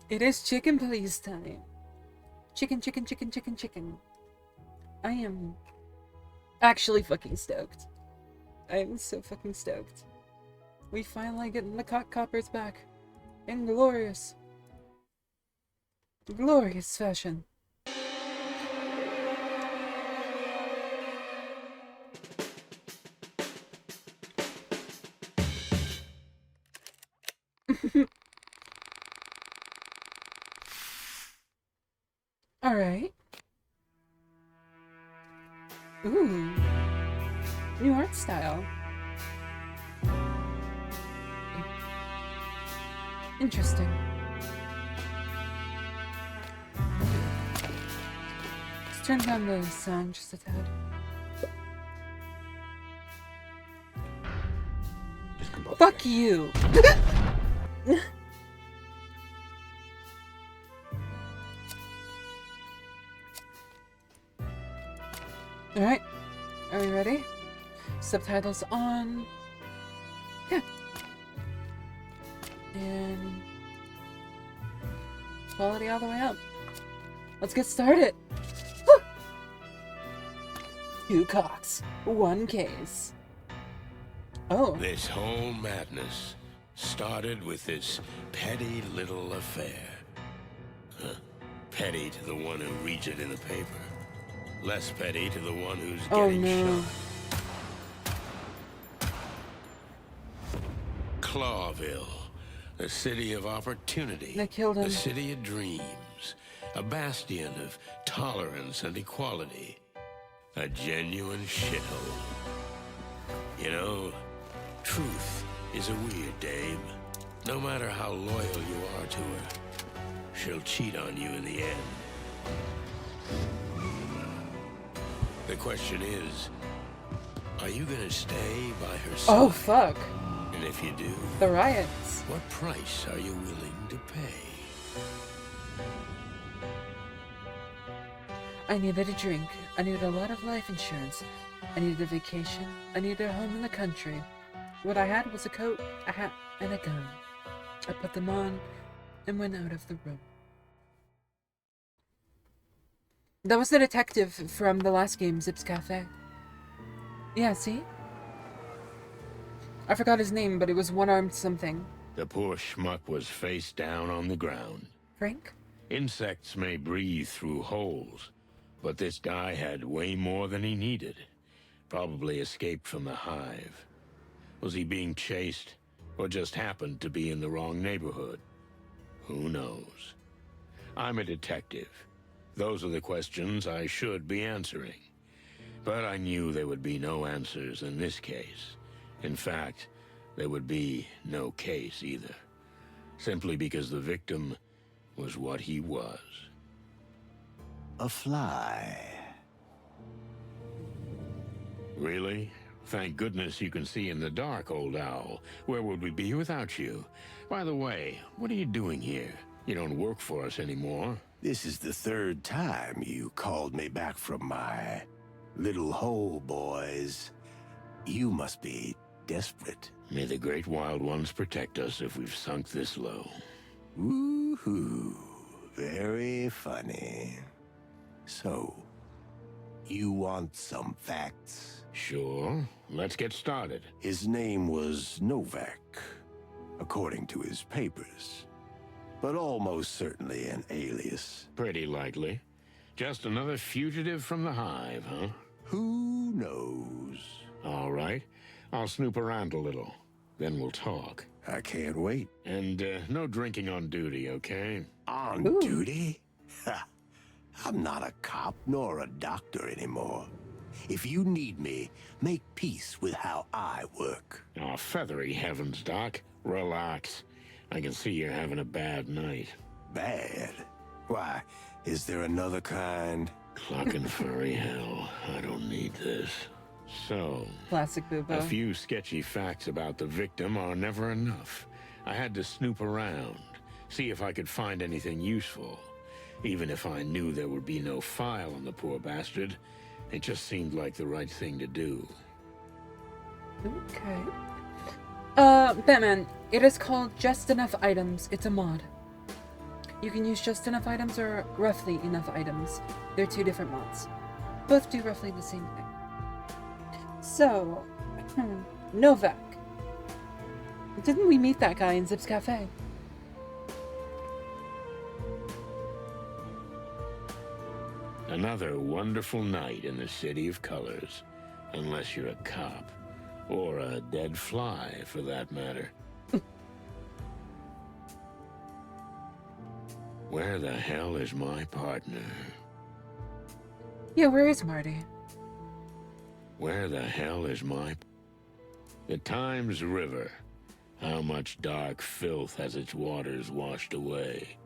It is chicken please time. Chicken, chicken, chicken, chicken, chicken. I am actually fucking stoked. I am so fucking stoked. We finally getting the coppers back. In glorious fashion. Alright. Ooh. New art style. Interesting. Let's turn down the sound just a tad. Fuck you! Alright. Are we ready? Subtitles on. Yeah. And quality all the way up. Let's get started. Woo! 2 cocks, 1 case. Oh. This whole madness started with this petty little affair. Petty to the one who reads it in the paper. Less petty to the one who's getting shot. Clawville, the city of opportunity. They killed him. The city of dreams. A bastion of tolerance and equality. A genuine shithole. You know, truth is a weird dame. No matter how loyal you are to her, she'll cheat on you in the end. The question is, are you gonna stay by her side? Oh, fuck. And if you do, the riots. What price are you willing to pay? I needed a drink. I needed a lot of life insurance. I needed a vacation. I needed a home in the country. What I had was a coat, a hat, and a gun. I put them on and went out of the room. That was the detective from the last game, Zip's Cafe. Yeah, see? I forgot his name, but it was one-armed something. The poor schmuck was face down on the ground. Frank? Insects may breathe through holes, but this guy had way more than he needed. Probably escaped from the Hive. Was he being chased, or just happened to be in the wrong neighborhood? Who knows? I'm a detective. Those are the questions I should be answering. But I knew there would be no answers in this case. In fact, there would be no case either. Simply because the victim was what he was. A fly. Really? Thank goodness you can see in the dark, old owl. Where would we be without you? By the way, what are you doing here? You don't work for us anymore. This is the 3rd time you called me back from my little hole, boys. You must be desperate. May the great wild ones protect us if we've sunk this low. Woohoo. Very funny. So, you want some facts? Sure. Let's get started. His name was Novak, according to his papers. But almost certainly an alias. Pretty likely. Just another fugitive from the Hive, huh? Who knows? All right. I'll snoop around a little. Then we'll talk. I can't wait. And no drinking on duty, okay? On duty? Ha! I'm not a cop nor a doctor anymore. If you need me, make peace with how I work. Oh, feathery heavens, Doc. Relax. I can see you're having a bad night. Bad? Why, is there another kind? Clucking furry hell. I don't need this. So, Classic Boobo. a few sketchy facts about the victim are never enough. I had to snoop around, see if I could find anything useful. Even if I knew there would be no file on the poor bastard, it just seemed like the right thing to do. Okay. Batman, it is called Just Enough Items. It's a mod. You can use just enough items or roughly enough items. They're two different mods. Both do roughly the same thing. So, Novak. Didn't we meet that guy in Zip's Cafe? Another wonderful night in the City of Colors. Unless you're a cop. Or a dead fly, for that matter. Where the hell is my partner? Yeah, where is Marty? Where the hell is my... The Times River. How much dark filth has its waters washed away?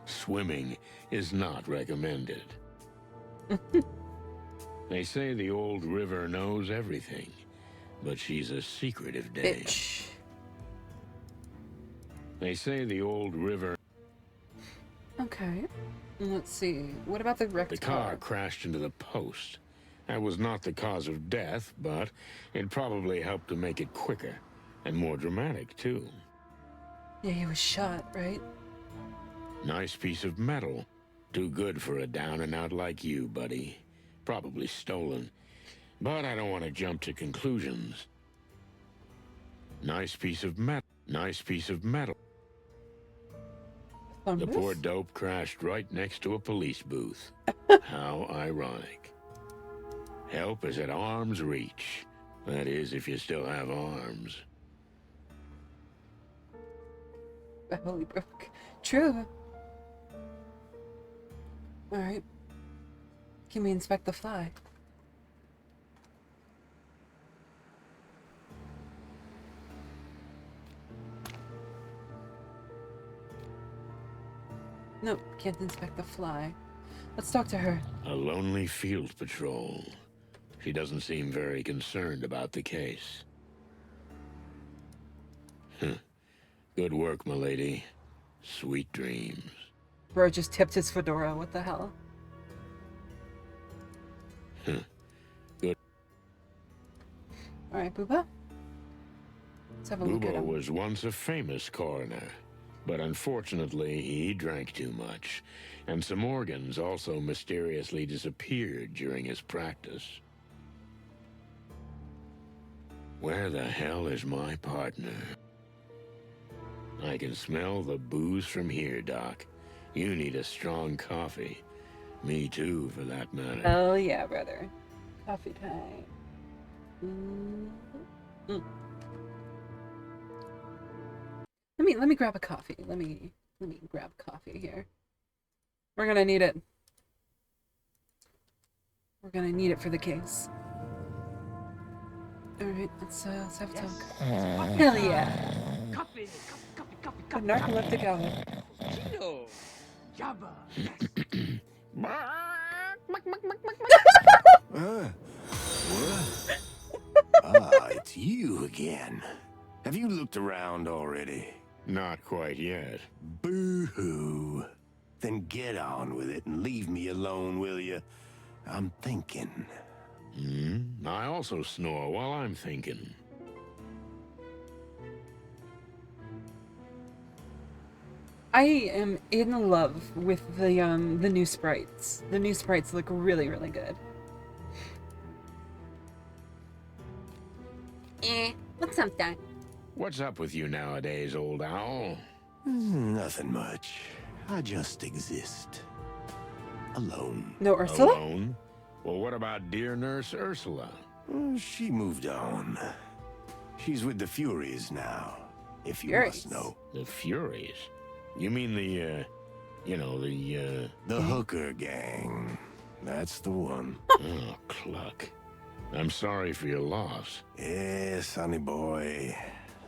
Swimming is not recommended. They say the old river knows everything, but she's a secretive dame. Bitch. They say the old river... Okay. Let's see. What about the wrecked The car? car crashed into the post. That was not the cause of death, but it probably helped to make it quicker. And more dramatic, too. Yeah, he was shot, right? Nice piece of metal. Too good for a down-and-out like you, buddy. Probably stolen. But I don't want to jump to conclusions. Nice piece of metal. Nice piece of metal. The poor dope crashed right next to a police booth. How ironic. Help is at arm's reach. That is, if you still have arms. Holy broke. True. Alright. Can we inspect the fly? Nope, can't inspect the fly. Let's talk to her. A lonely field patrol. She doesn't seem very concerned about the case. Good work, milady. Sweet dreams. Bro just tipped his fedora, what the hell? Good. Alright, Booba. Let's have a look at Booba him. was once a famous coroner, but unfortunately he drank too much, and some organs also mysteriously disappeared during his practice. Where the hell is my partner? I can smell the booze from here, Doc. You need a strong coffee. Me too, for that matter. Oh yeah, brother. Coffee time. Let me grab a coffee. Let me grab coffee here. We're gonna need it. We're gonna need it for the case. All right, let's have a talk. Hell yeah! Coffee. A narcoleptic owl. Chino. Jabba. What? Ah, it's you again. Have you looked around already? Not quite yet. Boo-hoo. Then get on with it and leave me alone, will you? I'm thinking. I also snore while I'm thinking. I am in love with the new sprites. The new sprites look really, really good. What's up, Dad? What's up with you nowadays, old owl? Nothing much. I just exist. Alone. No Ursula? Alone? Well, what about dear Nurse Ursula? She moved on. She's with the Furies now, if you Furies? must know. The Furies? You mean the, The hooker gang. That's the one. Oh, cluck. I'm sorry for your loss. Yeah, sonny boy.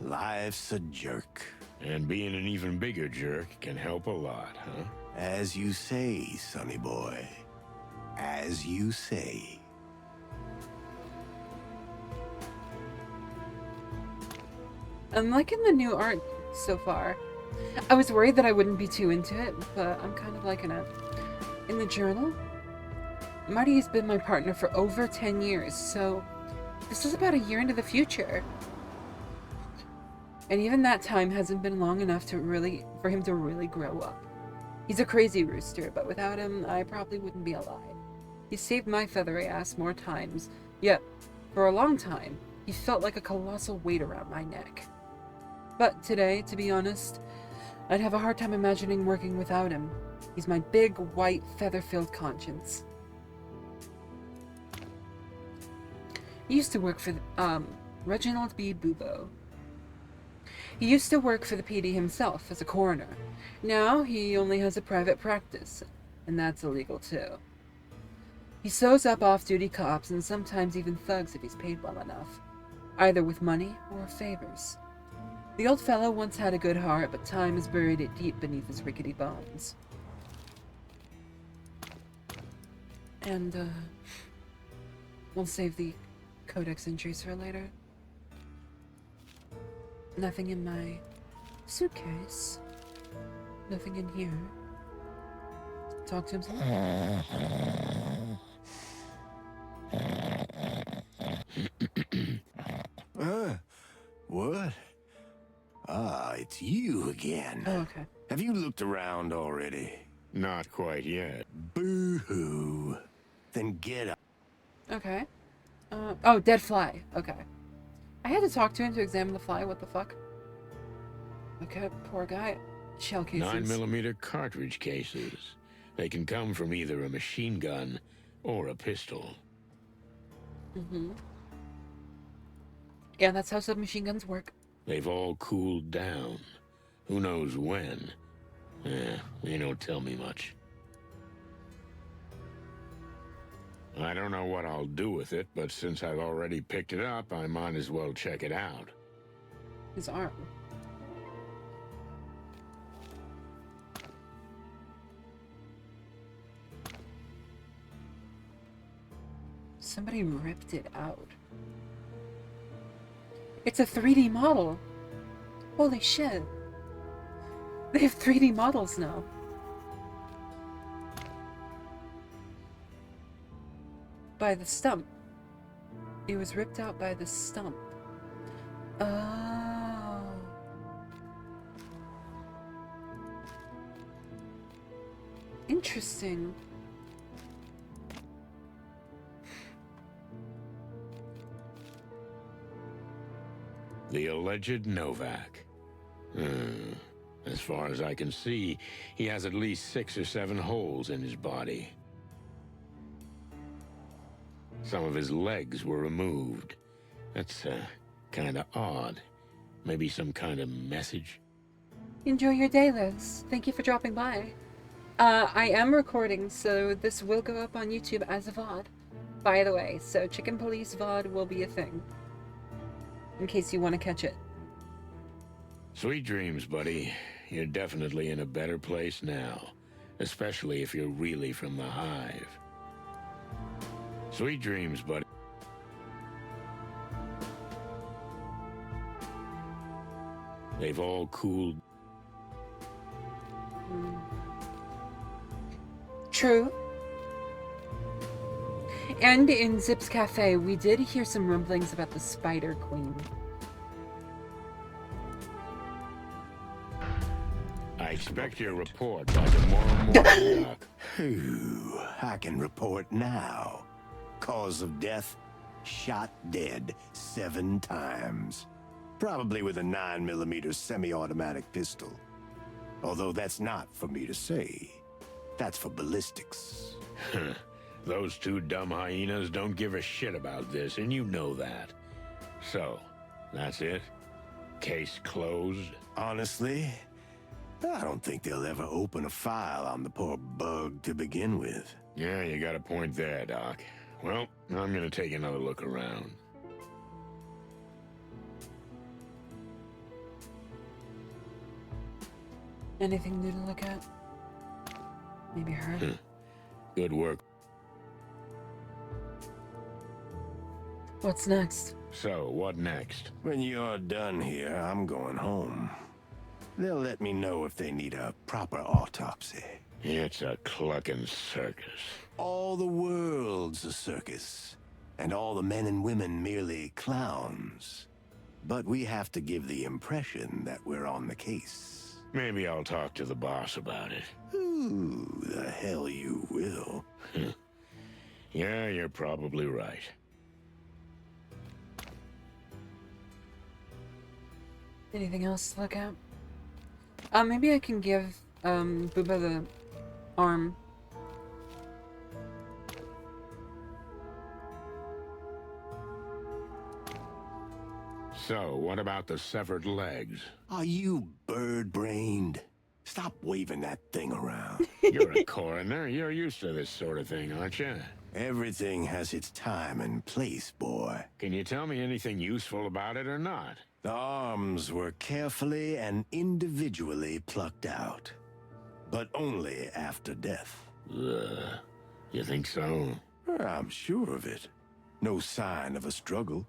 Life's a jerk. And being an even bigger jerk can help a lot, huh? As you say, sonny boy. As you say. I'm liking the new art so far. I was worried that I wouldn't be too into it, but I'm kind of liking it. In the journal, Marty has been my partner for over 10 years, so this is about a year into the future. And even that time hasn't been long enough for him to really grow up. He's a crazy rooster, but without him, I probably wouldn't be alive. He saved my feathery ass more times, yet, for a long time, he felt like a colossal weight around my neck. But today, to be honest, I'd have a hard time imagining working without him. He's my big, white, feather-filled conscience. He used to work for, Reginald B. Bubo. He used to work for the PD himself as a coroner. Now he only has a private practice, and that's illegal too. He sews up off-duty cops and sometimes even thugs if he's paid well enough, either with money or favors. The old fellow once had a good heart, but time has buried it deep beneath his rickety bones. And, we'll save the codex entries for later. Nothing in my suitcase. Nothing in here. Talk to him some What? Ah, it's you again. Oh, okay. Have you looked around already? Not quite yet. Boo-hoo. Then get up. Okay. Oh, dead fly. Okay. I had to talk to him to examine the fly. What the fuck? Okay, poor guy. Shell cases. 9mm cartridge cases. They can come from either a machine gun or a pistol. Mm-hmm. Yeah, that's how submachine guns work. They've all cooled down. Who knows when? They don't tell me much. I don't know what I'll do with it, but since I've already picked it up, I might as well check it out. His arm. Somebody ripped it out. It's a 3D model. Holy shit. They have 3D models now. By the stump. It was ripped out by the stump. Oh. Interesting. The alleged Novak. As far as I can see, he has at least 6 or 7 holes in his body. Some of his legs were removed. That's, kinda odd. Maybe some kind of message? Enjoy your day, Liz. Thank you for dropping by. I am recording, so this will go up on YouTube as a VOD, by the way, so Chicken Police VOD will be a thing. In case you want to catch it. Sweet dreams, buddy. You're definitely in a better place now. Especially if you're really from the Hive. Sweet dreams, buddy. They've all cooled. True. And in Zip's Cafe, we did hear some rumblings about the Spider Queen. I expect your report by tomorrow morning, Doc. Phew, I can report now. Cause of death, shot dead 7 times. Probably with a 9mm semi-automatic pistol. Although that's not for me to say. That's for ballistics. Those 2 dumb hyenas don't give a shit about this, and you know that. So, that's it? Case closed? Honestly, I don't think they'll ever open a file on the poor bug to begin with. Yeah, you got a point there, Doc. Well, I'm gonna take another look around. Anything new to look at? Maybe her? Good work. What's next? So, what next? When you're done here, I'm going home. They'll let me know if they need a proper autopsy. It's a clucking circus. All the world's a circus, and all the men and women merely clowns. But we have to give the impression that we're on the case. Maybe I'll talk to the boss about it. Ooh, the hell you will. Yeah, you're probably right. Anything else to look at? Maybe I can give Booba the arm. So, what about the severed legs? Are you bird-brained? Stop waving that thing around. You're a coroner. You're used to this sort of thing, aren't you? Everything has its time and place, boy. Can you tell me anything useful about it or not? The arms were carefully and individually plucked out, but only after death. You think so? I'm sure of it. No sign of a struggle.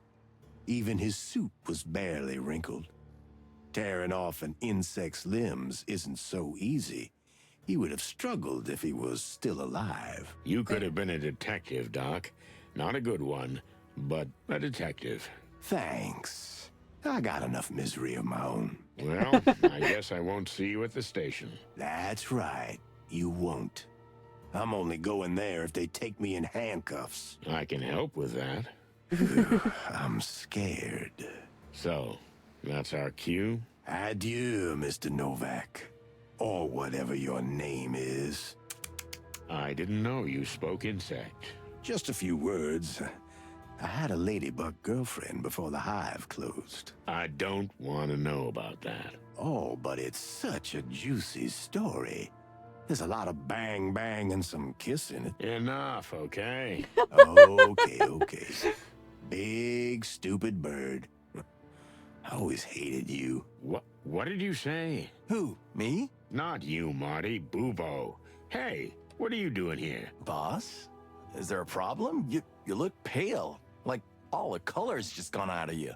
Even his suit was barely wrinkled. Tearing off an insect's limbs isn't so easy. He would have struggled if he was still alive. You could have been a detective, Doc. Not a good one, but a detective. Thanks. I got enough misery of my own. Well, I guess I won't see you at the station. That's right. You won't. I'm only going there if they take me in handcuffs. I can help with that. I'm scared. So, that's our cue? Adieu, Mr. Novak. Or whatever your name is. I didn't know you spoke insect. Just a few words. I had a ladybug girlfriend before the Hive closed. I don't want to know about that. Oh, but it's such a juicy story. There's a lot of bang bang and some kiss in it. Enough, okay? Okay. Big, stupid bird. I always hated you. What did you say? Who, me? Not you, Marty. Bubo. Hey, what are you doing here? Boss? Is there a problem? You look pale. Like all the color's just gone out of you.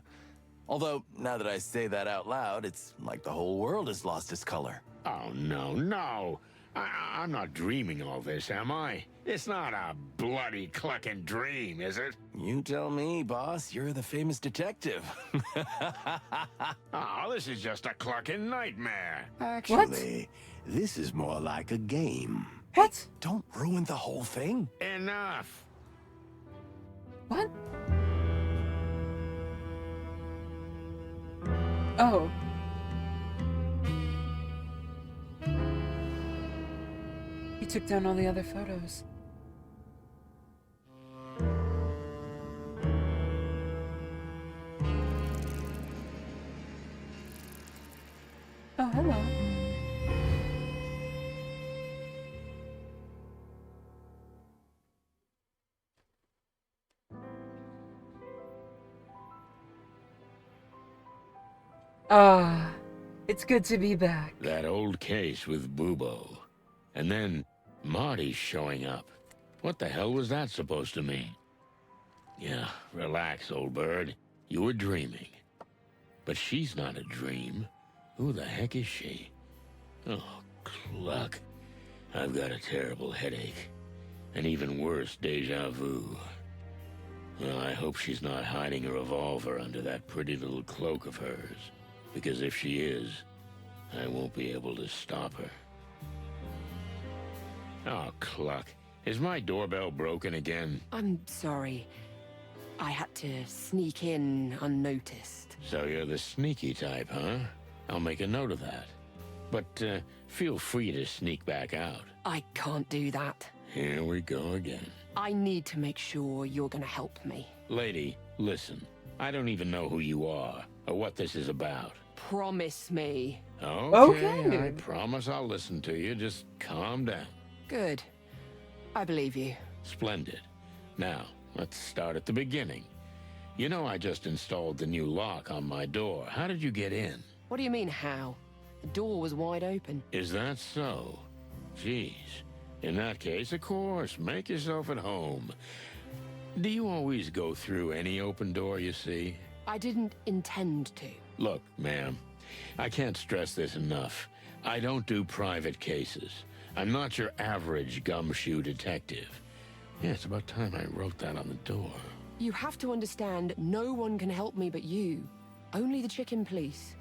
Although, now that I say that out loud, it's like the whole world has lost its color. Oh, no. I'm not dreaming all this, am I? It's not a bloody clucking dream, is it? You tell me, boss. You're the famous detective. Oh, this is just a clucking nightmare. Actually, this is more like a game. What? Don't ruin the whole thing. Enough. What? Oh. He took down all the other photos. Oh, hello. Ah, it's good to be back. That old case with Bubo. And then Marty's showing up. What the hell was that supposed to mean? Yeah, relax, old bird. You were dreaming. But she's not a dream. Who the heck is she? Oh, cluck. I've got a terrible headache. An even worse deja vu. Well, I hope she's not hiding a revolver under that pretty little cloak of hers. Because if she is, I won't be able to stop her. Oh, cluck. Is my doorbell broken again? I'm sorry. I had to sneak in unnoticed. So you're the sneaky type, huh? I'll make a note of that. But, feel free to sneak back out. I can't do that. Here we go again. I need to make sure you're gonna help me. Lady, listen. I don't even know who you are, or what this is about. Promise me. Okay. I Okay. promise I'll listen to you. Just calm down. Good. I believe you. Splendid. Now, let's start at the beginning. You know I just installed the new lock on my door. How did you get in? What do you mean, how? The door was wide open. Is that so? Jeez. In that case, of course, make yourself at home. Do you always go through any open door you see? I didn't intend to. Look, ma'am, I can't stress this enough. I don't do private cases. I'm not your average gumshoe detective. Yeah, it's about time I wrote that on the door. You have to understand, no one can help me but you. Only the chicken police.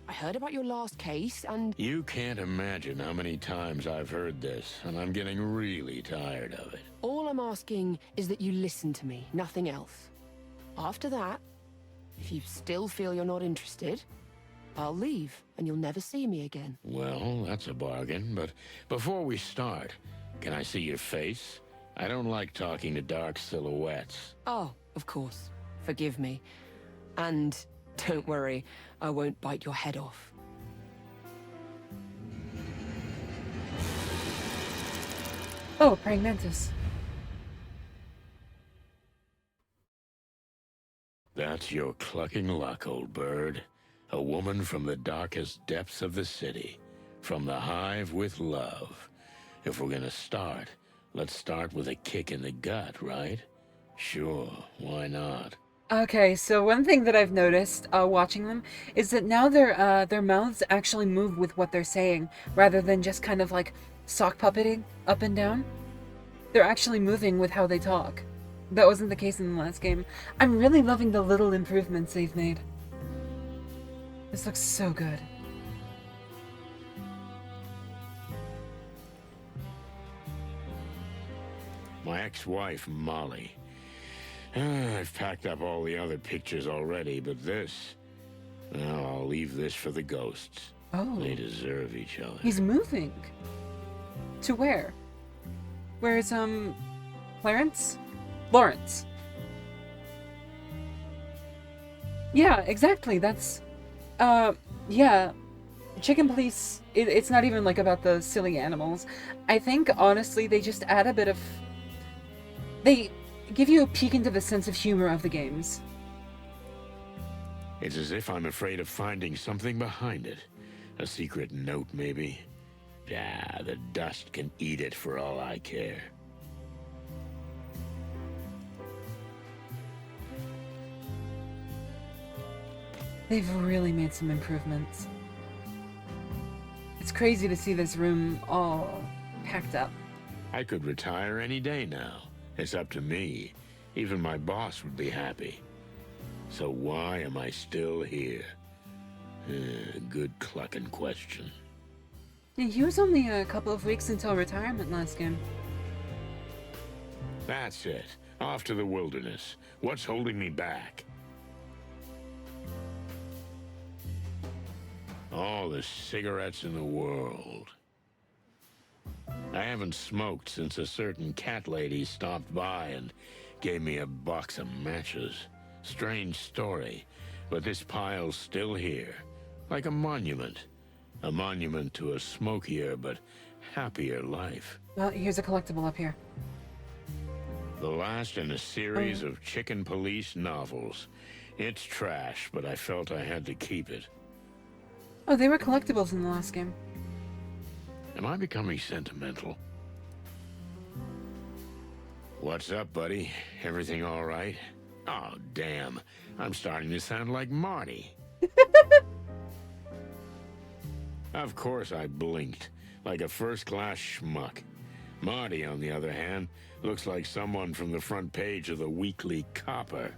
I heard about your last case, and You can't imagine how many times I've heard this, and I'm getting really tired of it. all I'm asking is that you listen to me, nothing else. After that, if you still feel you're not interested, I'll leave, and you'll never see me again. Well, that's a bargain, but before we start, can I see your face? I don't like talking to dark silhouettes. Oh, of course. Forgive me. And don't worry, I won't bite your head off. Oh, praying mantis. That's your clucking luck, old bird. A woman from the darkest depths of the city. From the Hive with love. If we're gonna start, let's start with a kick in the gut, right? Sure, why not? Okay, so one thing that I've noticed watching them is that now their mouths actually move with what they're saying, rather than just kind of like sock puppeting up and down. They're actually moving with how they talk. That wasn't the case in the last game. I'm really loving the little improvements they've made. This looks so good. My ex-wife, Molly. I've packed up all the other pictures already, but this... Well, I'll leave this for the ghosts. Oh. They deserve each other. He's moving. To where? Where's, Clarence? Lawrence. Yeah, exactly, that's... yeah. Chicken Police, it's not even, like, about the silly animals. I think, honestly, they just add a bit of... They give you a peek into the sense of humor of the games. It's as if I'm afraid of finding something behind it. A secret note, maybe. Ah, the dust can eat it for all I care. They've really made some improvements. It's crazy to see this room all packed up. I could retire any day now. It's up to me. Even my boss would be happy. So why am I still here? Good clucking question. Yeah, he was only a couple of weeks until retirement last game. That's it. Off to the wilderness. What's holding me back? All the cigarettes in the world. I haven't smoked since a certain cat lady stopped by and gave me a box of matches. Strange story, but this pile's still here. Like a monument. A monument to a smokier but happier life. Well, here's a collectible up here. The last in a series of Chicken Police novels. It's trash, but I felt I had to keep it. Oh, they were collectibles in the last game. Am I becoming sentimental? What's up, buddy? Everything all right? Oh, damn. I'm starting to sound like Marty. Of course I blinked, like a first-class schmuck. Marty, on the other hand, looks like someone from the front page of the Weekly Copper.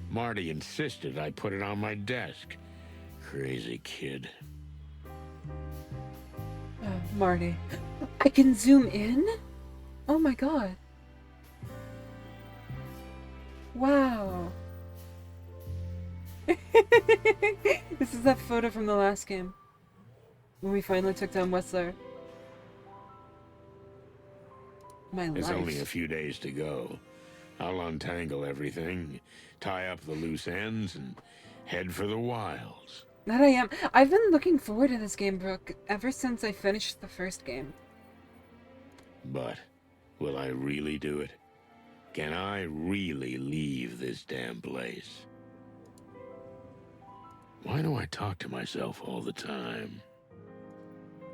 Marty insisted I put it on my desk. Crazy kid. Marty. I can zoom in? Oh my god. Wow. This is that photo from the last game. When we finally took down Whistler. My life. It's only a few days to go. I'll untangle everything, tie up the loose ends, and head for the wilds. That I am. I've been looking forward to this game, Brooke, ever since I finished the first game. But will I really do it? Can I really leave this damn place? Why do I talk to myself all the time?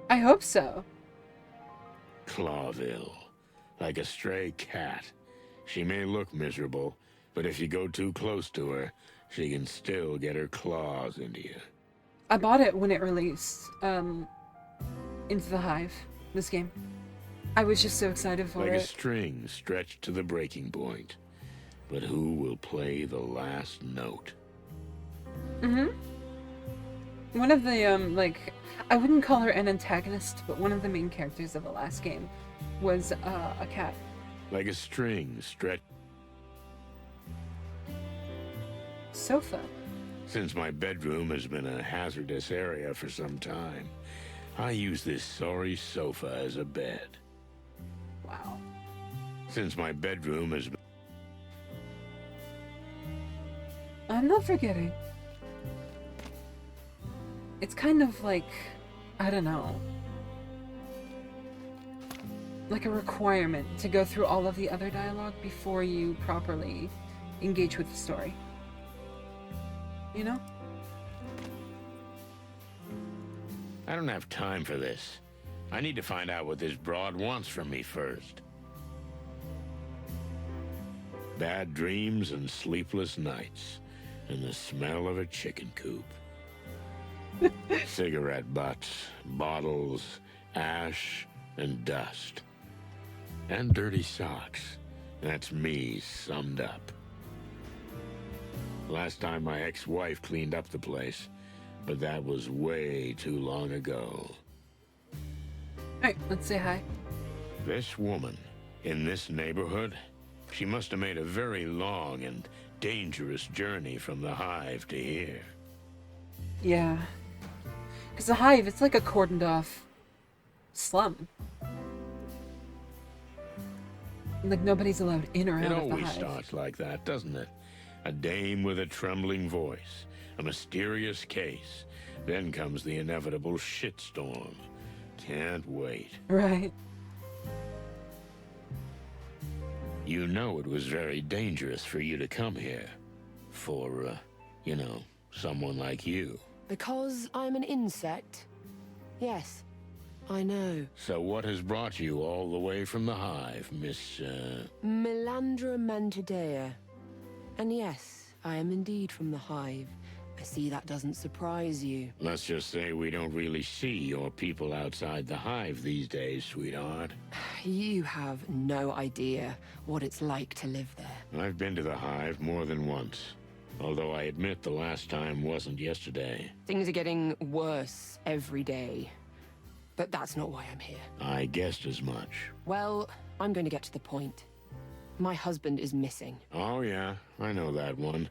I hope so. Clawville. Like a stray cat. She may look miserable, but if you go too close to her, she can still get her claws into you. I bought it when it released, into the Hive, this game. I was just so excited for Like it. a string stretched to the breaking point. But who will play the last note? Mm-hmm. One of the, like, I wouldn't call her an antagonist, but one of the main characters of the last game was, a cat. Like a string stretched. Sofa. Since my bedroom has been a hazardous area for some time, I use this sorry sofa as a bed. Wow. Since my bedroom has been... I'm not forgetting. It's kind of like, I don't know, like a requirement to go through all of the other dialogue before you properly engage with the story. You know? I don't have time for this. I need to find out what this broad wants from me first. Bad dreams and sleepless nights, and the smell of a chicken coop. Cigarette butts, bottles, ash, and dust. And dirty socks. That's me summed up. Last time my ex-wife cleaned up the place, but that was way too long ago. Alright, let's say hi. This woman, in this neighborhood, she must have made a very long and dangerous journey from the Hive to here. Yeah. Because the Hive, it's like a cordoned off slum. Like nobody's allowed in or out It of the always Hive. starts like that, doesn't it? A dame with a trembling voice, a mysterious case. Then comes the inevitable shitstorm. Can't wait. Right. You know it was very dangerous for you to come here. For, you know, someone like you. Because I'm an insect? Yes, I know. So what has brought you all the way from the Hive, Miss, Melandra Mantidea. And yes, I am indeed from the Hive. I see that doesn't surprise you. Let's just say we don't really see your people outside the Hive these days, sweetheart. You have no idea what it's like to live there. I've been to the Hive more than once. Although I admit the last time wasn't yesterday. Things are getting worse every day. But that's not why I'm here. I guessed as much. Well, I'm going to get to the point. My husband is missing. Oh yeah, I know that one.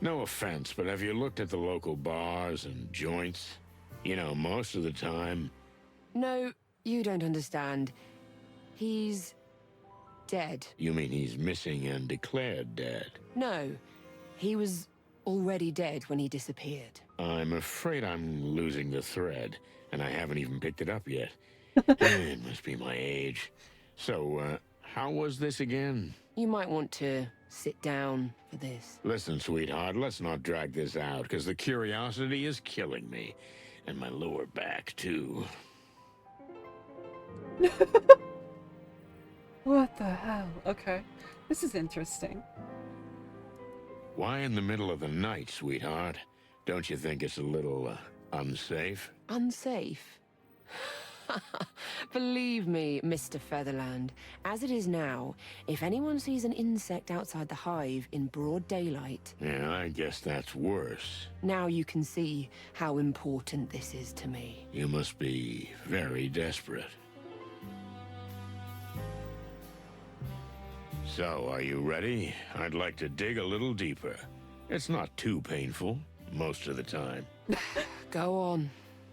No offense, but have you looked at the local bars and joints? You know, most of the time... No, you don't understand. He's... dead. You mean he's missing and declared dead? No, he was already dead when he disappeared. I'm afraid I'm losing the thread, and I haven't even picked it up yet. It must be my age. So, how was this again? You might want to sit down for this. Listen, sweetheart, let's not drag this out, because the curiosity is killing me. And my lower back, too. What the hell? Okay. This is interesting. Why in the middle of the night, sweetheart? Don't you think it's a little, unsafe? Unsafe? Believe me, Mr. Featherland, as it is now, if anyone sees an insect outside the Hive in broad daylight... Yeah, I guess that's worse. Now you can see how important this is to me. You must be very desperate. So, are you ready? I'd like to dig a little deeper. It's not too painful, most of the time. Go on.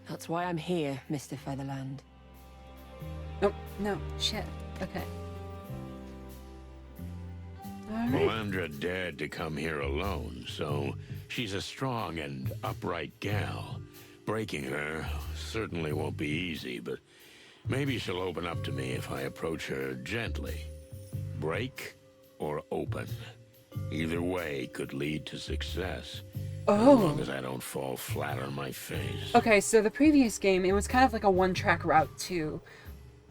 That's why I'm here, Mr. Featherland. Oh, no. Shit. Okay. Alright. Melandra dared to come here alone, so she's a strong and upright gal. Breaking her certainly won't be easy, but maybe she'll open up to me if I approach her gently. Break or open. Either way could lead to success. As long as I don't fall flat on my face. Okay, so the previous game, it was kind of like a one-track route to...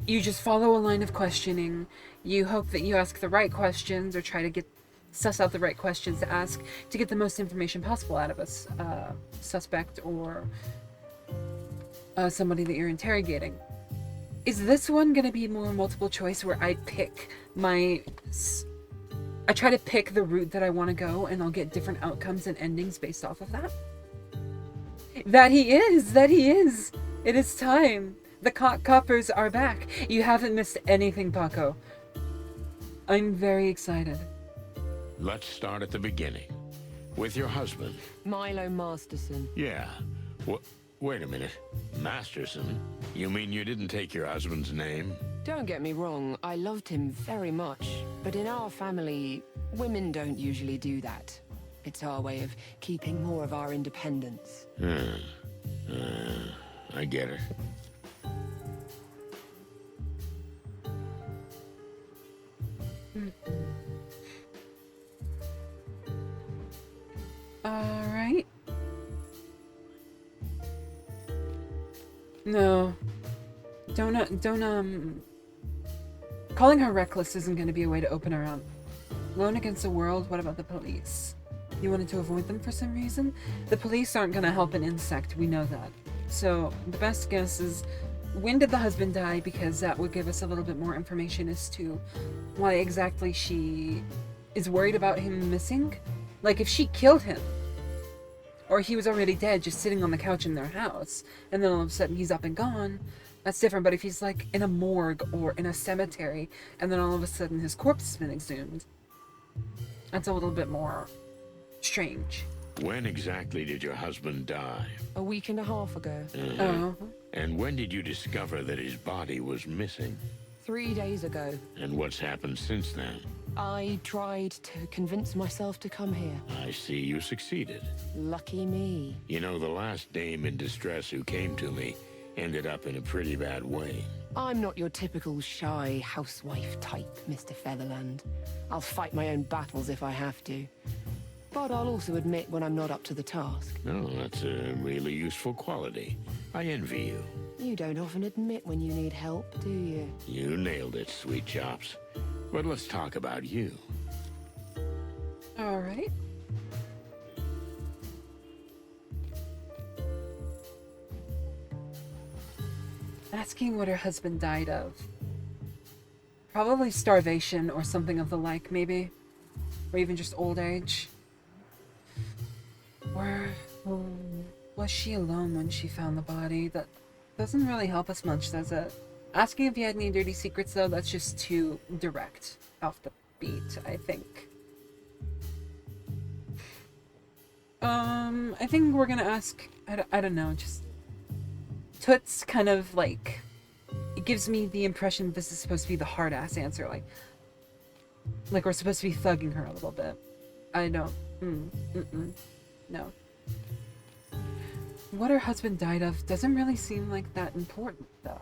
You just follow a line of questioning, you hope that you ask the right questions, or try to suss out the right questions to ask to get the most information possible out of a suspect or somebody that you're interrogating. Is this one going to be more multiple choice where I try to pick the route that I want to go, and I'll get different outcomes and endings based off of that? That he is! That he is! It is time! The coppers are back! You haven't missed anything, Paco. I'm very excited. Let's start at the beginning. With your husband. Milo Masterson. Yeah. Wait a minute. Masterson? You mean you didn't take your husband's name? Don't get me wrong, I loved him very much. But in our family, women don't usually do that. It's our way of keeping more of our independence. I get it. Alright. No. Don't, calling her reckless isn't going to be a way to open her up. Alone against the world, what about the police? You wanted to avoid them for some reason? The police aren't going to help an insect, we know that. So, the best guess is, when did the husband die? Because that would give us a little bit more information as to why exactly she is worried about him missing. Like, if she killed him, or he was already dead just sitting on the couch in their house, and then all of a sudden he's up and gone, that's different. But if he's like in a morgue or in a cemetery, and then all of a sudden his corpse has been exhumed, that's a little bit more strange. When exactly did your husband die? A week and a half ago. Oh. And when did you discover that his body was missing? 3 days ago. And what's happened since then? I tried to convince myself to come here. I see you succeeded. Lucky me. You know, the last dame in distress who came to me ended up in a pretty bad way. I'm not your typical shy housewife type, Mr. Featherland. I'll fight my own battles if I have to. But I'll also admit when I'm not up to the task. No, that's a really useful quality. I envy you. You don't often admit when you need help, do you? You nailed it, sweet chops. But let's talk about you. Alright. Asking what her husband died of. Probably starvation or something of the like, maybe. Or even just old age. Or was she alone when she found the body? That doesn't really help us much, does it? Asking if he had any dirty secrets, though, that's just too direct off the beat, I think. I think we're gonna ask, I don't know, just... Toots kind of, like... It gives me the impression this is supposed to be the hard-ass answer, like we're supposed to be thugging her a little bit. I don't... No. What her husband died of doesn't really seem like that important, though.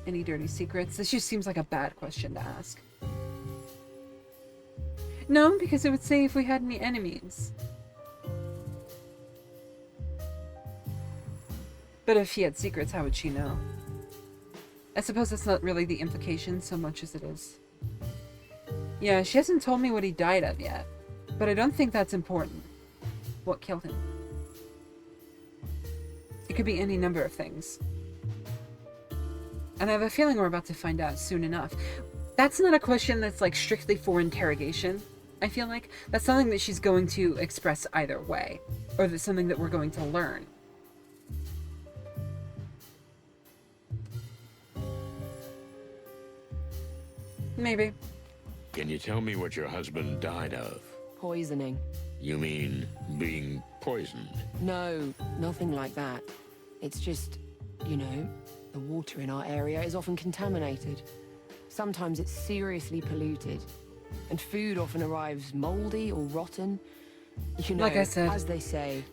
Any dirty secrets? This just seems like a bad question to ask. No, because it would say if we had any enemies. But if he had secrets, how would she know? I suppose that's not really the implication so much as it is. Yeah, she hasn't told me what he died of yet. But I don't think that's important. What killed him? It could be any number of things. And I have a feeling we're about to find out soon enough. That's not a question that's like strictly for interrogation. I feel like that's something that she's going to express either way. Or that's something that we're going to learn. Maybe. Can you tell me what your husband died of? Poisoning. You mean being poisoned? No, nothing like that. It's just, you know, the water in our area is often contaminated. Sometimes it's seriously polluted. And food often arrives moldy or rotten. You know, like I said, as they say,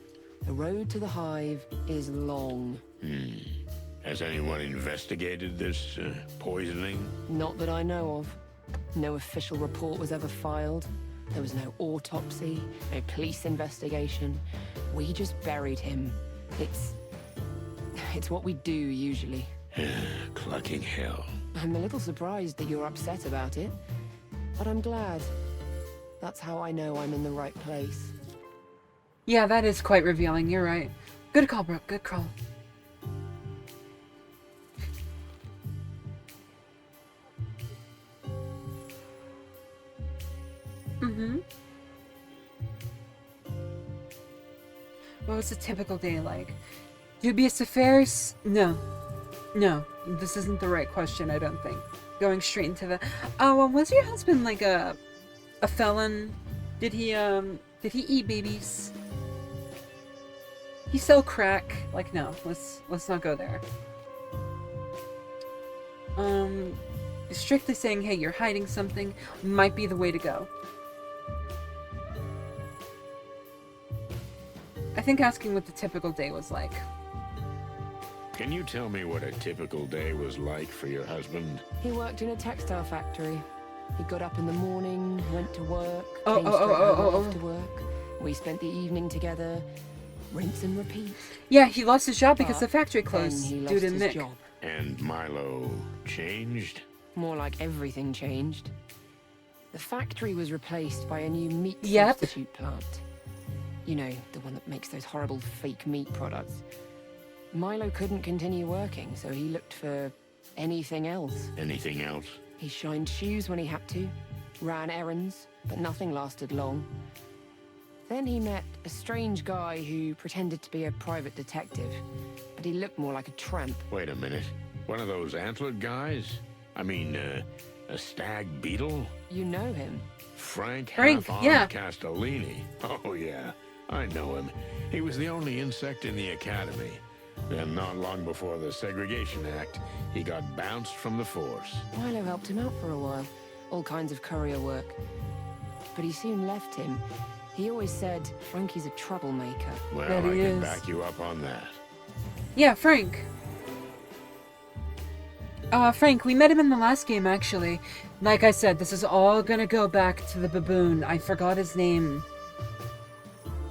the road to the Hive is long. Has anyone investigated this poisoning? Not that I know of. No official report was ever filed. There was no autopsy, no police investigation. We just buried him. It's what we do usually. Clucking hell. I'm a little surprised that you're upset about it, but I'm glad. That's how I know I'm in the right place. Yeah, that is quite revealing. You're right. Good call, Brooke. Good call. What was a typical day like? Dubious affairs? No. No. This isn't the right question, I don't think. Going straight into the... Oh, was your husband like a felon? Did he eat babies? He sell crack? Like, no. Let's not go there. Strictly saying, hey, you're hiding something might be the way to go. I think asking what the typical day was like. Can you tell me what a typical day was like for your husband? He worked in a textile factory. He got up in the morning, went to work, Oh, came oh, straight oh, home oh, oh. after work. We spent the evening together, rinse and repeat. Yeah, he lost his job because But the factory then closed he due lost to his Nick. job. And Milo changed? More like everything changed. The factory was replaced by a new meat Yep. substitute plant. You know, the one that makes those horrible fake meat products. Milo couldn't continue working, so he looked for anything else. Anything else? He shined shoes when he had to, ran errands, but nothing lasted long. Then he met a strange guy who pretended to be a private detective, but he looked more like a tramp. Wait a minute. One of those antlered guys? I mean, a stag beetle? You know him. Frank Frank, yeah. Castellini. Oh, yeah. I know him. He was the only insect in the academy. Then, not long before the Segregation Act, he got bounced from the force. Milo helped him out for a while, all kinds of courier work. But he soon left him. He always said Frankie's a troublemaker. Well, That I he can is. back you up on that. Yeah, Frank. Frank, we met him in the last game, actually. Like I said, this is all gonna go back to the baboon. I forgot his name.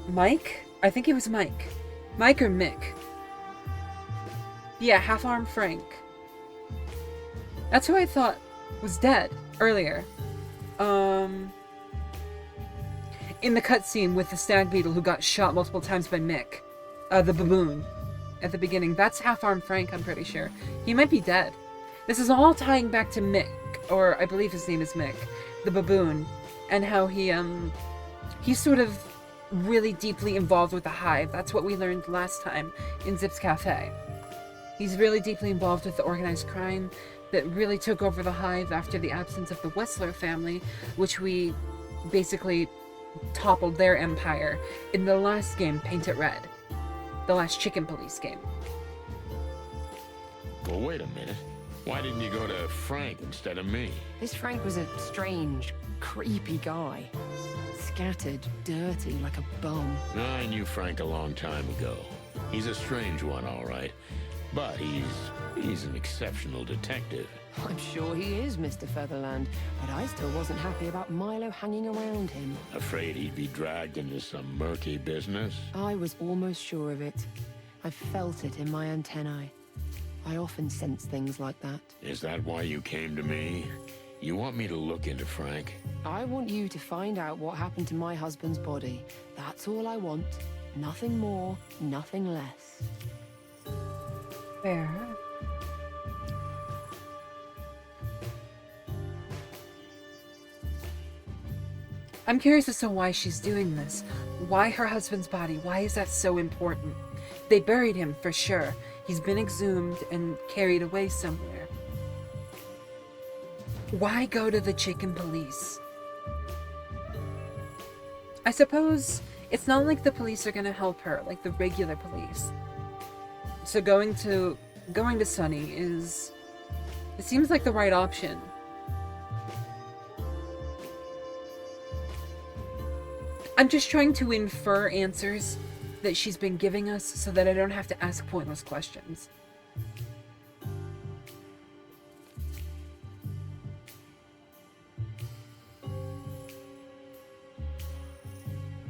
Mike? I think it was Mike. Mike or Mick. Yeah, half-armed Frank. That's who I thought was dead earlier. In the cutscene with the stag beetle who got shot multiple times by Mick. The baboon. At the beginning. That's half-armed Frank, I'm pretty sure. He might be dead. This is all tying back to Mick, or I believe his name is Mick, the baboon, and how he's sort of really deeply involved with the Hive. That's what we learned last time in Zip's Cafe. He's really deeply involved with the organized crime that really took over the Hive after the absence of the Wessler family, which we basically toppled their empire in the last game, Paint It Red. The last Chicken Police game. Well, wait a minute. Why didn't you go to Frank instead of me? This Frank was a strange, creepy guy. Scattered, dirty, like a bum. I knew Frank a long time ago. He's a strange one, all right. But he's an exceptional detective. I'm sure he is, Mr. Featherland, but I still wasn't happy about Milo hanging around him. Afraid he'd be dragged into some murky business? I was almost sure of it. I felt it in my antennae. I often sense things like that. Is that why you came to me? You want me to look into Frank? I want you to find out what happened to my husband's body. That's all I want. Nothing more, nothing less. Fair. I'm curious as to why she's doing this. Why her husband's body? Why is that so important? They buried him for sure. He's been exhumed and carried away somewhere. Why go to the Chicken Police? I suppose it's not like the police are gonna help her, like the regular police. So going to Sunny is... It seems like the right option. I'm just trying to infer answers that she's been giving us so that I don't have to ask pointless questions.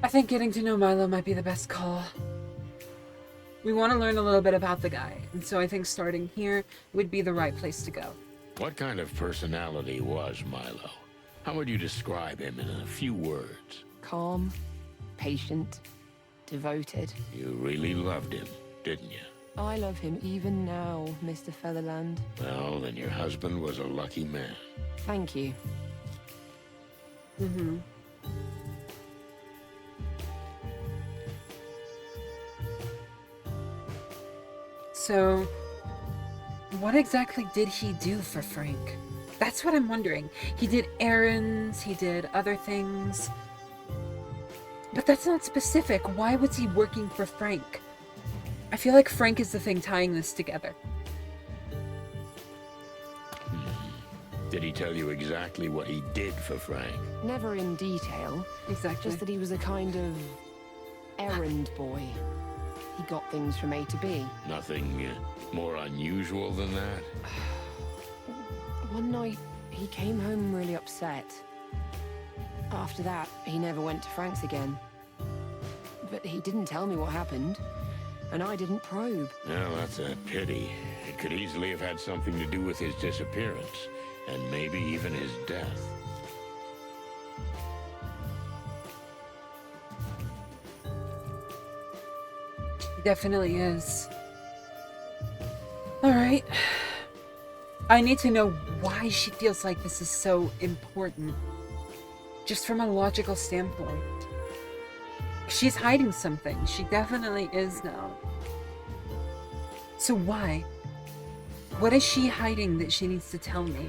I think getting to know Milo might be the best call. We want to learn a little bit about the guy, and so I think starting here would be the right place to go. What kind of personality was Milo? How would you describe him in a few words? Calm, patient, devoted. You really loved him, didn't you? I love him even now, Mr. Featherland. Well, then your husband was a lucky man. Thank you. So, what exactly did he do for Frank? That's what I'm wondering. He did errands, he did other things. But that's not specific. Why was he working for Frank? I feel like Frank is the thing tying this together. Did he tell you exactly what he did for Frank? Never in detail. Exactly. Just that he was a kind of errand boy. He got things from A to B. Nothing more unusual than that? One night, he came home really upset. After that, he never went to Frank's again. But he didn't tell me what happened, and I didn't probe. Well, that's a pity. It could easily have had something to do with his disappearance, and maybe even his death. Definitely is. Alright. I need to know why she feels like this is so important. Just from a logical standpoint. She's hiding something. She definitely is now. So why? What is she hiding that she needs to tell me?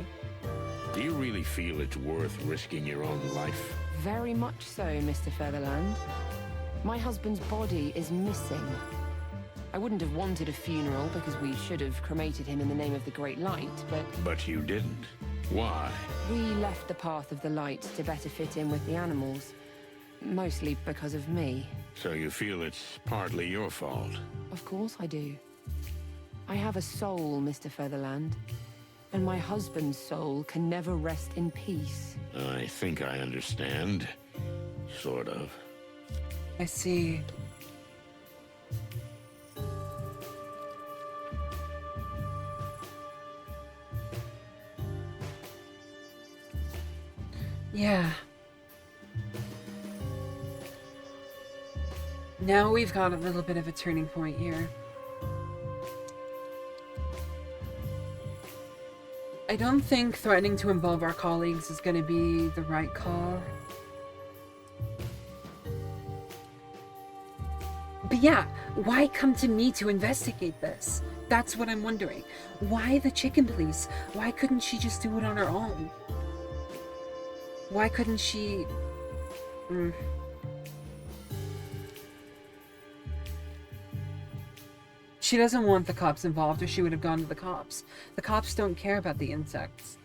Do you really feel it's worth risking your own life? Very much so, Mr. Featherland. My husband's body is missing. I wouldn't have wanted a funeral because we should have cremated him in the name of the Great Light, but... But you didn't. Why? We left the path of the light to better fit in with the animals. Mostly because of me. So you feel it's partly your fault? Of course I do. I have a soul, Mr. Featherland. And my husband's soul can never rest in peace. I think I understand. Sort of. I see. Yeah. Now we've got a little bit of a turning point here. I don't think threatening to involve our colleagues is going to be the right call. But yeah, why come to me to investigate this? That's what I'm wondering. Why the chicken police? Why couldn't she just do it on her own? Why couldn't she... She doesn't want the cops involved, or she would have gone to the cops. The cops don't care about the insects.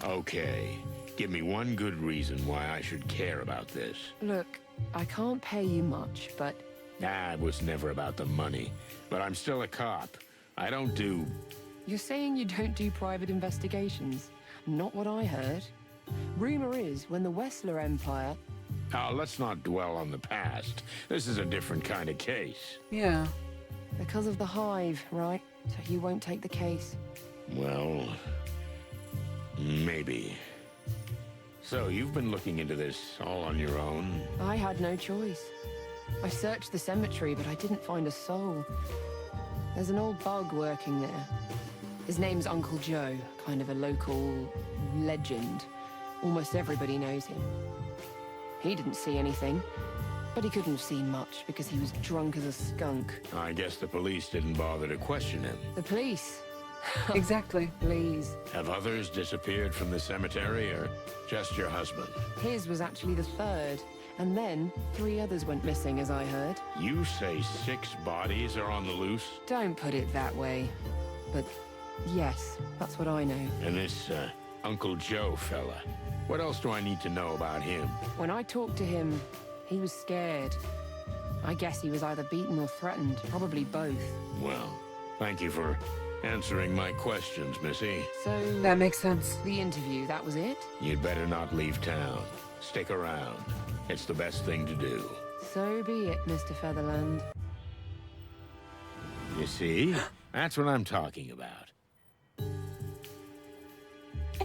Okay. Give me one good reason why I should care about this. Look, I can't pay you much, but... It was never about the money. But I'm still a cop. I don't do... You're saying you don't do private investigations? Not what I heard. Rumor is, when the Wessler Empire... Oh, let's not dwell on the past. This is a different kind of case. Yeah. Because of the Hive, right? So you won't take the case? Well... maybe. So, you've been looking into this all on your own? I had no choice. I searched the cemetery, but I didn't find a soul. There's an old bug working there. His name's Uncle Joe, kind of a local legend. Almost everybody knows him. He didn't see anything, but he couldn't have seen much because he was drunk as a skunk. I guess the police didn't bother to question him. The police? Exactly. Please. Have others disappeared from the cemetery, or just your husband? His was actually the third, and then 3 others went missing, as I heard. You say 6 bodies are on the loose? Don't put it that way. But yes, that's what I know. And this, Uncle Joe fella, what else do I need to know about him? When I talked to him, he was scared. I guess he was either beaten or threatened, probably both. Well, thank you for answering my questions, Missy. So, That makes sense. the interview, that was it? You'd better not leave town. Stick around. It's the best thing to do. So be it, Mr. Featherland. You see? That's what I'm talking about.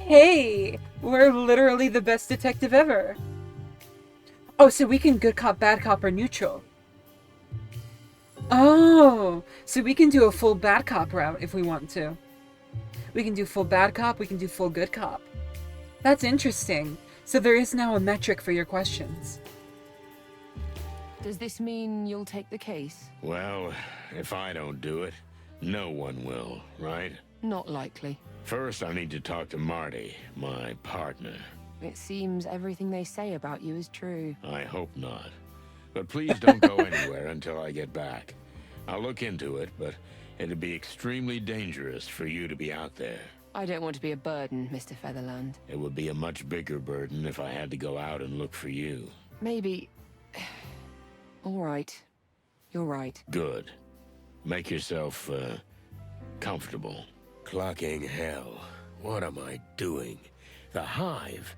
Hey! We're literally the best detective ever. Oh, so we can good cop, bad cop, or neutral. Oh! So we can do a full bad cop route if we want to. We can do full bad cop, we can do full good cop. That's interesting. So there is now a metric for your questions. Does this mean you'll take the case? Well, if I don't do it, no one will, right? Not likely. First, I need to talk to Marty, my partner. It seems everything they say about you is true. I hope not. But please don't go anywhere until I get back. I'll look into it, but it'd be extremely dangerous for you to be out there. I don't want to be a burden, Mr. Featherland. It would be a much bigger burden if I had to go out and look for you. Maybe... All right. You're right. Good. Make yourself, comfortable. Clocking hell. What am I doing? The Hive?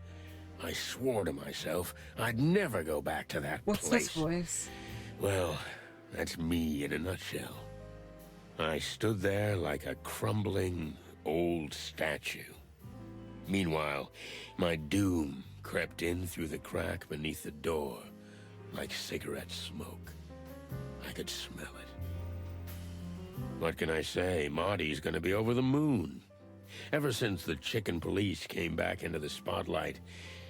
I swore to myself I'd never go back to that What's place. this voice? Well, that's me in a nutshell. I stood there like a crumbling old statue. Meanwhile, my doom crept in through the crack beneath the door, like cigarette smoke. I could smell it. What can I say? Marty's gonna be over the moon. Ever since the chicken police came back into the spotlight,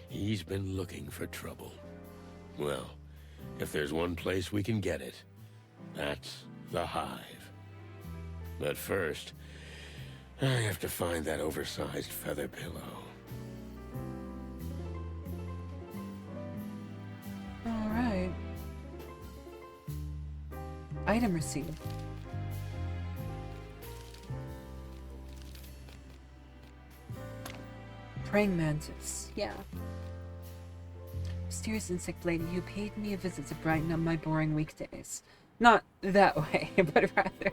he's been looking for trouble. Well, if there's one place we can get it, that's the Hive. But first, I have to find that oversized feather pillow. Alright. Item received. Praying mantis. Yeah. Mysterious insect lady who paid me a visit to brighten up my boring weekdays. Not that way, but rather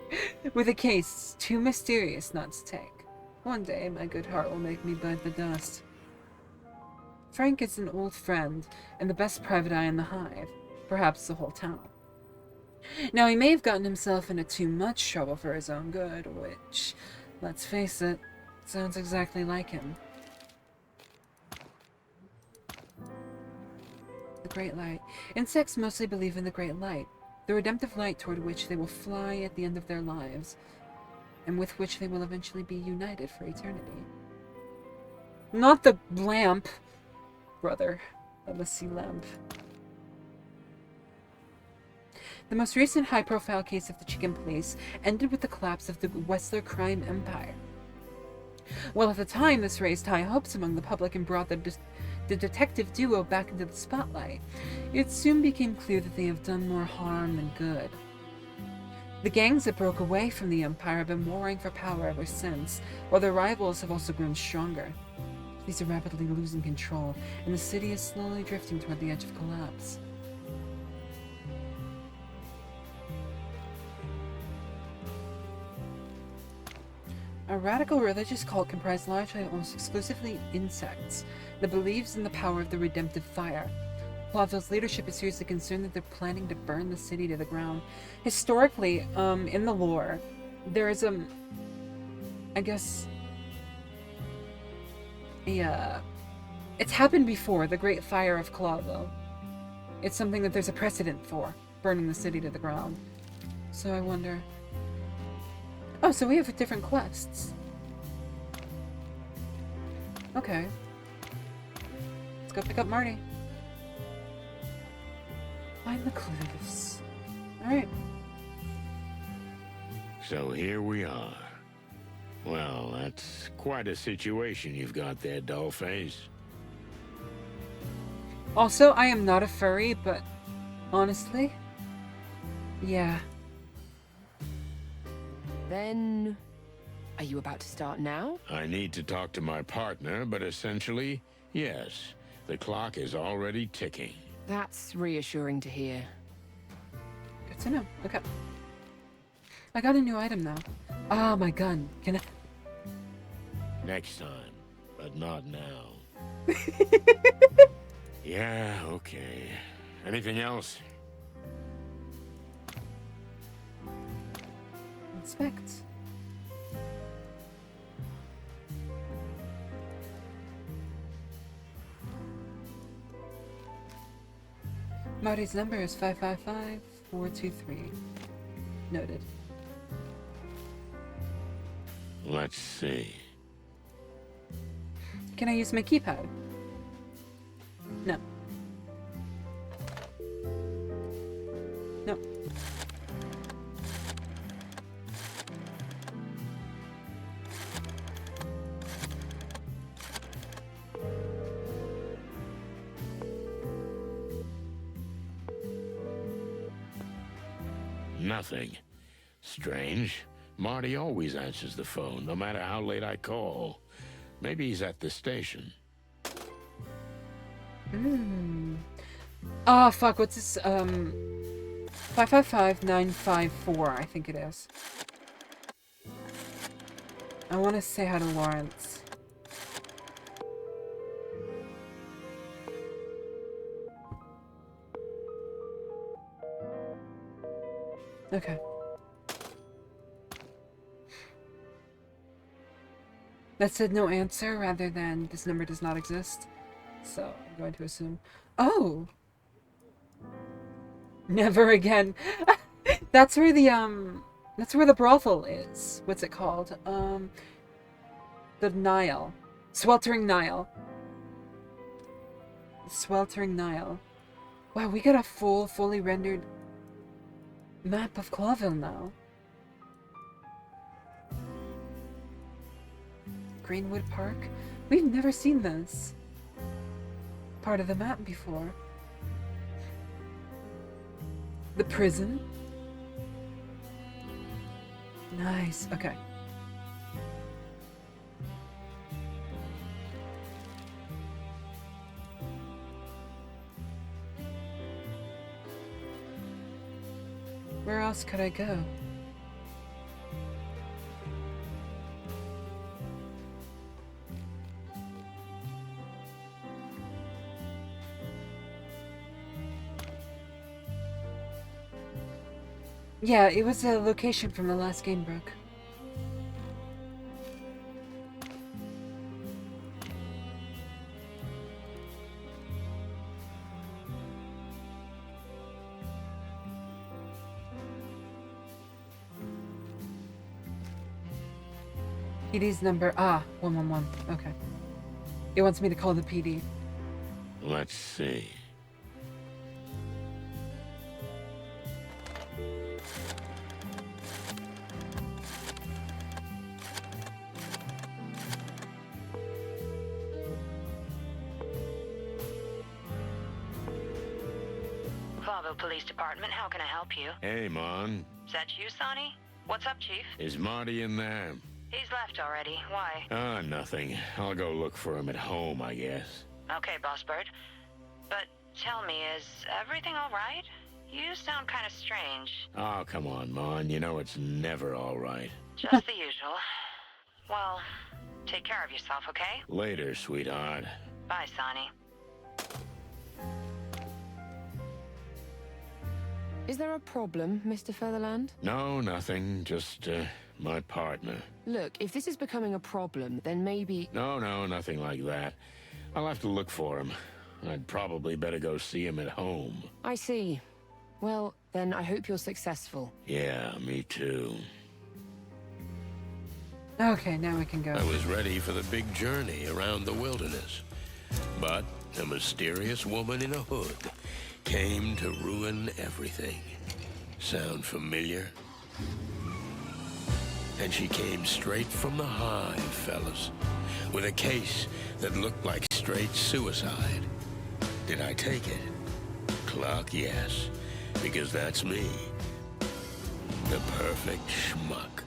with a case too mysterious not to take. One day, my good heart will make me bite the dust. Frank is an old friend and the best private eye in the Hive, perhaps the whole town. Now, he may have gotten himself into too much trouble for his own good, which, let's face it, sounds exactly like him. The Great Light. Insects mostly believe in the Great Light, the redemptive light toward which they will fly at the end of their lives, and with which they will eventually be united for eternity. Not the lamp, brother. Not the sea lamp. The most recent high-profile case of the chicken police ended with the collapse of the Wessler crime empire. Well, at the time, this raised high hopes among the public and brought the detective duo back into the spotlight. It soon became clear that they have done more harm than good. The gangs that broke away from the empire have been warring for power ever since, while their rivals have also grown stronger. These are rapidly losing control, and the city is slowly drifting toward the edge of collapse. A radical religious cult comprised largely almost exclusively insects that believes in the power of the redemptive fire. Plaville's leadership is seriously concerned that they're planning to burn the city to the ground. Historically, in the lore, there is I guess, it's happened before, the Great Fire of Plaville. It's something that there's a precedent for, burning the city to the ground. So I wonder... Oh, so we have different quests. Okay. Let's go pick up Marty. Find the clues. Alright. So here we are. Well, that's quite a situation you've got there, Dollface. Also, I am not a furry, but honestly, yeah. Then, are you about to start now? I need to talk to my partner, but essentially, yes. The clock is already ticking. That's reassuring to hear. Good to know. Okay. I got a new item now. Ah, my gun. Can I... Next time, but not now. Yeah, okay. Anything else? Inspect. Marty's number is 555-423. Noted. Let's see. Can I use my keypad? No. nothing. Strange. Marty always answers the phone, no matter how late I call. Maybe he's at the station. Oh, fuck, what's this? 555954, I think it is. I want to say hi to Lawrence. Okay. That said no answer rather than this number does not exist. So I'm going to assume. Oh! Never again. That's where the brothel is. What's it called? The Nile. Sweltering Nile. Sweltering Nile. Wow, we got a fully rendered map of Clawville now. Greenwood Park? We've never seen this part of the map before. The prison? Nice, okay. Where else could I go? Yeah, it was a location from the last game, Brooke. PD's number, 111, okay. It wants me to call the PD. Let's see. Police Department, how can I help you? Hey, Mon. Is that you, Sonny? What's up, Chief? Is Marty in there? He's left already. Why? Nothing. I'll go look for him at home, I guess. Okay, Boss Bird. But tell me, is everything all right? You sound kind of strange. Oh, come on, Mon. You know it's never all right. Just the usual. Well, take care of yourself, okay? Later, sweetheart. Bye, Sonny. Is there a problem, Mr. Featherland? No, nothing. Just, my partner. Look, if this is becoming a problem, then maybe... No, nothing like that. I'll have to look for him. I'd probably better go see him at home. I see. Well, then I hope you're successful. Yeah, me too. Okay, now we can go. I was ready for the big journey around the wilderness. But a mysterious woman in a hood came to ruin everything. Sound familiar? And she came straight from the Hive, fellas, with a case that looked like straight suicide. Did I take it? Clark, yes, because that's me. The perfect schmuck.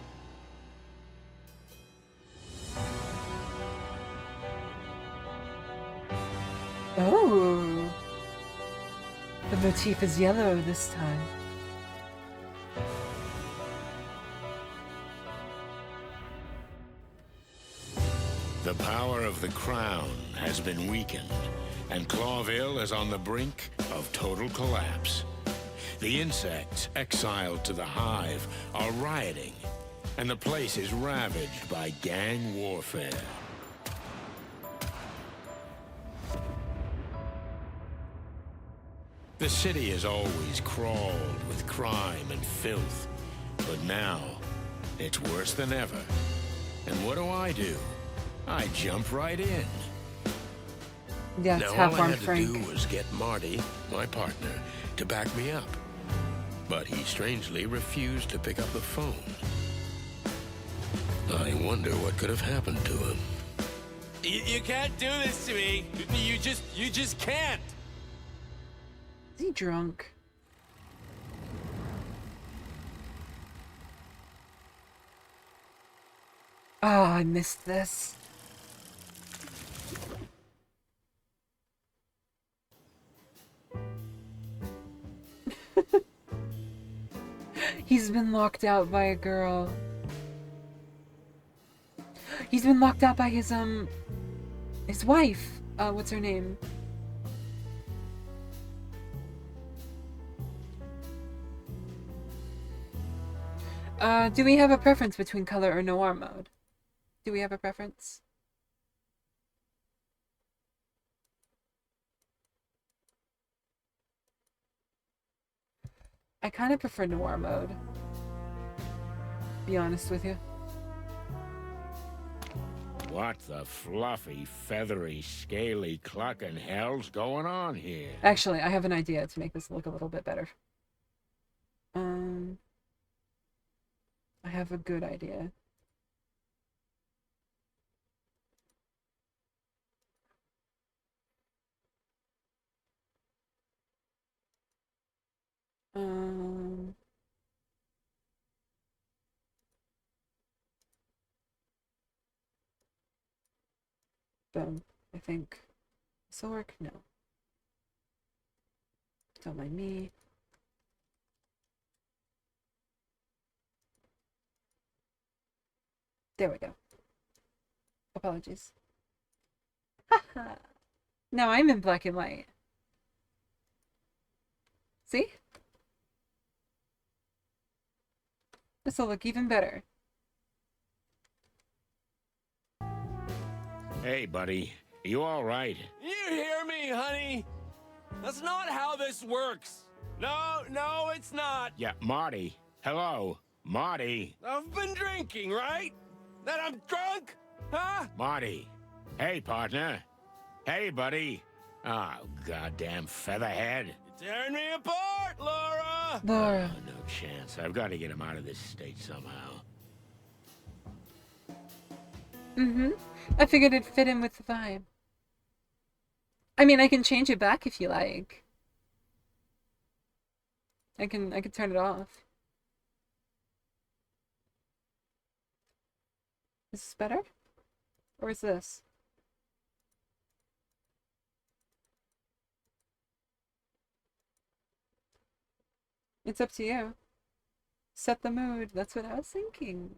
Oh! The motif is yellow this time. The power of the crown has been weakened, and Clawville is on the brink of total collapse. The insects exiled to the Hive are rioting, and the place is ravaged by gang warfare. The city has always crawled with crime and filth, but now it's worse than ever. And what do? I jump right in. Yeah, it's Now all half I arm had to Frank. do was get Marty, my partner, to back me up. But he strangely refused to pick up the phone. I wonder what could have happened to him. You can't do this to me. You just can't. Is he drunk? Oh, I missed this. He's been locked out by a girl. He's been locked out by his wife. What's her name? Do we have a preference between color or noir mode? Do we have a preference? I kind of prefer noir mode. Be honest with you. What the fluffy, feathery, scaly clucking hell's going on here? Actually, I have an idea to make this look a little bit better. I have a good idea. Boom. I think this will work. No. Don't mind me. There we go. Apologies. Haha. Now I'm in black and white. See? This will look even better. Hey, buddy. You all right? You hear me, honey? That's not how this works. No, it's not. Yeah, Marty. Hello. Marty. I've been drinking, right? That I'm drunk? Huh? Marty. Hey, partner. Hey, buddy. Oh, goddamn featherhead. You're tearing me apart, Laura! Laura. No chance. I've got to get him out of this state somehow. Mm-hmm. I figured it'd fit in with the vibe. I mean, I can change it back if you like. I can turn it off. Is this better? Or is this? It's up to you. Set the mood. That's what I was thinking.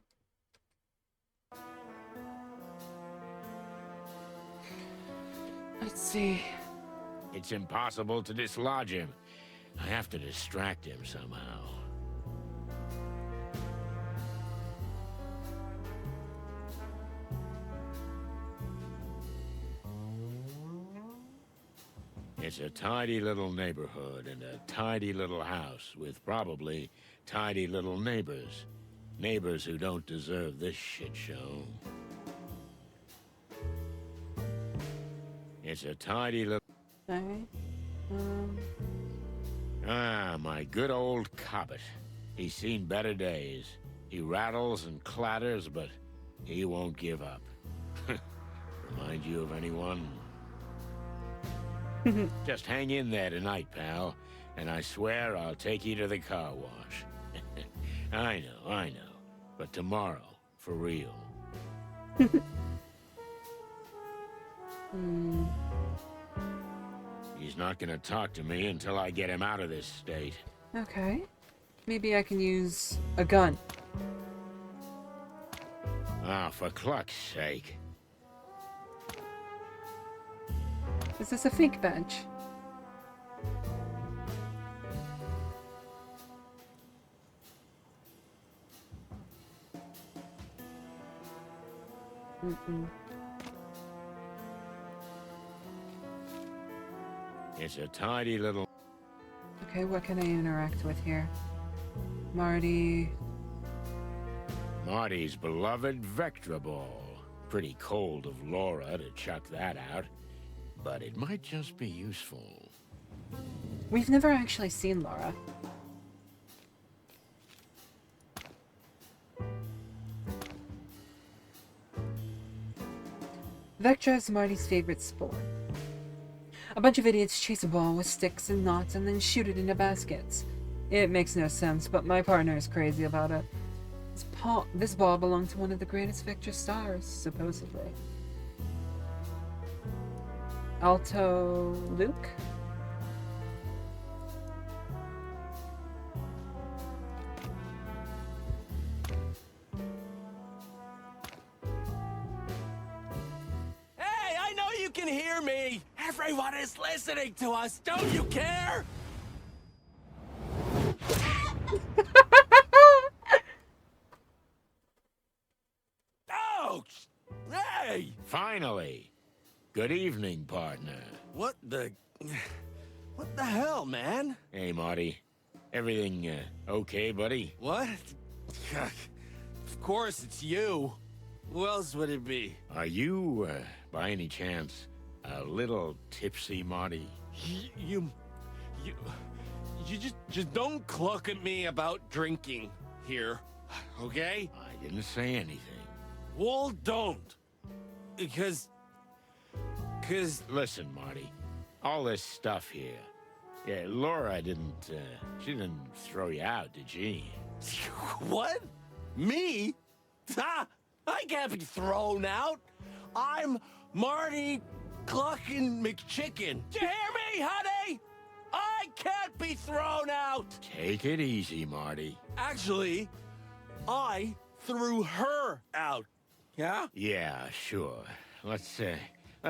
Let's see. It's impossible to dislodge him. I have to distract him somehow. It's a tidy little neighborhood and a tidy little house with probably tidy little neighbors. Neighbors who don't deserve this shit show. It's a tidy little... Alright. Ah, my good old Cobbett. He's seen better days. He rattles and clatters, but he won't give up. Remind you of anyone? Just hang in there tonight, pal, and I swear I'll take you to the car wash. I know. But tomorrow, for real. He's not gonna talk to me until I get him out of this state. Okay. Maybe I can use a gun. Ah, for cluck's sake. Is this a fake bench? It's a tidy little... Okay, what can I interact with here? Marty's beloved Vectra ball. Pretty cold of Laura to chuck that out, but it might just be useful. We've never actually seen Laura. Vectra is Marty's favorite sport. A bunch of idiots chase a ball with sticks and knots and then shoot it into baskets. It makes no sense, but my partner is crazy about it. This ball belonged to one of the greatest Victor stars, supposedly. Alto Luke? Hey, I know you can hear me! Everyone is listening to us, don't you care? Ouch! Hey! Finally! Good evening, partner. What the... What the hell, man? Hey, Marty. Everything, okay, buddy? What? Of course it's you. Who else would it be? Are you, by any chance, a little tipsy, Marty? You just don't cluck at me about drinking here, okay? I didn't say anything. Well, don't. Because... Listen, Marty. All this stuff here. Yeah, Laura didn't, she didn't throw you out, did she? What? Me? Ha! I can't be thrown out. I'm Marty Cluckin' McChicken. Do you hear me, honey? I can't be thrown out. Take it easy, Marty. Actually, I threw her out. Yeah? Yeah, sure. Let's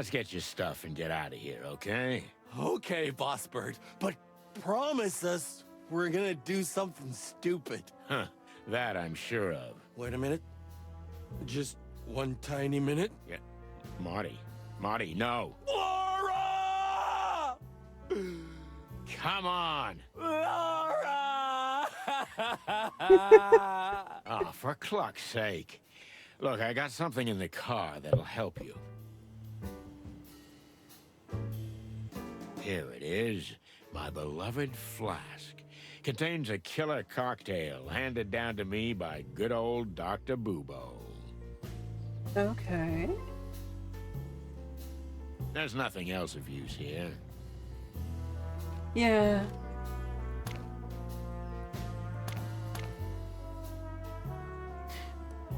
get your stuff and get out of here, okay? Okay, Boss Bird, but promise us we're gonna do something stupid. Huh, that I'm sure of. Wait a minute. Just one tiny minute. Yeah, Marty, no. Laura! Come on! Laura! Oh, for cluck's sake. Look, I got something in the car that'll help you. Here it is, my beloved flask. Contains a killer cocktail handed down to me by good old Dr. Bubo. Okay. There's nothing else of use here. Yeah.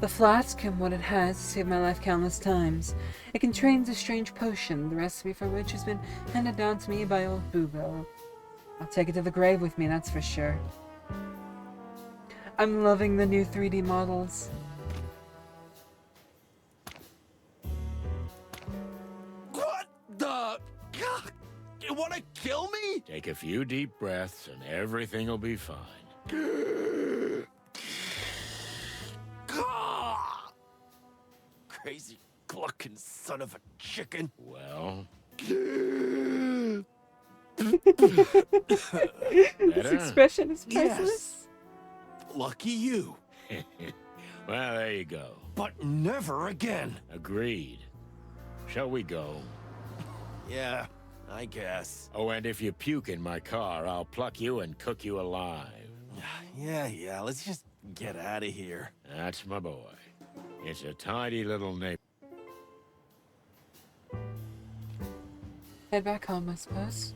The flask and what it has saved my life countless times. It contains a strange potion, the recipe for which has been handed down to me by old Bubo. I'll take it to the grave with me, that's for sure. I'm loving the new 3D models. What the... You wanna kill me? Take a few deep breaths and everything will be fine. Crazy clucking son of a chicken. Well, This expression is priceless. Yes. Lucky you. well, there you go. But never again. Agreed. Shall we go? Yeah, I guess. Oh, and if you puke in my car, I'll pluck you and cook you alive. Yeah, let's just get out of here. That's my boy. It's a tidy little neighborhood. Head back home, I suppose.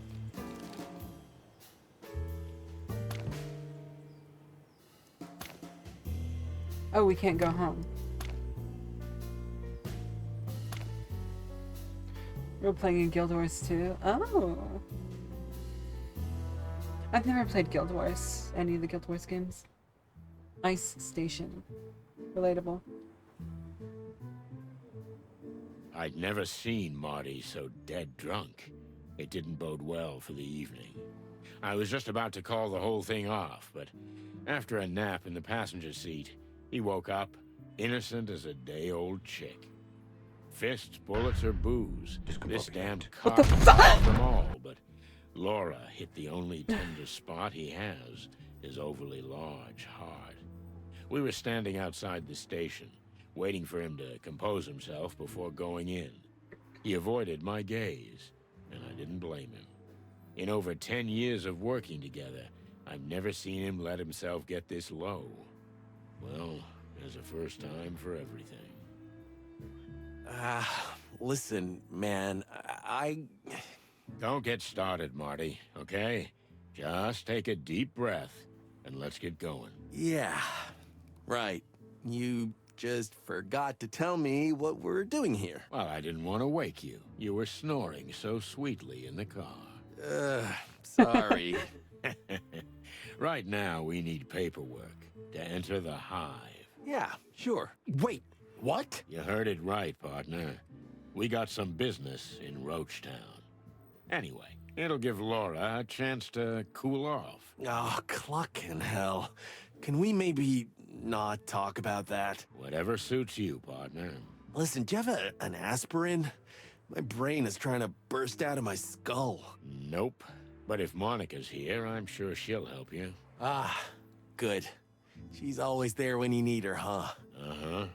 Oh, we can't go home. We're playing in Guild Wars 2. Oh. I've never played Guild Wars, any of the Guild Wars games. Ice Station. Relatable. I'd never seen Marty so dead drunk. It didn't bode well for the evening. I was just about to call the whole thing off, but after a nap in the passenger seat, he woke up, innocent as a day-old chick. Fists, bullets, or booze. This damned car has them all, but Laura hit the only tender spot he has, his overly large heart. We were standing outside the station, waiting for him to compose himself before going in. He avoided my gaze, and I didn't blame him. In over 10 years of working together, I've never seen him let himself get this low. Well, there's a first time for everything. Listen, man, I... Don't get started, Marty, okay? Just take a deep breath, and let's get going. Yeah, right. You just forgot to tell me what we're doing here. Well, I didn't want to wake you. You were snoring so sweetly in the car. Sorry. Right now, we need paperwork to enter the Hive. Yeah, sure. Wait, what? You heard it right, partner. We got some business in Roachtown. Anyway, it'll give Laura a chance to cool off. Oh, clucking hell. Can we maybe not talk about that? Whatever suits you, partner. Listen, do you have an aspirin? My brain is trying to burst out of my skull. Nope. But if Monica's here, I'm sure she'll help you. Ah, good. She's always there when you need her, huh? Uh-huh.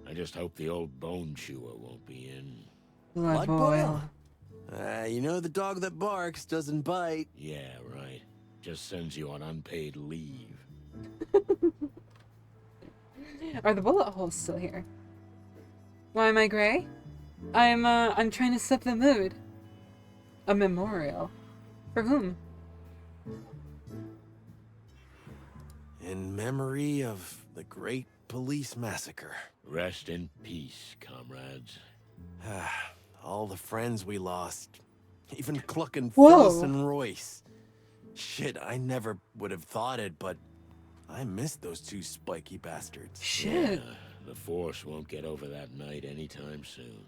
I just hope the old bone chewer won't be in. Blood boil. You know the dog that barks doesn't bite. Yeah, right. Just sends you on unpaid leave. Are the bullet holes still here? Why am I gray? I'm trying to set the mood. A memorial. For whom? In memory of the great police massacre. Rest in peace, comrades. All the friends we lost. Even clucking Whoa. Phyllis and Royce. Shit, I never would have thought it, but I missed those two spiky bastards. Shit. Yeah, the Force won't get over that night anytime soon.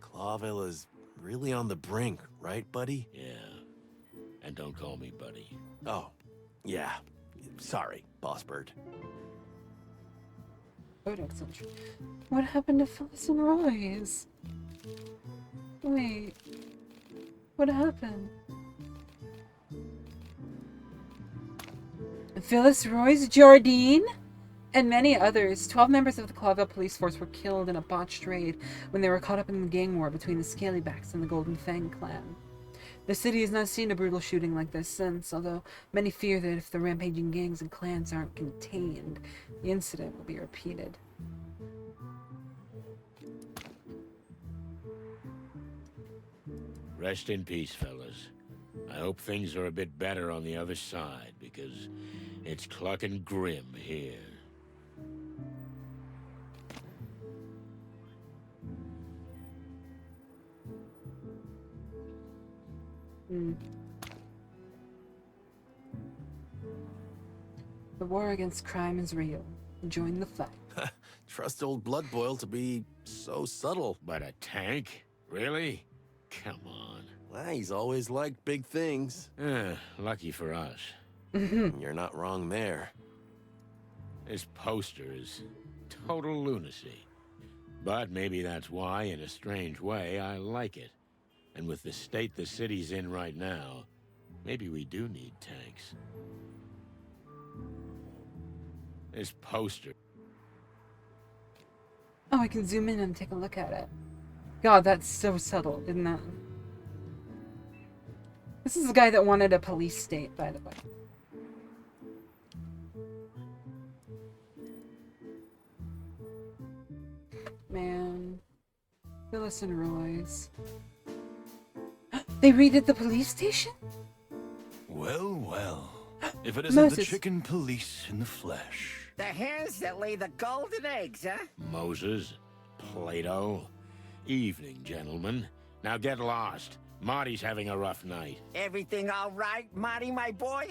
Clawville is really on the brink, right, buddy? Yeah. And don't call me buddy. Oh, yeah. Sorry, Boss Bird. What happened to Phyllis and Royce? Wait. What happened? Phyllis, Royce, Jardine, and many others. 12 members of the Clawville police force were killed in a botched raid when they were caught up in the gang war between the Scalybacks and the Golden Fang clan. The city has not seen a brutal shooting like this since, although many fear that if the rampaging gangs and clans aren't contained, the incident will be repeated. Rest in peace, fellas. I hope things are a bit better on the other side, because it's clucking grim here. The war against crime is real. Join the fight. Trust old Blood Boil to be so subtle. But a tank? Really? Come on. Well, he's always liked big things. Lucky for us. You're not wrong there. This poster is total lunacy. But maybe that's why, in a strange way, I like it. And with the state the city's in right now, maybe we do need tanks. This poster. Oh, I can zoom in and take a look at it. God, that's so subtle, isn't that? This is the guy that wanted a police state, by the way. Man. Phyllis and Royce. They raided the police station? Well, well. If it isn't the Moses. chicken police in the flesh. The hens that lay the golden eggs, huh? Moses, Plato. Evening, gentlemen. Now get lost. Marty's having a rough night. Everything all right, Marty, my boy?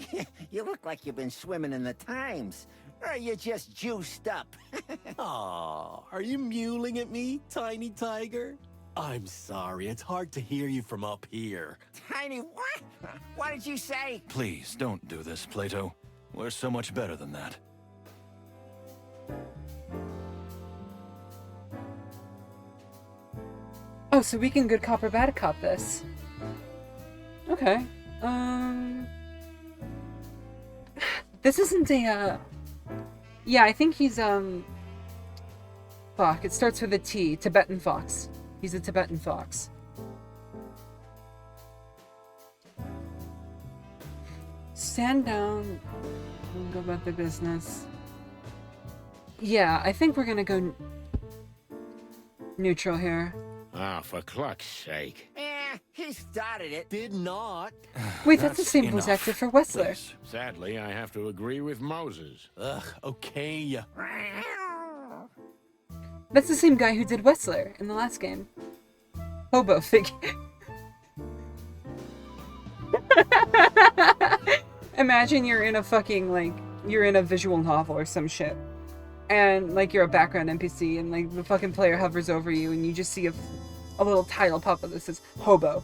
You look like you've been swimming in the Times. Or are you just juiced up? Aw, are you mewling at me, tiny tiger? I'm sorry, it's hard to hear you from up here. Tiny what? What did you say? Please, don't do this, Plato. We're so much better than that. Oh, so we can good cop or bad cop this. Okay. This isn't a, yeah, I think he's, fuck, it starts with a T. Tibetan fox. He's a Tibetan fox. Stand down and go about their business. Yeah, I think we're gonna go neutral here. Ah, for cluck's sake. He started it. Did not. Wait, that's the same voice actor for Whistler. Please. Sadly, I have to agree with Moses. Ugh, okay. That's the same guy who did Whistler in the last game. Hobo figure. Imagine you're in a fucking, like, you're in a visual novel or some shit. And, like, you're a background NPC, and, like, the fucking player hovers over you, and you just see a little title pop up that says, Hobo.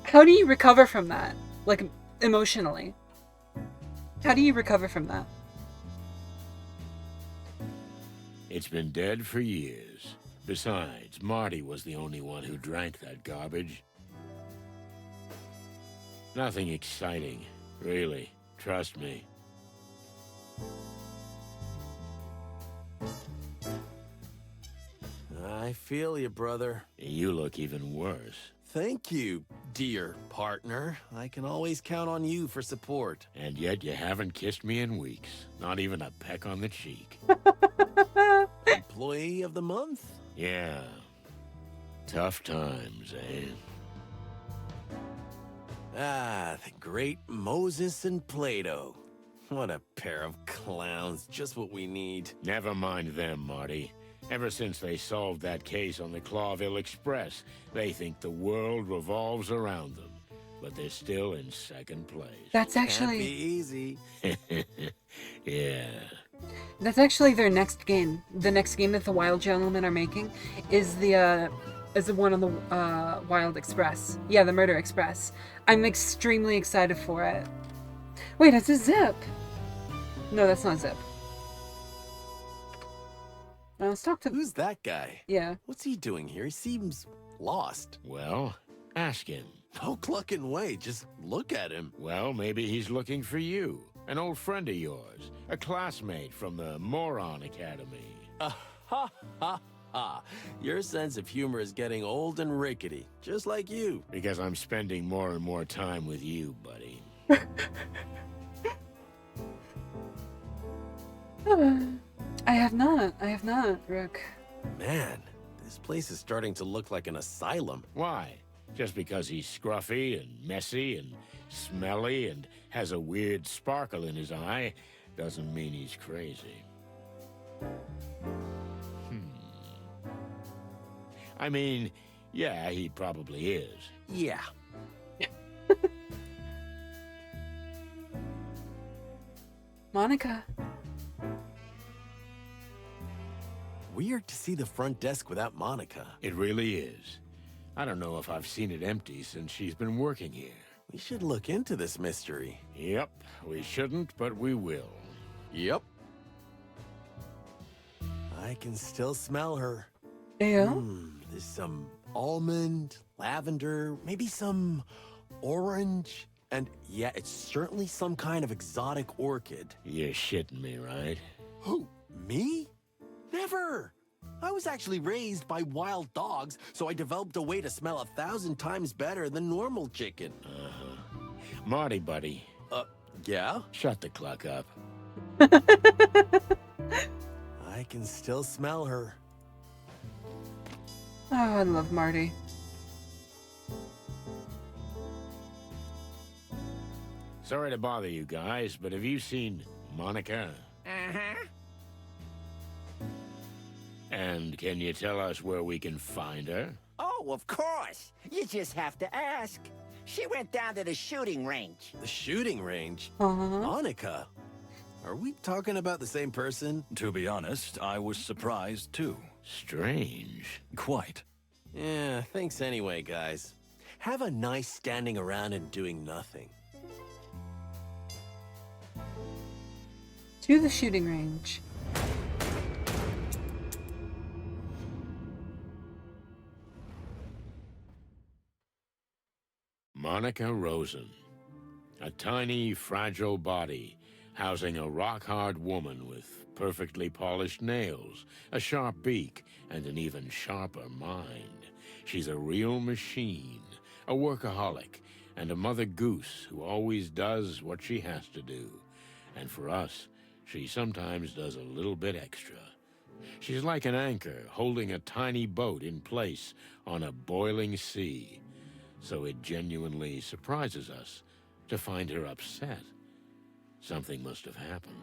How do you recover from that? Like, emotionally. How do you recover from that? It's been dead for years. Besides, Marty was the only one who drank that garbage. Nothing exciting, really. Trust me. I feel you, brother. You look even worse. Thank you, dear partner. I can always count on you for support. And yet you haven't kissed me in weeks. Not even a peck on the cheek. Employee of the month? Yeah. Tough times, eh? Ah, the great Moses and Plato. What a pair of clowns. Just what we need. Never mind them, Marty. Ever since they solved that case on the Clawville Express, they think the world revolves around them. But they're still in second place. That's Can't actually... be easy. Yeah. That's actually their next game. The next game that the Wild Gentlemen are making is the one on the Wild Express. Yeah, the Murder Express. I'm extremely excited for it. Wait, it's a Zip. No, that's not Zip. Let's talk to... Who's that guy? Yeah. What's he doing here? He seems lost. Well, ask him. No clucking way. Just look at him. Well, maybe he's looking for you. An old friend of yours. A classmate from the Moron Academy. Ha ha ha. Your sense of humor is getting old and rickety, just like you. Because I'm spending more and more time with you, buddy. I have not, Rook. Man, this place is starting to look like an asylum. Why? Just because he's scruffy and messy and smelly and has a weird sparkle in his eye doesn't mean he's crazy. I mean, yeah, he probably is. Yeah. Monica. Weird to see the front desk without Monica. It really is. I don't know if I've seen it empty since she's been working here. We should look into this mystery. Yep, we shouldn't, but we will. Yep. I can still smell her. Yeah? There's some almond, lavender, maybe some orange. And yeah, it's certainly some kind of exotic orchid. You're shitting me, right? Who? Me? Never! I was actually raised by wild dogs, so I developed a way to smell 1,000 times better than normal chicken. Marty, buddy. Yeah? Shut the clock up. I can still smell her. Oh, I love Marty. Sorry to bother you guys, but have you seen Monica? Uh-huh. And can you tell us where we can find her? Oh, of course. You just have to ask. She went down to the shooting range. The shooting range? Uh-huh. Monica? Are we talking about the same person? To be honest, I was surprised too. Strange. Quite. Yeah, thanks anyway, guys. Have a nice standing around and doing nothing. To the shooting range. Monica Rosen. A tiny, fragile body housing a rock-hard woman with perfectly polished nails, a sharp beak, and an even sharper mind. She's a real machine, a workaholic, and a mother goose who always does what she has to do. And for us, she sometimes does a little bit extra. She's like an anchor holding a tiny boat in place on a boiling sea. so it genuinely surprises us to find her upset. Something must have happened.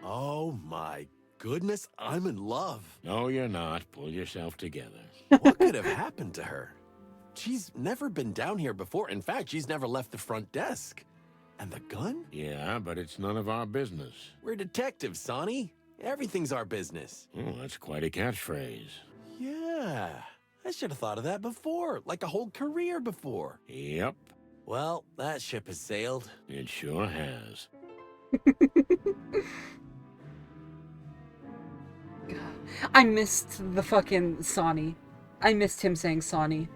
Oh my goodness, I'm in love. No, you're not. Pull yourself together. What could have happened to her? She's never been down here before. In fact, she's never left the front desk. And the gun? Yeah, but it's none of our business. We're detectives, Sonny. Everything's our business. Oh, that's quite a catchphrase. Yeah, I should have thought of that before, like a whole career before. Yep, Well, that ship has sailed. it sure has. I missed the fucking Sonny. I missed him saying Sonny.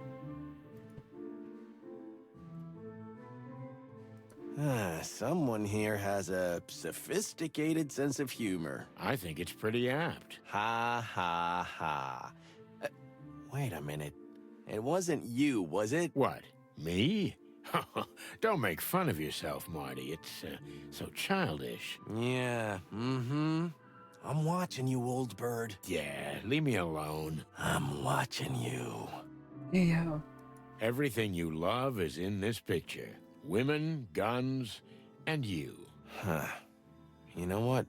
Someone here has a sophisticated sense of humor. I think it's pretty apt. Ha ha ha. Wait a minute. It wasn't you, was it? What, me? Don't make fun of yourself, Marty. It's so childish. Yeah, mm-hmm. I'm watching you, old bird. Yeah, leave me alone. I'm watching you. Ew. Everything you love is in this picture. Women, guns, and you. Huh. You know what?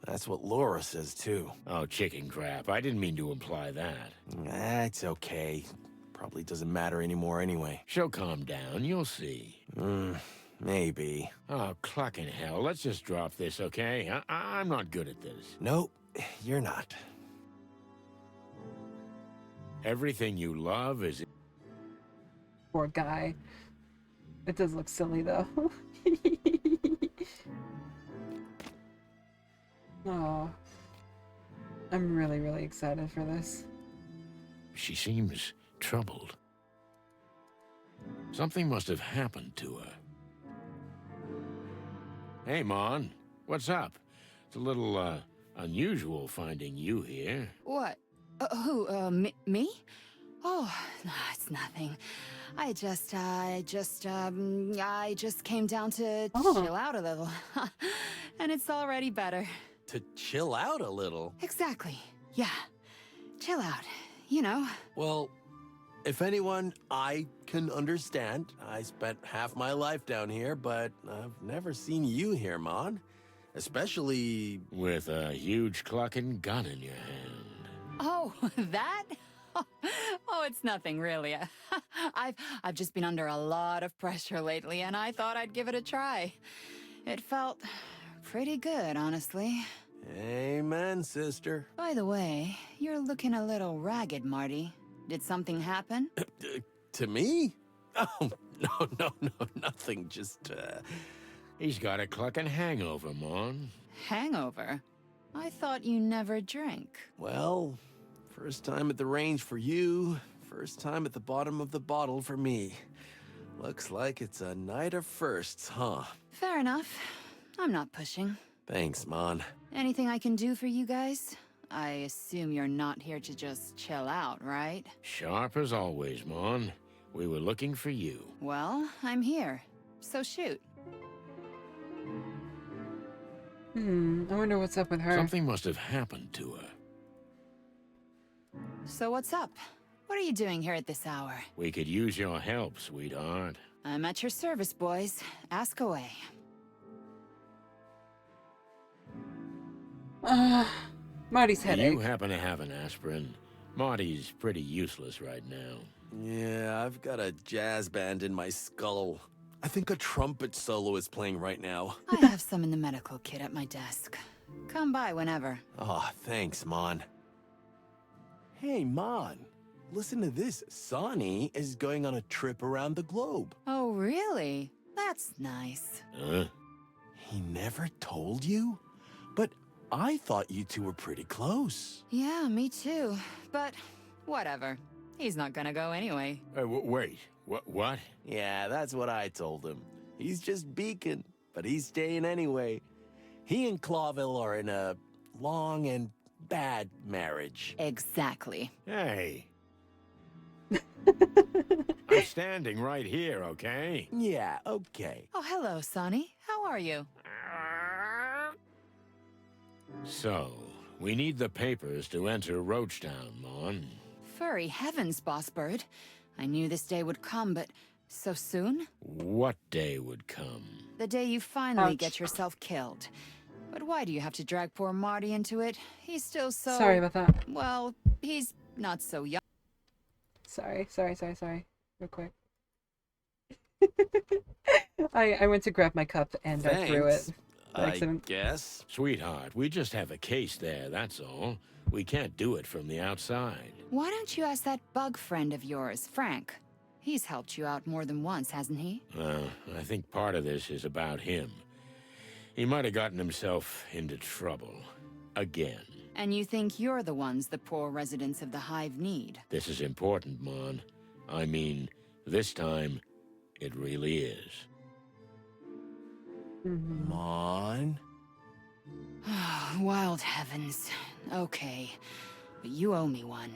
That's what Laura says, too. Oh, chicken crap. I didn't mean to imply that. That's okay. Probably doesn't matter anymore anyway. She'll calm down, you'll see. Maybe. Oh, clucking hell. Let's just drop this, okay? I'm not good at this. Nope, you're not. Everything you love is... Poor guy. It does look silly, though. Oh. I'm really, really excited for this. She seems troubled. Something must have happened to her. Hey, Mon. What's up? It's a little, unusual finding you here. What? Me? Oh, no, it's nothing. I just came down to chill out a little. And it's already better. To chill out a little? Exactly. Yeah. Chill out. You know. Well, if anyone, I can understand. I spent half my life down here, but I've never seen you here, Mon. Especially... with a huge clucking gun in your hand. Oh, that? Oh, it's nothing really. I've just been under a lot of pressure lately, and I thought I'd give it a try. It felt pretty good, honestly. Amen, sister. By the way, you're looking a little ragged, Marty. Did something happen? To me? Oh, no, nothing. Just, He's got a clucking hangover, Mon. Hangover? I thought you never drank. Well, first time at the range for you, first time at the bottom of the bottle for me. Looks like it's a night of firsts, huh? Fair enough. I'm not pushing. Thanks, Mon. Anything I can do for you guys? I assume you're not here to just chill out, right? Sharp as always, Mon. We were looking for you. Well, I'm here. So shoot. I wonder what's up with her. Something must have happened to her. So what's up? What are you doing here at this hour? We could use your help, sweetheart. I'm at your service, boys. Ask away. Marty's Do headache. you happen to have an aspirin? Marty's pretty useless right now. Yeah, I've got a jazz band in my skull. I think a trumpet solo is playing right now. I have some in the medical kit at my desk. Come by whenever. Oh, thanks, Mon. Hey, Mon. Listen to this. Sonny is going on a trip around the globe. Oh, really? That's nice. Huh? He never told you? But I thought you two were pretty close. Yeah, me too. But whatever. He's not gonna go anyway. Wait. What? Yeah, that's what I told him. He's just beacon, but he's staying anyway. He and Clawville are in a long and bad marriage. Exactly. Hey. I'm standing right here, okay? Yeah, okay. Oh, hello, Sonny. How are you? So, we need the papers to enter Roachtown, Mon. Furry heavens, boss bird. I knew this day would come, but so soon? What day would come? The day you finally Ouch. get yourself killed. But why do you have to drag poor Marty into it? He's still so... Sorry about that. Well, he's not so young. Sorry. Real quick. I went to grab my cup and I threw it. Thanks, by I accident. guess. Sweetheart, we just have a case there, that's all. We can't do it from the outside. Why don't you ask that bug friend of yours, Frank? He's helped you out more than once, hasn't he? I think part of this is about him. He might have gotten himself into trouble. Again. And you think you're the ones the poor residents of the Hive need? This is important, Mon. I mean, this time, it really is. Mon? Wild heavens. Okay. But you owe me one.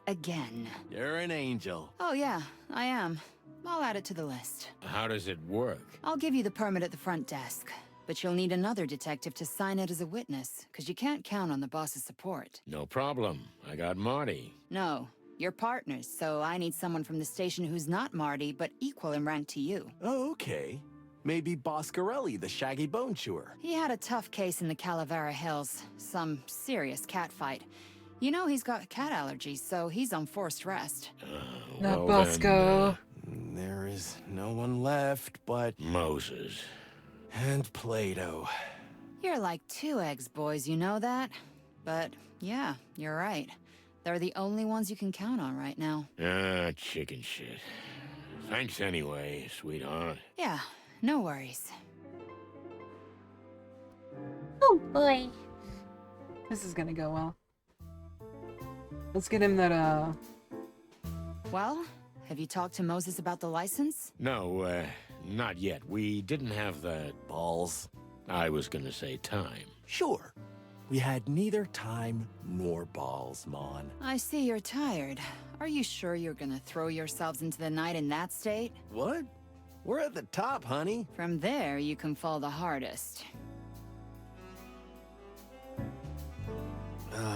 Again. You're an angel. Oh yeah, I am. I'll add it to the list. How does it work? I'll give you the permit at the front desk. But you'll need another detective to sign it as a witness, because you can't count on the boss's support. No problem. I got Marty. No, you're partners, so I need someone from the station who's not Marty, but equal in rank to you. Oh, okay. Maybe Boscarelli, the shaggy bone chewer. He had a tough case in the Calavera Hills. Some serious cat fight. You know he's got cat allergies, so he's on forced rest. Not Well Bosco. There is no one left but... Moses. And Plato. You're like 2 eggs, boys, you know that? But, yeah, you're right. They're the only ones you can count on right now. Chicken shit. Thanks anyway, sweetheart. Yeah, no worries. Oh boy. This is gonna go well. Let's get him that, Well, have you talked to Moses about the license? No, not yet. We didn't have the... Balls. I was gonna say time. Sure. We had neither time nor balls, Mon. I see you're tired. Are you sure you're gonna throw yourselves into the night in that state? What? We're at the top, honey. From there, you can fall the hardest.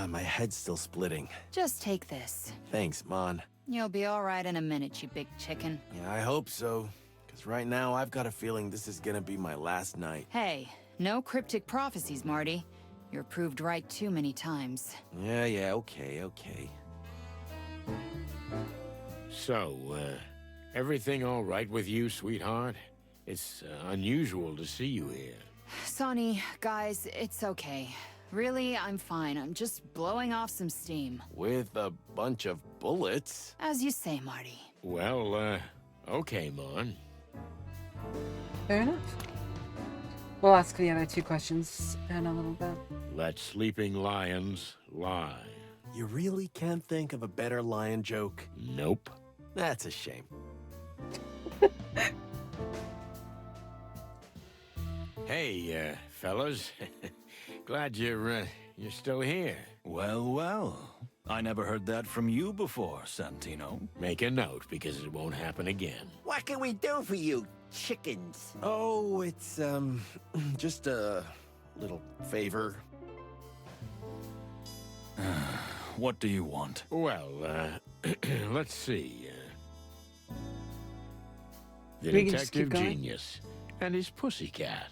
My head's still splitting. Just take this. Thanks, Mon. You'll be all right in a minute, you big chicken. Yeah, I hope so. Because right now, I've got a feeling this is gonna be my last night. Hey, no cryptic prophecies, Marty. You're proved right too many times. Yeah, okay. So, everything all right with you, sweetheart? It's unusual to see you here. Sonny, guys, it's okay. Really, I'm fine. I'm just blowing off some steam. With a bunch of bullets. As you say, Marty. Well, okay, Mon. fair enough. We'll ask the other 2 questions in a little bit. Let sleeping lions lie. You really can't think of a better lion joke? Nope. That's a shame. Hey, fellas. Glad you're still here. Well. I never heard that from you before, Santino. Make a note, because it won't happen again. What can we do for you, chickens? Oh, it's, just a little favor. What do you want? Well, let's see. The We can just keep detective going? genius and his pussycat.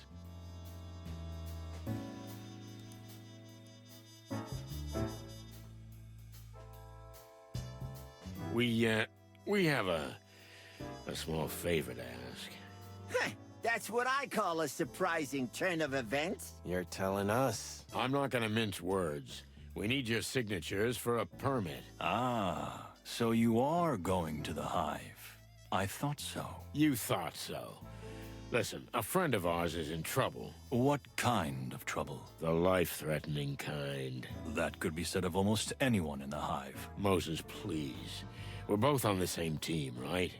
We have a small favor to ask. That's what I call a surprising turn of events. You're telling us. I'm not gonna mince words. We need your signatures for a permit. Ah, so you are going to the Hive. I thought so. You thought so. Listen, a friend of ours is in trouble. What kind of trouble? The life-threatening kind. That could be said of almost anyone in the Hive. Moses, please. We're both on the same team, right?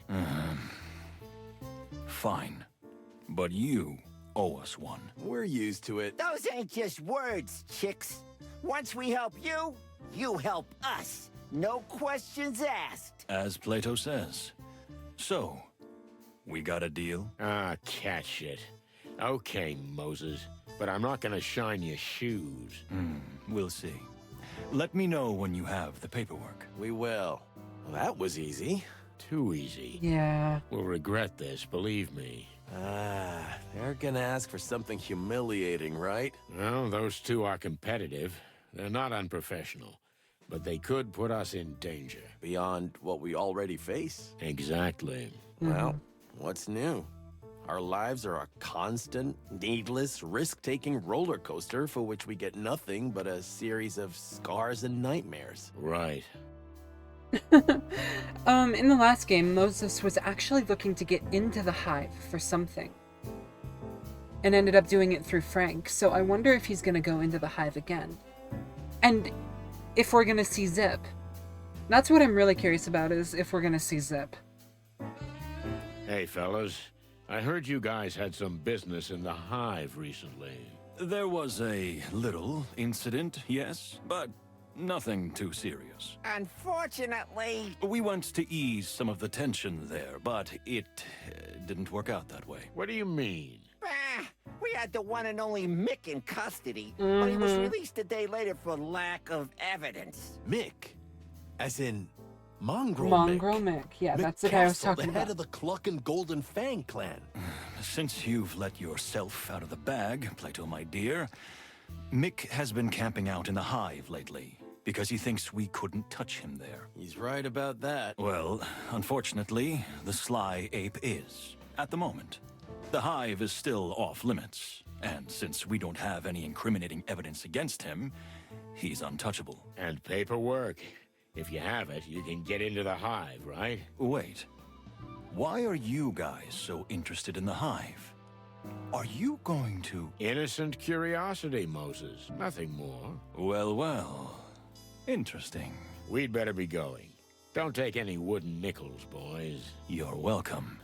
Fine. But you owe us one. We're used to it. Those ain't just words, chicks. Once we help you, you help us. No questions asked. As Plato says. So, we got a deal? Ah, cat shit. Okay, Moses, but I'm not gonna shine your shoes. We'll see. Let me know when you have the paperwork. We will. Well, that was easy. too easy. Yeah. We'll regret this, believe me. They're gonna ask for something humiliating, right? Well, those two are competitive. They're not unprofessional, but they could put us in danger. Beyond what we already face? Exactly. Well, what's new? Our lives are a constant, needless, risk-taking roller coaster for which we get nothing but a series of scars and nightmares. Right. In the last game, Moses was actually looking to get into the Hive for something. And ended up doing it through Frank, so I wonder if he's gonna go into the Hive again. And if we're gonna see Zip. That's what I'm really curious about, is if we're gonna see Zip. Hey, fellas. I heard you guys had some business in the Hive recently. There was a little incident, yes, but nothing too serious. Unfortunately, We went to ease some of the tension there, but it didn't work out that way. What do you mean? we had the one and only Mick in custody, but he was released a day later for lack of evidence. Mick? As in Mongrel Mongrel Mick? Mick. Yeah, Mick that's the guy I was Castle, talking the head about. of the Cluck and Golden Fang clan. Since you've let yourself out of the bag, Plato, my dear, Mick has been camping out in the Hive lately, because he thinks we couldn't touch him there. He's right about that. Well, unfortunately, the sly ape is, at the moment. The Hive is still off limits, and since we don't have any incriminating evidence against him, he's untouchable. And paperwork. If you have it, you can get into the Hive, right? Wait, why are you guys so interested in the Hive? Are you going to... Innocent curiosity, Moses. Nothing more. Well, well, interesting. We'd better be going. Don't take any wooden nickels, boys. You're welcome.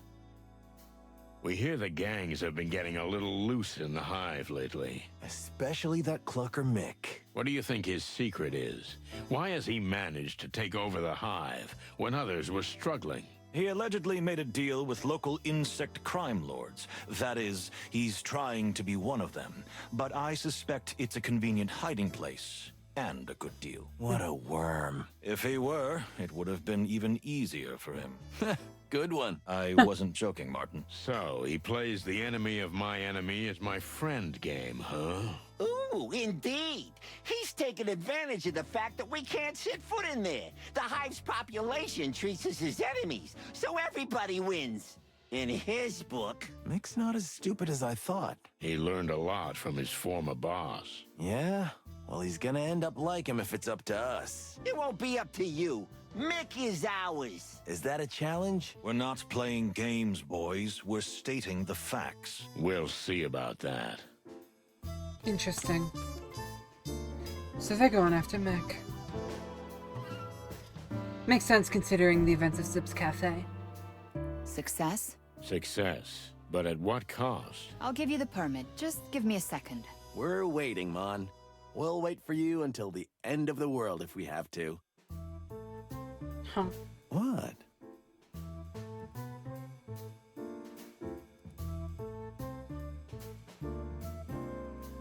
We hear the gangs have been getting a little loose in the Hive lately. Especially that Clucker Mick. What do you think his secret is? Why has he managed to take over the Hive when others were struggling? He allegedly made a deal with local insect crime lords. That is, he's trying to be one of them. But I suspect it's a convenient hiding place. And a good deal. What a worm. If he were, it would have been even easier for him. Good one. I wasn't joking, Martin. So, he plays the enemy of my enemy is my friend game, huh? Ooh, indeed. He's taken advantage of the fact that we can't set foot in there. The Hive's population treats us as enemies, so everybody wins. In his book. Mick's not as stupid as I thought. He learned a lot from his former boss. Yeah? Well, he's gonna end up like him if it's up to us. It won't be up to you. Mick is ours. Is that a challenge? We're not playing games, boys. We're stating the facts. We'll see about that. Interesting. So they're going after Mick. Makes sense considering the events of Zip's Cafe. Success? Success. But at what cost? I'll give you the permit. Just give me a second. We're waiting, Mon. We'll wait for you until the end of the world if we have to. Huh. What?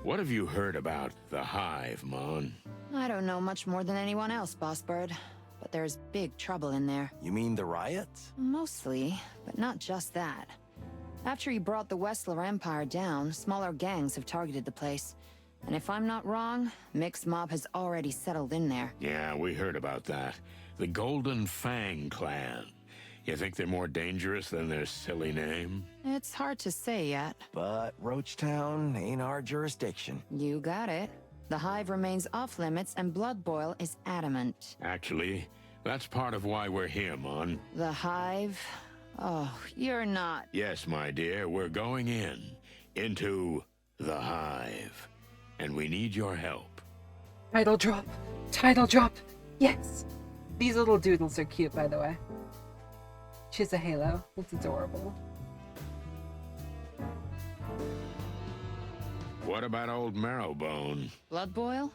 What have you heard about the Hive, Mon? I don't know much more than anyone else, Boss Bird. But there's big trouble in there. You mean the riots? Mostly, but not just that. After he brought the Westler Empire down, smaller gangs have targeted the place. And if I'm not wrong, Mick's mob has already settled in there. Yeah, we heard about that. The Golden Fang clan. You think they're more dangerous than their silly name? It's hard to say yet. But Roachtown ain't our jurisdiction. You got it. The Hive remains off limits and Blood Boil is adamant. Actually, that's part of why we're here, Mon. The Hive? Oh, you're not... Yes, my dear, we're going in. Into the Hive. And we need your help. Title drop. Title drop. Yes. These little doodles are cute, by the way. She has a halo. It's adorable. What about old Marrowbone? Blood Boil?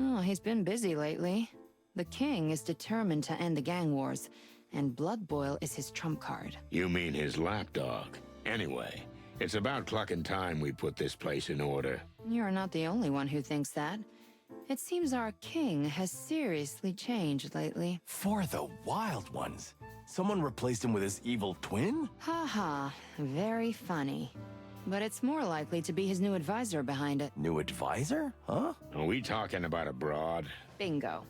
Oh, he's been busy lately. The king is determined to end the gang wars, and Blood Boil is his trump card. You mean his lapdog. Anyway, it's about clucking time we put this place in order. You're not the only one who thinks that. It seems our king has seriously changed lately. For the wild ones. Someone replaced him with his evil twin? Haha, very funny. But it's more likely to be his new advisor behind it. New advisor? Huh? Are we talking about a broad? Bingo.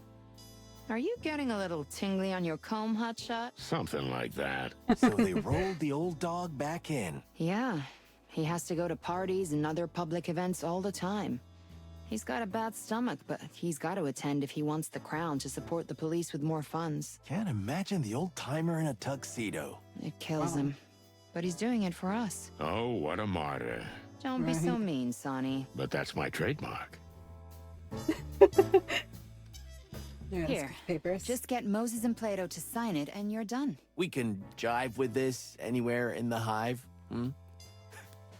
Are you getting a little tingly on your comb, hotshot? Something like that. So they rolled the old dog back in. Yeah. He has to go to parties and other public events all the time. He's got a bad stomach, but he's got to attend if he wants the crown to support the police with more funds. Can't imagine the old timer in a tuxedo. It kills him. But he's doing it for us. Oh, what a martyr. Don't be so mean, Sonny. But that's my trademark. Yeah, Here, papers. just get Moses and Plato to sign it and you're done. We can jive with this anywhere in the hive, hmm?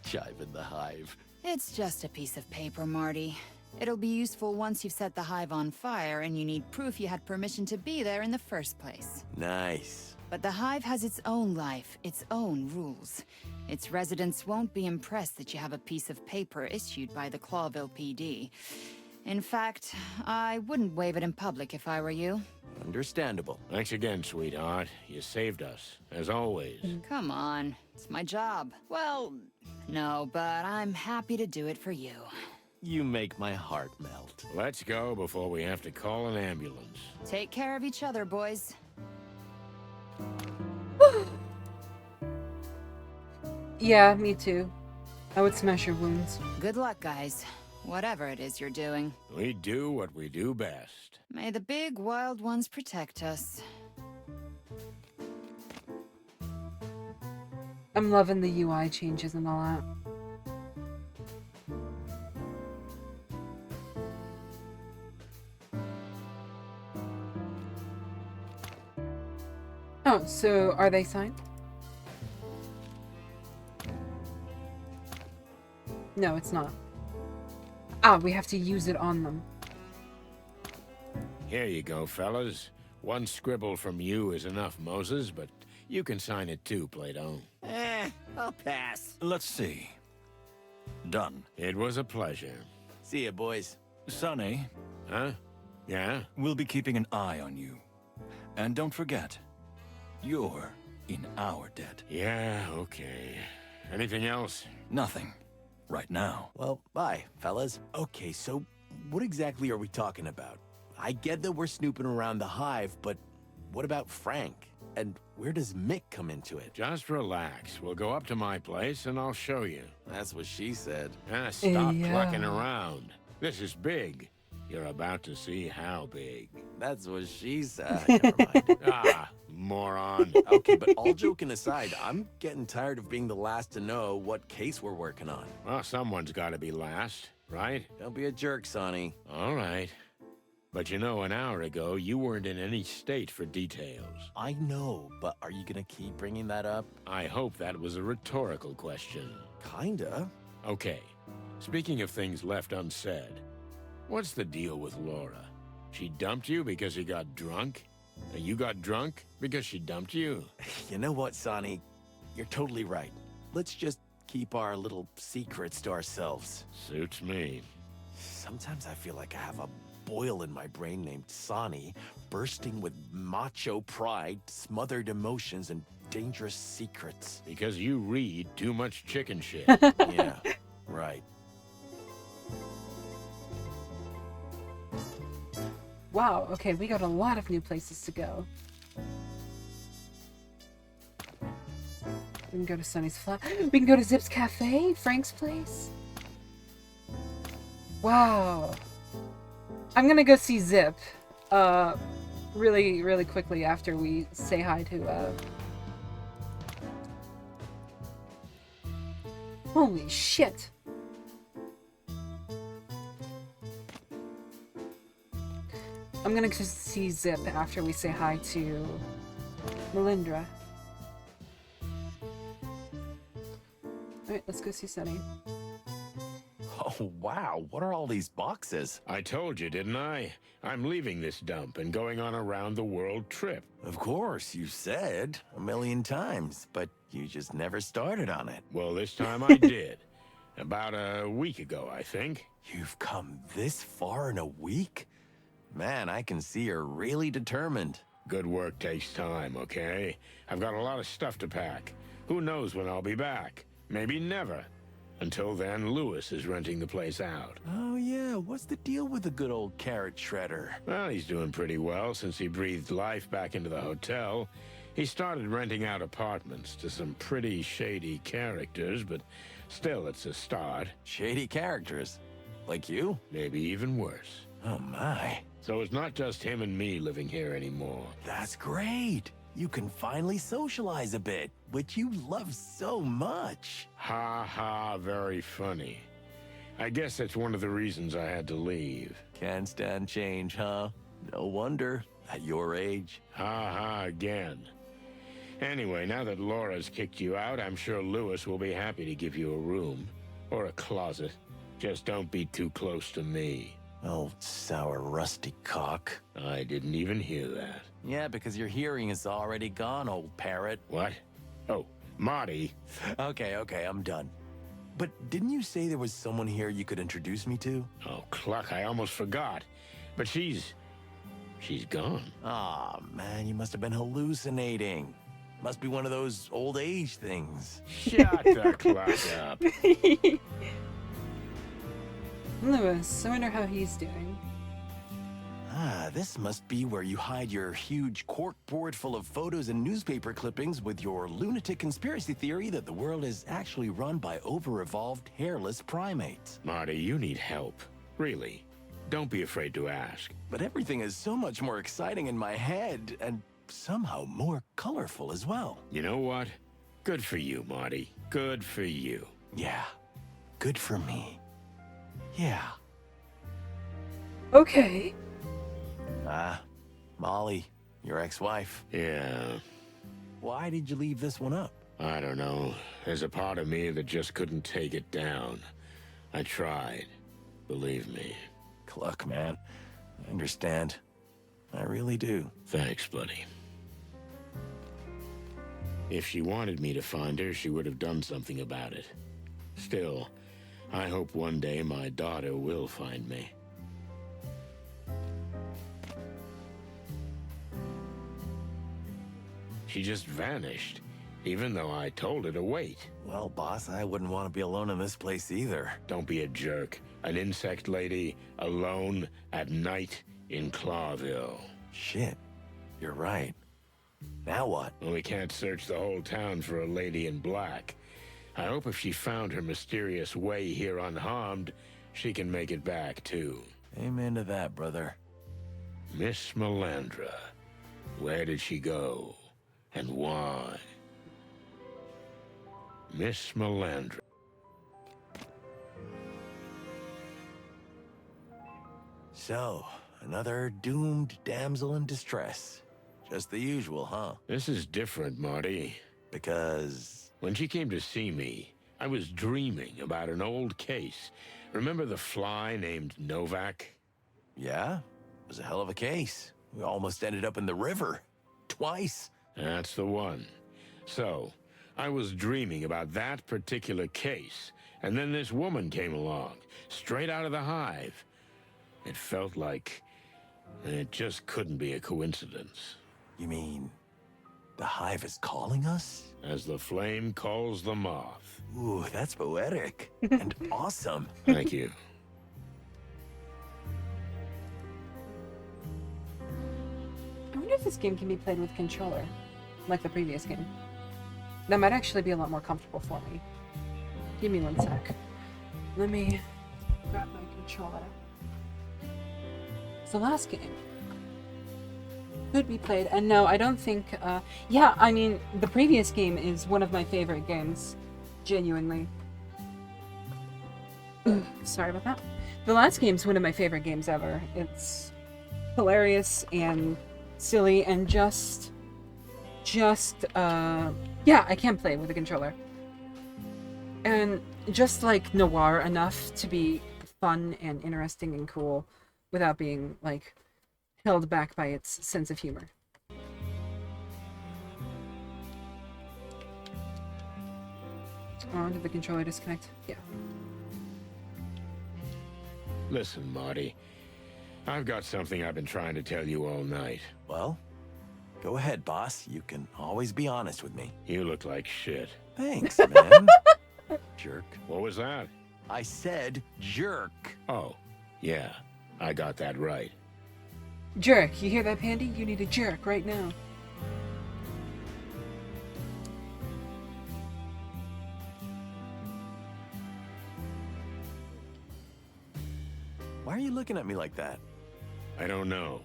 Jive in the hive. It's just a piece of paper, Marty. It'll be useful once you've set the hive on fire and you need proof you had permission to be there in the first place. Nice. But the hive has its own life, its own rules. Its residents won't be impressed that you have a piece of paper issued by the Clawville PD. In fact, I wouldn't wave it in public if I were you. Understandable. Thanks again, sweetheart. You saved us, as always. Come on, it's my job. Well, no, but I'm happy to do it for you. You make my heart melt. Let's go before we have to call an ambulance. Take care of each other, boys. Yeah, me too. I would smash your wounds. Good luck, guys. Whatever it is you're doing. We do what we do best. May the big wild ones protect us. I'm loving the UI changes and all that. Oh, so are they signed? No, it's not. Ah, we have to use it on them. Here you go, fellas. One scribble from you is enough, Moses, but you can sign it too, Plato. I'll pass. Let's see. Done. It was a pleasure. See ya, boys. Sonny, Huh? Yeah? we'll be keeping an eye on you. And don't forget, you're in our debt. Yeah, okay. Anything else? Nothing. Right now. Well, bye, fellas. Okay, so what exactly are we talking about? I get that we're snooping around the hive, but what about Frank? And where does Mick come into it? Just relax. We'll go up to my place and I'll show you. That's what she said. Stop Yeah. clucking around. This is big. You're about to see how big. That's what she said. Never mind. Ah, moron. Okay, but all joking aside, I'm getting tired of being the last to know what case we're working on. Well, someone's got to be last, right? Don't be a jerk, Sonny. All right. But you know, an hour ago, you weren't in any state for details. I know, but are you gonna keep bringing that up? I hope that was a rhetorical question. Kinda. Okay. Speaking of things left unsaid, what's the deal with Laura? She dumped you because you got drunk? And you got drunk because she dumped you? You know what, Sonny? You're totally right. Let's just keep our little secrets to ourselves. Suits me. Sometimes I feel like I have a boil in my brain named Sonny, bursting with macho pride, smothered emotions, and dangerous secrets. Because you read too much chicken shit. Yeah, right. Wow, okay, we got a lot of new places to go. We can go to Sunny's flat. We can go to Zip's Cafe, Frank's place. Wow. I'm gonna go see Zip, really quickly after we say hi to, Holy shit. I'm gonna go see Zip after we say hi to Melindra. Alright, let's go see Sunny. Oh, wow. What are all these boxes? I told you, didn't I? I'm leaving this dump and going on a round-the-world trip. Of course, you said 1,000,000 times, but you just never started on it. Well, this time I did. About a week ago, I think. You've come this far in a week? Man, I can see you're really determined. Good work takes time, okay? I've got a lot of stuff to pack. Who knows when I'll be back? Maybe never. Until then, Lewis is renting the place out. Oh yeah, what's the deal with the good old carrot shredder? Well, he's doing pretty well since he breathed life back into the hotel. He started renting out apartments to some pretty shady characters, but still, it's a start. Shady characters? Like you? Maybe even worse. Oh my. So it's not just him and me living here anymore. That's great. You can finally socialize a bit, which you love so much. Ha ha, very funny. I guess that's one of the reasons I had to leave. Can't stand change, huh? No wonder, at your age. Ha ha again. Anyway, now that Laura's kicked you out, I'm sure Lewis will be happy to give you a room. Or a closet. Just don't be too close to me. Oh, sour rusty cock. I didn't even hear that. Yeah, because your hearing is already gone, old parrot. What? Oh, Marty. Okay, I'm done. But didn't you say there was someone here you could introduce me to? Oh, Cluck, I almost forgot. But she's gone. Aw, man, you must have been hallucinating. Must be one of those old age things. Shut the Cluck up. Lewis, I wonder how he's doing. Ah, this must be where you hide your huge cork board full of photos and newspaper clippings with your lunatic conspiracy theory that the world is actually run by over-evolved, hairless primates. Marty, you need help. Really. Don't be afraid to ask. But everything is so much more exciting in my head, and somehow more colorful as well. You know what? Good for you, Marty. Good for you. Yeah, good for me. Yeah. Okay. Ah, Molly, your ex-wife. Yeah. Why did you leave this one up? I don't know. There's a part of me that just couldn't take it down. I tried. Believe me. Cluck, man. I understand. I really do. Thanks, buddy. If she wanted me to find her, she would have done something about it. Still, I hope one day my daughter will find me. She just vanished, even though I told her to wait. Well, boss, I wouldn't want to be alone in this place either. Don't be a jerk. An insect lady, alone, at night, in Clawville. Shit, you're right. Now what? Well, we can't search the whole town for a lady in black. I hope if she found her mysterious way here unharmed, she can make it back, too. Amen to that, brother. Miss Melandra. Where did she go? And why? Miss Melandra. So, another doomed damsel in distress. Just the usual, huh? This is different, Marty. Because... When she came to see me, I was dreaming about an old case. Remember the fly named Novak? Yeah, it was a hell of a case. We almost ended up in the river. Twice. That's the one. So, I was dreaming about that particular case, and then this woman came along, straight out of the Hive. It felt like it just couldn't be a coincidence. You mean, the Hive is calling us? As the flame calls the moth. Ooh, that's poetic. And awesome. Thank you. I wonder if this game can be played with controller, like the previous game. That might actually be a lot more comfortable for me. Give me one sec. Let me grab my controller. It's the last game. Could be played, and no, I don't think, yeah, I mean, the previous game is one of my favorite games. Genuinely. Sorry about that. The last game's one of my favorite games ever. It's hilarious and silly and just, yeah, I can play with a controller. And just like noir enough to be fun and interesting and cool without being like held back by its sense of humor. Oh, did the controller disconnect? Yeah. Listen, Marty. I've got something I've been trying to tell you all night. Well, go ahead, boss. You can always be honest with me. You look like shit. Thanks, man. Jerk. What was that? I said jerk. Oh, yeah. I got that right. Jerk. You hear that, Pandy? You need a jerk right now. Why are you looking at me like that? I don't know.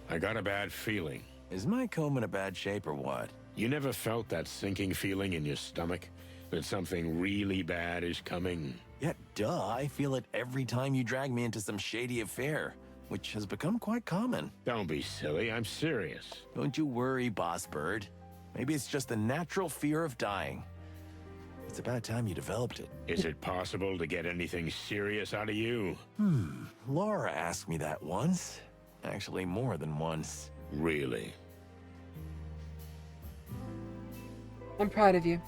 I got a bad feeling. Is my comb in a bad shape or what? You never felt that sinking feeling in your stomach? That something really bad is coming? Yeah, duh. I feel it every time you drag me into some shady affair, which has become quite common. Don't be silly. I'm serious. Don't you worry, Boss Bird. Maybe it's just the natural fear of dying. It's about time you developed it. Is it possible to get anything serious out of you? Laura asked me that once. Actually, more than once. Really? I'm proud of you.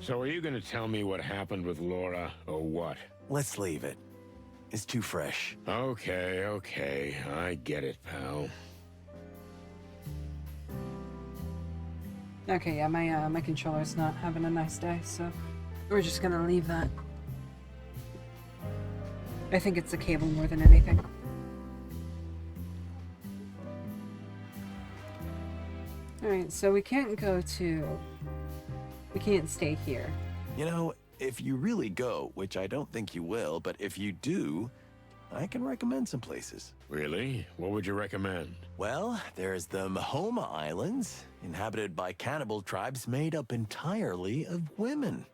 So are you going to tell me what happened with Laura, or what? Let's leave it. It's too fresh. Okay, okay. I get it, pal. Okay, yeah, my controller's not having a nice day, so we're just gonna leave that. I think it's the cable more than anything. Alright, so we can't stay here. You know, if you really go, which I don't think you will, but if you do, I can recommend some places. Really? What would you recommend? Well, there's the Mahoma Islands, inhabited by cannibal tribes made up entirely of women.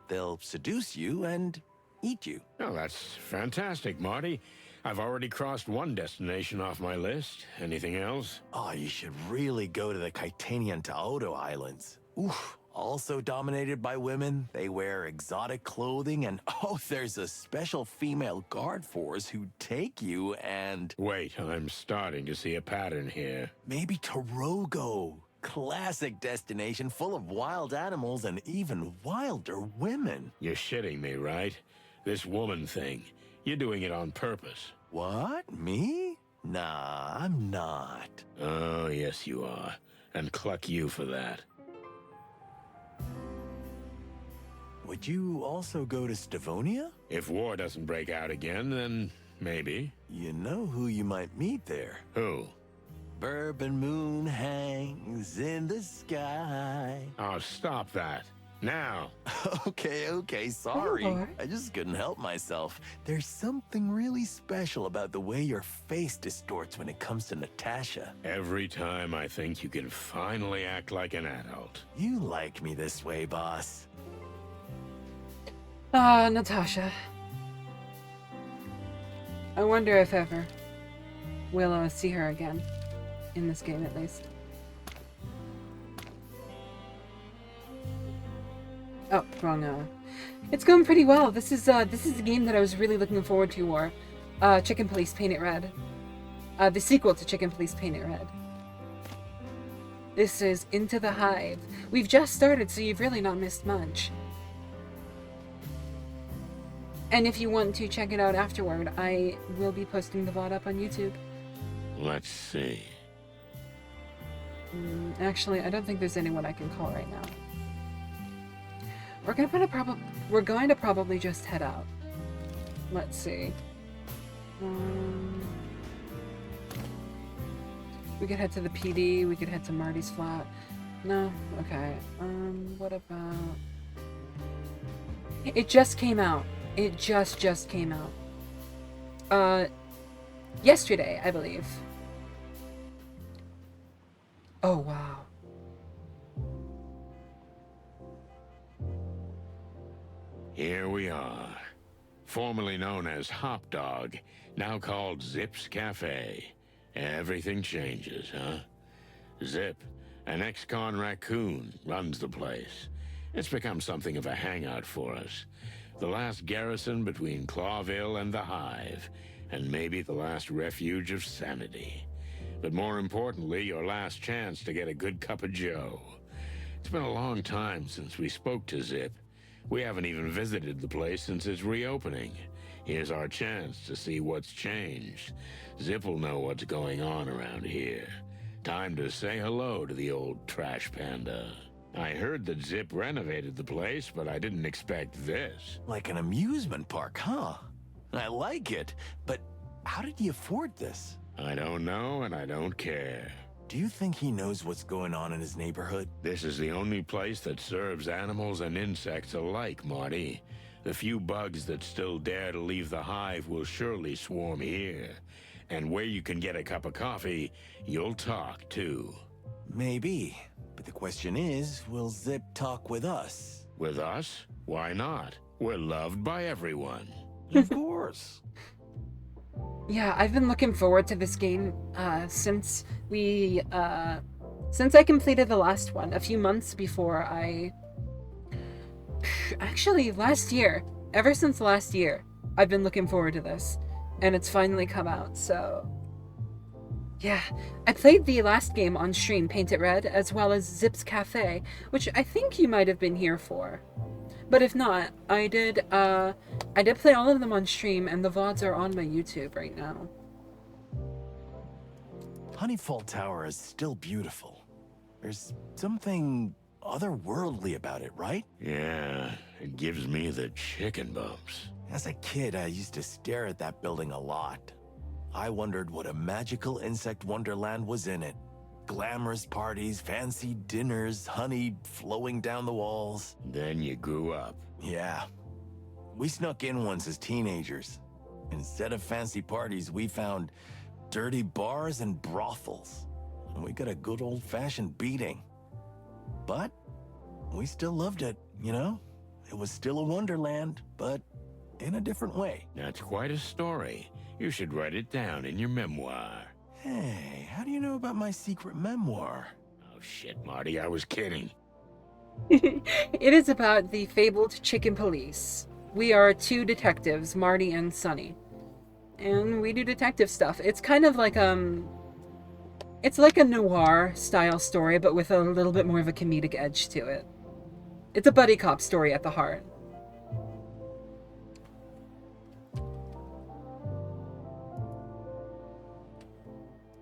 They'll seduce you and eat you. Oh, that's fantastic, Marty. I've already crossed one destination off my list. Anything else? Oh, you should really go to the Kaitanian Taoto Islands. Oof. Also dominated by women, they wear exotic clothing, and oh, there's a special female guard force who take you and... Wait, I'm starting to see a pattern here. Maybe Torogo. Classic destination full of wild animals and even wilder women. You're shitting me, right? This woman thing. You're doing it on purpose. What? Me? Nah, I'm not. Oh, yes you are. And cluck you for that. Would you also go to Stavonia? If war doesn't break out again, then maybe. You know who you might meet there. Who? Bourbon moon hangs in the sky. Oh, stop that. Now. Okay, sorry. Oh, boy. I just couldn't help myself. There's something really special about the way your face distorts when it comes to Natasha. Every time I think you can finally act like an adult. You like me this way, boss. Ah, Natasha. I wonder if ever we'll see her again. In this game, at least. Oh, wrong, It's going pretty well. This is a game that I was really looking forward to, or Chicken Police Paint It Red. The sequel to Chicken Police Paint It Red. This is Into the Hive. We've just started, so you've really not missed much. And if you want to check it out afterward, I will be posting the VOD up on YouTube. Let's see. Actually, I don't think there's anyone I can call right now. We're going to probably just head out. Let's see. We could head to the PD. We could head to Marty's flat. No? Okay. What about... It just came out. It just came out. Yesterday, I believe. Oh, wow. Here we are. Formerly known as Hop Dog, now called Zip's Cafe. Everything changes, huh? Zip, an ex-con raccoon, runs the place. It's become something of a hangout for us. The last garrison between Clawville and the Hive, and maybe the last refuge of sanity. But more importantly, your last chance to get a good cup of joe. It's been a long time since we spoke to Zip. We haven't even visited the place since its reopening. Here's our chance to see what's changed. Zip will know what's going on around here. Time to say hello to the old trash panda. I heard that Zip renovated the place, but I didn't expect this. Like an amusement park, huh? I like it, but how did he afford this? I don't know, and I don't care. Do you think he knows what's going on in his neighborhood? This is the only place that serves animals and insects alike, Marty. The few bugs that still dare to leave the hive will surely swarm here. And where you can get a cup of coffee, you'll talk too. Maybe, but the question is, will Zip talk with us? With us? Why not? We're loved by everyone. Of course. Yeah, I've been looking forward to this game since I completed the last one a few months before actually last year. Ever since last year, I've been looking forward to this, and it's finally come out, so yeah. I played the last game on stream, Paint It Red, as well as Zip's Cafe, which I think you might have been here for. But if not, I did play all of them on stream, and the VODs are on my YouTube right now. Honeyfall Tower is still beautiful. There's something otherworldly about it, right? Yeah, it gives me the chicken bumps. As a kid, I used to stare at that building a lot. I wondered what a magical insect wonderland was in it. Glamorous parties, fancy dinners, honey flowing down the walls. Then you grew up. Yeah. We snuck in once as teenagers. Instead of fancy parties, we found dirty bars and brothels. And we got a good old-fashioned beating. But we still loved it, you know? It was still a wonderland, but in a different way. That's quite a story. You should write it down in your memoir. Hey, how do you know about my secret memoir? Oh shit, Marty, I was kidding. It is about the fabled chicken police. We are two detectives, Marty and Sunny. And we do detective stuff. It's kind of like, it's like a noir-style story, but with a little bit more of a comedic edge to it. It's a buddy cop story at the heart.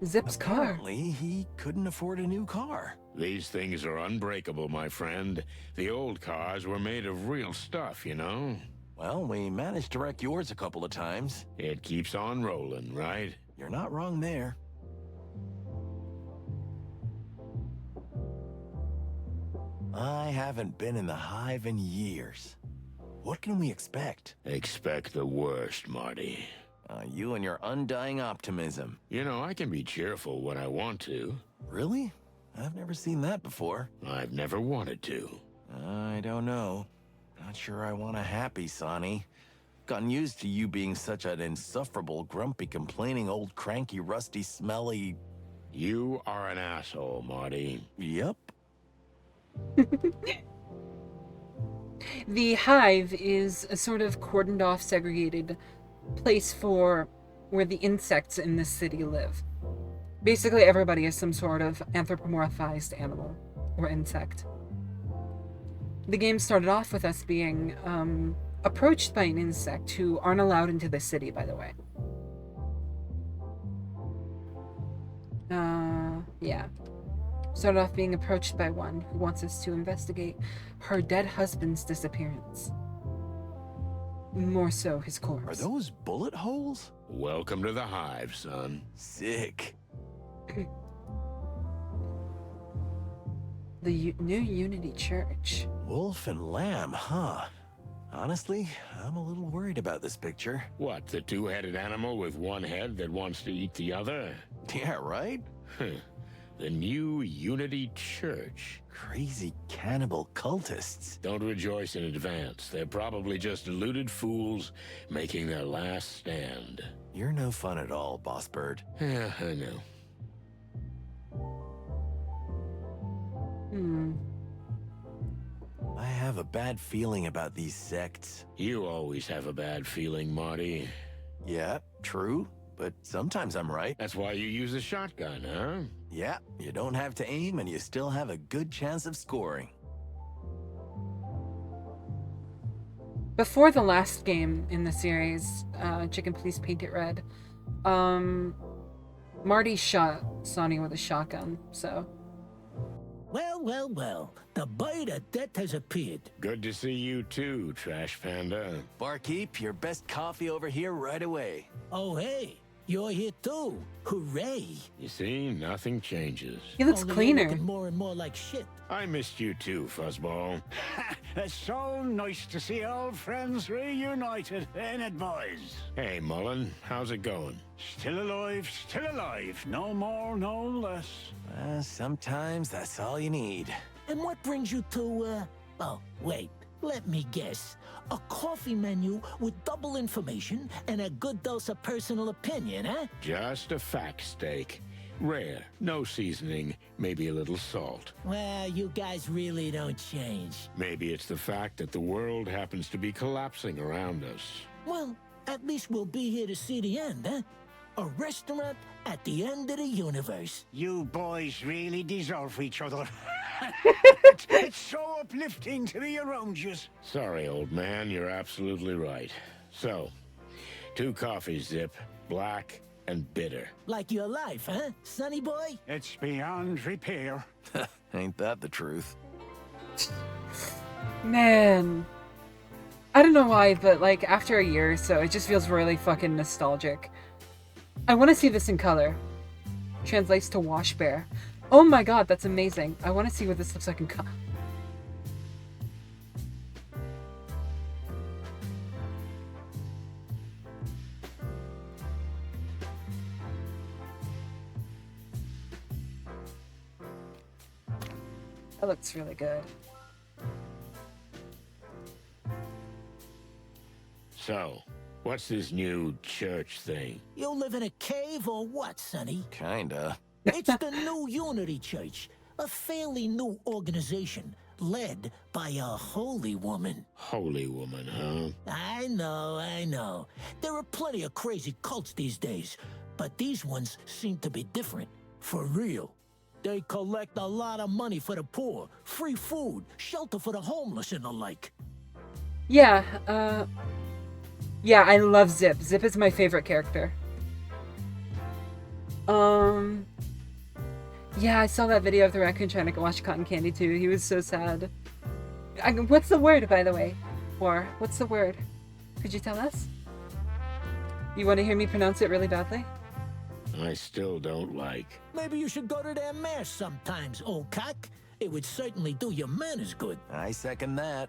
Zip's car. Apparently, he couldn't afford a new car. These things are unbreakable, my friend. The old cars were made of real stuff, you know? Well, we managed to wreck yours a couple of times. It keeps on rolling, right? You're not wrong there. I haven't been in the Hive in years. What can we expect? Expect the worst, Marty. You and your undying optimism. You know, I can be cheerful when I want to. Really? I've never seen that before. I've never wanted to. I don't know. Not sure I want a happy Sonny. Gotten used to you being such an insufferable, grumpy, complaining, old, cranky, rusty, smelly... You are an asshole, Marty. Yep. The Hive is a sort of cordoned off, segregated place for where the insects in this city live. Basically, everybody is some sort of anthropomorphized animal or insect. The game started off with us being approached by an insect who aren't allowed into the city, by the way. Yeah. Started off being approached by one who wants us to investigate her dead husband's disappearance. More so, his corpse. Are those bullet holes? Welcome to the Hive, son. Sick. The new Unity Church. Wolf and lamb, huh? Honestly, I'm a little worried about this picture. What, the two-headed animal with one head that wants to eat the other? Yeah, right? The new Unity Church. Crazy cannibal cultists. Don't rejoice in advance. They're probably just deluded fools making their last stand. You're no fun at all, Boss Bird. Yeah, I know. I have a bad feeling about these sects. You always have a bad feeling, Marty. Yeah, true. But sometimes I'm right. That's why you use a shotgun, huh? Yeah, you don't have to aim and you still have a good chance of scoring. before the last game in the series, Chicken Please Paint It Red, Marty shot Sonny with a shotgun, so... Well, well, well. The bite of death has appeared. Good to see you too, Trash Panda. Barkeep, your best coffee over here right away. Oh, hey. You're here too. Hooray. You see, nothing changes. He looks Only cleaner. You're looking more and more like shit. I missed you too, Fuzzball. It's so nice to see old friends reunited, ain't it, boys? Hey, Mullen, how's it going? Still alive. No more, no less. Sometimes that's all you need. And what brings you to, oh, wait. Let me guess. A coffee menu with double information and a good dose of personal opinion, huh? Just a fact steak. Rare, no seasoning, maybe a little salt. Well, you guys really don't change. Maybe it's the fact that the world happens to be collapsing around us. Well, at least we'll be here to see the end, huh? A restaurant at the end of the universe. You boys really deserve each other. It's so uplifting to be around you. Sorry, old man, you're absolutely right. So, 2 coffees, Zip, black and bitter. Like your life, huh, sonny boy? It's beyond repair. Ain't that the truth? Man. I don't know why, but like after a year or so, it just feels really fucking nostalgic. I want to see this in color. Translates to wash bear. Oh my god, that's amazing. I want to see what this looks like in color. That looks really good. So, what's this new church thing? You live in a cave or what, sonny? Kinda. It's the New Unity Church, a fairly new organization led by a holy woman. Holy woman, huh? I know. There are plenty of crazy cults these days, but these ones seem to be different. For real. They collect a lot of money for the poor, free food, shelter for the homeless and the like. Yeah, yeah, I love Zip. Zip is my favorite character. Yeah, I saw that video of the raccoon trying to wash cotton candy too. He was so sad. What's the word, by the way? Or, what's the word? Could you tell us? You want to hear me pronounce it really badly? I still don't like. Maybe you should go to their mass sometimes, old cock. It would certainly do your manners good. I second that.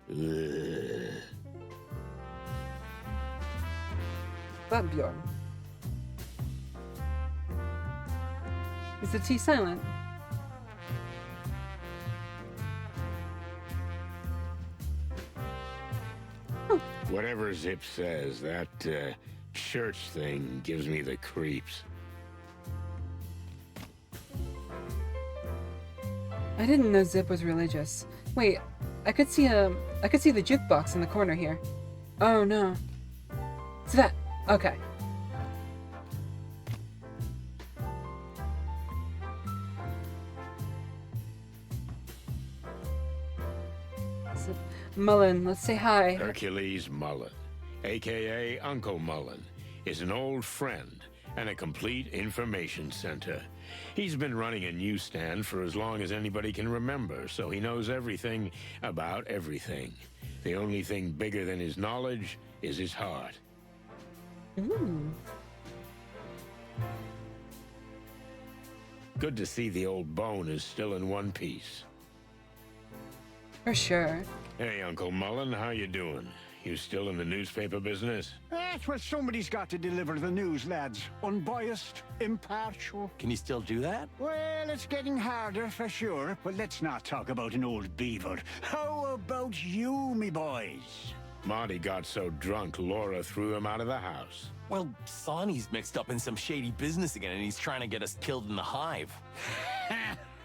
Bjorn. Is the T silent? Whatever Zip says, that church thing gives me the creeps. I didn't know Zip was religious. Wait, I could see the jukebox in the corner here. Oh no. It's that. Okay. Mullen, let's say hi. Hercules Mullen, a.k.a. Uncle Mullen, is an old friend and a complete information center. He's been running a newsstand for as long as anybody can remember, so he knows everything about everything. The only thing bigger than his knowledge is his heart. Ooh. Good to see the old bone is still in one piece. For sure. Hey, Uncle Mullen, how you doing? You still in the newspaper business? That's what somebody's got to deliver the news, lads. Unbiased, impartial. Can you still do that? Well, it's getting harder for sure, but let's not talk about an old beaver. How about you, me boys? Marty got so drunk, Laura threw him out of the house. Well, Sonny's mixed up in some shady business again, and he's trying to get us killed in the Hive.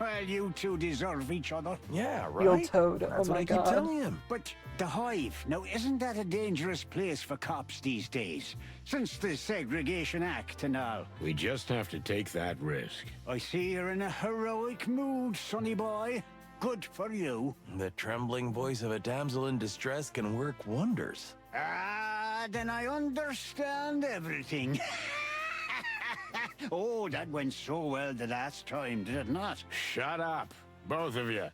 Well, you two deserve each other. Yeah, right? Real toad. That's Oh what my I keep god. telling him. But the Hive, now isn't that a dangerous place for cops these days? Since the Segregation Act and all. We just have to take that risk. I see you're in a heroic mood, sonny boy. good for you. The trembling voice of a damsel in distress can work wonders. Ah, then I understand everything. Oh, that went so well the last time, did it not? Shut up, both of you.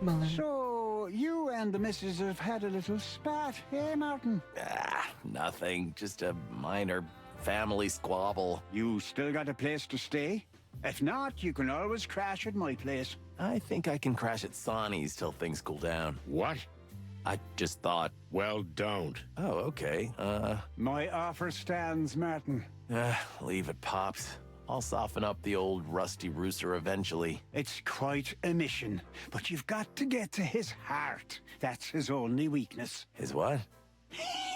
Muller. So, you and the missus have had a little spat, eh, Martin? Ah, nothing. Just a minor family squabble. You still got a place to stay? If not, you can always crash at my place. I think I can crash at Sonny's till things cool down. What? I just thought... Well, don't. Oh, okay. My offer stands, Martin. Leave it, Pops. I'll soften up the old rusty rooster eventually. It's quite a mission, but you've got to get to his heart. That's his only weakness. His what?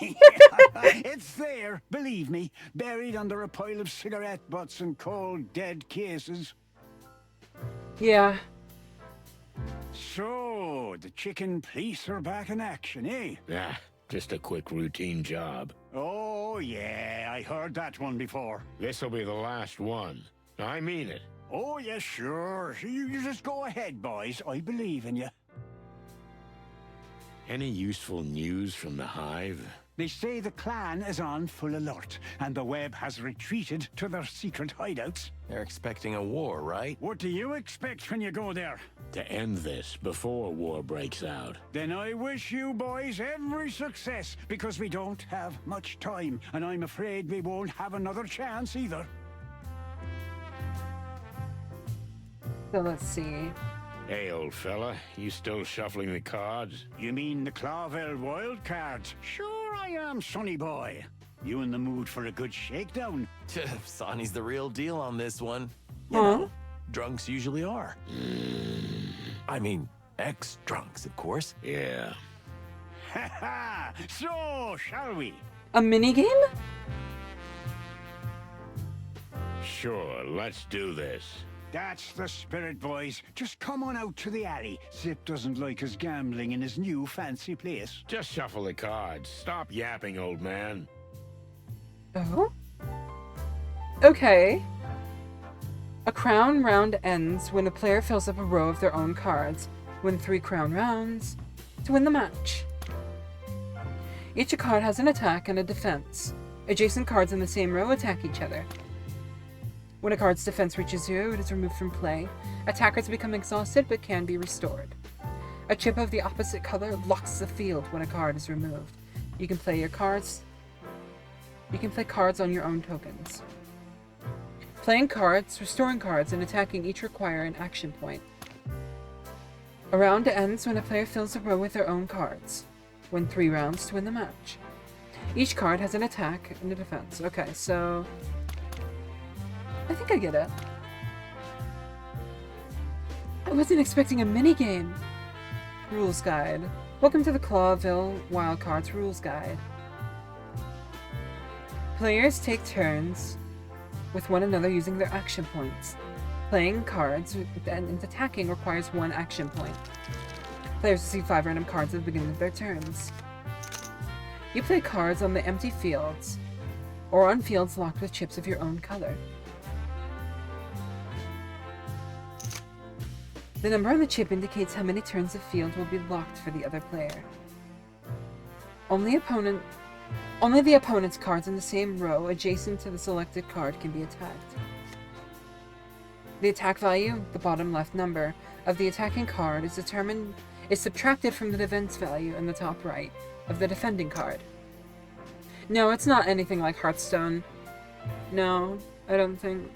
It's there, believe me, buried under a pile of cigarette butts and cold, dead cases. Yeah. So, the chicken police are back in action, eh? Ah, just a quick routine job. Oh, yeah, I heard that one before. This'll be the last one. I mean it. Oh, yeah, sure. You just go ahead, boys. I believe in you. Any useful news from the Hive? They say the clan is on full alert, and the web has retreated to their secret hideouts. They're expecting a war, right? What do you expect when you go there? To end this before war breaks out. Then I wish you boys every success, because we don't have much time, and I'm afraid we won't have another chance either. So let's see. Hey, old fella, you still shuffling the cards? You mean the Clawville wild cards? Sure I am, sonny boy. You in the mood for a good shakedown? Sonny's the real deal on this one. You Huh? know, drunks usually are. I mean, ex-drunks, of course. Yeah. Ha ha! So, shall we? A minigame? Sure, let's do this. That's the spirit, boys. Just come on out to the alley. Zip doesn't like us gambling in his new fancy place. Just shuffle the cards. Stop yapping, old man. Oh? Okay. A crown round ends when a player fills up a row of their own cards. Win 3 crown rounds to win the match. Each card has an attack and a defense. Adjacent cards in the same row attack each other. When a card's defense reaches 0, it is removed from play. Attackers become exhausted but can be restored. A chip of the opposite color locks the field when a card is removed. You can play cards on your own tokens. Playing cards, restoring cards, and attacking each require an action point. A round ends when a player fills a row with their own cards. Win 3 rounds to win the match. Each card has an attack and a defense. Okay, so I think I get it. I wasn't expecting a minigame. Rules Guide. Welcome to the Clawville Wildcards Rules Guide. Players take turns with one another using their action points. Playing cards and attacking requires 1 action point. Players receive 5 random cards at the beginning of their turns. You play cards on the empty fields, or on fields locked with chips of your own color. The number on the chip indicates how many turns of field will be locked for the other player. Only the opponent's cards in the same row adjacent to the selected card can be attacked. The attack value, the bottom left number, of the attacking card is subtracted from the defense value in the top right of the defending card. No, it's not anything like Hearthstone. No, I don't think.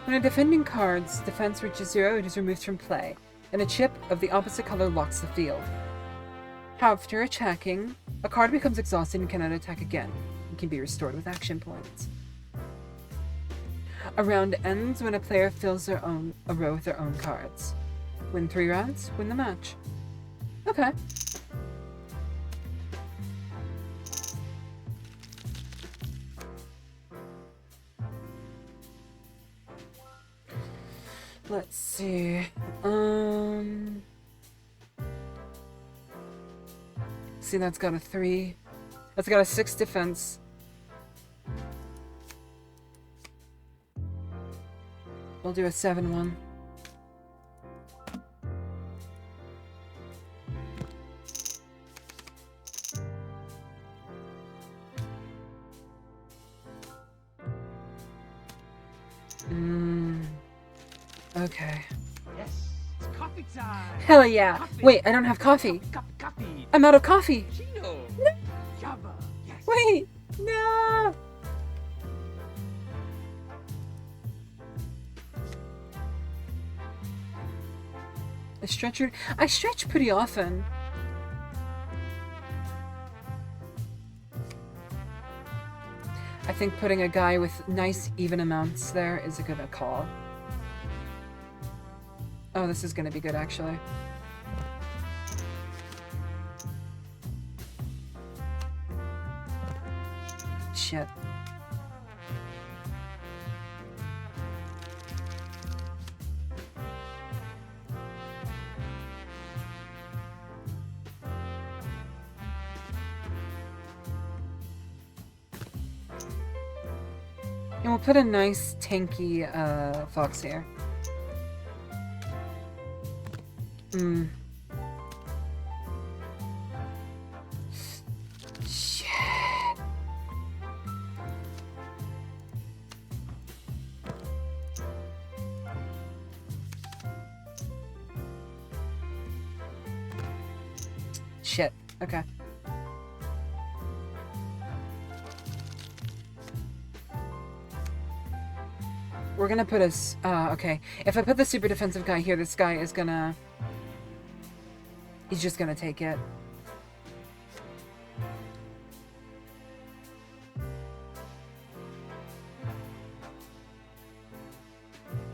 When a defending card's defense reaches 0, it is removed from play, and a chip of the opposite color locks the field. After attacking, a card becomes exhausted and cannot attack again, and can be restored with action points. A round ends when a player fills a row with their own cards. Win 3 rounds, win the match. Okay. Let's see. See, that's got a 3. That's got a 6 defense. We'll do a 7-1. Okay. Yes, it's coffee time. Hell yeah. Coffee. Wait, I don't have coffee. Coffee. I'm out of coffee. Chino. No. Java. Yes. Wait. No. I stretch pretty often. I think putting a guy with nice even amounts there is a good call. Oh, this is gonna be good actually. Shit. And we'll put a nice tanky fox here. Shit. Shit. Okay. We're gonna put us, okay. If I put the super defensive guy here, this guy is gonna... He's just gonna take it.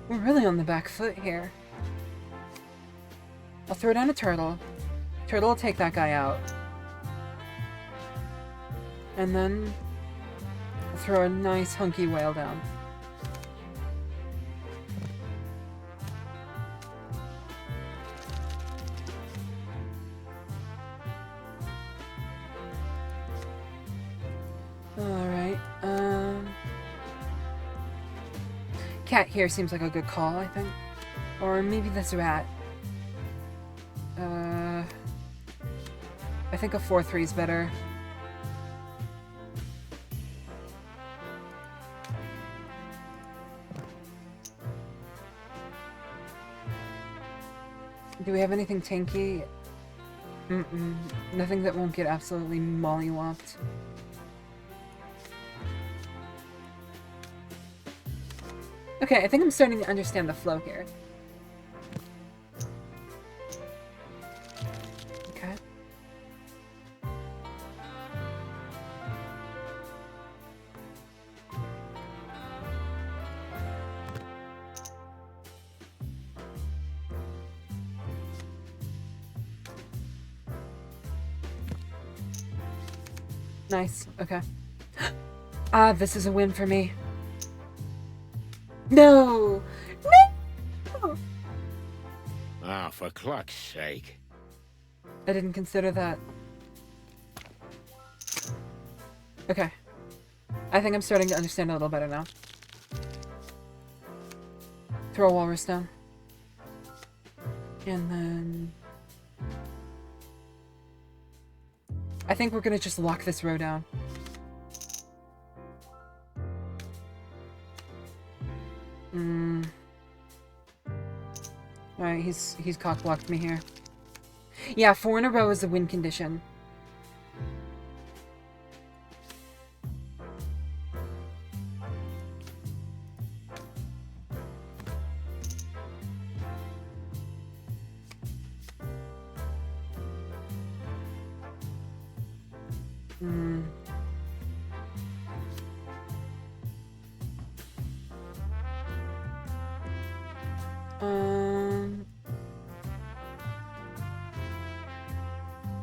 We're really on the back foot here. I'll throw down a turtle. Turtle will take that guy out. And then I'll throw a nice hunky whale down. Alright, cat here seems like a good call, I think. Or maybe this rat. I think a 4-3 is better. Do we have anything tanky? Nothing that won't get absolutely mollywopped. Okay, I think I'm starting to understand the flow here. Okay. Nice, okay. Ah, this is a win for me. No! No! Ah, for cluck's sake. I didn't consider that. Okay. I think I'm starting to understand a little better now. Throw a walrus down. And then... I think we're gonna just lock this row down. Alright, he's cock-blocked me here. Yeah, 4 in a row is a win condition.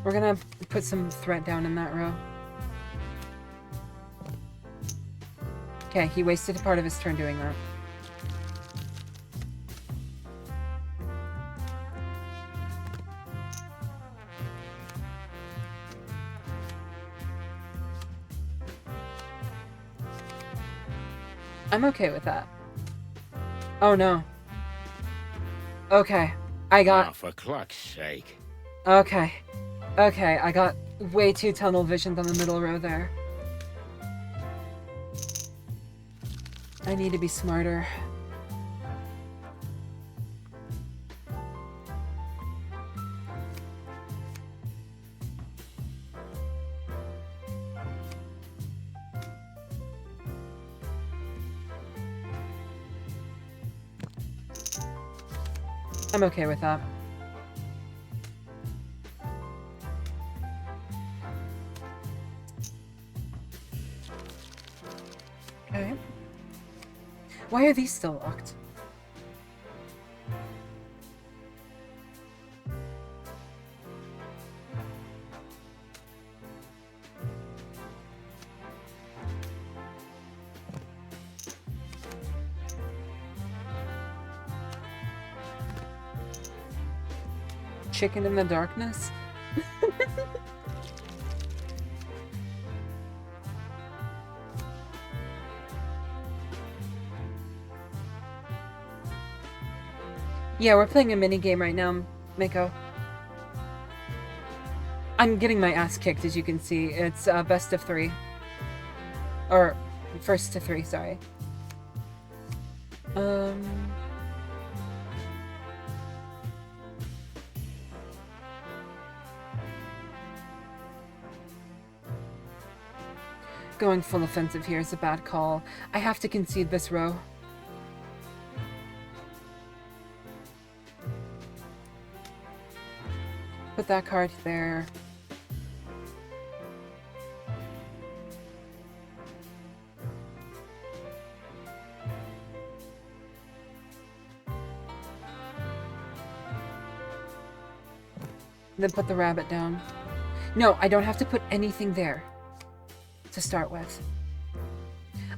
We're gonna put some threat down in that row. Okay, he wasted a part of his turn doing that. I'm okay with that. Oh no. Okay. I got... Ah, for cluck's sake. Okay. Okay, I got way too tunnel visioned on the middle row there. I need to be smarter. I'm okay with that. Okay. Why are these still locked? Chicken in the darkness? Yeah, we're playing a mini game right now, Miko. I'm getting my ass kicked, as you can see. It's best of 3. Or, first to 3, sorry. Going full offensive here is a bad call. I have to concede this row. Put that card there. Then put the rabbit down. No, I don't have to put anything there to start with.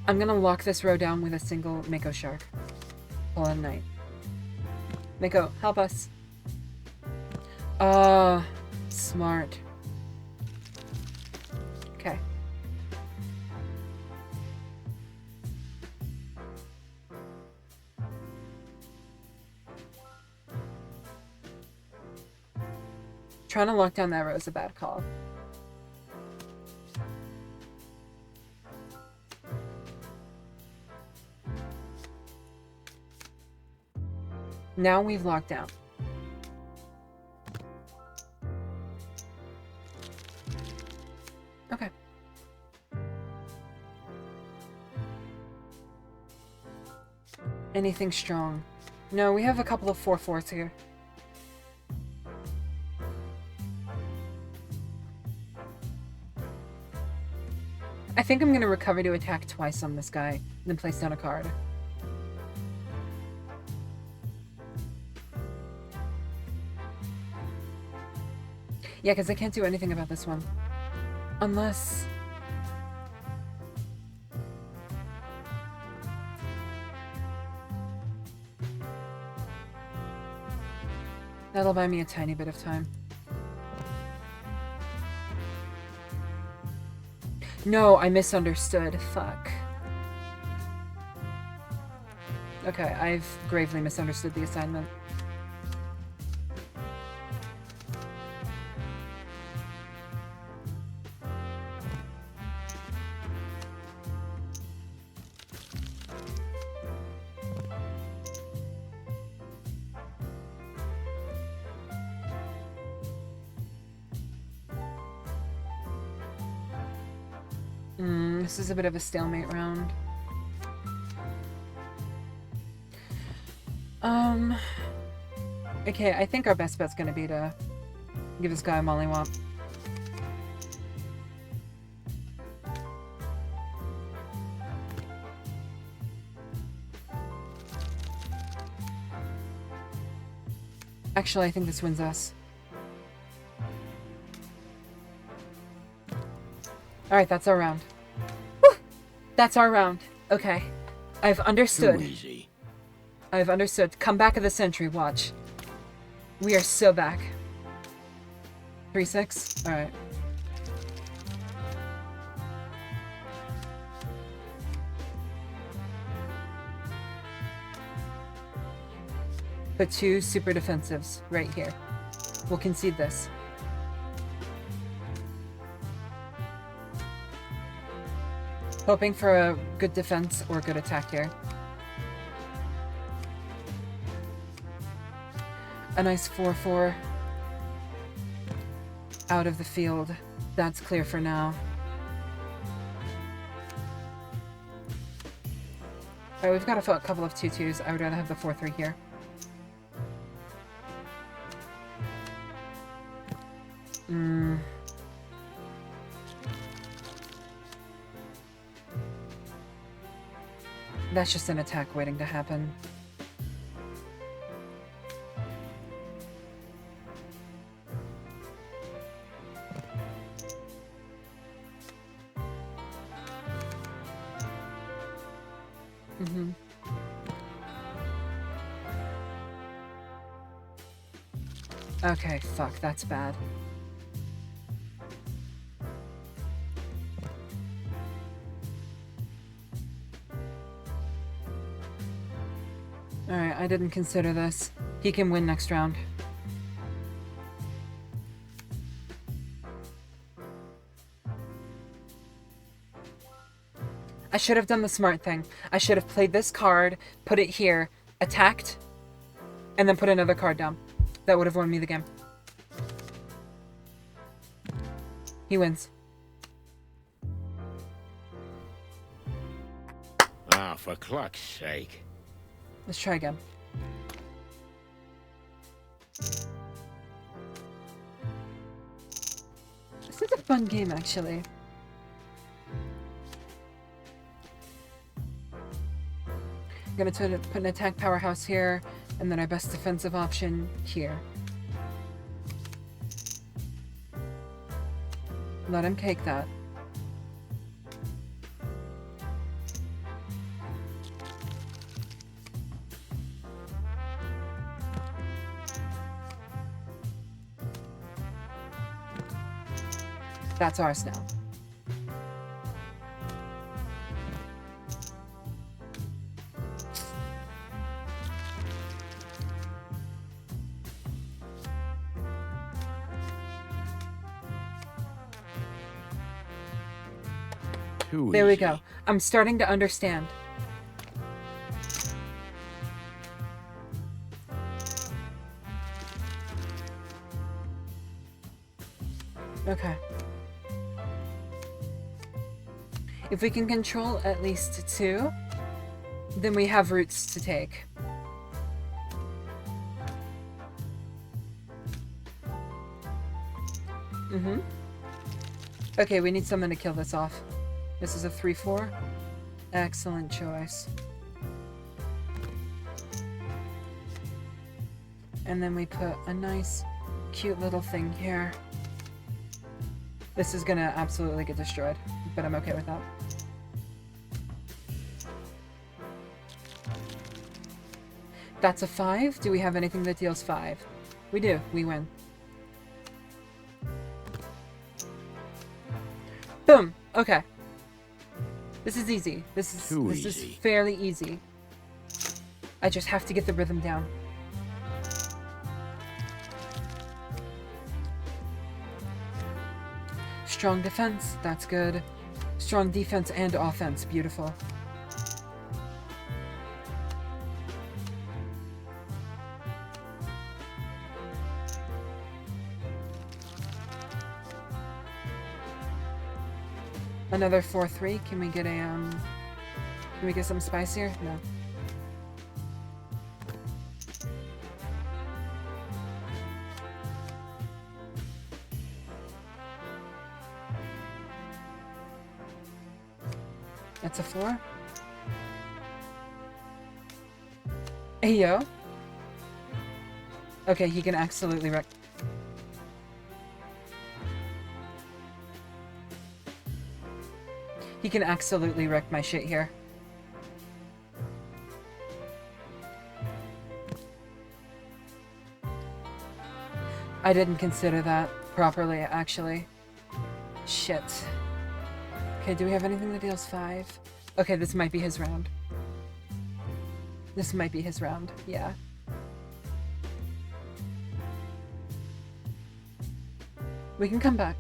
I'm gonna lock this row down with a single Mako shark. Pull on night. Mako, help us. Smart. Okay. Trying to lock down that row is a bad call. Now we've locked down. Okay. Anything strong? No, we have a couple of 4/4s here. I think I'm going to recover to attack twice on this guy, and then place down a card. Yeah, because I can't do anything about this one. Unless... That'll buy me a tiny bit of time. No, I misunderstood. Fuck. Okay, I've gravely misunderstood the assignment. This is a bit of a stalemate round. Okay, I think our best bet's gonna be to give this guy a mollywop. Actually, I think this wins us. Alright, that's our round. Whew! That's our round. Okay. I've understood. Too easy. I've understood. Comeback of the century, watch. We are so back. 3-6? Alright. Put 2 super defensives right here. We'll concede this. Hoping for a good defense or good attack here. A nice 4-4 out of the field. That's clear for now. Alright, we've got a couple of 2-2s. I would rather have the 4-3 here. That's just an attack waiting to happen. Okay, fuck, that's bad. Alright, I didn't consider this. He can win next round. I should have done the smart thing. I should have played this card, put it here, attacked, and then put another card down. That would have won me the game. He wins. Ah, for cluck's sake. Let's try again. This is a fun game, actually. I'm gonna try to put an attack powerhouse here, and then our best defensive option here. Let him cake that. That's ours now. There we go. I'm starting to understand. Okay. If we can control at least 2, then we have routes to take. Okay, we need something to kill this off. This is a 3-4. Excellent choice. And then we put a nice, cute little thing here. This is gonna absolutely get destroyed, but I'm okay with that. That's a 5. Do we have anything that deals 5? We do. We win. Boom. Okay. This is easy. This is fairly easy. I just have to get the rhythm down. Strong defense. That's good. Strong defense and offense. Beautiful. Another 4-3. Can we get a can we get some spice here? No. That's a 4. Hey yo. Okay, he can absolutely wreck. He can absolutely wreck my shit here. I didn't consider that properly, actually. Shit. Okay, do we have anything that deals 5? Okay, this might be his round. This might be his round, yeah. We can come back.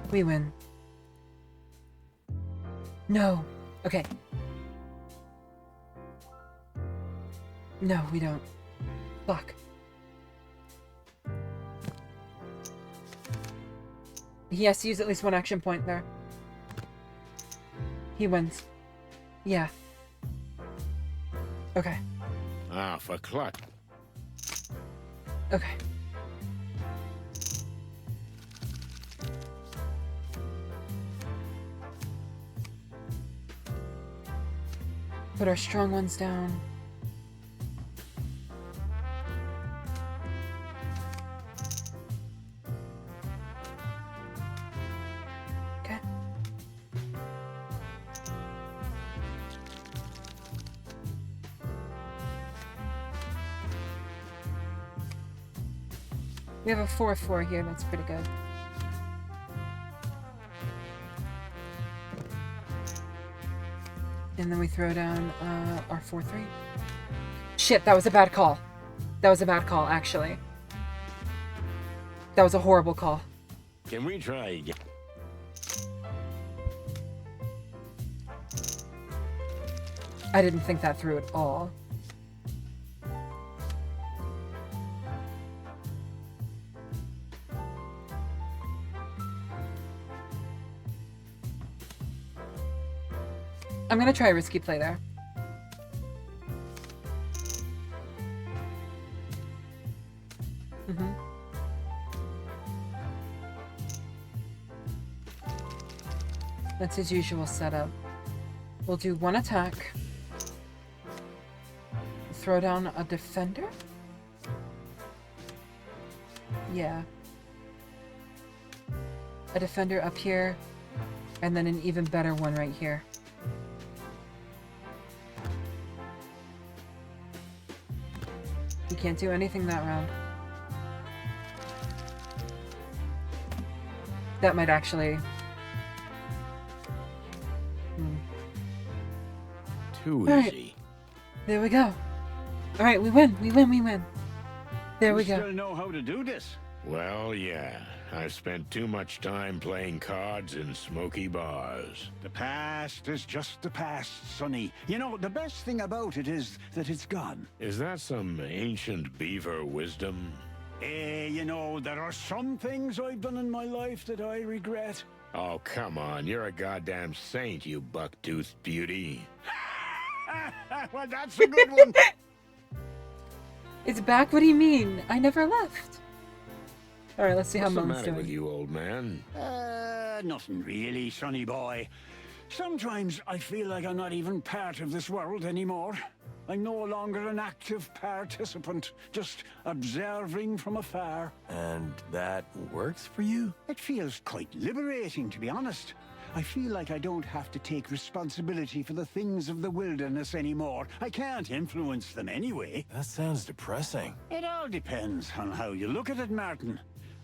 We win. No. Okay. No, we don't. Fuck. He has to use at least one action point there. He wins. Yeah. Okay. Ah, for cluck. Okay. Put our strong ones down. Okay. We have a 4-4 here, that's pretty good. And then we throw down our 4-3. Shit, that was a bad call. That was a bad call, actually. That was a horrible call. Can we try again? I didn't think that through at all. I'm gonna try a risky play there. That's his usual setup. We'll do one attack. Throw down a defender? Yeah. A defender up here, and then an even better one right here. He can't do anything that round. That might actually... Too All right. easy. There we go. Alright, we win. We win. We win. There we You go. still know how to do this? Well, yeah. I've spent too much time playing cards in smoky bars. The past is just the past, Sonny. You know, the best thing about it is that it's gone. Is that some ancient beaver wisdom? You know, there are some things I've done in my life that I regret. Oh, come on. You're a goddamn saint, you buck-toothed beauty. Well, that's a good one. It's back? What do you mean? I never left. Alright, let's see What's how the Moan's matter doing. with you, old man? Nothing really, Sonny boy. Sometimes I feel like I'm not even part of this world anymore. I'm no longer an active participant, just observing from afar. And that works for you? It feels quite liberating, to be honest. I feel like I don't have to take responsibility for the things of the wilderness anymore. I can't influence them anyway. That sounds depressing. It all depends on how you look at it, Martin.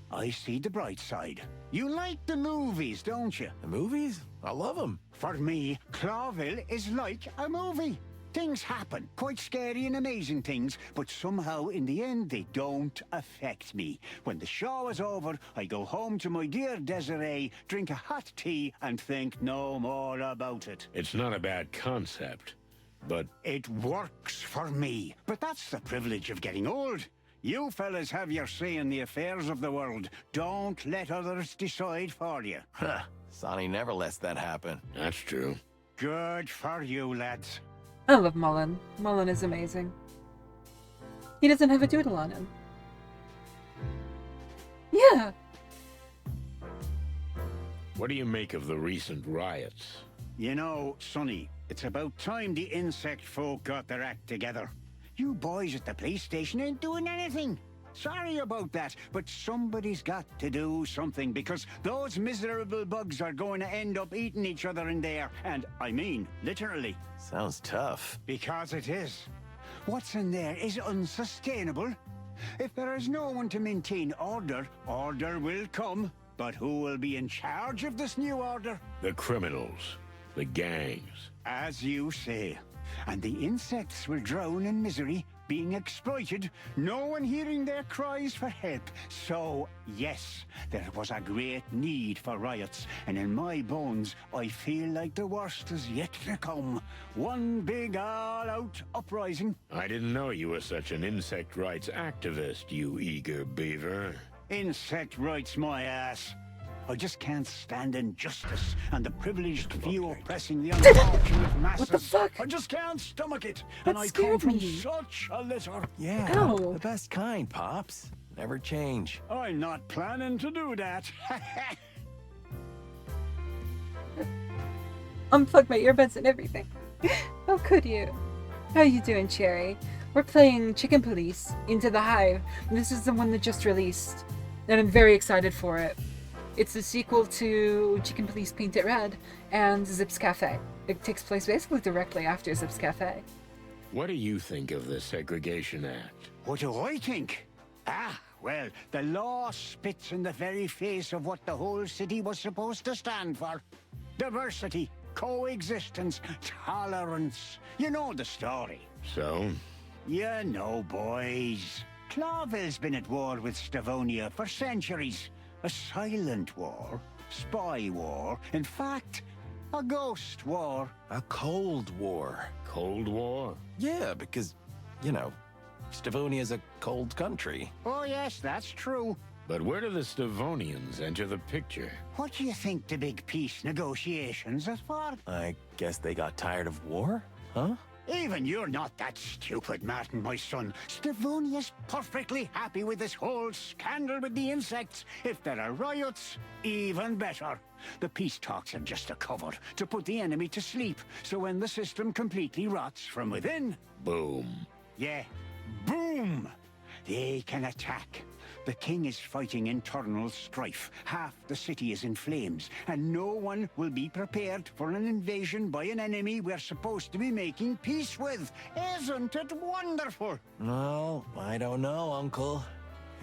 I see the bright side. You like the movies, don't you? The movies? I love them. For me, Clawville is like a movie. Things happen, quite scary and amazing things, but somehow in the end they don't affect me. When the show is over, I go home to my dear Desiree, drink a hot tea, and think no more about it. It's not a bad concept, but... It works for me. But that's the privilege of getting old. You fellas have your say in the affairs of the world. Don't let others decide for you. Huh. Sonny never lets that happen. That's true. Good for you, lads. I love Mullen. Mullen is amazing. He doesn't have a doodle on him. Yeah. What do you make of the recent riots? You know, Sonny, it's about time the insect folk got their act together. You boys at the police station ain't doing anything. Sorry about that, but somebody's got to do something because those miserable bugs are going to end up eating each other in there. And I mean, literally. Sounds tough. Because it is. What's in there is unsustainable. If there is no one to maintain order, order will come. But who will be in charge of this new order? The criminals. The gangs. As you say. And the insects will drown in misery, being exploited, no one hearing their cries for help. So, yes, there was a great need for riots, and in my bones, I feel like the worst is yet to come. One big all-out uprising. I didn't know you were such an insect rights activist, you eager beaver. Insect rights, my ass. I just can't stand injustice and the privileged few oppressing the unfortunate masses. What the fuck? I just can't stomach it. That and I come scared from me. such a litter. Yeah, Ow. the best kind, Pops. Never change. I'm not planning to do that. Unplug my earbuds and everything. How could you? How you doing, Cherry? We're playing Chicken Police Into the Hive. This is the one that just released, and I'm very excited for it. It's the sequel to Chicken Police Paint It Red and Zip's Cafe. It takes place basically directly after Zip's Cafe. What do you think of the Segregation Act? What do I think? Well, the law spits in the very face of what the whole city was supposed to stand for. Diversity, coexistence, tolerance. You know the story. So? You know, boys. Clawville's been at war with Stavonia for centuries. A silent war, spy war, in fact, a ghost war. A Cold War. Cold War? Yeah, because, you know, Stavonia's a cold country. Oh yes, that's true. But where do the Stavonians enter the picture? What do you think the big peace negotiations are for? I guess they got tired of war, huh? Even you're not that stupid, Martin, my son. Stavonia's perfectly happy with this whole scandal with the insects. If there are riots, even better. The peace talks are just a cover to put the enemy to sleep, so when the system completely rots from within... Boom. Yeah, boom! They can attack. The king is fighting internal strife. Half the city is in flames, and no one will be prepared for an invasion by an enemy we're supposed to be making peace with. Isn't it wonderful? No, I don't know, Uncle.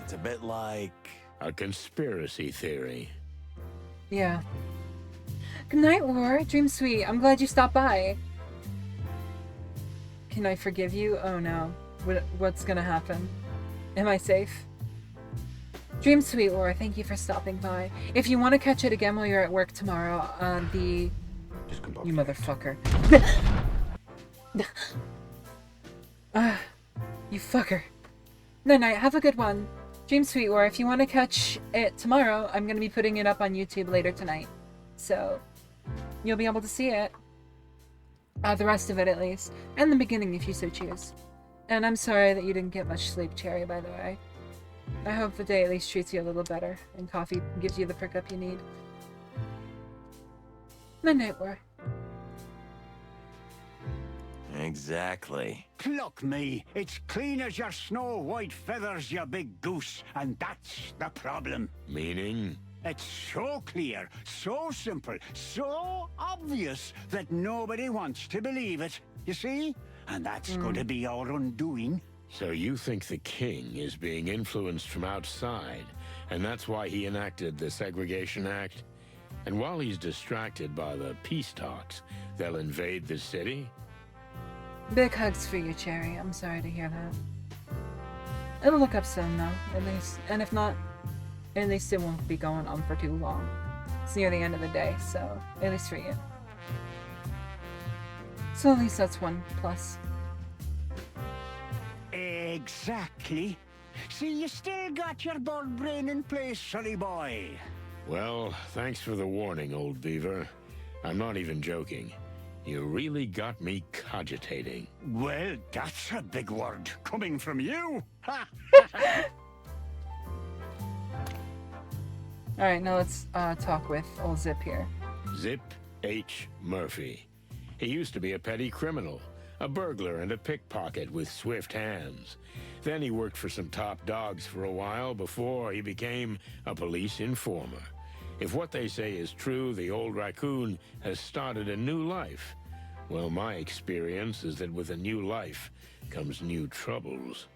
It's a bit like... A conspiracy theory. Yeah. Good night, War. Dream sweet. I'm glad you stopped by. Can I forgive you? Oh no. What's gonna happen? Am I safe? Dream sweet, War. Thank you for stopping by. If you want to catch it again while you're at work tomorrow on the... You motherfucker. You fucker. Night night. Have a good one. Dream sweet, War. If you want to catch it tomorrow, I'm going to be putting it up on YouTube later tonight. So, you'll be able to see it. The rest of it, at least. And the beginning, if you so choose. And I'm sorry that you didn't get much sleep, Cherry, by the way. I hope the day at least treats you a little better, and coffee gives you the prick up you need. Night night, War. Exactly. Pluck me. It's clean as your snow-white feathers, you big goose. And that's the problem. Meaning? It's so clear, so simple, so obvious that nobody wants to believe it. You see? And that's going to be our undoing. So you think the king is being influenced from outside, and that's why he enacted the Segregation Act? And while he's distracted by the peace talks, they'll invade the city? Big hugs for you, Cherry. I'm sorry to hear that. It'll look up soon, though, at least. And if not, at least it won't be going on for too long. It's near the end of the day, so at least for you. So at least that's one plus. Exactly. See, you still got your bird brain in place, sonny boy. Well, thanks for the warning, old beaver. I'm not even joking. You really got me cogitating. Well, that's a big word coming from you. Alright, now let's talk with old Zip here. Zip H. Murphy. He used to be a petty criminal, A burglar and a pickpocket with swift hands. Then he worked for some top dogs for a while before he became a police informer. If what they say is true, the old raccoon has started a new life. Well, my experience is that with a new life comes new troubles.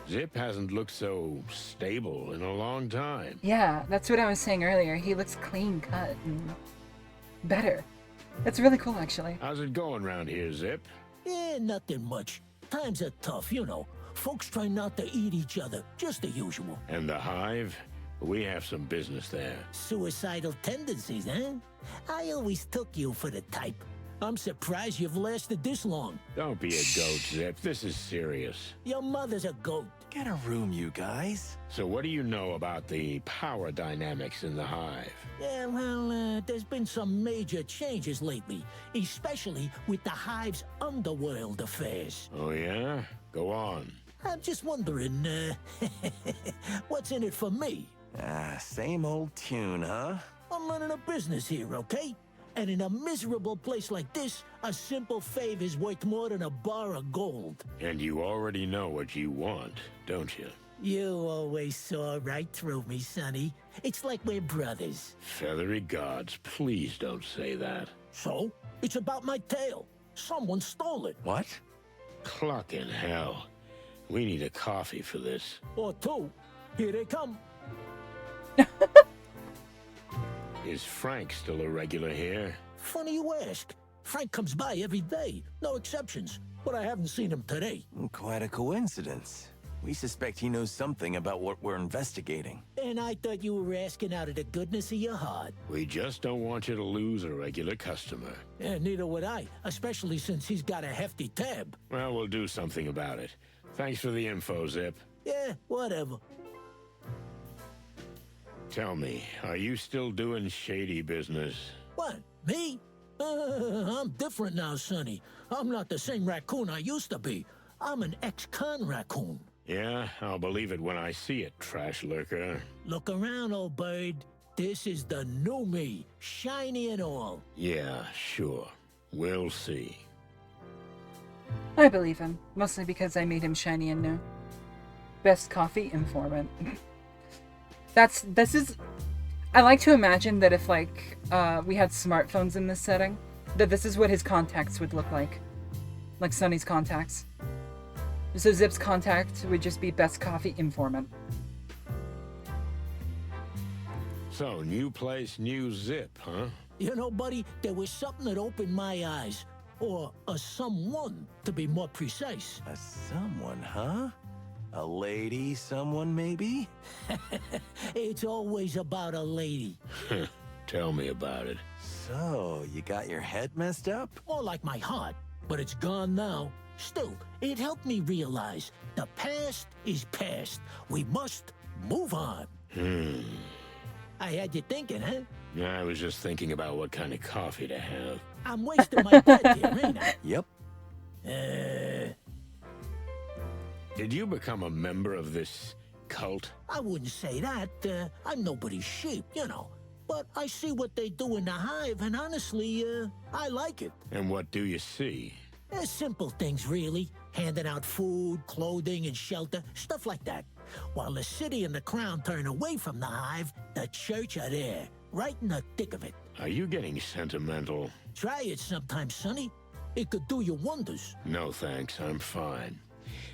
Zip hasn't looked so stable in a long time. Yeah, that's what I was saying earlier. He looks clean cut and better. That's really cool, actually. How's it going around here, Zip? Eh, nothing much. Times are tough, you know. Folks try not to eat each other, just the usual. And the Hive? We have some business there. Suicidal tendencies, huh? I always took you for the type. I'm surprised you've lasted this long. Don't be a goat, Zip. This is serious. Your mother's a goat. Get a room, you guys. So what do you know about the power dynamics in the Hive? Yeah, well, there's been some major changes lately, especially with the Hive's underworld affairs. Oh, yeah? Go on. I'm just wondering, what's in it for me? Same old tune, huh? I'm running a business here, okay? And in a miserable place like this, a simple favor is worth more than a bar of gold. And you already know what you want, don't you? You always saw right through me, Sonny. It's like we're brothers. Feathery gods, please don't say that. So? It's about my tail. Someone stole it. What? Clucking hell. We need a coffee for this. Or two. Here they come. Is Frank still a regular here? Funny you ask. Frank comes by every day, no exceptions. But I haven't seen him today. Quite a coincidence. We suspect he knows something about what we're investigating. And I thought you were asking out of the goodness of your heart. We just don't want you to lose a regular customer. And neither would I, especially since he's got a hefty tab. Well, we'll do something about it. Thanks for the info, Zip. Yeah, whatever. Tell me, are you still doing shady business? What, me? I'm different now, Sonny. I'm not the same raccoon I used to be. I'm an ex-con raccoon. Yeah, I'll believe it when I see it, trash lurker. Look around, old bird. This is the new me, shiny and all. Yeah, sure. We'll see. I believe him, mostly because I made him shiny and new. Best coffee informant. I like to imagine that if, like, we had smartphones in this setting, that this is what his contacts would look like. Like Sonny's contacts. So Zip's contact would just be best coffee informant. So, new place, new Zip, huh? You know, buddy, there was something that opened my eyes. Or a someone, to be more precise. A someone, huh? A lady, someone maybe? It's always about a lady. Tell me about it. So, you got your head messed up? More like my heart, but it's gone now. Still, it helped me realize the past is past. We must move on. I had you thinking, huh? I was just thinking about what kind of coffee to have. I'm wasting my breath here, ain't I? Yep. Did you become a member of this cult? I wouldn't say that. I'm nobody's sheep, you know. But I see what they do in the Hive, and honestly, I like it. And what do you see? Simple things, really. Handing out food, clothing, and shelter, stuff like that. While the city and the crown turn away from the Hive, the church are there, right in the thick of it. Are you getting sentimental? Try it sometime, Sonny. It could do you wonders. No thanks, I'm fine.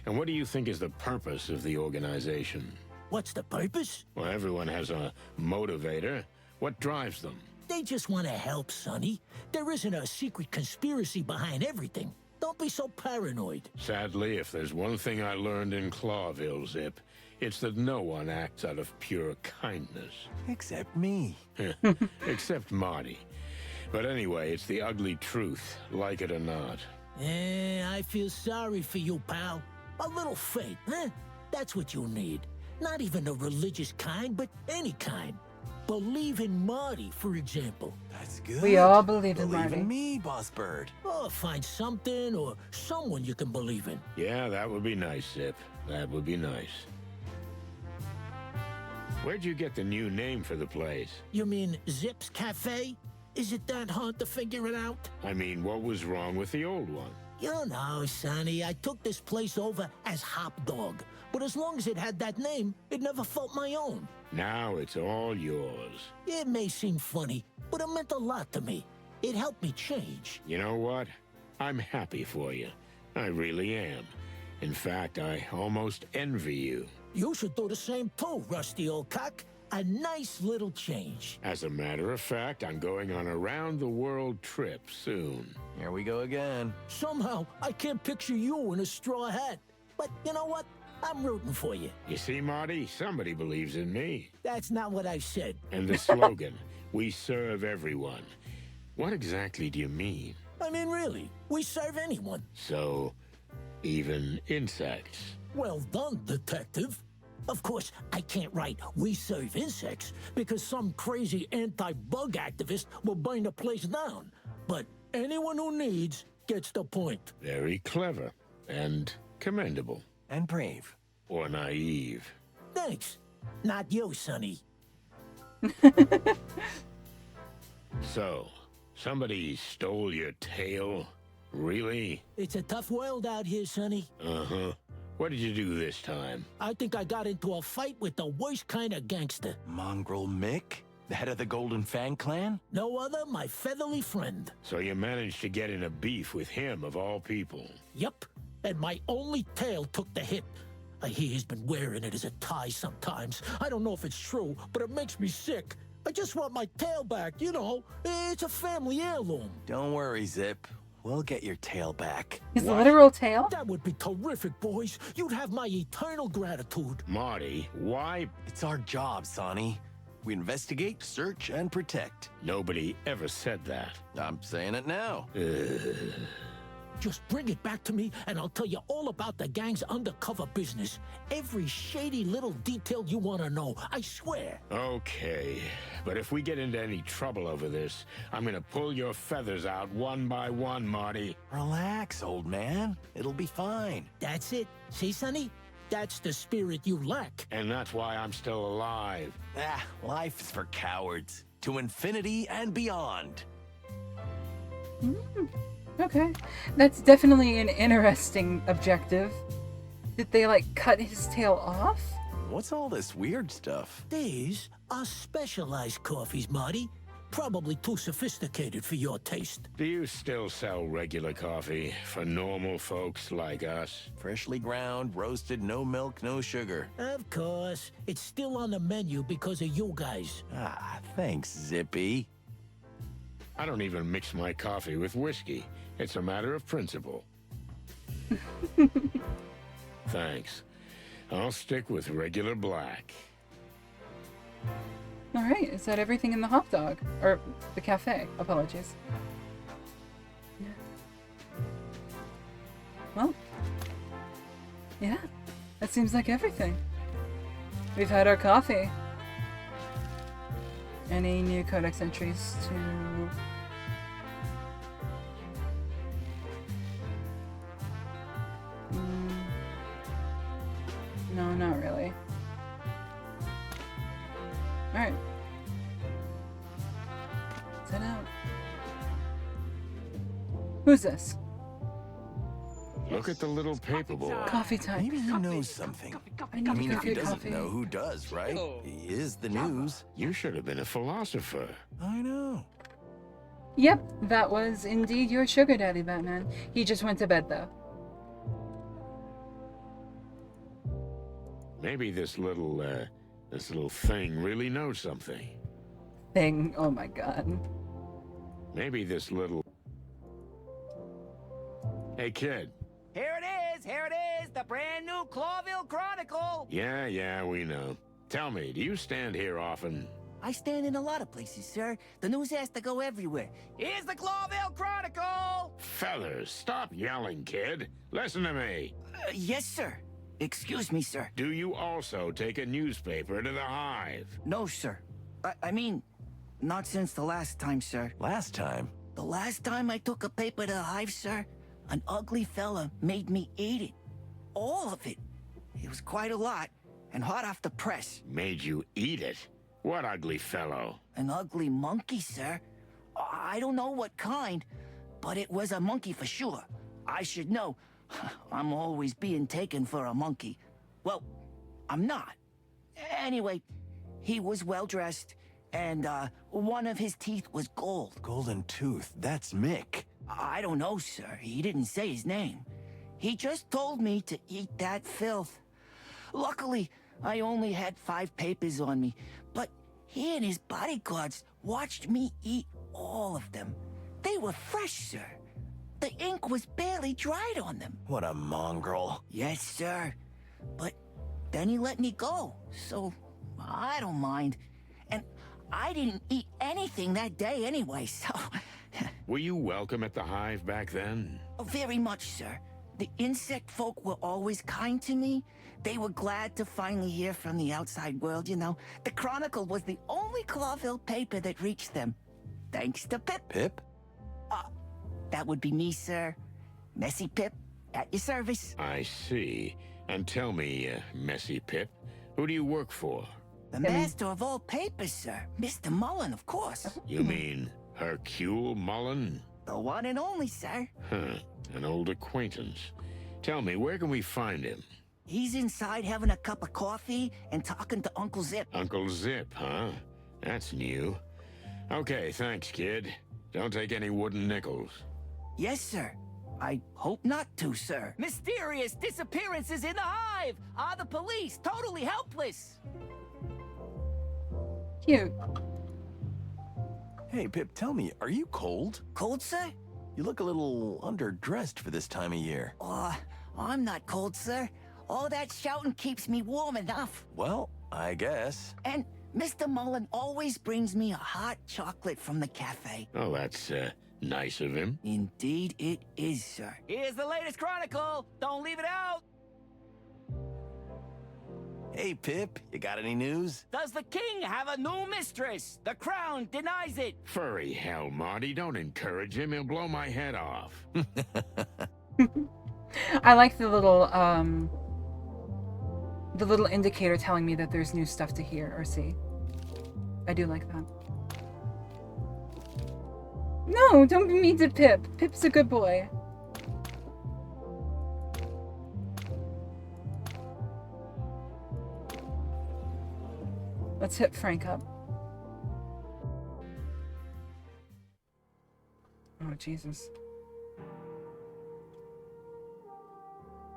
And what do you think is the purpose of the organization? What's the purpose? Well, everyone has a motivator. What drives them? They just want to help, Sonny. There isn't a secret conspiracy behind everything. Don't be so paranoid. Sadly, if there's one thing I learned in Clawville, Zip, it's that no one acts out of pure kindness. Except me. Except Marty. But anyway, it's the ugly truth, like it or not. I feel sorry for you, pal. A little faith, huh? That's what you need. Not even a religious kind, but any kind. Believe in Marty, for example. That's good. We all believe in Marty. Believe in me, Boss Bird. Or find something or someone you can believe in. Yeah, that would be nice, Zip. That would be nice. Where'd you get the new name for the place? You mean Zip's Cafe? Is it that hard to figure it out? I mean, what was wrong with the old one? You know, Sonny, I took this place over as Hop Dog. But as long as it had that name, it never felt my own. Now it's all yours. It may seem funny, but it meant a lot to me. It helped me change. You know what? I'm happy for you. I really am. In fact, I almost envy you. You should do the same too, Rusty old cock. A nice little change. As a matter of fact, I'm going on a round-the-world trip soon. Here we go again. Somehow, I can't picture you in a straw hat. But you know what? I'm rooting for you. You see, Marty, somebody believes in me. That's not what I said. And the slogan, we serve everyone. What exactly do you mean? I mean, really, we serve anyone. So, even insects? Well done, detective. Of course, I can't write "we serve insects" because some crazy anti-bug activist will burn the place down. But anyone who needs gets the point. Very clever. And commendable. And brave. Or naive. Thanks. Not you, Sonny. So, somebody stole your tail? Really? It's a tough world out here, Sonny. Uh-huh. What did you do this time? I think I got into a fight with the worst kind of gangster. Mongrel Mick? The head of the Golden Fang clan? No other, my feathery friend. So you managed to get in a beef with him, of all people? Yep. And my only tail took the hit. I hear he's been wearing it as a tie sometimes. I don't know if it's true, but it makes me sick. I just want my tail back, you know. It's a family heirloom. Don't worry, Zip. We'll get your tail back. His literal tail? That would be terrific, boys. You'd have my eternal gratitude. Marty, why? It's our job, Sonny. We investigate, search, and protect. Nobody ever said that. I'm saying it now. Just bring it back to me, and I'll tell you all about the gang's undercover business. Every shady little detail you want to know, I swear. Okay, but if we get into any trouble over this, I'm gonna pull your feathers out one by one, Marty. Relax, old man. It'll be fine. That's it. See, Sonny? That's the spirit you lack. And that's why I'm still alive. Ah, life is for cowards. To infinity and beyond. Okay. That's definitely an interesting objective. Did they, like, cut his tail off? What's all this weird stuff? These are specialized coffees, Marty. Probably too sophisticated for your taste. Do you still sell regular coffee for normal folks like us? Freshly ground, roasted, no milk, no sugar. Of course. It's still on the menu because of you guys. Ah, thanks, Zippy. I don't even mix my coffee with whiskey. It's a matter of principle. Thanks. I'll stick with regular black. All right, is that everything in the hot dog? Or the cafe? Apologies. Yeah. Well, yeah, that seems like everything. We've had our coffee. Any new codex entries to... No, not really. Alright. Let's head out. Who's this? Look at the little paper boy. Coffee time. Maybe he knows something. I need I mean, to if go he get doesn't coffee. know, who does, right? He is the news. You should have been a philosopher. I know. Yep, that was indeed your sugar daddy, Batman. He just went to bed, though. Maybe this little thing really knows something. Thing. Oh my god. Maybe this little... Hey, kid. Here it is, the brand new Clawville Chronicle. Yeah, we know. Tell me, do you stand here often? I stand in a lot of places, sir. The news has to go everywhere. Here's the Clawville Chronicle. Feathers, stop yelling, kid. Listen to me. Yes, sir. Excuse me, sir. Do you also take a newspaper to the Hive? No, sir. I mean, not since the last time, sir. Last time? The last time I took a paper to the Hive, sir, an ugly fella made me eat it. All of it. It was quite a lot, and hot off the press. Made you eat it? What ugly fellow? An ugly monkey, sir. I don't know what kind, but it was a monkey for sure. I should know. I'm always being taken for a monkey. Well, I'm not. Anyway, he was well-dressed, and one of his teeth was gold. Golden tooth, that's Mick. I don't know, sir. He didn't say his name. He just told me to eat that filth. Luckily, I only had 5 papers on me, but he and his bodyguards watched me eat all of them. They were fresh, sir. The ink was barely dried on them. What a mongrel. Yes, sir. But then he let me go, so I don't mind. And I didn't eat anything that day anyway, so... Were you welcome at the Hive back then? Very much, sir. The insect folk were always kind to me. They were glad to finally hear from the outside world, you know. The Chronicle was the only Clawville paper that reached them. Thanks to Pip. Pip? That would be me, sir. Messy Pip, at your service. I see. And tell me, Messy Pip, who do you work for? The master of all papers, sir. Mr. Mullen, of course. You mean Hercule Mullen? The one and only, sir. Huh, an old acquaintance. Tell me, where can we find him? He's inside having a cup of coffee and talking to Uncle Zip. Uncle Zip, huh? That's new. Okay, thanks, kid. Don't take any wooden nickels. Yes, sir. I hope not to, sir. Mysterious disappearances in the Hive! Are the police totally helpless? Cute. Hey, Pip, tell me, are you cold? Cold, sir? You look a little underdressed for this time of year. I'm not cold, sir. All that shouting keeps me warm enough. Well, I guess. And Mr. Mullen always brings me a hot chocolate from the cafe. Oh, that's, nice of him. Indeed it is, sir. Here's the latest Chronicle. Don't leave it out. Hey, Pip, you got any news? Does the king have a new mistress? The crown denies it. Furry hell, Marty. Don't encourage him. He'll blow my head off. I like the little indicator telling me that there's new stuff to hear or see. I do like that. No, don't be mean to Pip. Pip's a good boy. Let's hit Frank up. Oh, Jesus.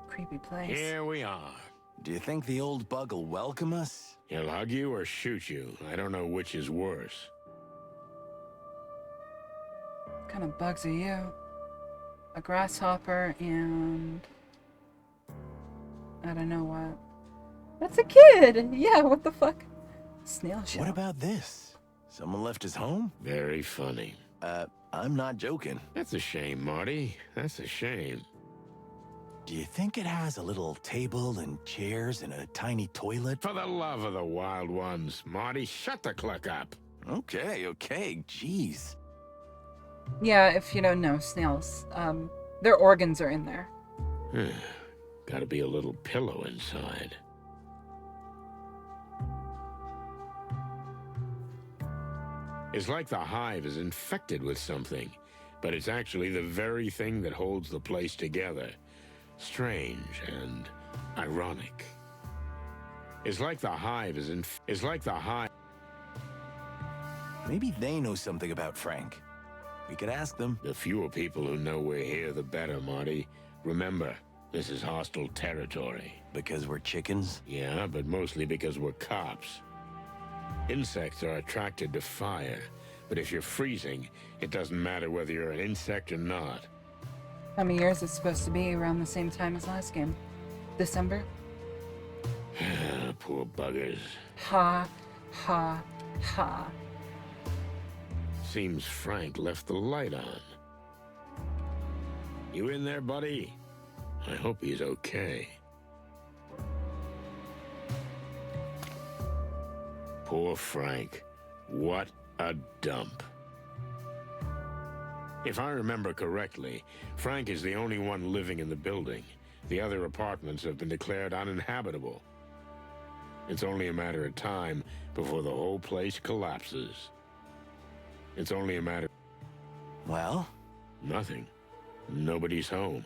Creepy place. Here we are. Do you think the old bug will welcome us? He'll hug you or shoot you. I don't know which is worse. What kind of bugs are you? A grasshopper and... I don't know what. That's a kid! Yeah, what the fuck? Snail shell. What about this? Someone left his home? Very funny. I'm not joking. That's a shame, Marty. That's a shame. Do you think it has a little table and chairs and a tiny toilet? For the love of the wild ones, Marty, shut the cluck up. Okay, jeez. Yeah, if you don't know, snails, their organs are in there. Gotta be a little pillow inside. It's like the Hive is infected with something, but it's actually the very thing that holds the place together. Strange and ironic. It's like the Hive is It's like the Hive... Maybe they know something about Frank. We could ask them. The fewer people who know we're here, the better, Marty. Remember, this is hostile territory. Because we're chickens? Yeah, but mostly because we're cops. Insects are attracted to fire, but if you're freezing, it doesn't matter whether you're an insect or not. How many years it's supposed to be around the same time as last game? December? Poor buggers. Ha, ha, ha. Seems Frank left the light on. You in there, buddy? I hope he's okay. Poor Frank. What a dump. If I remember correctly, Frank is the only one living in the building. The other apartments have been declared uninhabitable. It's only a matter of time before the whole place collapses. It's only a matter... Well? Nothing. Nobody's home.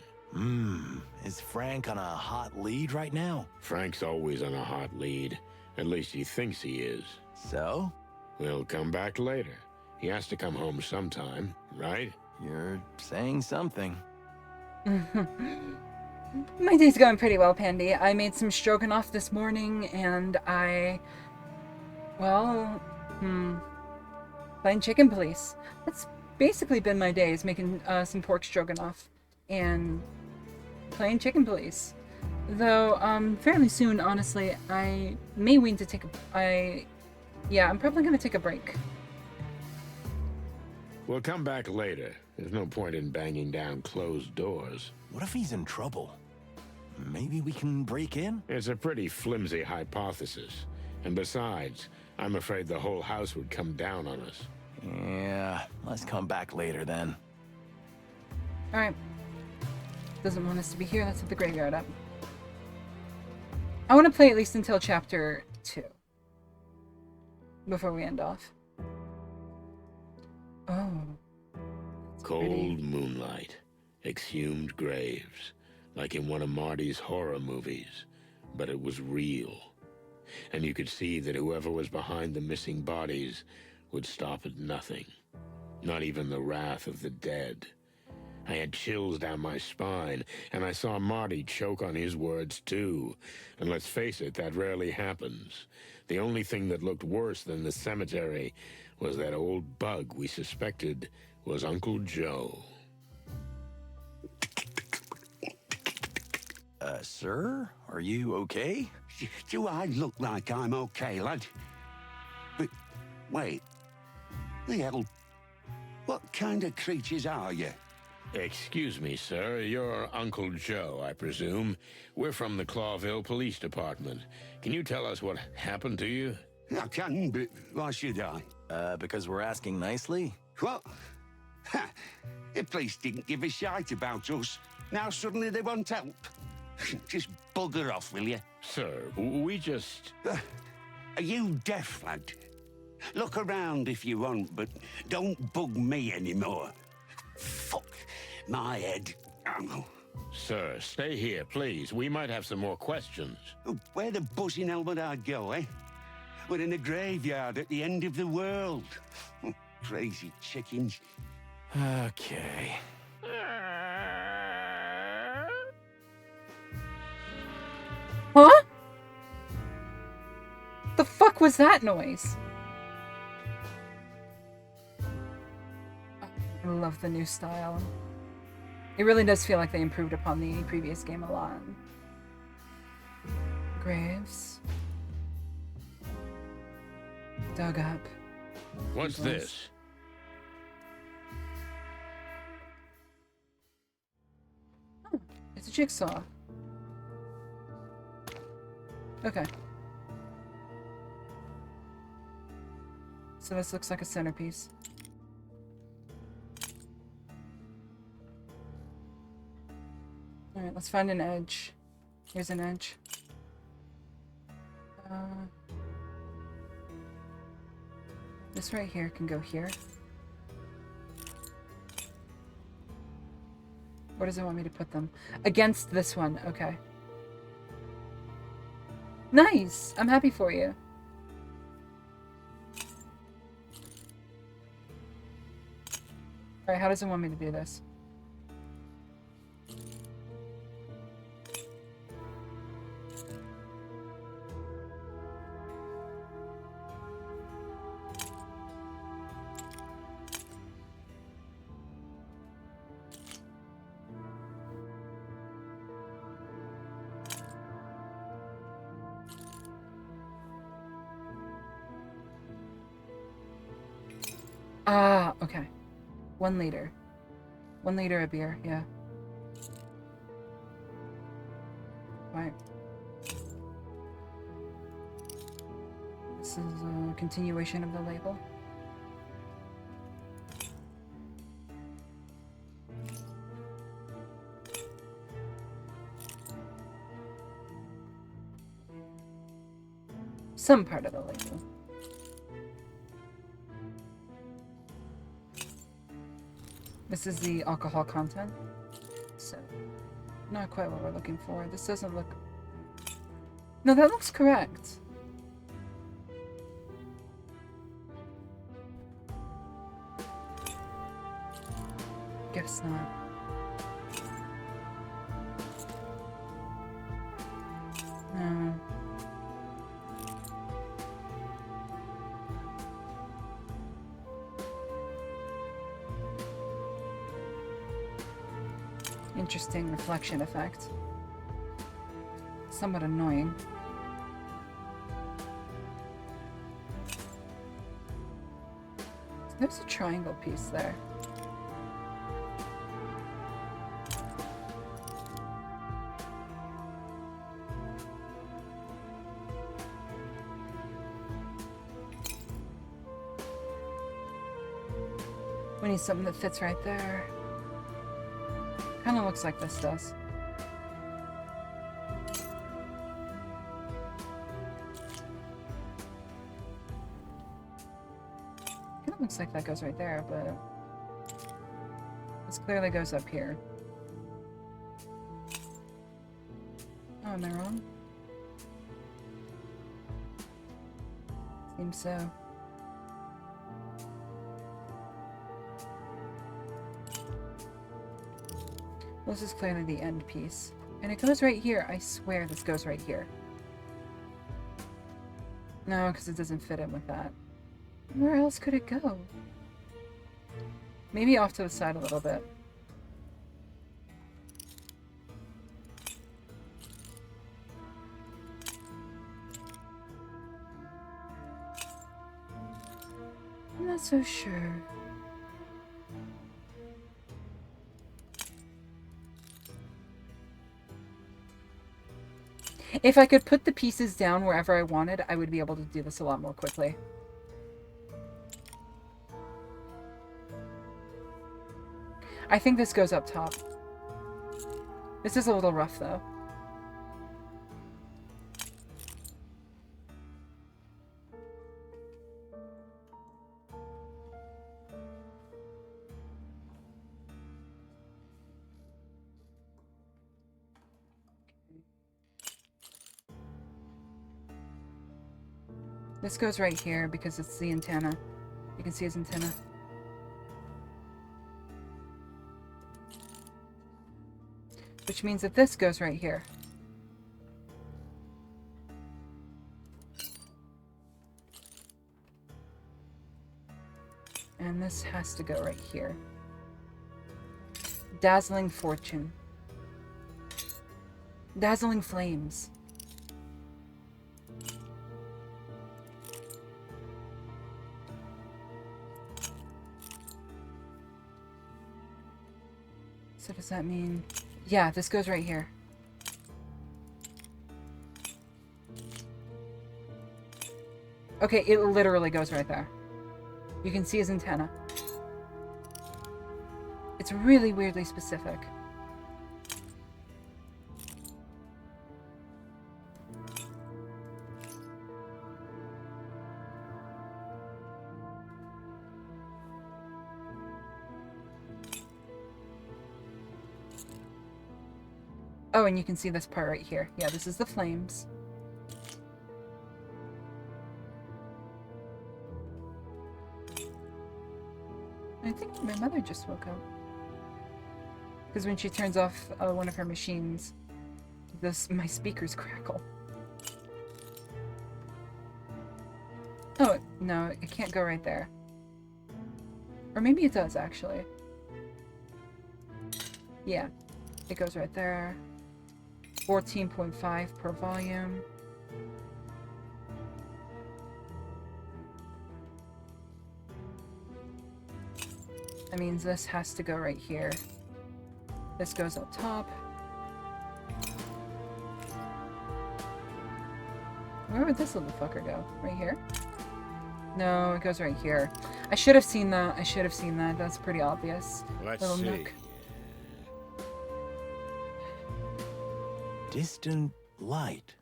Is Frank on a hot lead right now? Frank's always on a hot lead. At least he thinks he is. So? We'll come back later. He has to come home sometime, right? You're saying something. My day's going pretty well, Pandy. I made some stroganoff this morning, and playing chicken police. That's basically been my day, is making some pork stroganoff and playing chicken police. Though, fairly soon, honestly, I may wait to take I'm probably gonna take a break. We'll come back later. There's no point in banging down closed doors. What if he's in trouble? Maybe we can break in? It's a pretty flimsy hypothesis. And besides, I'm afraid the whole house would come down on us. Yeah, let's come back later then. Alright. Doesn't want us to be here, let's hit the graveyard up. I want to play at least until chapter 2. Before we end off. Oh. Cold moonlight. Exhumed graves. Like in one of Marty's horror movies. But it was real. And you could see that whoever was behind the missing bodies would stop at nothing. Not even the wrath of the dead. I had chills down my spine, and I saw Marty choke on his words too. And let's face it, that rarely happens. The only thing that looked worse than the cemetery was that old bug we suspected was Uncle Joe. Sir? Are you okay? Do I look like I'm okay, lad? But, wait. The hell? What kind of creatures are you? Excuse me, sir. You're Uncle Joe, I presume. We're from the Clawville Police Department. Can you tell us what happened to you? I can, but why should I? Because we're asking nicely? What? Ha! The police didn't give a shite about us. Now suddenly they want help. Just bugger off, will you? Sir, we just... Are you deaf, lad? Look around if you want, but don't bug me anymore. Fuck my head. Oh. Sir, stay here, please. We might have some more questions. Where the buzzing hell would I go, eh? We're in a graveyard at the end of the world. Crazy chickens. Okay. Huh? The fuck was that noise? I love the new style. It really does feel like they improved upon the previous game a lot. Graves. Dug up. What's this? Oh, it's a jigsaw. Okay. So this looks like a centerpiece. Alright, let's find an edge. Here's an edge. This right here can go here. Where does it want me to put them? Against this one, okay. Nice! I'm happy for you. Alright, how does it want me to do this? Ah, okay. 1 liter. 1 liter of beer, yeah. Right. This is a continuation of the label. Some part of the label. This is the alcohol content. So, not quite what we're looking for. This doesn't look... No, that looks correct. Guess not. No. Interesting reflection effect. Somewhat annoying. There's a triangle piece there. We need something that fits right there. Kind of looks like this does. Kind of looks like that goes right there, but this clearly goes up here. Oh, am I wrong? Seems so. This is clearly the end piece. And it goes right here. I swear this goes right here. No, because it doesn't fit in with that. Where else could it go? Maybe off to the side a little bit. I'm not so sure. If I could put the pieces down wherever I wanted, I would be able to do this a lot more quickly. I think this goes up top. This is a little rough, though. This goes right here because it's the antenna. You can see his antenna. Which means that this goes right here. And this has to go right here. Dazzling fortune. Dazzling flames. So does that mean... Yeah, this goes right here. Okay, it literally goes right there. You can see his antenna. It's really weirdly specific. Oh, and you can see this part right here. Yeah, this is the flames. I think my mother just woke up. Because when she turns off one of her machines, my speakers crackle. Oh, no, it can't go right there. Or maybe it does, actually. Yeah, it goes right there. 14.5 per volume. That means this has to go right here. This goes up top. Where would this little fucker go? Right here? No, it goes right here. I should have seen that. I should have seen that. That's pretty obvious. Let's little see. nook. Distant light.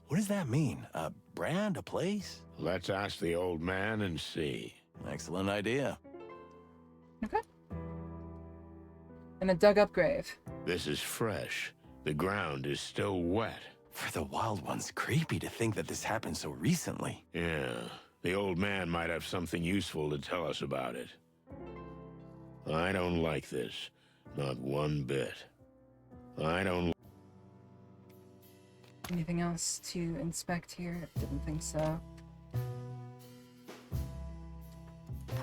What does that mean? A brand? A place? Let's ask the old man and see. Excellent idea. Okay. In a dug-up grave. This is fresh. The ground is still wet. For the wild ones, creepy to think that this happened so recently. Yeah, the old man might have something useful to tell us about it. I don't like this. Not one bit. I don't... Anything else to inspect here? Didn't think so.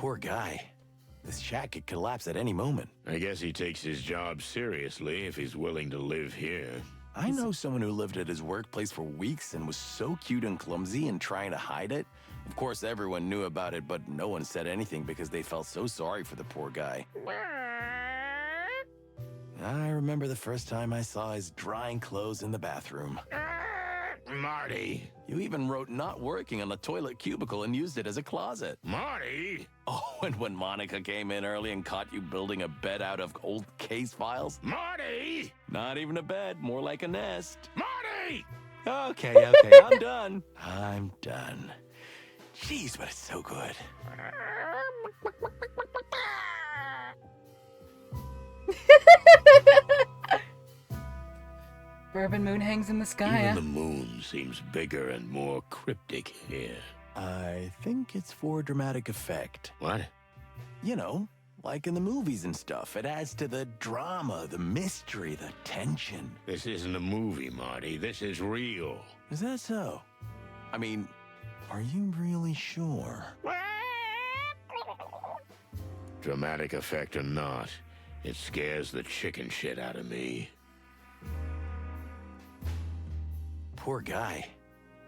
Poor guy. This shack could collapse at any moment. I guess he takes his job seriously if he's willing to live here. I know someone who lived at his workplace for weeks and was so cute and clumsy and trying to hide it. Of course, everyone knew about it, but no one said anything because they felt so sorry for the poor guy. I remember the first time I saw his drying clothes in the bathroom. Marty! You even wrote not working on the toilet cubicle and used it as a closet. Marty! Oh, and when Monica came in early and caught you building a bed out of old case files? Marty! Not even a bed, more like a nest. Marty! Okay, I'm done. I'm done. Jeez, but it's so good. Bourbon moon hangs in the sky. Even the moon seems bigger and more cryptic here. I think it's for dramatic effect. What? You know, like in the movies and stuff. It adds to the drama, the mystery, the tension. This isn't a movie, Marty. This is real. Is that so? I mean, are you really sure? Dramatic effect or not, it scares the chicken shit out of me. Poor guy.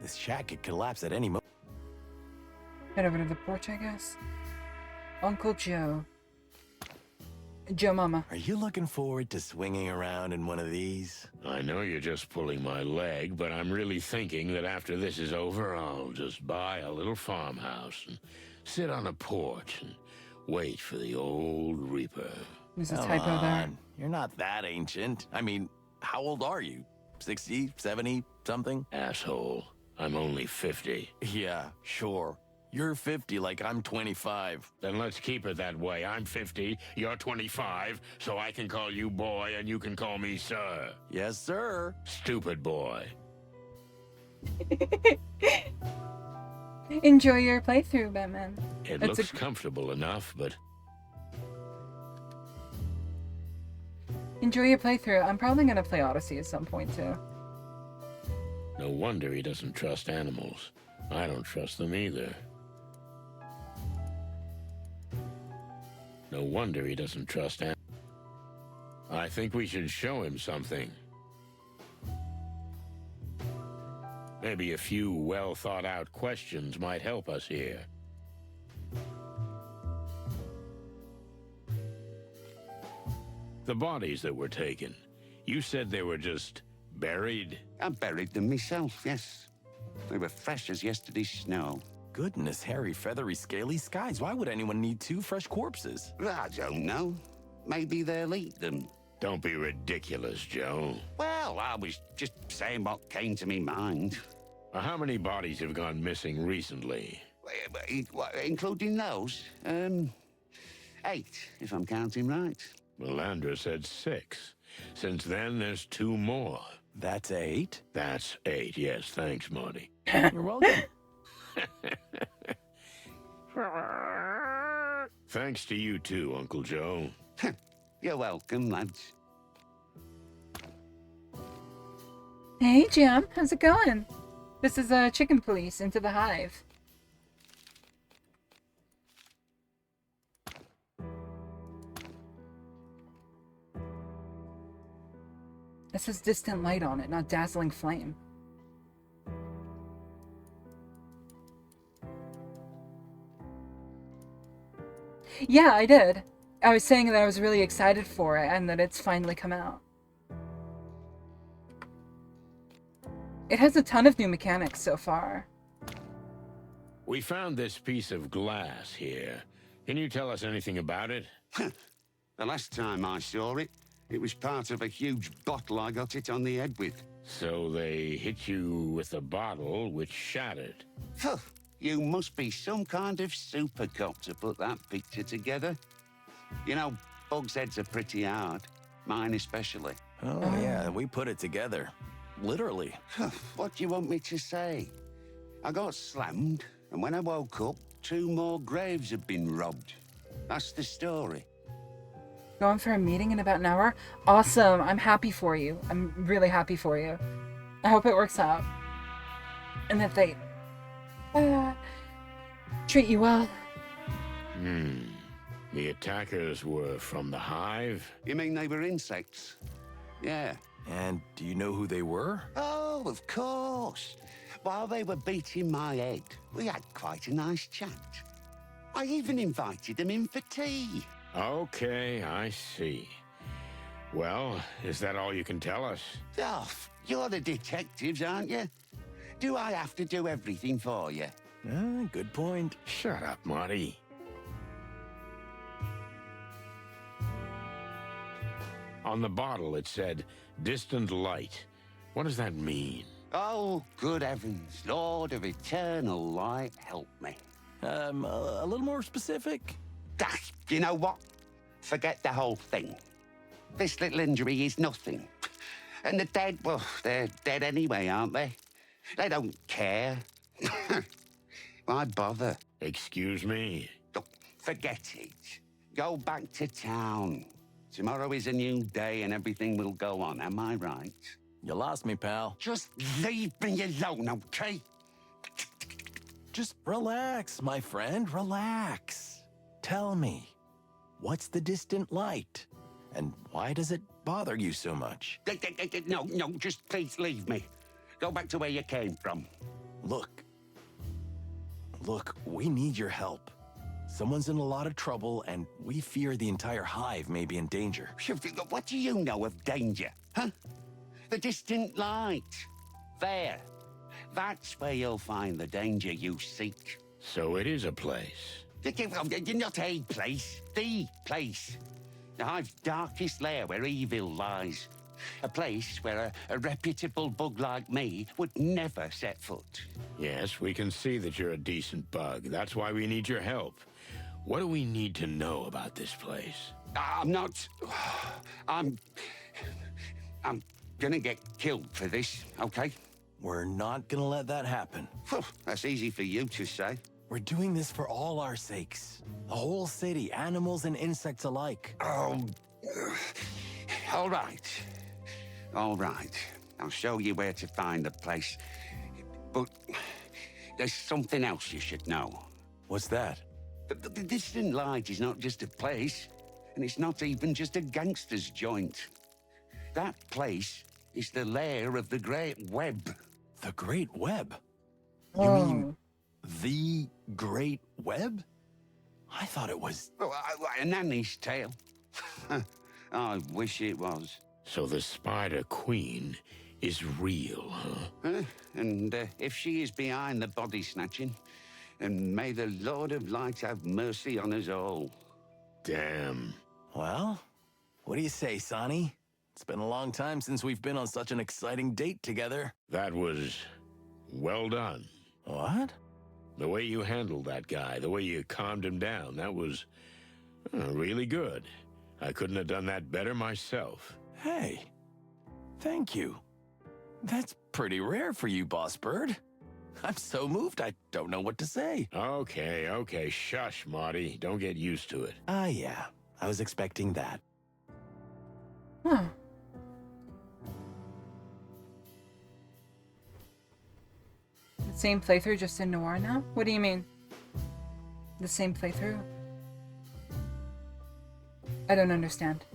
This shack could collapse at any moment. Head over to the porch, I guess. Uncle Joe. Joe Mama. Are you looking forward to swinging around in one of these? I know you're just pulling my leg, but I'm really thinking that after this is over, I'll just buy a little farmhouse and sit on a porch and wait for the old Reaper. There's a Come typo there. on. You're not that ancient. I mean, how old are you? 60, 70, something? Asshole. I'm only 50. Yeah, sure. You're 50 like I'm 25. Then let's keep it that way. I'm 50, you're 25, so I can call you boy and you can call me sir. Yes, sir. Stupid boy. Enjoy your playthrough, Batman. It looks comfortable enough, but... Enjoy your playthrough. I'm probably gonna play Odyssey at some point, too. No wonder he doesn't trust animals. I don't trust them either. No wonder he doesn't trust animals. I think we should show him something. Maybe a few well-thought-out questions might help us here. The bodies that were taken, you said they were just buried? I buried them myself, yes. They were fresh as yesterday's snow. Goodness, hairy, feathery, scaly skies. Why would anyone need 2 fresh corpses? I don't know. Maybe they'll eat them. Don't be ridiculous, Joe. Well, I was just saying what came to me mind. How many bodies have gone missing recently? Including those? 8, if I'm counting right. Melandra said 6. Since then, there's 2 more. That's 8? That's 8, yes. Thanks, Marty. You're welcome. Thanks to you too, Uncle Joe. You're welcome, lads. Hey, Jim. How's it going? This is Chicken Police into the Hive. It says distant light on it, not dazzling flame. Yeah, I did. I was saying that I was really excited for it and that it's finally come out. It has a ton of new mechanics so far. We found this piece of glass here. Can you tell us anything about it? The last time I saw it, it was part of a huge bottle I got it on the head with. So they hit you with a bottle which shattered. You must be some kind of super cop to put that picture together. You know, bugs' heads are pretty hard. mine especially. Oh, yeah, we put it together. Literally. What do you want me to say? I got slammed, and when I woke up, 2 more graves had been robbed. That's the story. Going for a meeting in about an hour? Awesome. I'm happy for you. I'm really happy for you. I hope it works out. And that they treat you well. The attackers were from the Hive? You mean they were insects? Yeah. And do you know who they were? Oh, of course. While they were beating my head, we had quite a nice chat. I even invited them in for tea. Okay, I see. Well, is that all you can tell us? Oh, you're the detectives, aren't you? Do I have to do everything for you? Good point. Shut up, Marty. On the bottle, it said, distant light. What does that mean? Oh, good heavens, Lord of eternal light, help me. A little more specific? You know what? Forget the whole thing. This little injury is nothing. And the dead, well, they're dead anyway, aren't they? They don't care. Why bother? Excuse me? Look, forget it. Go back to town. Tomorrow is a new day and everything will go on, am I right? You lost me, pal. Just leave me alone, okay? Just relax, my friend, relax. Tell me, what's the distant light? And why does it bother you so much? No, just please leave me. Go back to where you came from. Look, we need your help. Someone's in a lot of trouble, and we fear the entire Hive may be in danger. What do you know of danger, huh? The distant light. There. That's where you'll find the danger you seek. So it is a place. Not a place, the place. The Hive's darkest lair where evil lies. A place where a reputable bug like me would never set foot. Yes, we can see that you're a decent bug. That's why we need your help. What do we need to know about this place? I'm gonna get killed for this, okay? We're not gonna let that happen. That's easy for you to say. We're doing this for all our sakes. The whole city, animals and insects alike. Oh, all right. All right. I'll show you where to find the place. But there's something else you should know. What's that? The distant light is not just a place, and it's not even just a gangster's joint. That place is the lair of the Great Web. The Great Web? You mean the Great Web? I thought it was... a nanny's tale. I wish it was. So the Spider Queen is real, huh? And if she is behind the body snatching, and may the Lord of Light have mercy on us all. Damn. Well, what do you say, Sonny? It's been a long time since we've been on such an exciting date together. That was well done. What? The way you handled that guy, the way you calmed him down, that was really good. I couldn't have done that better myself. Hey, thank you. That's pretty rare for you, Boss Bird. I'm so moved, I don't know what to say. Okay, shush, Marty. Don't get used to it. Yeah. I was expecting that. Huh. The same playthrough, just in noir now? What do you mean? The same playthrough? I don't understand.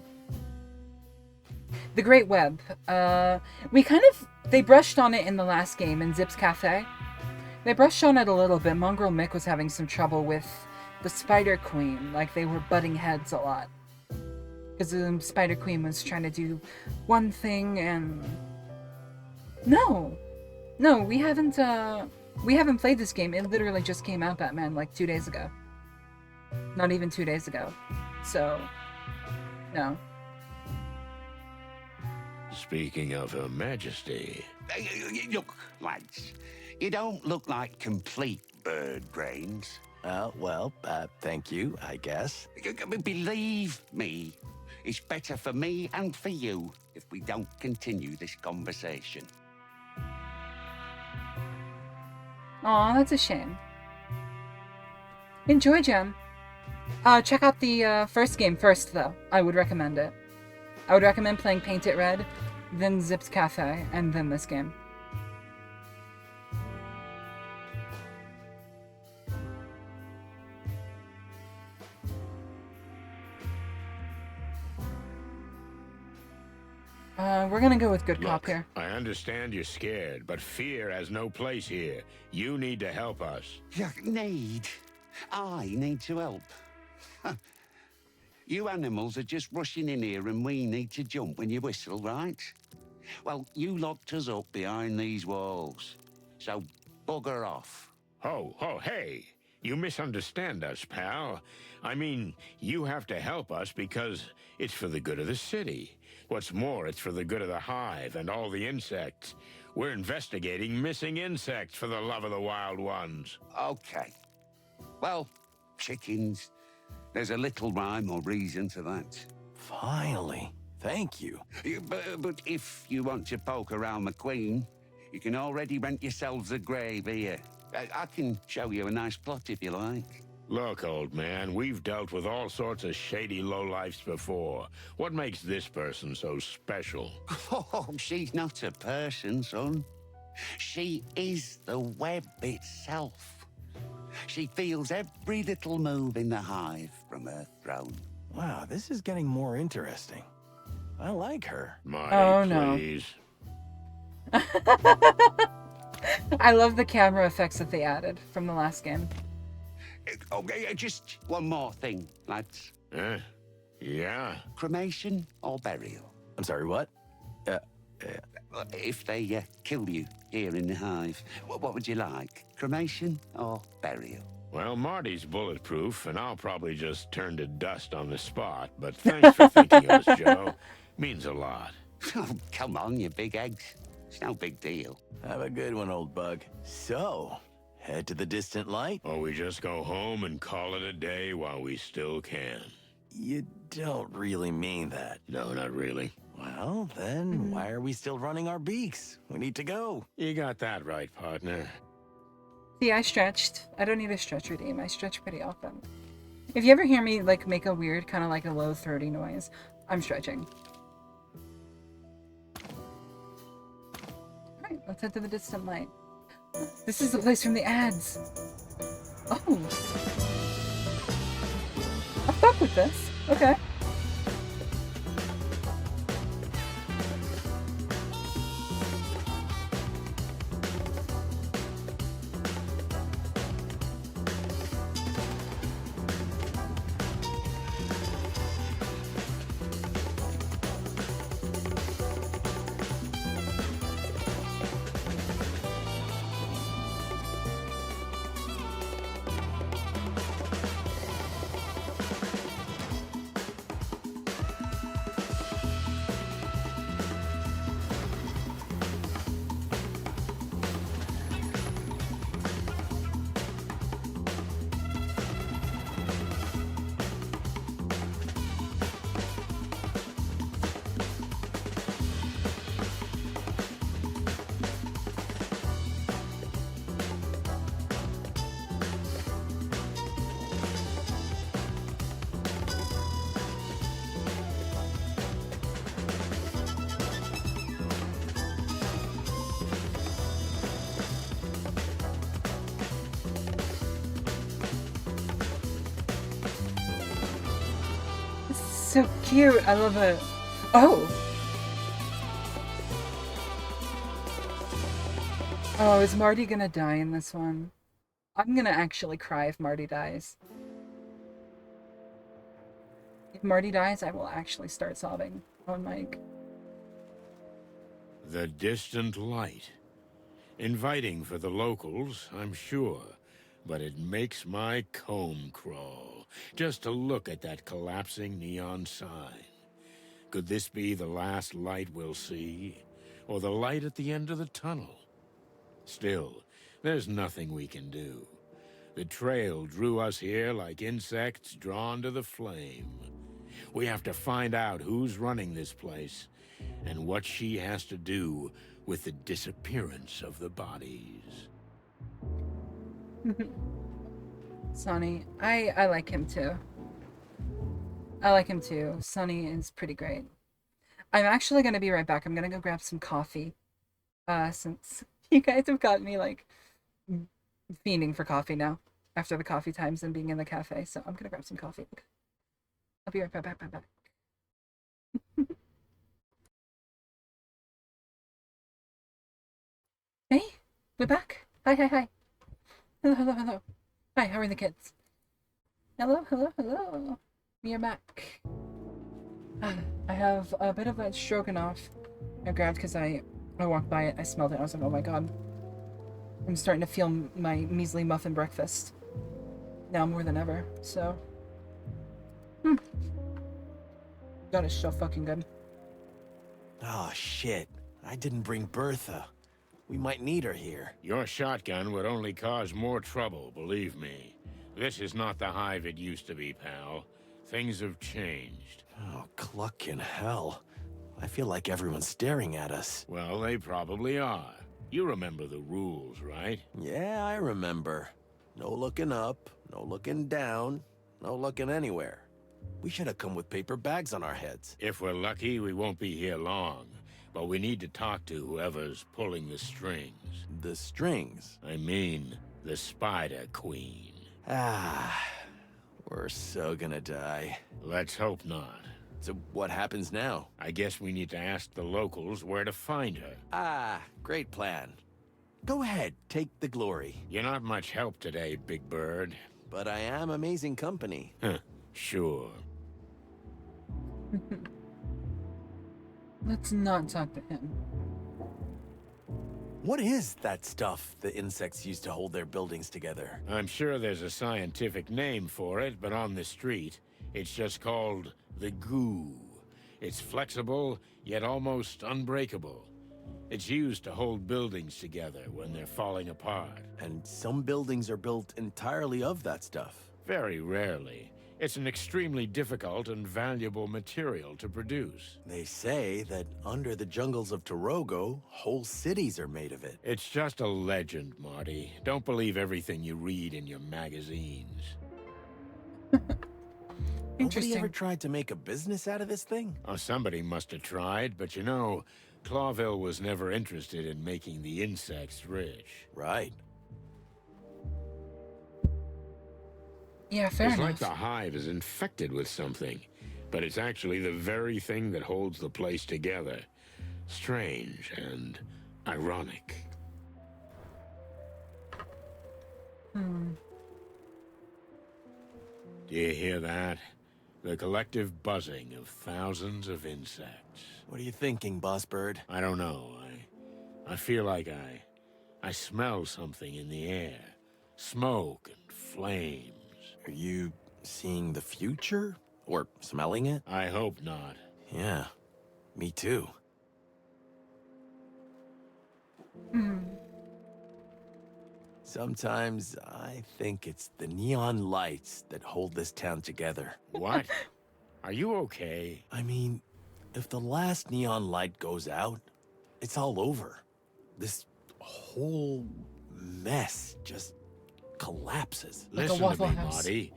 The Great Web. They brushed on it in the last game, in Zip's Cafe. They brushed on it a little bit. Mongrel Mick was having some trouble with the Spider Queen. Like, they were butting heads a lot. Because the Spider Queen was trying to do one thing and... No, we haven't played this game. It literally just came out, Batman, like 2 days ago. Not even 2 days ago. So, no. Speaking of Her Majesty... Look, lads, you don't look like complete bird brains. Thank you, I guess. Believe me, it's better for me and for you if we don't continue this conversation. Aw, that's a shame. Enjoy, Jem. Check out the first game first, though. I would recommend it. I would recommend playing Paint It Red, then Zips Cafe, and then this game. We're gonna go with good cop here. I understand you're scared, but fear has no place here. You need to help us. I need to help. You animals are just rushing in here and we need to jump when you whistle, right? Well, you locked us up behind these walls. So, bugger off. Hey! You misunderstand us, pal. I mean, you have to help us because it's for the good of the city. What's more, it's for the good of the Hive and all the insects. We're investigating missing insects, for the love of the wild ones. Okay. Well, chickens. There's a little rhyme or reason to that. Finally. Thank you. But if you want to poke around the Queen, you can already rent yourselves a grave here. I can show you a nice plot if you like. Look, old man, we've dealt with all sorts of shady lowlifes before. What makes this person so special? Oh, she's not a person, son. She is the web itself. She feels every little move in the Hive from her throne. Wow, this is getting more interesting. I like her. Marty, please. No. I love the camera effects that they added from the last game. Okay, just one more thing, lads. Yeah? Cremation or burial? I'm sorry, what? If they kill you here in the Hive, what would you like? Cremation or burial? Well, Marty's bulletproof, and I'll probably just turn to dust on the spot, but thanks for thinking of us, Joe. Means a lot. Oh, come on, you big eggs. It's no big deal. Have a good one, old bug. So, head to the distant light? Or we just go home and call it a day while we still can. You don't really mean that. No, not really. Well, then, why are we still running our beaks? We need to go. You got that right, partner. See, I stretched. I don't need a stretch redeem. I stretch pretty often. If you ever hear me, like, make a weird, kind of like a low 30 noise, I'm stretching. Alright, let's head to the distant light. This is the place from the ads. Oh. I'll fuck with this. Okay. So cute. I love it. Oh. Oh, is Marty gonna die in this one? I'm gonna actually cry if Marty dies. If Marty dies, I will actually start sobbing on mic. The distant light. Inviting for the locals, I'm sure, but it makes my comb crawl just to look at that collapsing neon sign. Could this be the last light we'll see? Or the light at the end of the tunnel? Still, there's nothing we can do. The trail drew us here like insects drawn to the flame. We have to find out who's running this place and what she has to do with the disappearance of the bodies. Sonny, I like him too. I like him too. Sonny is pretty great. I'm actually gonna be right back. I'm gonna go grab some coffee. Since you guys have got me like fiending for coffee now after the coffee times and being in the cafe. So I'm gonna grab some coffee. Okay. I'll be right back. Hey, we're back. Hi. Hello. Hi, how are the kids? Hello. We are back. I have a bit of that stroganoff I grabbed because I walked by it, I smelled it, I was like, oh my god. I'm starting to feel my measly muffin breakfast. Now more than ever, so. God, it's so fucking good. Oh, shit. I didn't bring Bertha. We might need her here. Your shotgun would only cause more trouble, believe me. This is not the Hive it used to be, pal. Things have changed. Oh, cluck in hell. I feel like everyone's staring at us. Well, they probably are. You remember the rules, right? Yeah, I remember. No looking up, no looking down, no looking anywhere. We should have come with paper bags on our heads. If we're lucky, we won't be here long. But we need to talk to whoever's pulling the strings. The strings? I mean, the Spider Queen. Ah, we're so gonna die. Let's hope not. So what happens now? I guess we need to ask the locals where to find her. Ah, great plan. Go ahead, take the glory. You're not much help today, Big Bird. But I am amazing company. Sure. Let's not talk to him. What is that stuff the insects use to hold their buildings together? I'm sure there's a scientific name for it, but on the street, it's just called the goo. It's flexible, yet almost unbreakable. It's used to hold buildings together when they're falling apart. And some buildings are built entirely of that stuff. Very rarely. It's an extremely difficult and valuable material to produce. They say that under the jungles of Torogo, whole cities are made of it. It's just a legend, Marty. Don't believe everything you read in your magazines. Nobody ever tried to make a business out of this thing? Oh, somebody must have tried, but you know, Clawville was never interested in making the insects rich. Right. Yeah, fair enough. enough. It's like the Hive is infected with something, but it's actually the very thing that holds the place together. Strange and ironic. Hmm. Do you hear that? The collective buzzing of thousands of insects. What are you thinking, Boss Bird? I don't know. I feel like I smell something in the air. Smoke and flames. Are you seeing the future? Or smelling it? I hope not. Yeah, me too. Sometimes I think it's the neon lights that hold this town together. What? Are you okay? I mean, if the last neon light goes out, it's all over. This whole mess just collapses. Like a Listen to Waffle me, House. Marty.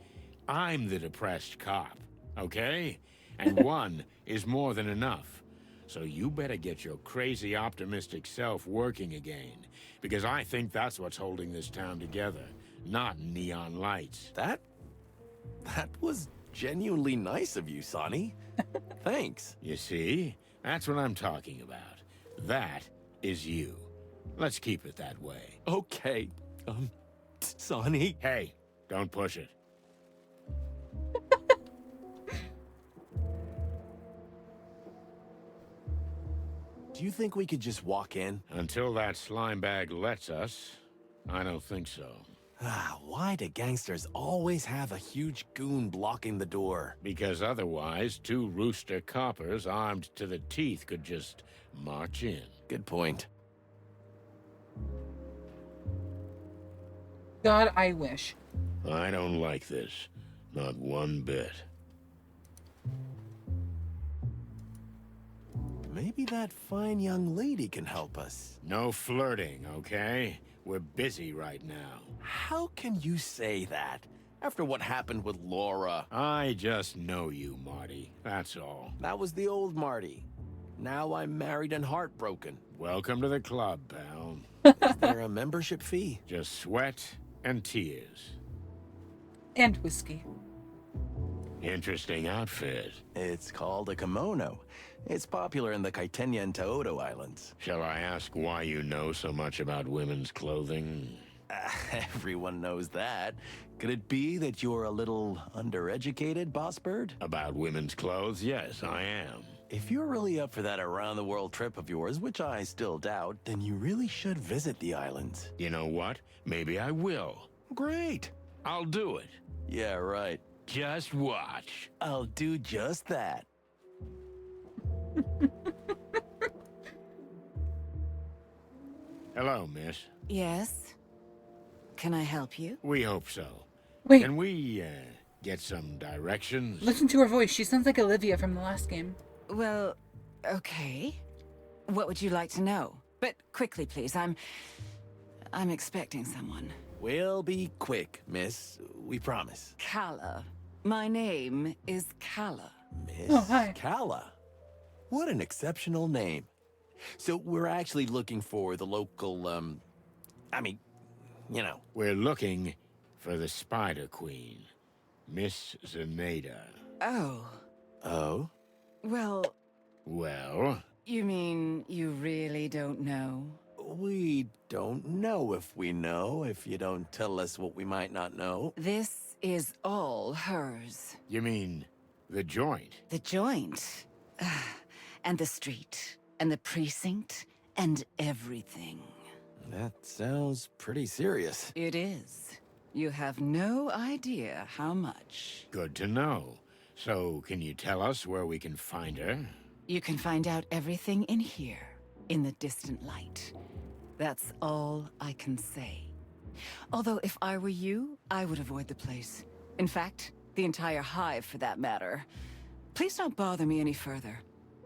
I'm the depressed cop, okay? And one is more than enough. So you better get your crazy optimistic self working again, because I think that's what's holding this town together, not neon lights. That was genuinely nice of you, Sonny. Thanks. You see? That's what I'm talking about. That is you. Let's keep it that way. Okay, Sonny. Hey, don't push it. Do you think we could just walk in? Until that slime bag lets us, I don't think so. Why do gangsters always have a huge goon blocking the door? Because otherwise, two rooster coppers armed to the teeth could just march in. Good point. God, I wish. I don't like this. Not one bit. Maybe that fine young lady can help us. No flirting, okay? We're busy right now. How can you say that? After what happened with Laura. I just know you, Marty. That's all. That was the old Marty. Now I'm married and heartbroken. Welcome to the club, pal. Is there a membership fee? Just sweat and tears. And whiskey. Interesting outfit. It's called a kimono. It's popular in the Kaitenya and Taoto Islands. Shall I ask why you know so much about women's clothing? Everyone knows that. Could it be that you're a little undereducated, Boss Bird? About women's clothes? Yes, I am. If you're really up for that around-the-world trip of yours, which I still doubt, then you really should visit the islands. You know what? Maybe I will. Great. I'll do it. Yeah, right. Just watch. I'll do just that. Hello, miss. Yes? Can I help you? We hope so. Wait. Can we, get some directions? Listen to her voice. She sounds like Olivia from the last game. Well, okay. What would you like to know? But quickly, please. I'm expecting someone. We'll be quick, miss. We promise. Kala. My name is Kala. Miss Oh, hi. Kala. What an exceptional name. So we're actually looking for the local, We're looking for the Spider Queen, Miss Zenaida. Oh. Oh? Well, Well, you mean you really don't know? We don't know if you don't tell us what we might not know. This is all hers. you mean the joint? The joint. And the street. And the precinct. And everything. That sounds pretty serious. It is. You have no idea how much. Good to know. So, can you tell us where we can find her? You can find out everything in here, in the distant light. That's all I can say. Although if I were you, I would avoid the place. In fact, the entire Hive for that matter. Please don't bother me any further.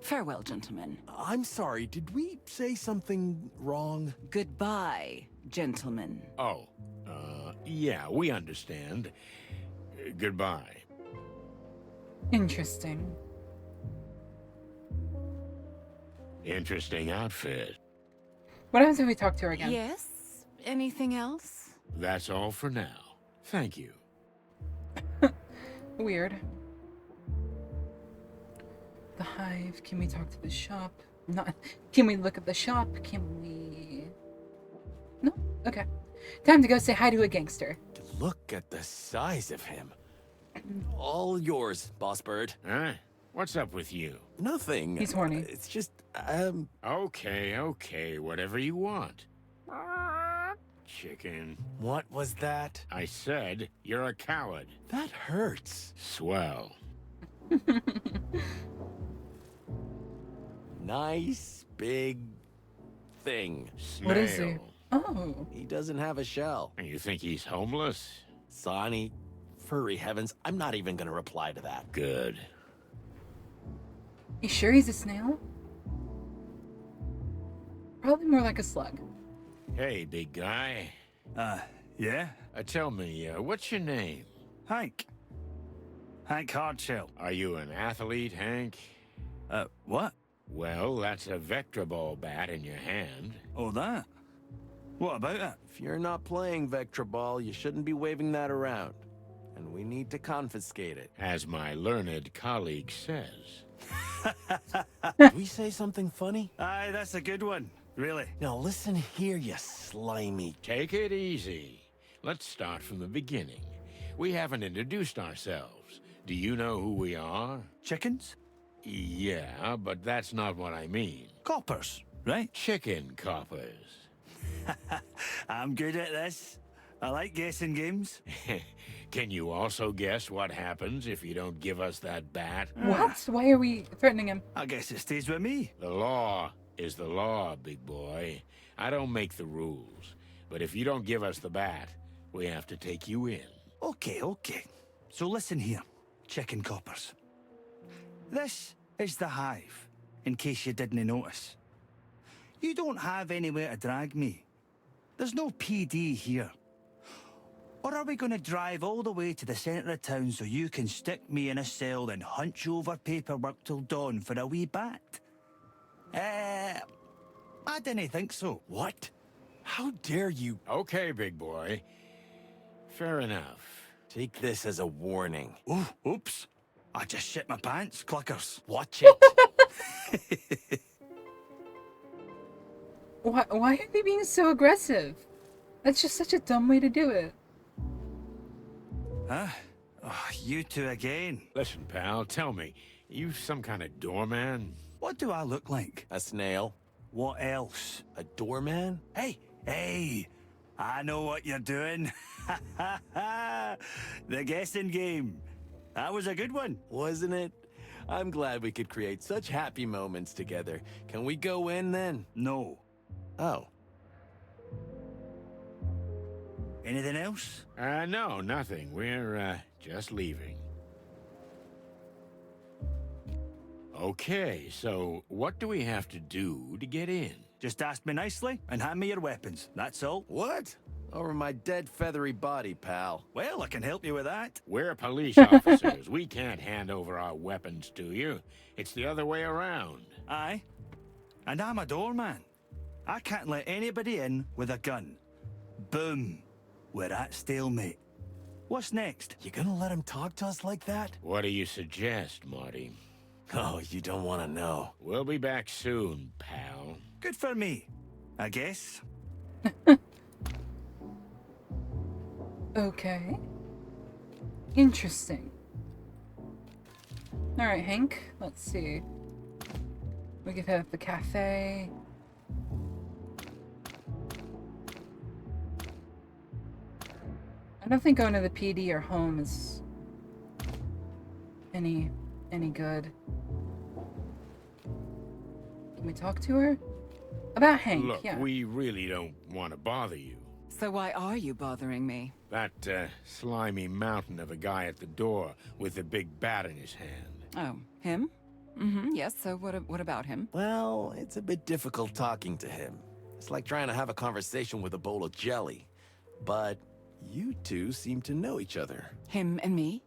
Farewell, gentlemen. I'm sorry, did we say something wrong? Goodbye, gentlemen. Oh, yeah, we understand. Goodbye. Interesting. Interesting outfit. What happens if we talk to her again? Yes? Anything else? That's all for now. Thank you. Weird. The Hive. Can we talk to the shop? Not. Can we look at the shop? Can we? No? Okay. Time to go say hi to a gangster. Look at the size of him. All yours, Boss Bird. Huh? What's up with you? Nothing. He's horny. It's just, Okay, whatever you want. Chicken. What was that? I said you're a coward. That hurts. Swell. Nice, big thing. Snail. What is he? Oh. He doesn't have a shell. And you think he's homeless? Sonny, furry heavens, I'm not even gonna reply to that. Good. You sure he's a snail? Probably more like a slug. Hey, big guy. Yeah? Tell me, what's your name? Hank. Hank Hardshell. Are you an athlete, Hank? What? Well, that's a vector ball bat in your hand. Oh, that? What about it? If you're not playing Vectra Ball, you shouldn't be waving that around. And we need to confiscate it. As my learned colleague says. Did we say something funny? Aye, that's a good one. Really. Now listen here, you slimy. Take it easy. Let's start from the beginning. We haven't introduced ourselves. Do you know who we are? Chickens? Yeah, but that's not what I mean. Coppers, right? Chicken coppers. I'm good at this. I like guessing games. Can you also guess what happens if you don't give us that bat? What? Why are we threatening him? I guess it stays with me. The law is the law, big boy. I don't make the rules. But if you don't give us the bat, we have to take you in. Okay, okay. So listen here, chicken coppers. This is the Hive, in case you didn't notice. You don't have anywhere to drag me. There's no PD here. Or are we going to drive all the way to the centre of town so you can stick me in a cell and hunch over paperwork till dawn for a wee bat? I didn't think so. What? How dare you? Okay, big boy. Fair enough. Take this as a warning. Oh, oops. I just shit my pants, cluckers. Watch it. Why are they being so aggressive? That's just such a dumb way to do it. Huh? Oh, you two again. Listen, pal, tell me, you some kind of doorman? What do I look like? A snail. What else? A doorman? Hey, hey! I know what you're doing. The guessing game. That was a good one. Wasn't it? I'm glad we could create such happy moments together. Can we go in then? No. Oh. Anything else? No, nothing. We're, just leaving. Okay, so what do we have to do to get in? Just ask me nicely and hand me your weapons. That's all. What? Over my dead feathery body, pal. Well, I can help you with that. We're police officers. We can't hand over our weapons to you. It's the other way around. Aye. And I'm a doorman. I can't let anybody in with a gun. Boom. We're at stalemate. What's next? You gonna let him talk to us like that? What do you suggest, Marty? Oh, you don't want to know. We'll be back soon, pal. Good for me, I guess. Okay. Interesting. Alright, Hank. Let's see. We could have the cafe. I don't think going to the PD or home is any good. Can we talk to her? About Hank, Look, yeah. we really don't want to bother you. So why are you bothering me? That, slimy mountain of a guy at the door with a big bat in his hand. Oh, him? Mm-hmm, yes, so what about him? Well, it's a bit difficult talking to him. It's like trying to have a conversation with a bowl of jelly. But you two seem to know each other. Him and me?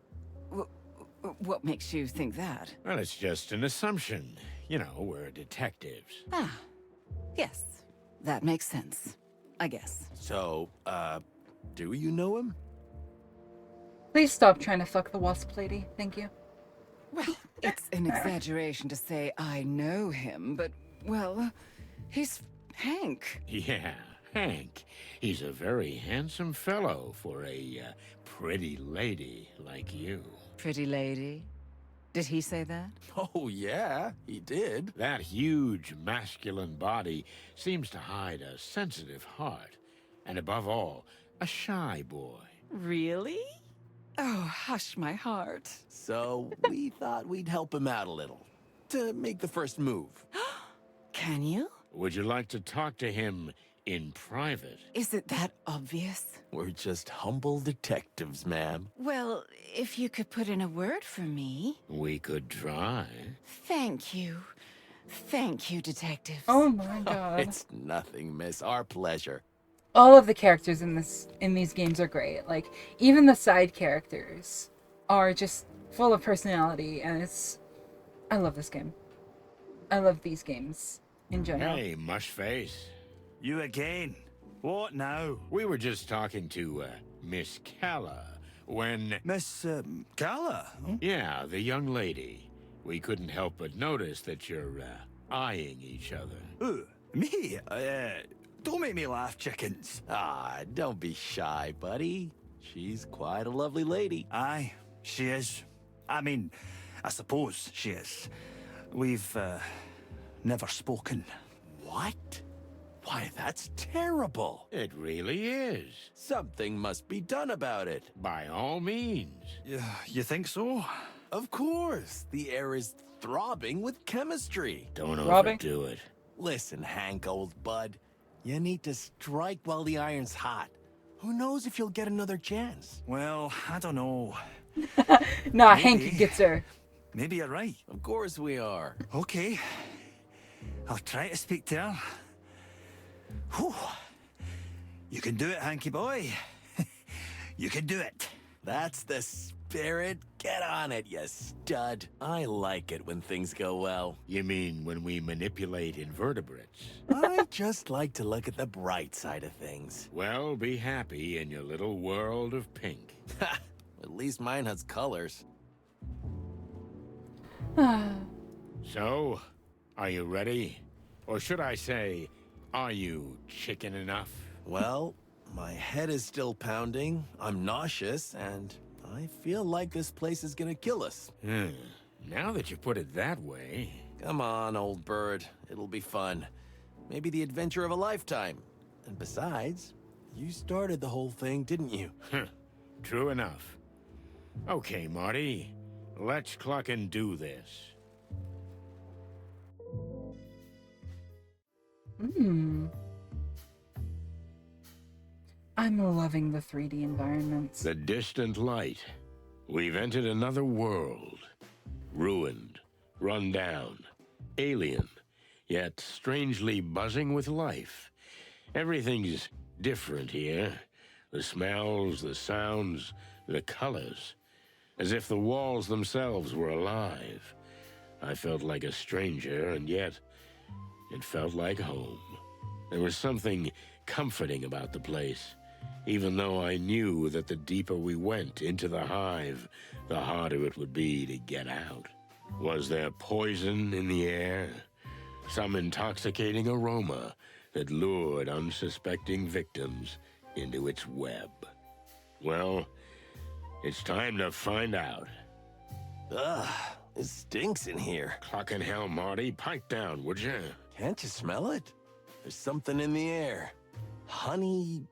What makes you think that? Well, it's just an assumption. You know, we're detectives. Ah, yes. That makes sense, I guess. So, do you know him? Please stop trying to fuck the wasp lady. Thank you. Well, it's an exaggeration to say I know him, but, well, he's Hank. Yeah, Hank. He's a very handsome fellow for a, pretty lady like you. Pretty lady? Did he say that? Oh, yeah, he did. That huge, masculine body seems to hide a sensitive heart. And above all, a shy boy. Really? Oh, hush my heart. So, we thought we'd help him out a little. To make the first move. Can you? Would you like to talk to him in private? Is it that obvious? We're just humble detectives, ma'am. Well, if you could put in a word for me. We could try. Thank you. Thank you, detective. Oh my god. It's nothing, miss. Our pleasure. All of the characters in these games are great. Like, even the side characters are just full of personality, and I love this game. I love these games in general. Hey, Mushface. You again? What now? We were just talking to, Miss Calla when... Miss, Calla? Huh? Yeah, the young lady. We couldn't help but notice that you're, eyeing each other. Ooh, me? Don't make me laugh, chickens. Ah, don't be shy, buddy. She's quite a lovely lady. Aye, she is. I mean, I suppose she is. We've, never spoken. What? Why, that's terrible. It really is. Something must be done about it. By all means. You think so? Of course. The air is throbbing with chemistry. Don't Throbbing? overdo it. Listen, Hank, old bud. You need to strike while the iron's hot. Who knows if you'll get another chance? Well, I don't know. Nah, Maybe. Hank gets her. Maybe you're right. Of course we are. Okay. I'll try to speak to her. Whew. You can do it, Hanky boy. You can do it. That's the spirit. Get on it, you stud. I like it when things go well. You mean when we manipulate invertebrates? I just like to look at the bright side of things. Well, be happy in your little world of pink. Ha! At least mine has colors. So, are you ready? Or should I say, are you chicken enough? Well, my head is still pounding, I'm nauseous, and I feel like this place is gonna kill us. Now that you put it that way... Come on, old bird. It'll be fun. Maybe the adventure of a lifetime. And besides, you started the whole thing, didn't you? True enough. Okay, Marty. Let's cluck and do this. I'm loving the 3D environments. The distant light. We've entered another world. Ruined, run down, alien, yet strangely buzzing with life. Everything's different here. The smells, the sounds, the colors. As if the walls themselves were alive. I felt like a stranger, and yet it felt like home. There was something comforting about the place, even though I knew that the deeper we went into the hive, the harder it would be to get out. Was there poison in the air? Some intoxicating aroma that lured unsuspecting victims into its web? Well, it's time to find out. Ugh, it stinks in here. Clucking hell, Marty, pipe down, would you? Can't you smell it? There's something in the air. Honey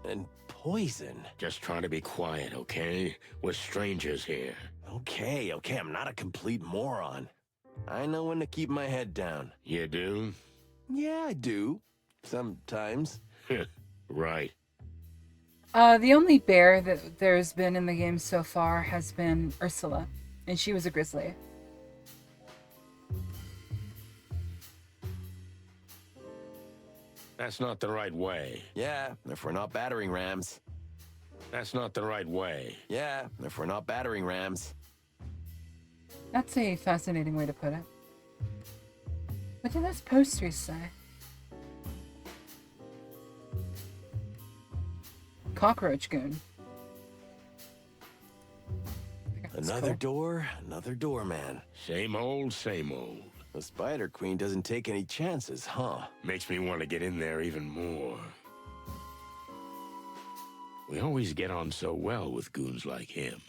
and poison. Just trying to be quiet, okay? We're strangers here. Okay, I'm not a complete moron. I know when to keep my head down. You do? Yeah, I do. Sometimes. Right. The only bear that there's been in the game so far has been Ursula, and she was a grizzly. That's not the right way. Yeah, if we're not battering rams. That's not the right way. Yeah, if we're not battering rams. That's a fascinating way to put it. What do those posters say? Cockroach goon. Another door, another doorman. Same old, same old. The Spider Queen doesn't take any chances, huh? Makes me want to get in there even more. We always get on so well with goons like him.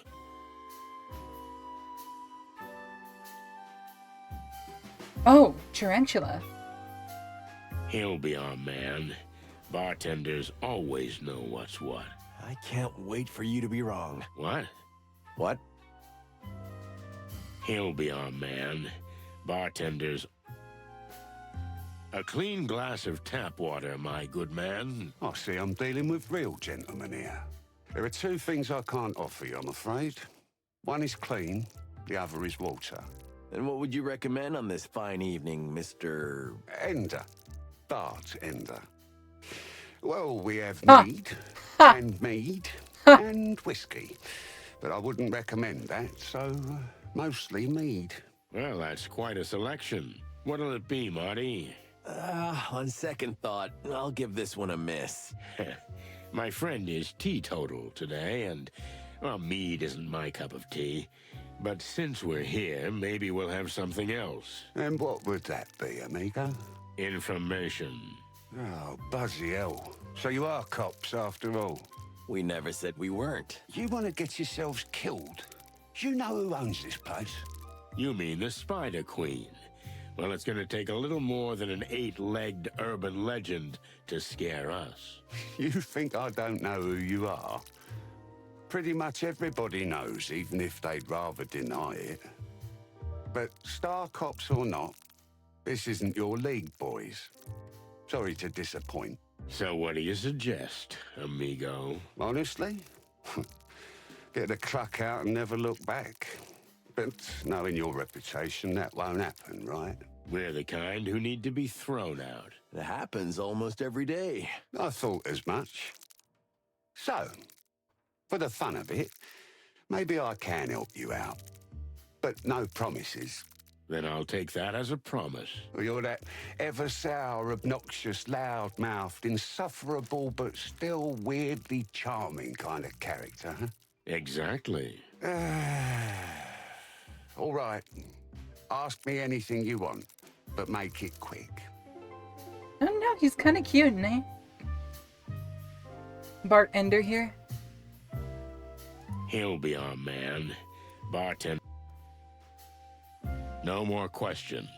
Oh, tarantula. He'll be our man. Bartenders always know what's what. I can't wait for you to be wrong. What? What? He'll be our man. Bartenders... A clean glass of tap water, my good man. I see I'm dealing with real gentlemen here. There are two things I can't offer you, I'm afraid. One is clean, the other is water. And what would you recommend on this fine evening, Mr... Ender. Bartender. Well, we have mead, and mead, and whiskey. But I wouldn't recommend that, so mostly mead. Well, that's quite a selection. What'll it be, Marty? On second thought, I'll give this one a miss. My friend is teetotal today, and, well, mead isn't my cup of tea. But since we're here, maybe we'll have something else. And what would that be, amigo? Information. Oh, bloody hell. So you are cops after all? We never said we weren't. You want to get yourselves killed? You know who owns this place? You mean the Spider Queen. Well, it's going to take a little more than an 8-legged urban legend to scare us. You think I don't know who you are? Pretty much everybody knows, even if they'd rather deny it. But star cops or not, this isn't your league, boys. Sorry to disappoint. So what do you suggest, amigo? Honestly? Get the cluck out and never look back. But knowing your reputation, that won't happen, right? We're the kind who need to be thrown out. It happens almost every day. I thought as much. So, for the fun of it, maybe I can help you out. But no promises. Then I'll take that as a promise. Well, you're that ever-sour, obnoxious, loud-mouthed, insufferable, but still weirdly charming kind of character, huh? Exactly. All right. Ask me anything you want, but make it quick. I don't know, he's kind of cute, isn't he? Bartender here. He'll be our man. Bartender. No more questions.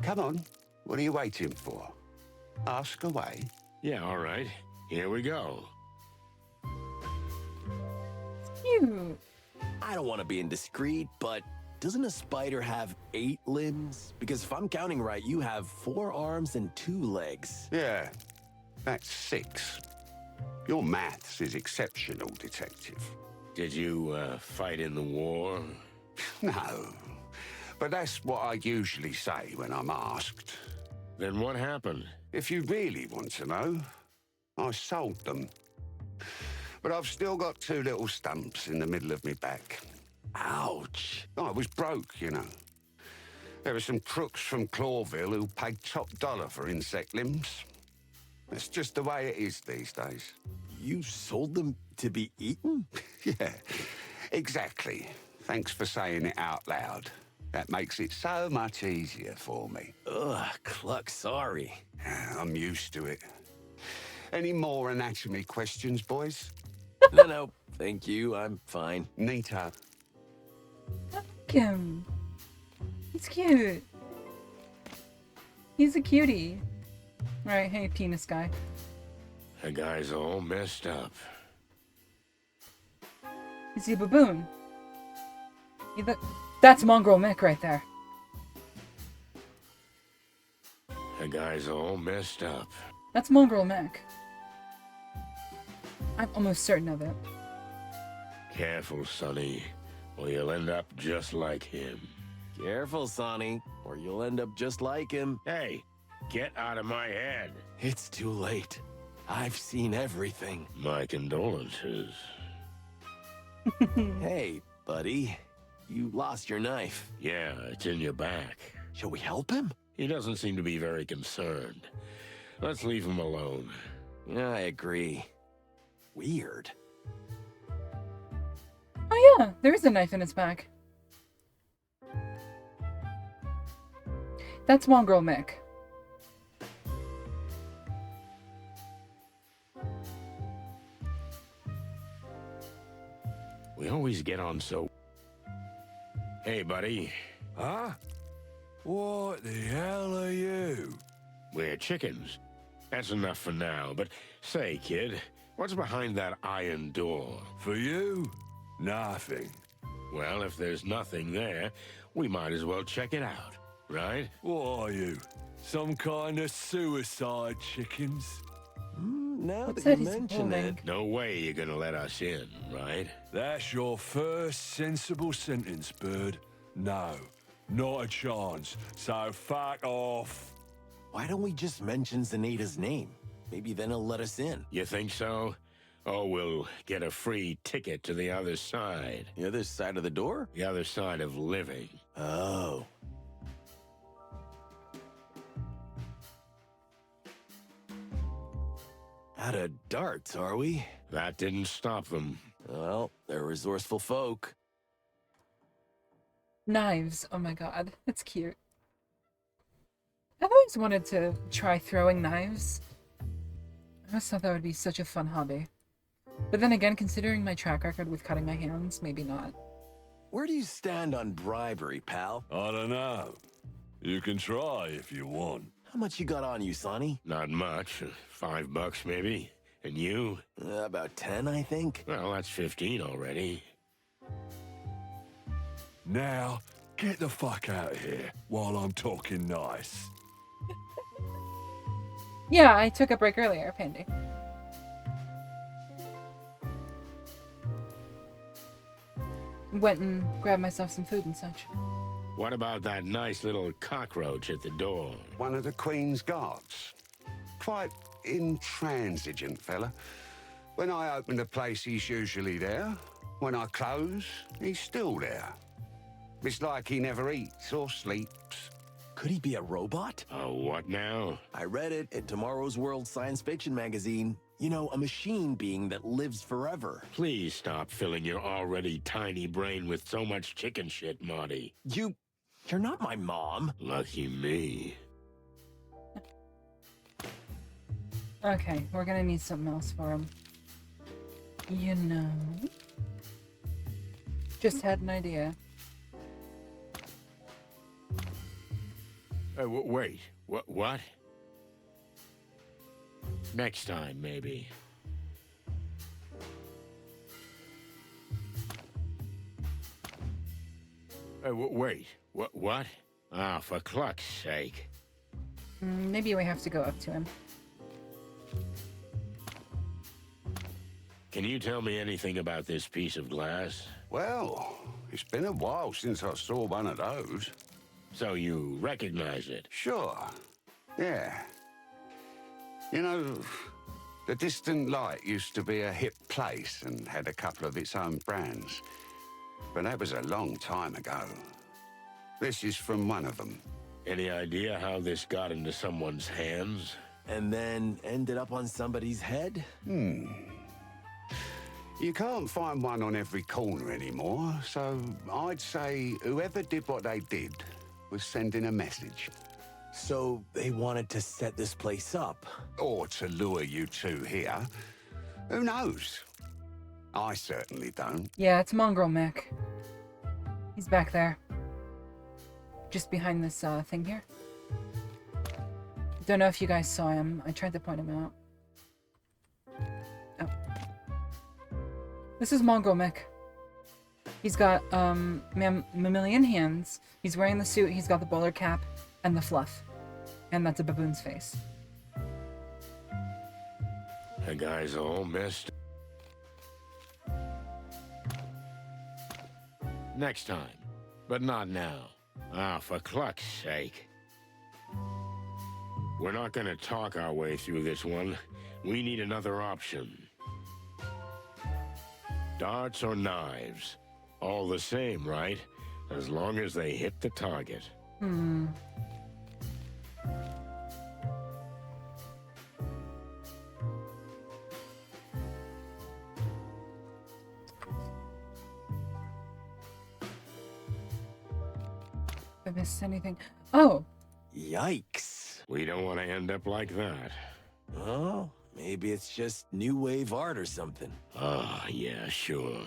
Come on. What are you waiting for? Ask away. Yeah, all right. Here we go. Cute. I don't want to be indiscreet, but doesn't a spider have 8 limbs? Because if I'm counting right, you have 4 arms and 2 legs. Yeah, that's 6. Your maths is exceptional, Detective. Did you, fight in the war? No, but that's what I usually say when I'm asked. Then what happened? If you really want to know, I sold them. But I've still got 2 little stumps in the middle of my back. Ouch. I was broke, you know. There were some crooks from Clawville who paid top dollar for insect limbs. That's just the way it is these days. You sold them to be eaten? Yeah, exactly. Thanks for saying it out loud. That makes it so much easier for me. Ugh, Cluck, sorry. I'm used to it. Any more anatomy questions, boys? No, thank you. I'm fine. Neato. Look at him. He's cute. He's a cutie. Alright, hey, penis guy. The guy's all messed up. Is he a baboon? That's Mongrel Mick right there. The guy's all messed up. That's Mongrel Mick. I'm almost certain of it. Careful, Sonny, or you'll end up just like him. Careful, Sonny, or you'll end up just like him. Hey, get out of my head. It's too late. I've seen everything. My condolences. Hey, buddy. You lost your knife. Yeah, it's in your back. Shall we help him? He doesn't seem to be very concerned. Let's leave him alone. Yeah, I agree. Weird. Oh yeah, there is a knife in his back. That's Mongrel Mick. We always get on so... Hey, buddy. Huh? What the hell are you? We're chickens. That's enough for now, but say, kid, what's behind that iron door? For you? Nothing. Well, if there's nothing there, we might as well check it out, right? What are you? Some kind of suicide chickens? Now What's that that you he's mention holding? it. No way you're gonna let us in, right? That's your first sensible sentence, Bird. No, not a chance. So fuck off. Why don't we just mention Zenaita's name? Maybe then he'll let us in. You think so? Oh, we'll get a free ticket to the other side. The other side of the door? The other side of living. Oh. Out of darts, are we? That didn't stop them. Well, they're resourceful folk. Knives. Oh my god, that's cute. I've always wanted to try throwing knives. I always thought that would be such a fun hobby. But then again, considering my track record with cutting my hands, maybe not. Where do you stand on bribery, pal? I don't know. You can try if you want. How much you got on you, Sonny? Not much. $5 maybe. And you? About 10, I think. Well, that's 15 already. Now, get the fuck out of here while I'm talking nice. Yeah, I took a break earlier, Pandy. Went and grabbed myself some food and such. What about that nice little cockroach at the door? One of the Queen's guards. Quite intransigent fella. When I open the place, he's usually there. When I close, he's still there. It's like he never eats or sleeps. Could he be a robot? Oh, what now? I read it in Tomorrow's World Science Fiction magazine. You know, a machine being that lives forever. Please stop filling your already tiny brain with so much chicken shit, Marty. You're not my mom. Lucky me. Okay, we're gonna need something else for him. You know... Just had an idea. Wait, what? Next time, maybe. Wait, what? Ah, for cluck's sake. Maybe we have to go up to him. Can you tell me anything about this piece of glass? Well, it's been a while since I saw one of those. So you recognize it? Sure. Yeah. You know, the Distant Light used to be a hip place and had a couple of its own brands. But that was a long time ago. This is from one of them. Any idea how this got into someone's hands? And then ended up on somebody's head? You can't find one on every corner anymore, so I'd say whoever did what they did was sending a message. So they wanted to set this place up? Or to lure you two here. Who knows? I certainly don't. Yeah, it's Mongrel Mick. He's back there. Just behind this thing here. Don't know if you guys saw him. I tried to point him out. Oh. This is Mongrel Mick. He's got mammalian hands. He's wearing the suit. He's got the bowler cap and the fluff. And that's a baboon's face. The guy's all messed. Next time, but not now. Ah, for cluck's sake. We're not gonna talk our way through this one. We need another option. Darts or knives? All the same, right? As long as they hit the target. If I missed anything. Oh! Yikes. We don't want to end up like that. Oh, maybe it's just new wave art or something. Ah, yeah, sure.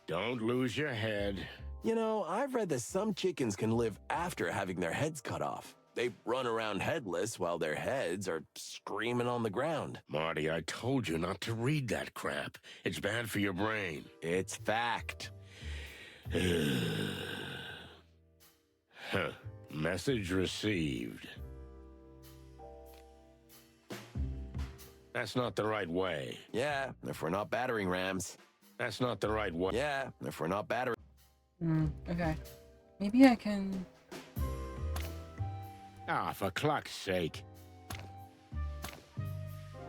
Don't lose your head. You know, I've read that some chickens can live after having their heads cut off. They run around headless while their heads are screaming on the ground. Marty, I told you not to read that crap. It's bad for your brain. It's fact. Huh. Message received. That's not the right way. Yeah, if we're not battering rams. That's not the right way. Yeah, if we're not battering... Okay. Maybe I can... Ah, for cluck's sake.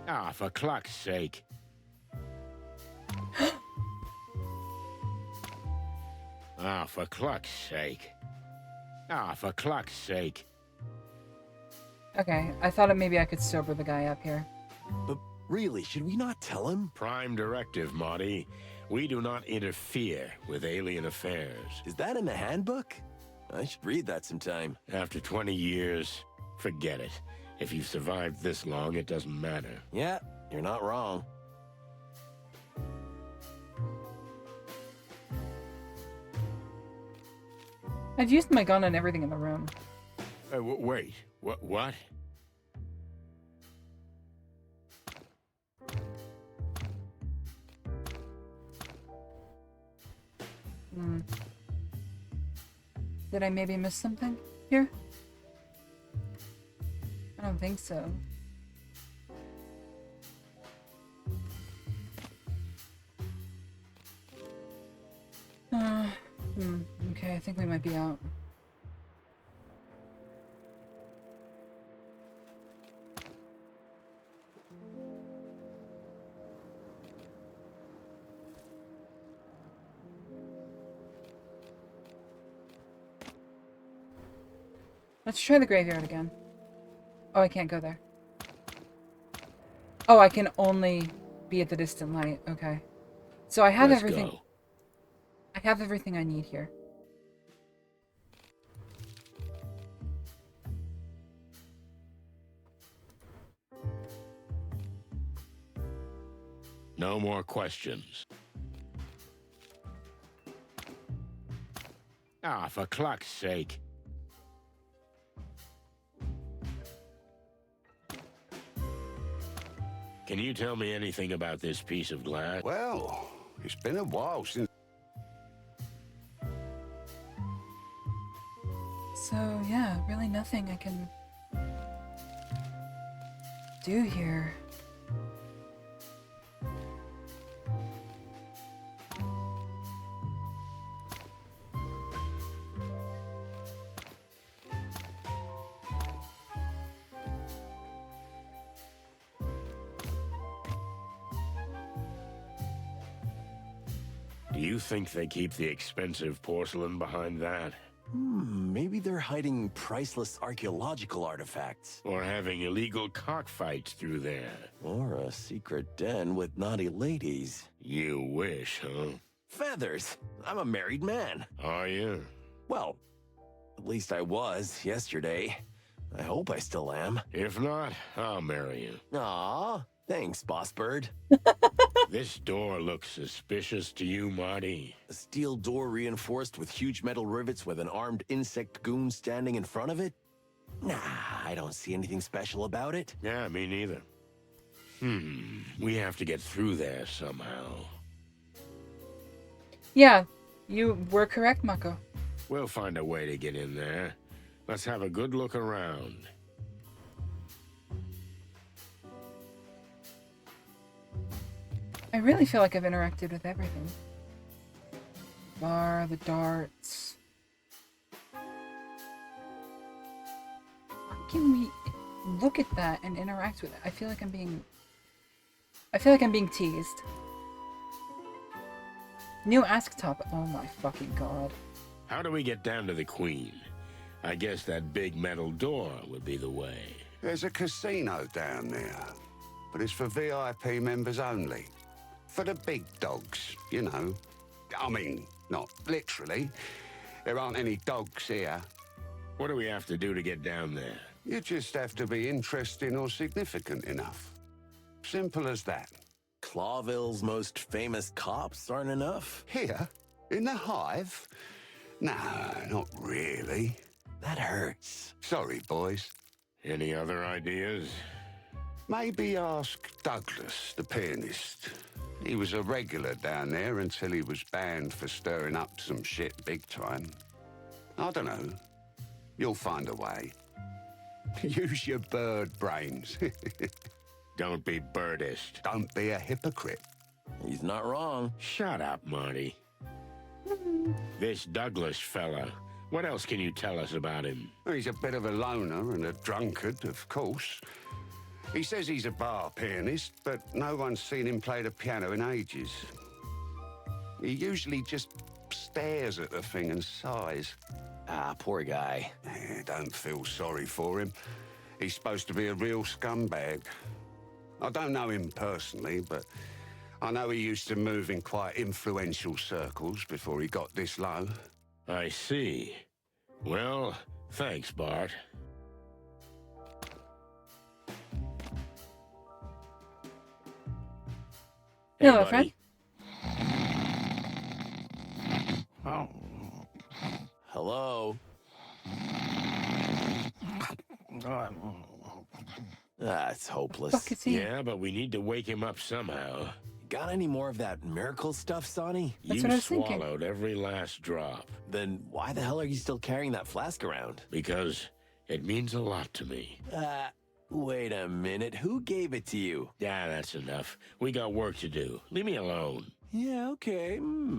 Ah, for cluck's sake. Ah, for cluck's sake. Ah, for cluck's sake. Okay, I thought maybe I could sober the guy up here. But really, should we not tell him? Prime directive, Marty. We do not interfere with alien affairs. Is that in the handbook? I should read that sometime. After 20 years, forget it. If you've survived this long, it doesn't matter. Yeah, you're not wrong. I've used my gun on everything in the room. Wait, what? Did I maybe miss something here? I don't think so. Okay, I think we might be out. Let's try the graveyard again. Oh, I can't go there. Oh, I can only be at the distant light. Okay. So I have everything. Go. I have everything I need here. No more questions. Ah, for cluck's sake. Can you tell me anything about this piece of glass? Well, it's been a while since... So, yeah, really nothing I can do here. Do you think they keep the expensive porcelain behind that? Maybe they're hiding priceless archaeological artifacts. Or having illegal cockfights through there? Or a secret den with naughty ladies. You wish, huh? Feathers! I'm a married man. Are you? Well, at least I was yesterday. I hope I still am. If not, I'll marry you. Aw, thanks, Boss Bird. This door looks suspicious to you, Marty. A steel door reinforced with huge metal rivets with an armed insect goon standing in front of it? Nah, I don't see anything special about it. Yeah, me neither. We have to get through there somehow. Yeah, you were correct, Mako. We'll find a way to get in there. Let's have a good look around. I really feel like I've interacted with everything. Bar, the darts. How can we look at that and interact with it? I feel like I'm being teased. New ask top. Oh my fucking god. How do we get down to the Queen? I guess that big metal door would be the way. There's a casino down there, but it's for VIP members only. For the big dogs, you know. I mean, not literally. There aren't any dogs here. What do we have to do to get down there? You just have to be interesting or significant enough. Simple as that. Clawville's most famous cops aren't enough? Here? In the Hive? No, not really. That hurts. Sorry, boys. Any other ideas? Maybe ask Douglas, the pianist. He was a regular down there until he was banned for stirring up some shit big time. I don't know. You'll find a way. Use your bird brains. Don't be birdist. Don't be a hypocrite. He's not wrong. Shut up, Marty. This Douglas fella, what else can you tell us about him? He's a bit of a loner and a drunkard, of course. He says he's a bar pianist, but no one's seen him play the piano in ages. He usually just stares at the thing and sighs. Ah, poor guy. Don't feel sorry for him. He's supposed to be a real scumbag. I don't know him personally, but I know he used to move in quite influential circles before he got this low. I see. Well, thanks, Bart. Hey, Hello, buddy. friend. Oh. Hello? That's hopeless. Fuck is he? Yeah, but we need to wake him up somehow. Got any more of that miracle stuff, Sonny? That's You what I was thinking. swallowed every last drop. Then why the hell are you still carrying that flask around? Because it means a lot to me. Wait a minute, who gave it to you? Yeah, that's enough. We got work to do. Leave me alone. Yeah, okay,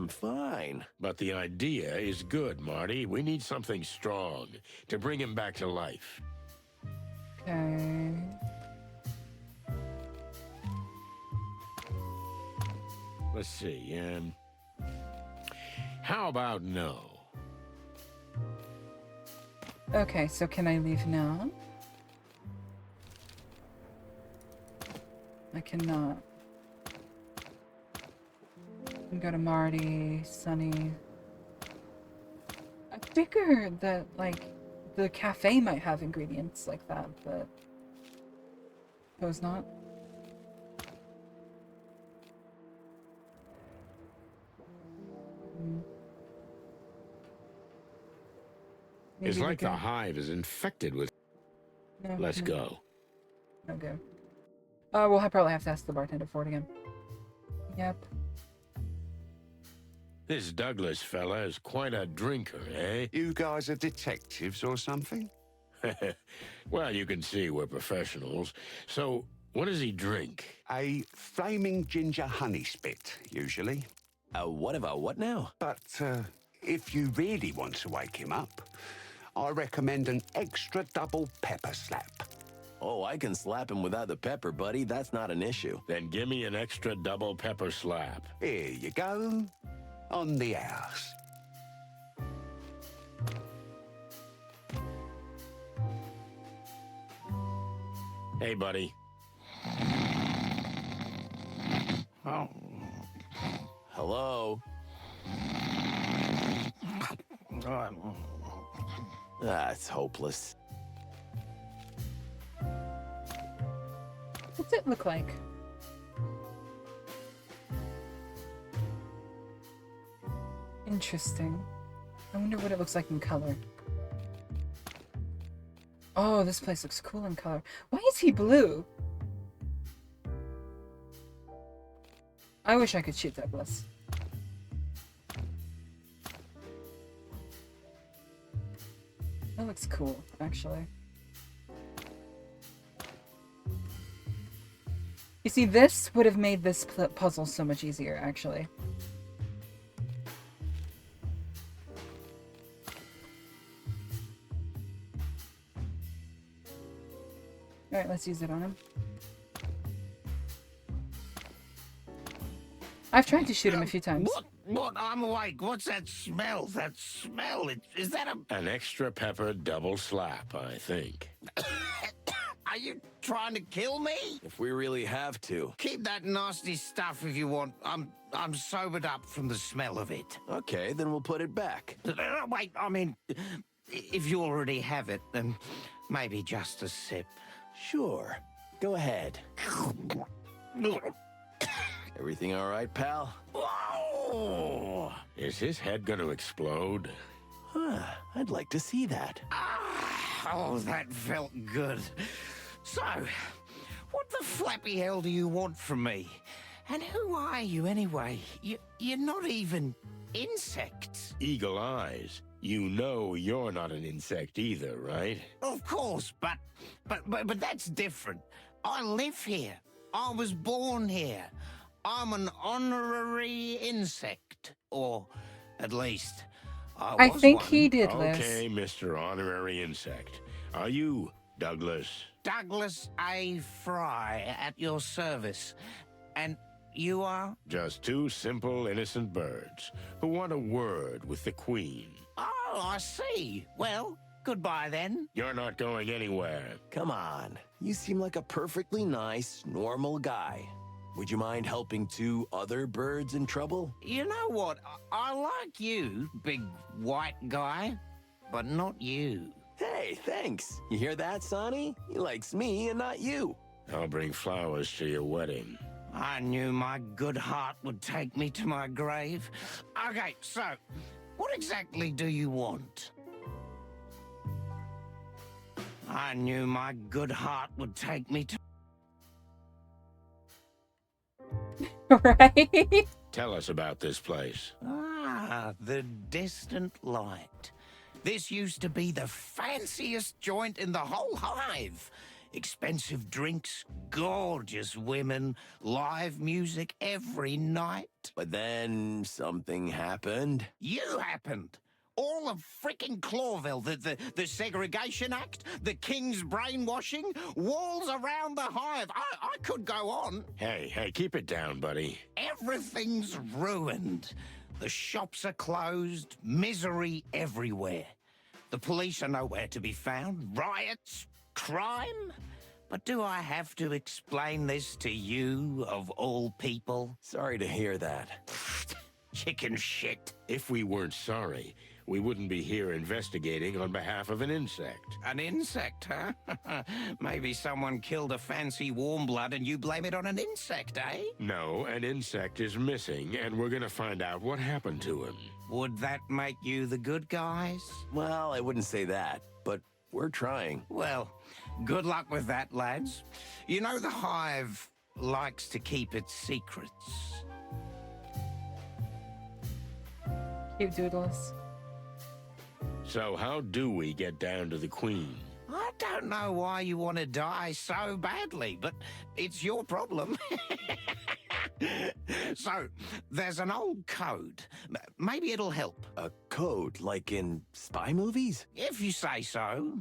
fine. But the idea is good, Marty. We need something strong to bring him back to life. Okay. Let's see, how about no? Okay, so can I leave now? I cannot. I can go to Marty, Sunny. I figured that, like, the cafe might have ingredients like that, but suppose not. It's Maybe like the hive is infected with... No, Let's no. go. Okay. We'll probably have to ask the bartender for it again. Yep. This Douglas fella is quite a drinker, eh? You guys are detectives or something? Well, you can see we're professionals. So, what does he drink? A flaming ginger honey spit, usually. What now? But if you really want to wake him up, I recommend an extra double pepper slap. Oh, I can slap him without the pepper, buddy. That's not an issue. Then give me an extra double pepper slap. Here you go. On the house. Hey, buddy. Oh. Hello? It's hopeless. What's it look like? Interesting. I wonder what it looks like in color. Oh, this place looks cool in color. Why is he blue? I wish I could shoot Douglas. That looks cool, actually. You see, this would have made this puzzle so much easier, actually. Alright, let's use it on him. I've tried to shoot him a few times. What? I'm awake. What's that smell? That smell? Is that a... An extra pepper double slap, I think. Are you trying to kill me? If we really have to. Keep that nasty stuff if you want. I'm sobered up from the smell of it. Okay, then we'll put it back. Wait, I mean, if you already have it, then maybe just a sip. Sure. Go ahead. Everything all right, pal? Oh! Is his head gonna explode? Huh, I'd like to see that. Oh, that felt good. So, what the flappy hell do you want from me? And who are you anyway? You're not even insects. Eagle eyes. You know you're not an insect either, right? Of course, but that's different. I live here. I was born here. I'm an honorary insect, or at least I was think one. he did, Liz. Okay, Mr. Honorary Insect. Are you Douglas? Douglas A. Fry at your service. And you are? Just two simple, innocent birds who want a word with the Queen. Oh, I see. Well, goodbye then. You're not going anywhere. Come on. You seem like a perfectly nice, normal guy. Would you mind helping two other birds in trouble? You know what? I like you, big white guy, but not you. Hey, thanks. You hear that, Sonny? He likes me and not you. I'll bring flowers to your wedding. I knew my good heart would take me to my grave. Okay, so, what exactly do you want? I knew my good heart would take me to... Right? Tell us about this place. Ah, the distant light. This used to be the fanciest joint in the whole hive. expensive drinks, gorgeous women, live music every night. But then something happened. You happened. All of frickin' Clawville, the Segregation Act, the King's brainwashing, walls around the Hive. I could go on. Hey, keep it down, buddy. Everything's ruined. The shops are closed, misery everywhere. The police are nowhere to be found, riots, crime. But do I have to explain this to you, of all people? Sorry to hear that. Chicken shit. If we weren't sorry, we wouldn't be here investigating on behalf of an insect. An insect, huh? Maybe someone killed a fancy warm blood and you blame it on an insect, eh? No, an insect is missing, and we're gonna find out what happened to him. Would that make you the good guys? Well, I wouldn't say that, but we're trying. Well, good luck with that, lads. You know the Hive likes to keep its secrets. Cute doodles. So how do we get down to the Queen? I don't know why you want to die so badly, but it's your problem. So, there's an old code. Maybe it'll help. A code, like in spy movies? If you say so.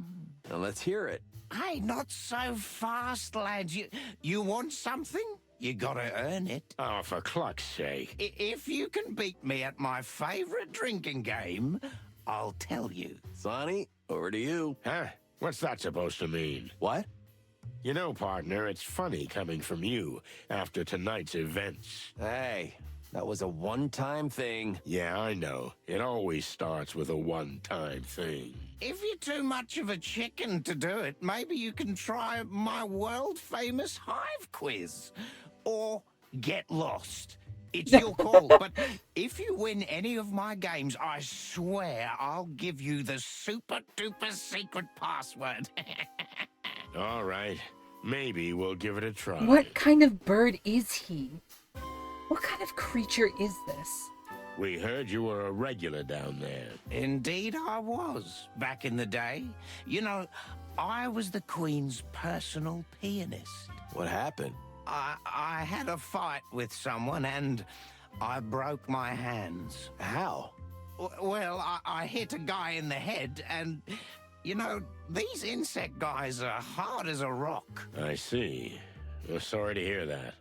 Now let's hear it. Hey, not so fast, lads. You want something? You gotta earn it. Oh, for cluck's sake. If you can beat me at my favorite drinking game, I'll tell you. Sonny, over to you. Huh? What's that supposed to mean? What? You know, partner, it's funny coming from you after tonight's events. Hey, that was a one-time thing. Yeah, I know. It always starts with a one-time thing. If you're too much of a chicken to do it, maybe you can try my world-famous Hive quiz. Or get lost. It's your call, but if you win any of my games, I swear I'll give you the super-duper secret password. All right. Maybe we'll give it a try. What kind of bird is he? What kind of creature is this? We heard you were a regular down there. Indeed I was, back in the day. You know, I was the Queen's personal pianist. What happened? I had a fight with someone and I broke my hands. How? Well, I hit a guy in the head and, you know, these insect guys are hard as a rock. I see. Well, sorry to hear that.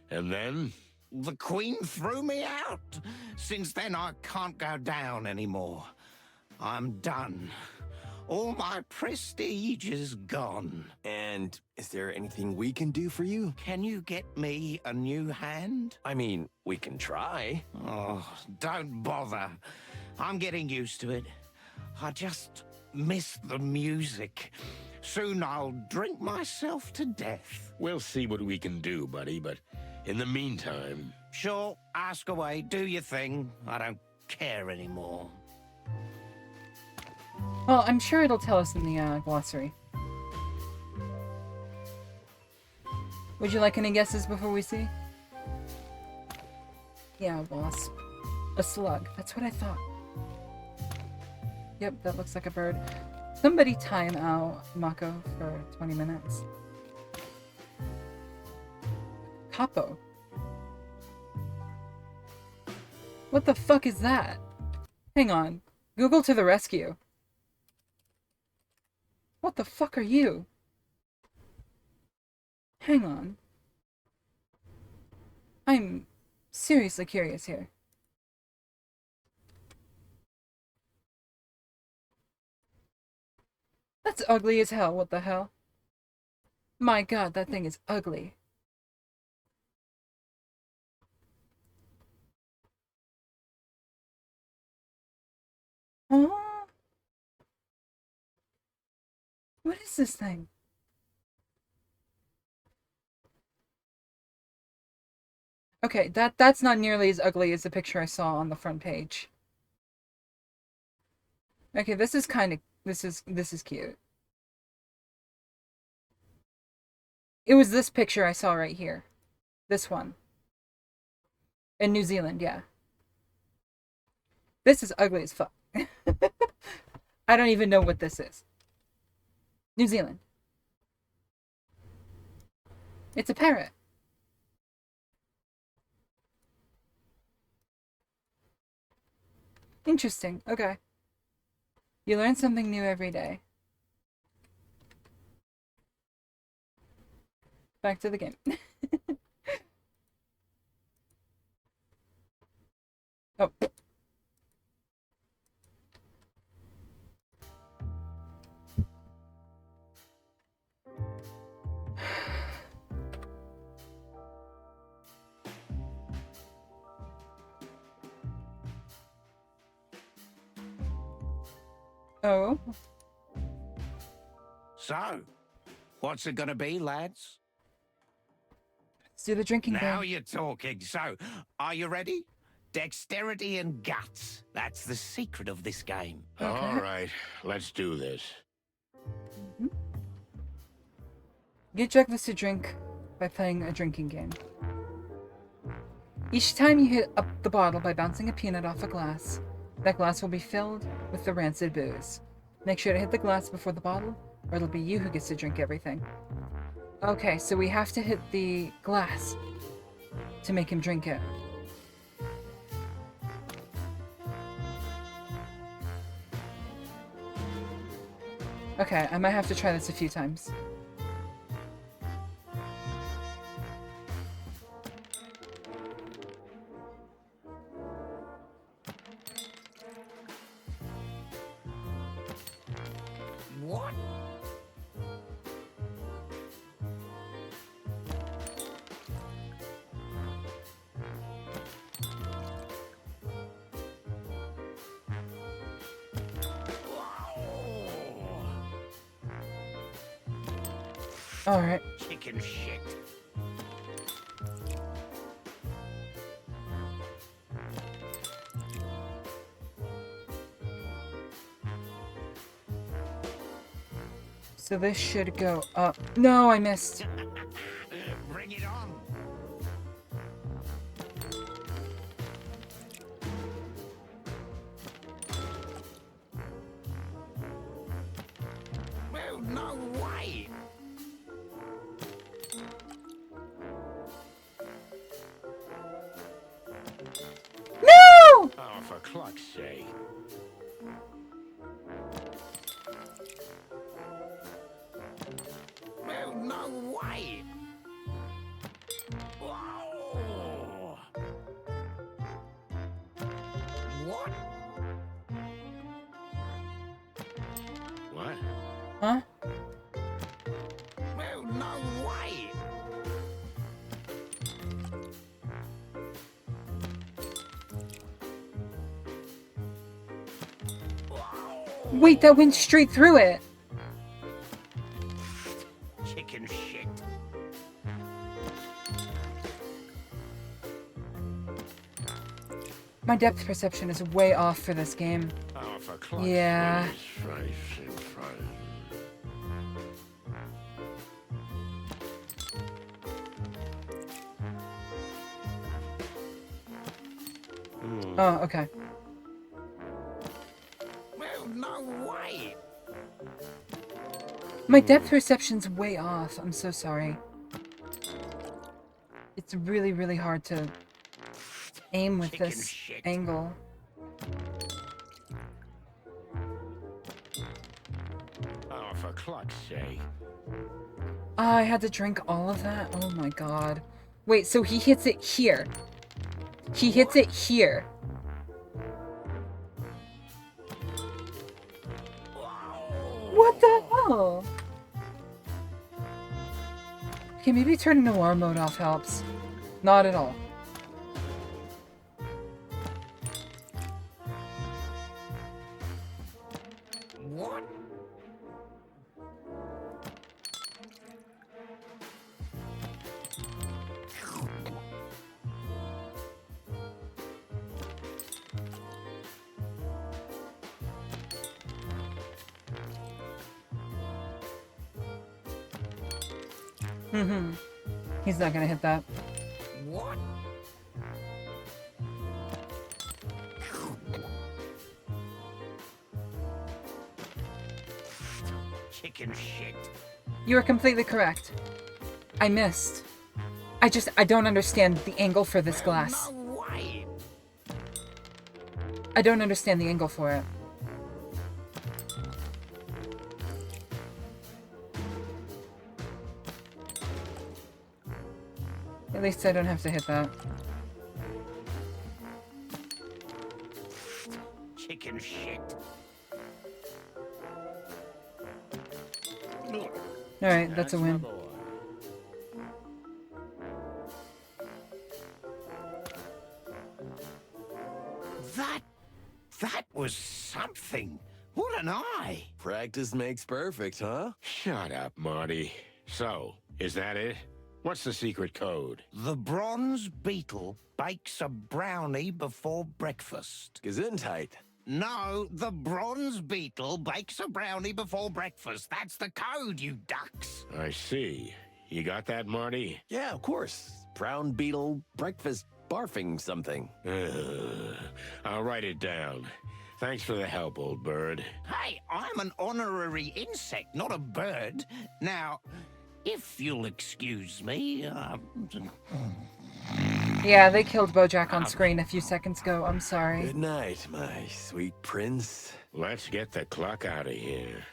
And then? The Queen threw me out. Since then, I can't go down anymore. I'm done. All my prestige is gone. And is there anything we can do for you? Can you get me a new hand? I mean, we can try. Oh, don't bother. I'm getting used to it. I just miss the music. Soon I'll drink myself to death. We'll see what we can do, buddy, but in the meantime... Sure, ask away, do your thing. I don't care anymore. Well, I'm sure it'll tell us in the glossary. Would you like any guesses before we see? Yeah, a wasp. A slug. That's what I thought. Yep, that looks like a bird. Somebody time out Mako for 20 minutes. Capo. What the fuck is that? Hang on. Google to the rescue. What the fuck are you? Hang on. I'm seriously curious here. That's ugly as hell, what the hell? My god, that thing is ugly. Oh. What is this thing? Okay, that's not nearly as ugly as the picture I saw on the front page. Okay, this is kind of this is cute. It was this picture I saw right here. This one. In New Zealand, yeah. This is ugly as fuck. I don't even know what this is. New Zealand. It's a parrot. Interesting. Okay. You learn something new every day. Back to the game. Oh. Oh. So, what's it gonna be, lads? Let's do the drinking Now game. you're talking. So, are you ready? Dexterity and guts. That's the secret of this game. All right, let's do this. Get jugglers to drink by playing a drinking game. Each time you hit up the bottle by bouncing a peanut off a glass, that glass will be filled with the rancid booze. Make sure to hit the glass before the bottle, or it'll be you who gets to drink everything. Okay, so we have to hit the glass to make him drink it. Okay, I might have to try this a few times. What? Alright. Chicken shit. So this should go up. No, I missed. Bring it on. Well, no way. No! Oh, for cluck's sake. Well, no way. Whoa. What? What? Huh? Well, no way. Wait, that went straight through it. Chicken shit. My depth perception is way off for this game. Oh, for cluck's Yeah. Oh, okay. Well, no way. My depth perception's way off. I'm so sorry. It's really, really hard to aim with this angle. Oh, for cluck's sake. Ah, I had to drink all of that? Oh my god. Wait, so he hits it here. He hits it here. What the hell? Okay, maybe turning noir mode off helps. Not at all. What? Mm-hmm. He's not gonna hit that. What? Chicken shit. You are completely correct. I missed. I don't understand the angle for this glass. I don't understand the angle for it. At least I don't have to hit that. Chicken shit. Alright, that's a win. That was something. What an eye. Practice makes perfect, huh? Shut up, Marty. So, is that it? What's the secret code? The bronze beetle bakes a brownie before breakfast. Gesundheit. No, the bronze beetle bakes a brownie before breakfast. That's the code, you ducks. I see. You got that, Marty? Yeah, of course. Brown beetle breakfast barfing something. I'll write it down. Thanks for the help, old bird. Hey, I'm an honorary insect, not a bird. Now, if you'll excuse me, Yeah, they killed Bojack on screen a few seconds ago. I'm sorry. Good night, my sweet prince. Let's get the clock out of here.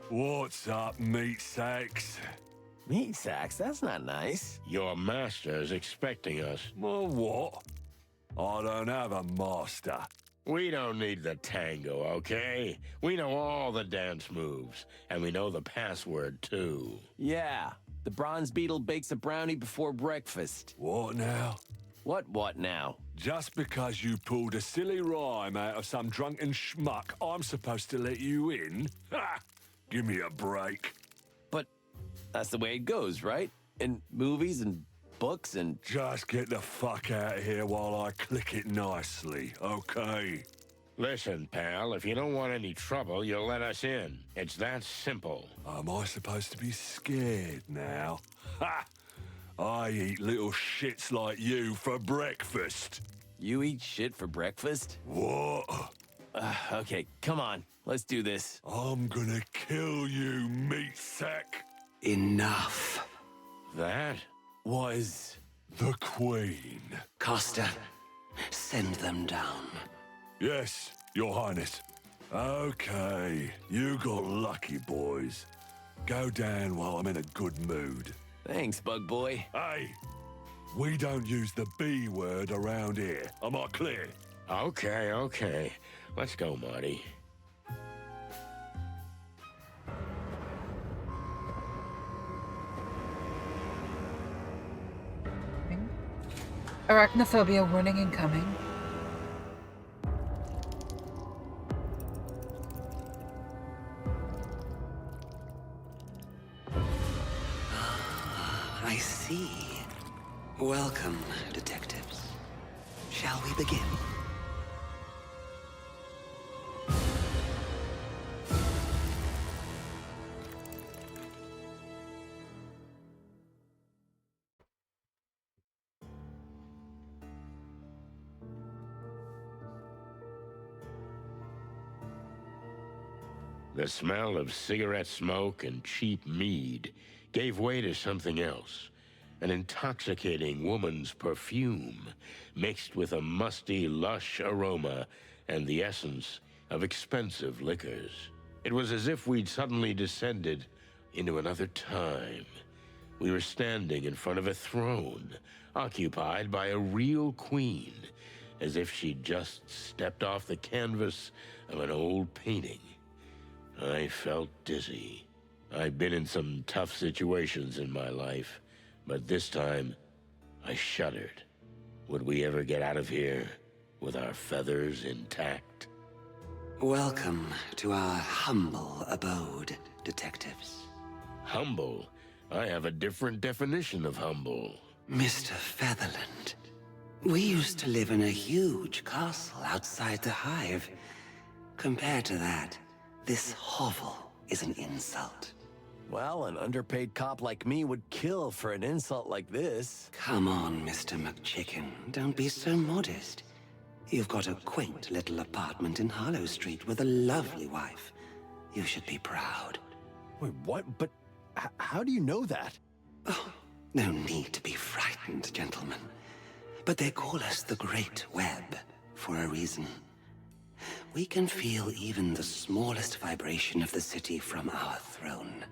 What's up, meat sacks? Meat sacks? That's not nice. Your master's expecting us. Well, what? I don't have a master. We don't need the tango, okay? We know all the dance moves, and we know the password, too. Yeah, the bronze beetle bakes a brownie before breakfast. What now? What now? Just because you pulled a silly rhyme out of some drunken schmuck, I'm supposed to let you in? Ha! Give me a break. But that's the way it goes, right? In movies and books and... Just get the fuck out of here while I click it nicely, okay? Listen, pal, if you don't want any trouble, you'll let us in. It's that simple. Am I supposed to be scared now? Ha! I eat little shits like you for breakfast. You eat shit for breakfast? What? Okay, come on. Let's do this. I'm gonna kill you, meat sack. Enough. That was the Queen. Costa, send them down. Yes, Your Highness. Okay, you got lucky, boys. Go down while I'm in a good mood. Thanks, bug boy. Hey, we don't use the B word around here. Am I clear? Okay. Let's go, Marty. Arachnophobia warning incoming. I see. Welcome, detectives. Shall we begin? The smell of cigarette smoke and cheap mead gave way to something else. An intoxicating woman's perfume, mixed with a musty, lush aroma and the essence of expensive liquors. It was as if we'd suddenly descended into another time. We were standing in front of a throne, occupied by a real queen, as if she'd just stepped off the canvas of an old painting. I felt dizzy. I've been in some tough situations in my life, but this time, I shuddered. Would we ever get out of here with our feathers intact? Welcome to our humble abode, detectives. Humble? I have a different definition of humble. Mr. Featherland, we used to live in a huge castle outside the Hive. Compared to that, this hovel is an insult. Well, an underpaid cop like me would kill for an insult like this. Come on, Mr. McChicken. Don't be so modest. You've got a quaint little apartment in Hollow Street with a lovely wife. You should be proud. Wait, what? But how do you know that? Oh, no need to be frightened, gentlemen. But they call us the Great Web for a reason. We can feel even the smallest vibration of the city from our throne.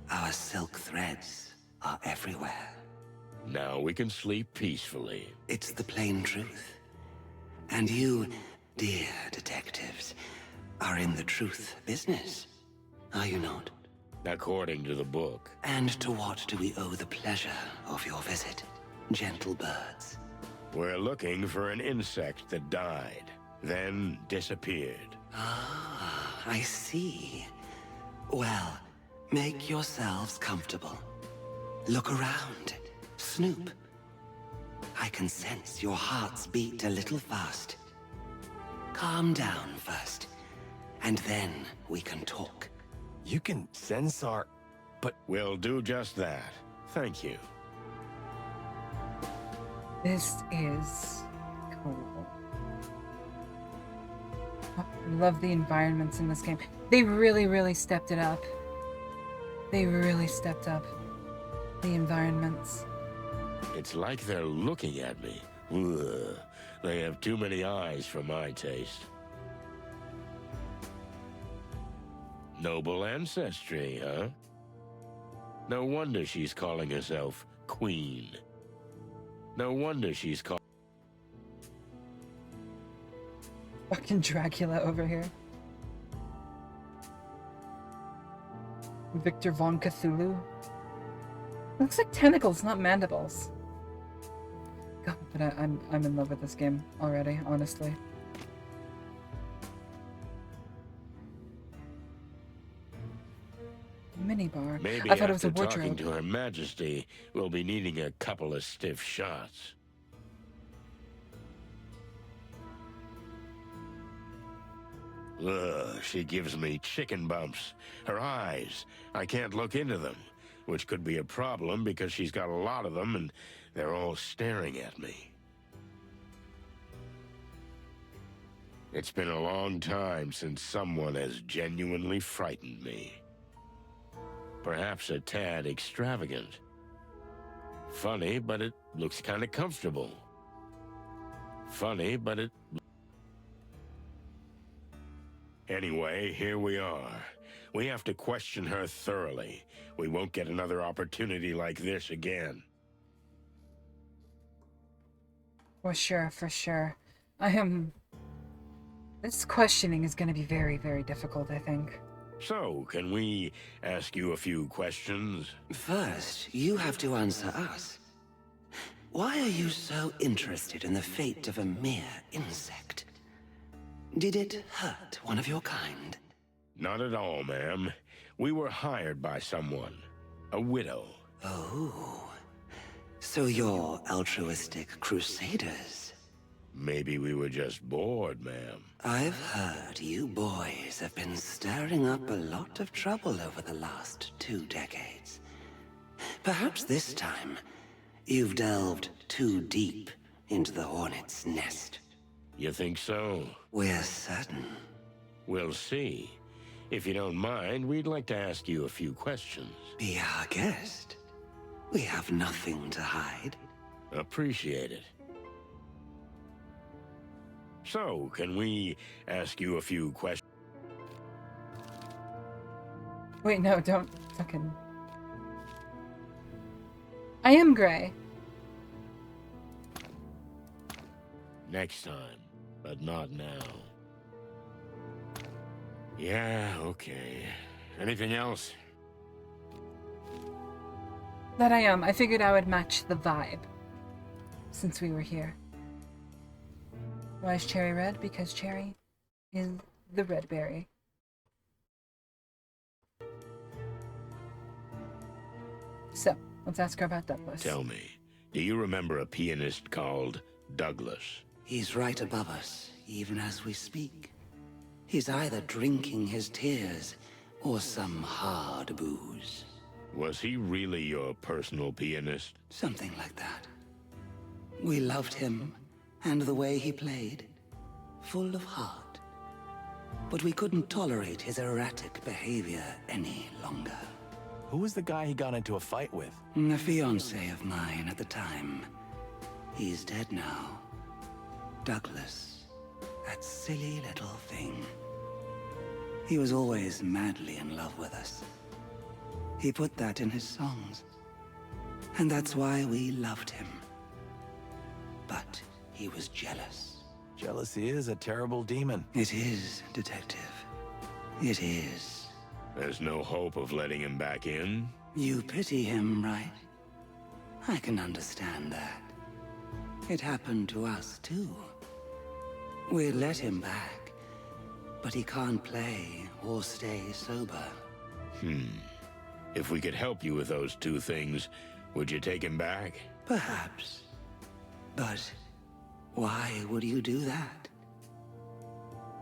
Our silk threads are everywhere. Now we can sleep peacefully. It's the plain truth. And you, dear detectives, are in the truth business, are you not? According to the book. And to what do we owe the pleasure of your visit, gentle birds? We're looking for an insect that died, then disappeared. Ah, I see. Well, make yourselves comfortable. Look around. Snoop. I can sense your hearts beat a little fast. Calm down first, and then we can talk. You can sense our... But... We'll do just that. Thank you. This is cool. I love the environments in this game. They really, really stepped it up. They really stepped up the environments. It's like they're looking at me. Ugh. They have too many eyes for my taste. Noble ancestry, huh? No wonder she's calling herself Queen. No wonder she's called... Fucking Dracula over here. Victor von Cthulhu. Looks like tentacles, not mandibles. God, but I'm in love with this game already, honestly. Minibar. Maybe I thought it was a after talking wardrobe. to Her Majesty, we'll be needing a couple of stiff shots. Ugh, she gives me chicken bumps. Her eyes, I can't look into them, which could be a problem because she's got a lot of them and they're all staring at me. It's been a long time since someone has genuinely frightened me. Perhaps a tad extravagant. Funny, but it looks kind of comfortable. Funny, but it... Anyway, here we are. We have to question her thoroughly. We won't get another opportunity like this again. For sure, for sure. I am... This questioning is going to be very, very difficult, I think. So, can we ask you a few questions? First, you have to answer us. Why are you so interested in the fate of a mere insect? Did it hurt one of your kind? Not at all, ma'am. We were hired by someone. A widow. Oh. So you're altruistic crusaders? Maybe we were just bored, ma'am. I've heard you boys have been stirring up a lot of trouble over the last 2 decades. Perhaps this time, you've delved too deep into the hornet's nest. You think so? We're certain. We'll see. If you don't mind, we'd like to ask you a few questions. Be our guest. We have nothing to hide. Appreciate it. So, can we ask you a few questions? Wait, no, don't fucking... I am gray. Next time, but not now. Yeah, okay. Anything else? That I am. I figured I would match the vibe. Since we were here. Why is cherry red? Because cherry is the red berry. So, let's ask her about Douglas. Tell me, do you remember a pianist called Douglas? He's right above us, even as we speak. He's either drinking his tears or some hard booze. Was he really your personal pianist? Something like that. We loved him, and the way he played. Full of heart. But we couldn't tolerate his erratic behavior any longer. Who was the guy he got into a fight with? A fiancé of mine at the time. He's dead now. Douglas. That silly little thing. He was always madly in love with us. He put that in his songs. And that's why we loved him. But he was jealous. Jealousy is a terrible demon. It is, Detective. It is. There's no hope of letting him back in? You pity him, right? I can understand that. It happened to us, too. We let him back, but he can't play or stay sober. If we could help you with those two things, would you take him back? Perhaps. But why would you do that?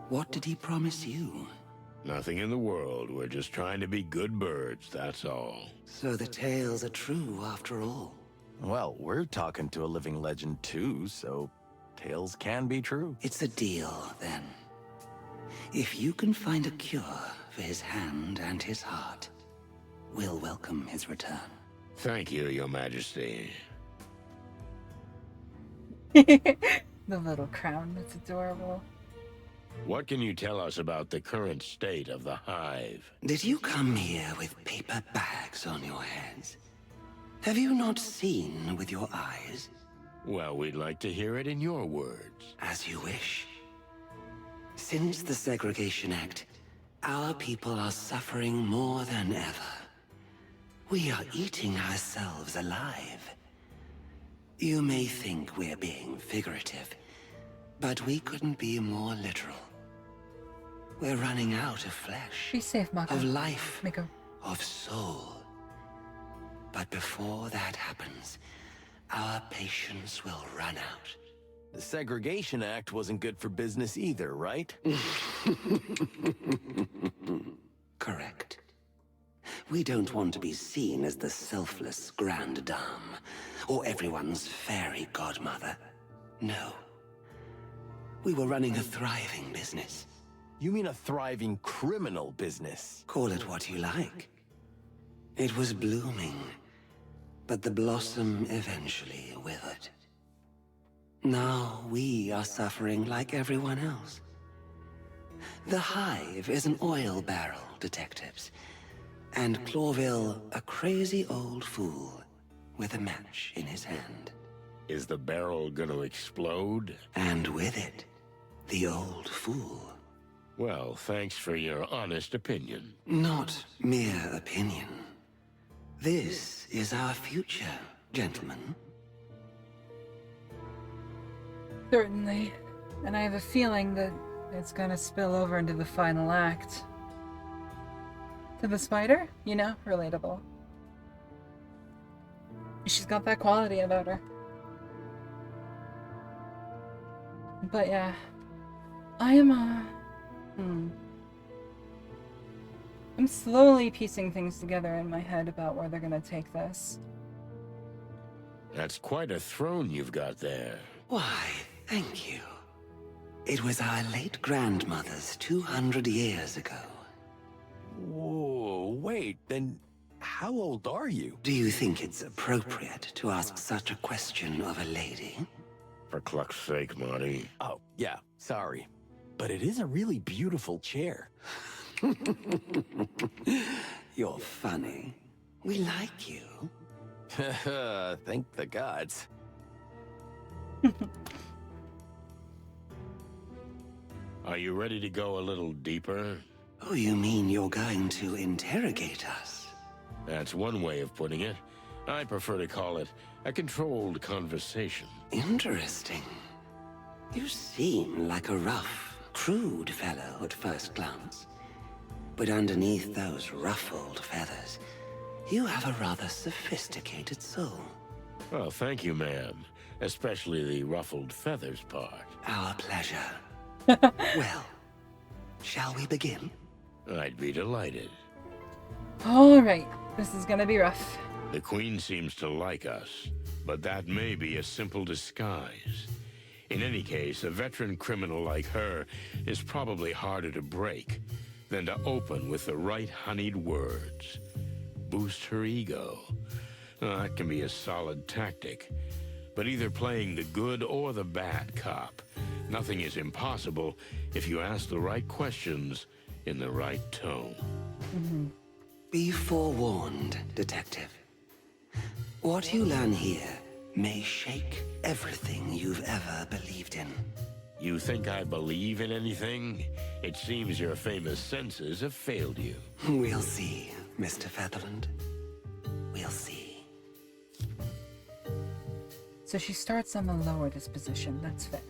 What did he promise you? Nothing in the world. We're just trying to be good birds, that's all. So the tales are true after all. Well, we're talking to a living legend too, so tales can be true. It's a deal, then. If you can find a cure for his hand and his heart, we'll welcome his return. Thank you, Your Majesty. The little crown, that's adorable. What can you tell us about the current state of the Hive? Did you come here with paper bags on your heads? Have you not seen with your eyes? Well, we'd like to hear it in your words. As you wish. Since the Segregation Act, our people are suffering more than ever. We are eating ourselves alive. You may think we're being figurative, but we couldn't be more literal. We're running out of flesh. Be safe, Mako. Of life. Miko. Of soul. But before that happens, our patience will run out. The Segregation Act wasn't good for business either, right? Correct. We don't want to be seen as the selfless grande dame, or everyone's fairy godmother. No. We were running a thriving business. You mean a thriving criminal business? Call it what you like. It was blooming, but the blossom eventually withered. Now we are suffering like everyone else. The Hive is an oil barrel, detectives. And Clawville, a crazy old fool with a match in his hand. Is the barrel gonna explode? And with it, the old fool. Well, thanks for your honest opinion. Not mere opinion. This is our future, gentlemen. Certainly. And I have a feeling that it's gonna spill over into the final act. To the spider? You know, relatable. She's got that quality about her. But yeah. I am, I'm slowly piecing things together in my head about where they're gonna take this. That's quite a throne you've got there. Why, thank you. It was our late grandmother's 200 years ago. Whoa, wait, then how old are you? Do you think it's appropriate to ask such a question of a lady? For cluck's sake, Marty. Oh, yeah, sorry. But it is a really beautiful chair. You're funny. We like you. Thank the gods. Are you ready to go a little deeper? Oh, you mean you're going to interrogate us? That's one way of putting it. I prefer to call it a controlled conversation. Interesting. You seem like a rough, crude fellow at first glance. But underneath those ruffled feathers, you have a rather sophisticated soul. Well, thank you, ma'am. Especially the ruffled feathers part. Our pleasure. Well, shall we begin? I'd be delighted. Alright, this is gonna be rough. The Queen seems to like us, but that may be a simple disguise. In any case, a veteran criminal like her is probably harder to break than to open with the right honeyed words. Boost her ego. That can be a solid tactic. But either playing the good or the bad cop, nothing is impossible if you ask the right questions in the right tone. Be forewarned, Detective. What you learn here may shake everything you've ever believed in. You think I believe in anything? It seems your famous senses have failed you. We'll see, Mr. Featherland. We'll see. So she starts on the lower disposition, that's fair.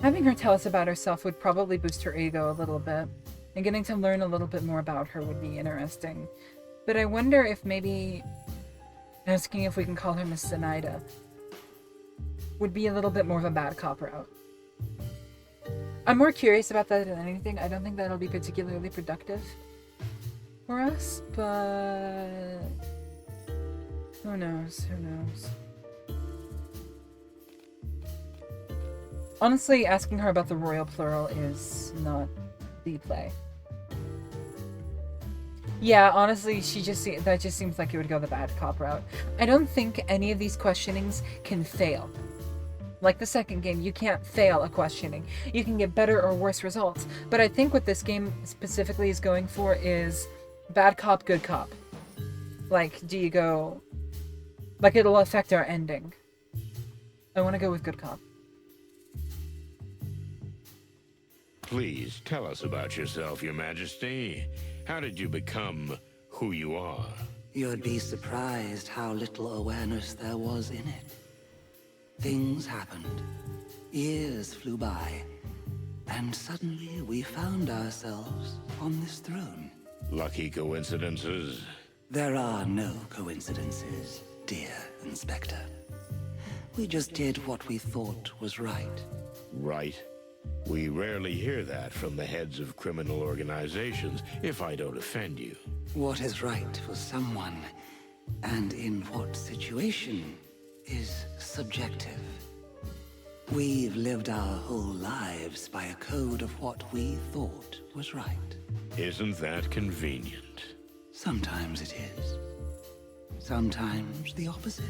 Having her tell us about herself would probably boost her ego a little bit, and getting to learn a little bit more about her would be interesting. But I wonder if maybe asking if we can call her Miss Zenaida would be a little bit more of a bad cop route. I'm more curious about that than anything. I don't think that'll be particularly productive for us, but who knows? Who knows? Honestly, asking her about the royal plural is not the play. Yeah, honestly, that just seems like it would go the bad cop route. I don't think any of these questionings can fail. Like the second game, you can't fail a questioning. You can get better or worse results. But I think what this game specifically is going for is bad cop, good cop. Like, do you go... Like, it'll affect our ending. I want to go with good cop. Please tell us about yourself, Your Majesty. How did you become who you are? You'd be surprised how little awareness there was in it. Things happened. Years flew by. And suddenly we found ourselves on this throne. Lucky coincidences? There are no coincidences, dear Inspector. We just did what we thought was right. Right? We rarely hear that from the heads of criminal organizations, if I don't offend you. What is right for someone, and in what situation, is subjective. We've lived our whole lives by a code of what we thought was right. Isn't that convenient? Sometimes it is. Sometimes the opposite.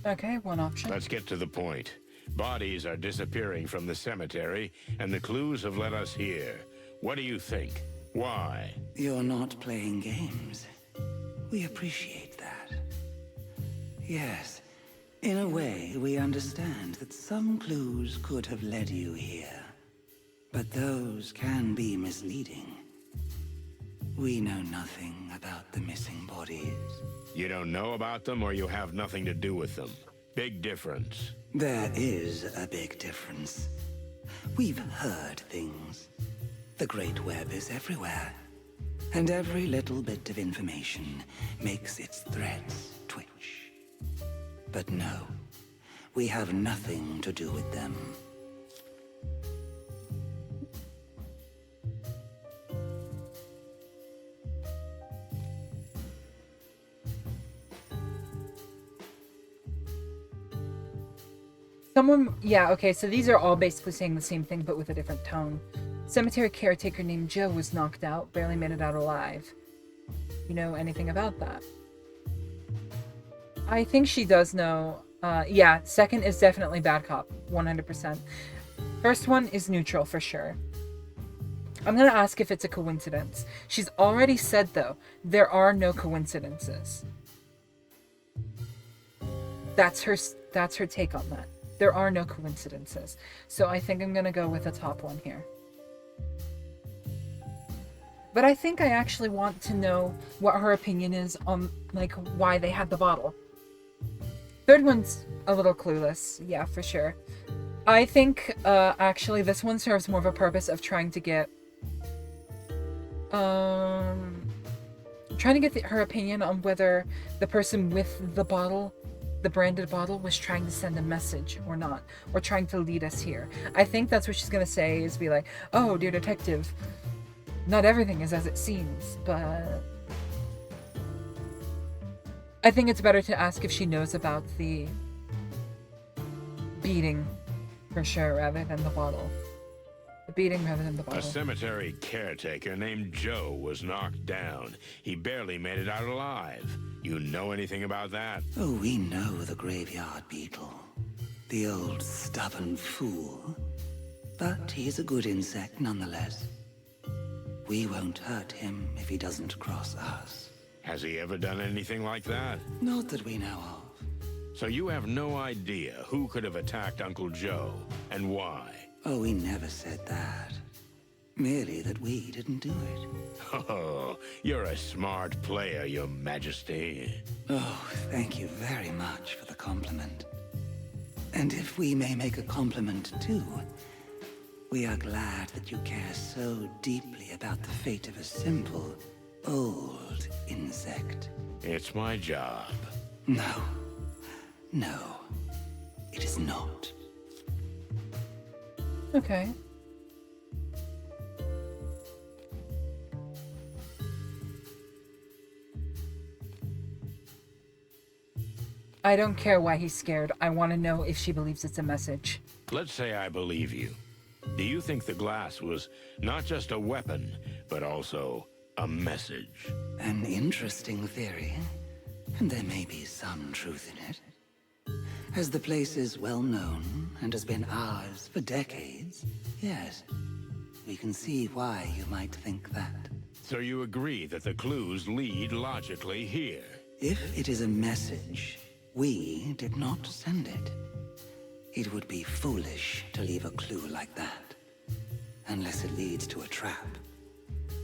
Okay, one option. Let's get to the point. Bodies are disappearing from the cemetery, and the clues have led us here. What do you think? Why? You're not playing games. We appreciate that. Yes, in a way, we understand that some clues could have led you here. But those can be misleading. We know nothing about the missing bodies. You don't know about them, or you have nothing to do with them. Big difference. There is a big difference. We've heard things. The Great Web is everywhere. And every little bit of information makes its threads twitch. But no, we have nothing to do with them. Yeah, okay, so these are all basically saying the same thing, but with a different tone. Cemetery caretaker named Joe was knocked out, barely made it out alive. You know anything about that? I think she does know. Yeah, second is definitely bad cop, 100%. First one is neutral for sure. I'm gonna ask if it's a coincidence. She's already said, though, there are no coincidences. That's her take on that. There are no coincidences. So I think I'm gonna go with the top one here. But I think I actually want to know what her opinion is on, like, why they had the bottle. Third one's a little clueless. Yeah, for sure. I think, actually, this one serves more of a purpose of trying to get... her opinion on whether the person with the bottle, the branded bottle, was trying to send a message or not, or trying to lead us here. I think that's what she's gonna say, is be like, oh, dear detective, not everything is as it seems, but... I think it's better to ask if she knows about the beating, for sure, rather than the bottle. The beating rather than the bottle. A cemetery caretaker named Joe was knocked down. He barely made it out alive. You know anything about that? Oh, we know the graveyard beetle. The old stubborn fool. But he's a good insect nonetheless. We won't hurt him if he doesn't cross us. Has he ever done anything like that? Not that we know of. So you have no idea who could have attacked Uncle Joe, and why? Oh, we never said that. Merely that we didn't do it. Oh, you're a smart player, Your Majesty. Oh, thank you very much for the compliment. And if we may make a compliment too, we are glad that you care so deeply about the fate of a simple, old insect. It's my job. No. No. It is not. Okay. I don't care why he's scared. I want to know if she believes it's a message. Let's say I believe you. Do you think the glass was not just a weapon, but also a message? An interesting theory, and there may be some truth in it. As the place is well known and has been ours for decades, yes, we can see why you might think that. So you agree that the clues lead logically here? If it is a message, we did not send it. It would be foolish to leave a clue like that, unless it leads to a trap.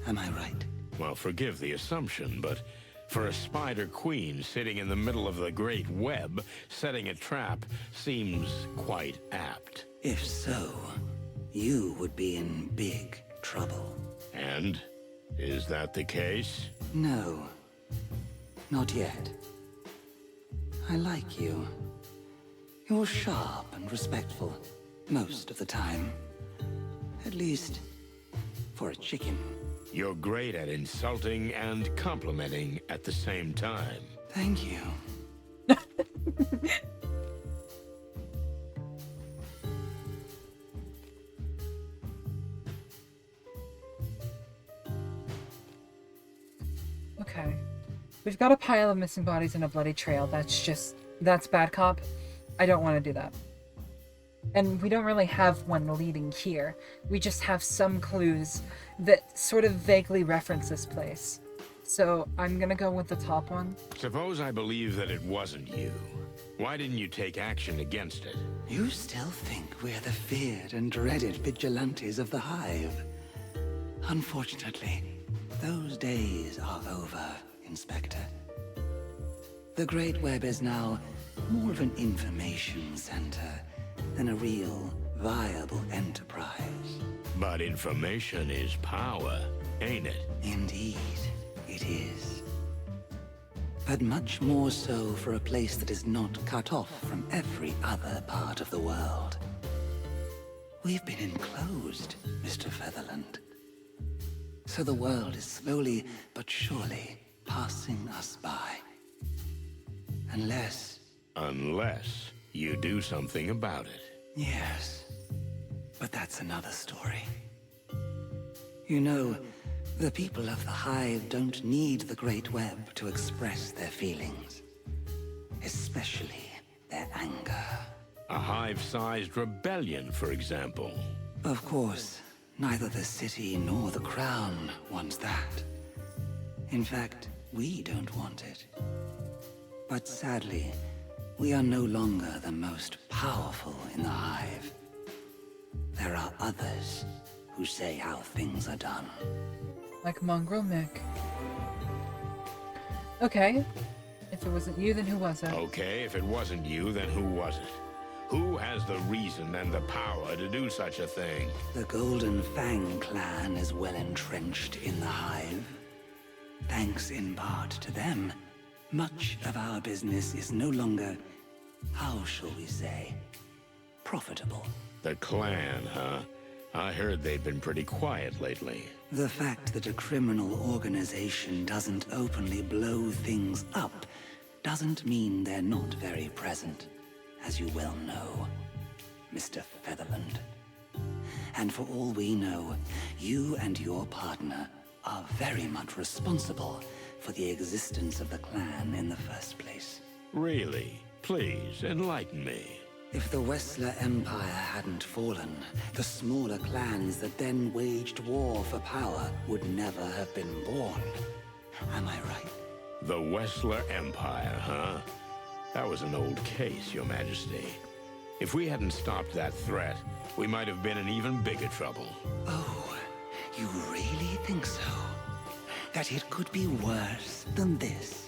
Am I right? Well, forgive the assumption, but for a spider queen sitting in the middle of the great web, setting a trap seems quite apt. If so, you would be in big trouble. And? Is that the case? No. Not yet. I like you. You're sharp and respectful, most of the time. At least, for a chicken. You're great at insulting and complimenting at the same time. Thank you. Okay. We've got a pile of missing bodies and a bloody trail. That's bad cop. I don't want to do that. And we don't really have one leading here. We just have some clues that sort of vaguely reference this place. So I'm gonna go with the top one. Suppose I believe that it wasn't you. Why didn't you take action against it? You still think we're the feared and dreaded vigilantes of the Hive. Unfortunately, those days are over, Inspector. The Great Web is now more of an information center than a real, viable enterprise. But information is power, ain't it? Indeed, it is. But much more so for a place that is not cut off from every other part of the world. We've been enclosed, Mr. Featherland. So the world is slowly but surely passing us by. Unless you do something about it. Yes, but that's another story. You know, the people of the Hive don't need the Great Web to express their feelings. Especially their anger. A Hive-sized rebellion, for example. Of course, neither the city nor the Crown wants that. In fact, we don't want it. But sadly, we are no longer the most powerful in the Hive. There are others who say how things are done. Like Mongrel Mick. Okay. If it wasn't you, then who was it? Okay, if it wasn't you, then who was it? Who has the reason and the power to do such a thing? The Golden Fang clan is well entrenched in the Hive. Thanks in part to them, much of our business is no longer, how shall we say, profitable. The clan, huh? I heard they've been pretty quiet lately. The fact that a criminal organization doesn't openly blow things up doesn't mean they're not very present, as you well know, Mr. Featherland. And for all we know, you and your partner are very much responsible for the existence of the clan in the first place. Really? Please, enlighten me. If the Wessler Empire hadn't fallen, the smaller clans that then waged war for power would never have been born. Am I right? The Wessler Empire, huh? That was an old case, Your Majesty. If we hadn't stopped that threat, we might have been in even bigger trouble. Oh, you really think so? That it could be worse than this?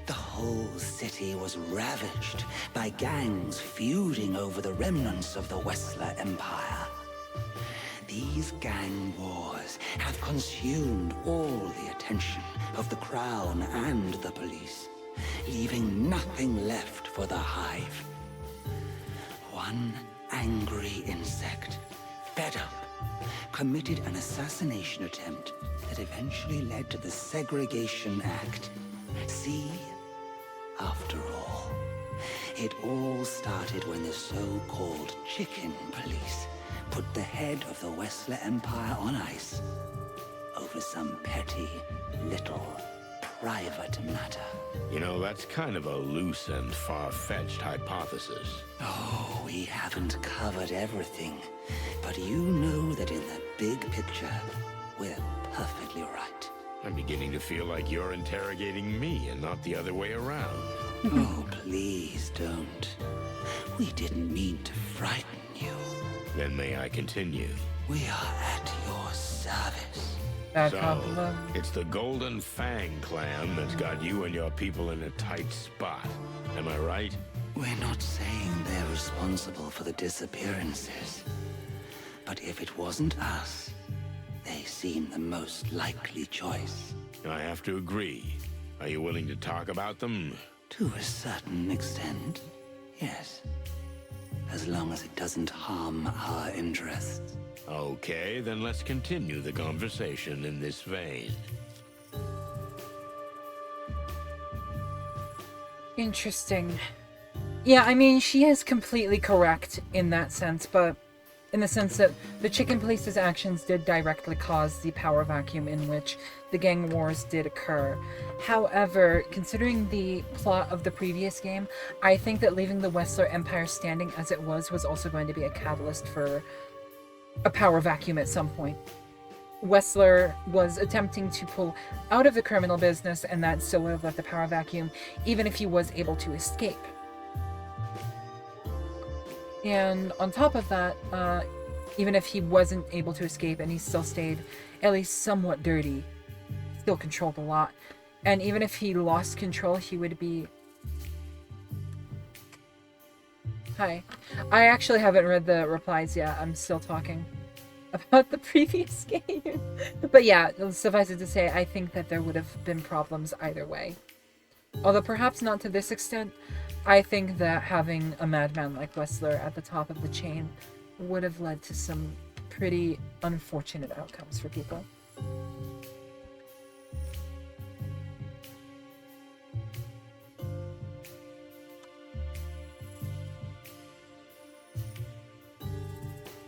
The whole city was ravaged by gangs feuding over the remnants of the Wessler Empire. These gang wars have consumed all the attention of the Crown and the police, leaving nothing left for the Hive. One angry insect, fed up, committed an assassination attempt that eventually led to the Segregation Act. See? After all, it all started when the so-called Chicken Police put the head of the Wessler Empire on ice over some petty, little, private matter. You know, that's kind of a loose and far-fetched hypothesis. Oh, we haven't covered everything, but you know that in the big picture, we're perfectly right. I'm beginning to feel like you're interrogating me and not the other way around. Oh, please don't. We didn't mean to frighten you. Then may I continue? We are at your service. So, it's the Golden Fang clan that's got you and your people in a tight spot. Am I right? We're not saying they're responsible for the disappearances. But if it wasn't us, they seem the most likely choice. I have to agree. Are you willing to talk about them? To a certain extent, yes. As long as it doesn't harm our interests. Okay, then let's continue the conversation in this vein. Interesting. Yeah, I mean, she is completely correct in that sense, but in the sense that the Chicken Police's actions did directly cause the power vacuum in which the gang wars did occur. However, considering the plot of the previous game, I think that leaving the Wessler Empire standing as it was also going to be a catalyst for a power vacuum at some point. Wessler was attempting to pull out of the criminal business, and that still would have left the power vacuum, even if he was able to escape. And on top of that, even if he wasn't able to escape and he still stayed at least somewhat dirty, still controlled a lot. And even if he lost control, he would be... Hi. I actually haven't read the replies yet. I'm still talking about the previous game. But yeah, suffice it to say, I think that there would have been problems either way. Although perhaps not to this extent. I think that having a madman like Wessler at the top of the chain would have led to some pretty unfortunate outcomes for people.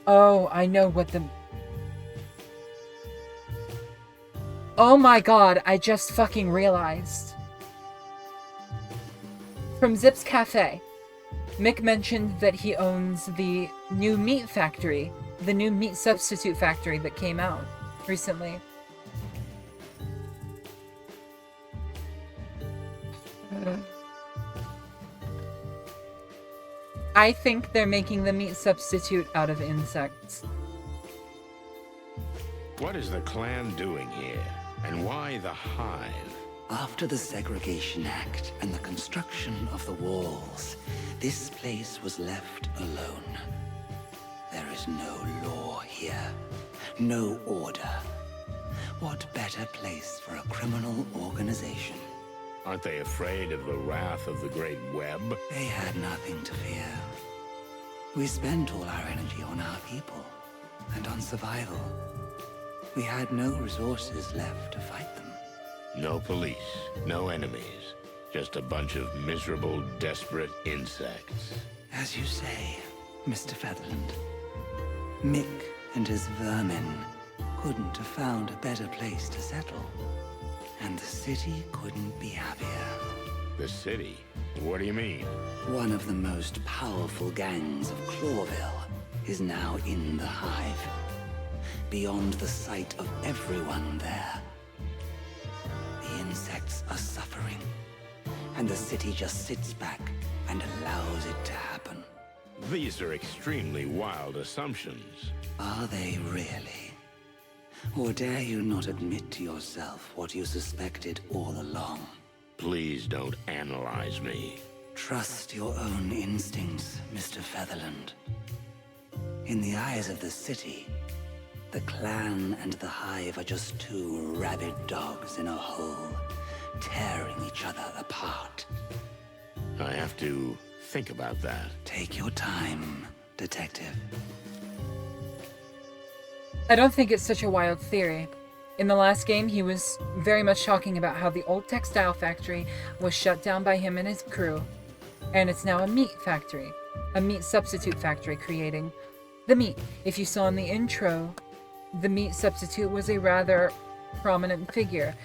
Oh, I know what the... Oh my god, I just fucking realized. From Zip's Cafe, Mick mentioned that he owns the new meat factory, the new meat substitute factory that came out recently. I think they're making the meat substitute out of insects. What is the clan doing here? And why the Hive? After the Segregation Act and the construction of the walls, this place was left alone. There is no law here, no order. What better place for a criminal organization? Aren't they afraid of the wrath of the Great Web? They had nothing to fear. We spent all our energy on our people and on survival. We had no resources left to fight them. No police, no enemies. Just a bunch of miserable, desperate insects. As you say, Mr. Featherland, Mick and his vermin couldn't have found a better place to settle. And the city couldn't be happier. The city? What do you mean? One of the most powerful gangs of Clawville is now in the Hive, beyond the sight of everyone there. The insects are suffering, and the city just sits back and allows it to happen. These are extremely wild assumptions. Are they really? Or dare you not admit to yourself what you suspected all along? Please don't analyze me. Trust your own instincts, Mr. Featherland. In the eyes of the city, the clan and the Hive are just two rabid dogs in a hole, tearing each other apart. I have to think about that. Take your time, Detective. I don't think it's such a wild theory. In the last game, he was very much talking about how the old textile factory was shut down by him and his crew, and it's now a meat factory, a meat substitute factory creating the meat. If you saw in the intro, the meat substitute was a rather prominent figure.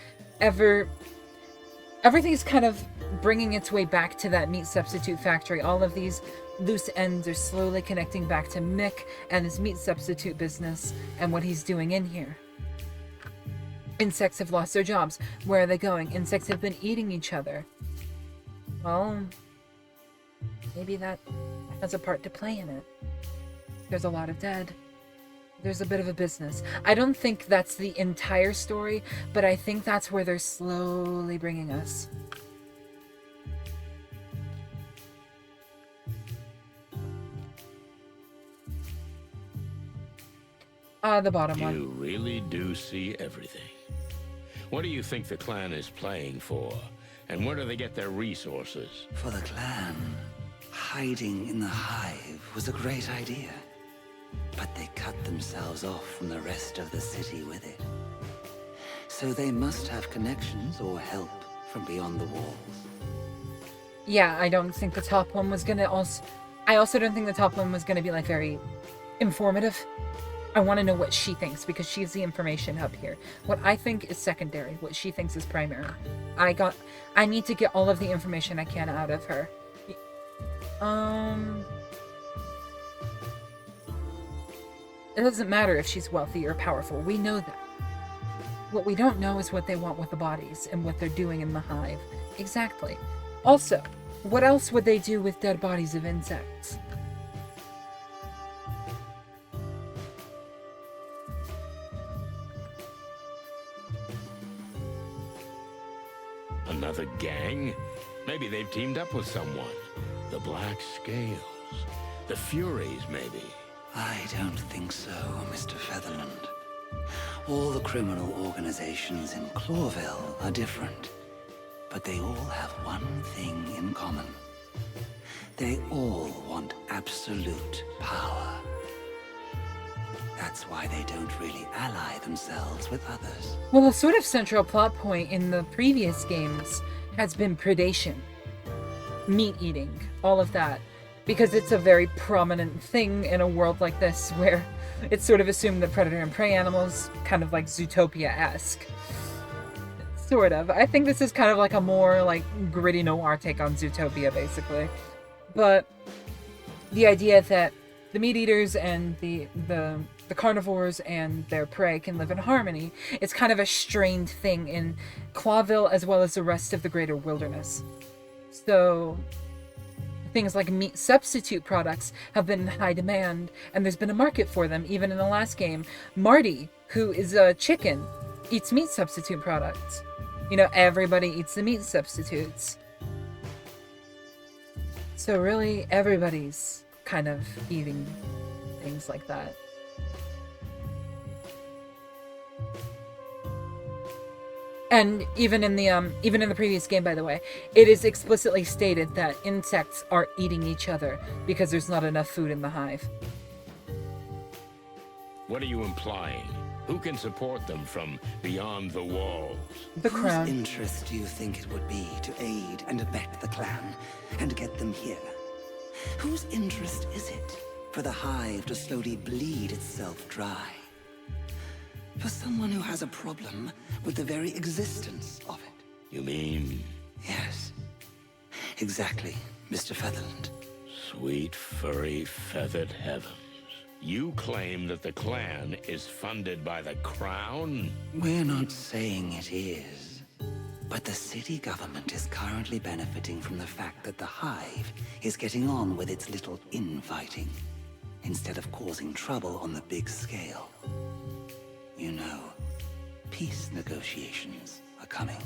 Everything's kind of bringing its way back to that meat substitute factory. All of these loose ends are slowly connecting back to Mick and his meat substitute business and what he's doing in here. Insects have lost their jobs. Where are they going? Insects have been eating each other. Well, maybe that has a part to play in it. There's a lot of dead. There's a bit of a business. I don't think that's the entire story, but I think that's where they're slowly bringing us. The bottom one. You really do see everything. What do you think the clan is playing for? And where do they get their resources? For the clan, hiding in the Hive was a great idea. But they cut themselves off from the rest of the city with it. So they must have connections or help from beyond the walls. Yeah, I don't think the top one was gonna I also don't think the top one was gonna be like very informative. I want to know what she thinks because she's the information hub here. What I think is secondary. What she thinks is primary. I need to get all of the information I can out of her. It doesn't matter if she's wealthy or powerful. We know that. What we don't know is what they want with the bodies and what they're doing in the Hive. Exactly. Also, what else would they do with dead bodies of insects? Another gang? Maybe they've teamed up with someone. The Black Scales. The Furies, maybe. I don't think so, Mr. Featherland. All the criminal organizations in Clawville are different, but they all have one thing in common. They all want absolute power. That's why they don't really ally themselves with others. Well, the sort of central plot point in the previous games has been predation. Meat eating, all of that. Because it's a very prominent thing in a world like this where it's sort of assumed that predator and prey animals, kind of like Zootopia-esque. Sort of. I think this is kind of like a more like gritty noir take on Zootopia, basically. But the idea that the meat eaters and the carnivores and their prey can live in harmony, it's kind of a strained thing in Clawville as well as the rest of the greater wilderness. So things like meat substitute products have been in high demand, and there's been a market for them. Even in the last game, Marty, who is a chicken, eats meat substitute products. you know, everybody eats the meat substitutes. So really, everybody's kind of eating things like that. And even in the previous game, by the way, it is explicitly stated that insects are eating each other because there's not enough food in the hive. What are you implying? Who can support them from beyond the walls? The crown. Whose interest do you think it would be to aid and abet the clan and get them here? Whose interest is it for the hive to slowly bleed itself dry? For someone who has a problem with the very existence of it. You mean? Yes. Exactly, Mr. Featherland. Sweet, furry, feathered heavens. You claim that the clan is funded by the crown? We're not saying it is. But the city government is currently benefiting from the fact that the hive is getting on with its little infighting, instead of causing trouble on the big scale. You know, peace negotiations are coming.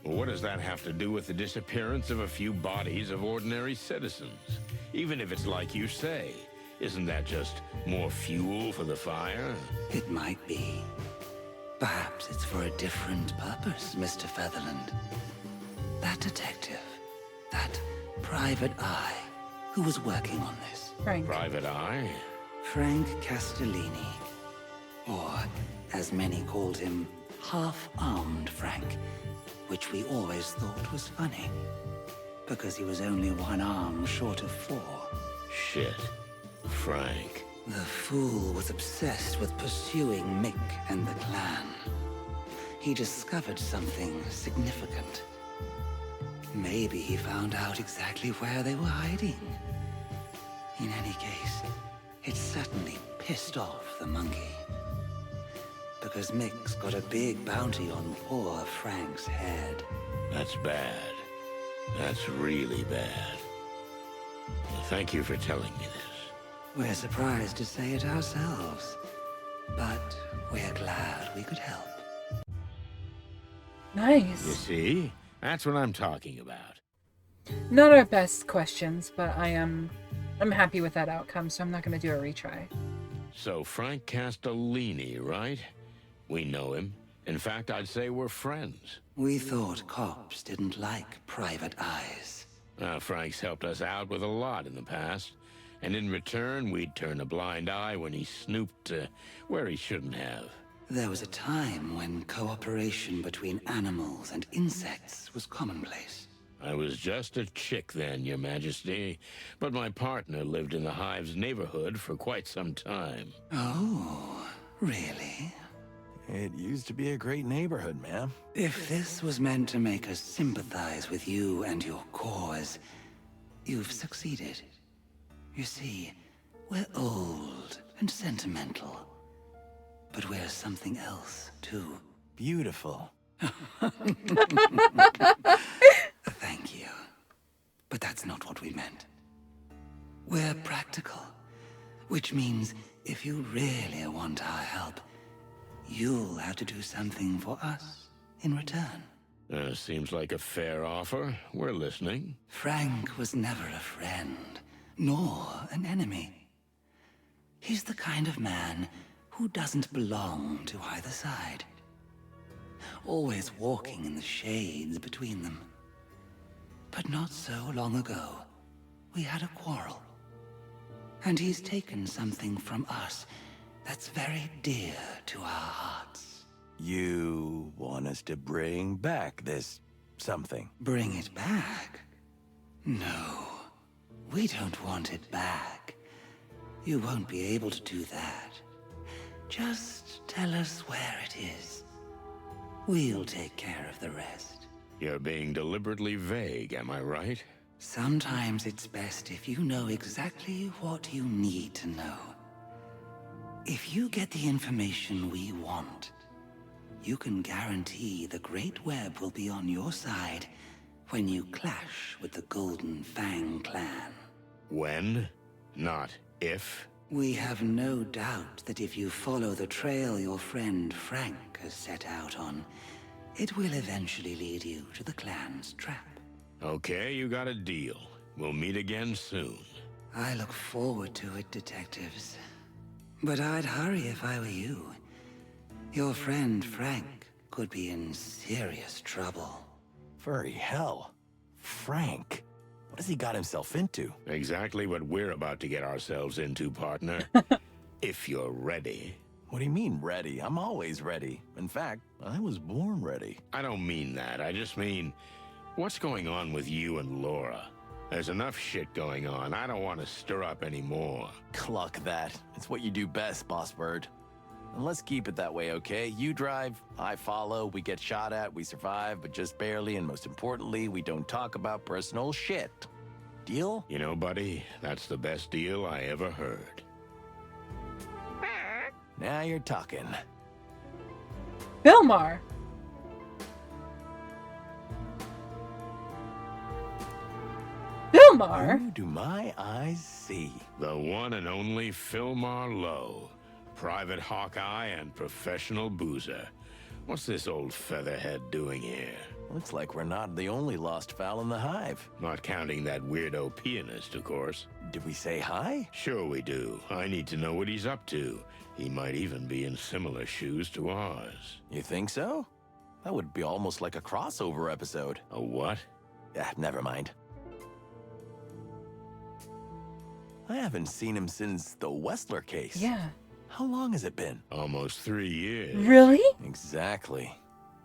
What does that have to do with the disappearance of a few bodies of ordinary citizens? Even if it's like you say, isn't that just more fuel for the fire? It might be. Perhaps it's for a different purpose, Mr. Featherland. That detective, that private eye, who was working on this. Frank. Private eye? Frank Castellini. Or, as many called him, half-armed Frank, which we always thought was funny, because he was only one arm short of 4. Shit. Frank. The fool was obsessed with pursuing Mick and the clan. He discovered something significant. Maybe he found out exactly where they were hiding. In any case, it certainly pissed off the monkey. Because Mick's got a big bounty on poor Frank's head. That's bad. That's really bad. Well, thank you for telling me this. We're surprised to say it ourselves, but we're glad we could help. Nice. You see? That's what I'm talking about. Not our best questions, but I'm happy with that outcome, so I'm not going to do a retry. So Frank Castellini, right? We know him. In fact, I'd say we're friends. We thought cops didn't like private eyes. Frank's helped us out with a lot in the past. And in return, we'd turn a blind eye when he snooped where he shouldn't have. There was a time when cooperation between animals and insects was commonplace. I was just a chick then, Your Majesty. But my partner lived in the hive's neighborhood for quite some time. Oh, really? It used to be a great neighborhood, ma'am. If this was meant to make us sympathize with you and your cause, you've succeeded. You see, we're old and sentimental. But we're something else, too. Beautiful. Thank you. But that's not what we meant. We're practical. Which means, if you really want our help, you'll have to do something for us in return. Seems like a fair offer. We're listening. Frank was never a friend, nor an enemy. He's the kind of man who doesn't belong to either side. Always walking in the shades between them. But not so long ago, we had a quarrel. And he's taken something from us that's very dear to our hearts. You want us to bring back this something? Bring it back? No, we don't want it back. You won't be able to do that. Just tell us where it is. We'll take care of the rest. You're being deliberately vague, am I right? Sometimes it's best if you know exactly what you need to know. If you get the information we want, you can guarantee the Great Web will be on your side when you clash with the Golden Fang clan. When? Not if? We have no doubt that if you follow the trail your friend Frank has set out on, It will eventually lead you to the clan's trap. Okay, you got a deal. We'll meet again soon. I look forward to it, detectives. But I'd hurry if I were you. Your friend Frank could be in serious trouble. Furry hell. Frank. What has he got himself into? Exactly what we're about to get ourselves into, partner. If you're ready. What do you mean, ready? I'm always ready. In fact, I was born ready. I don't mean that. I just mean, what's going on with you and Laura? There's enough shit going on. I don't want to stir up any more. Cluck that. It's what you do best, Boss Bird. And let's keep it that way, okay? You drive, I follow, we get shot at, we survive, but just barely, and most importantly, we don't talk about personal shit. Deal? You know, buddy, that's the best deal I ever heard. Now you're talking. Filmar. Filmar? Who do my eyes see? The one and only Filmar Lowe. Private Hawkeye and professional boozer. What's this old featherhead doing here? Looks like we're not the only lost fowl in the Hive. Not counting that weirdo pianist, of course. Did we say hi? Sure we do. I need to know what he's up to. He might even be in similar shoes to ours. You think so? That would be almost like a crossover episode. A what? Never mind. I haven't seen him since the Wessler case. Yeah. How long has it been? Almost 3 years. Really? Exactly.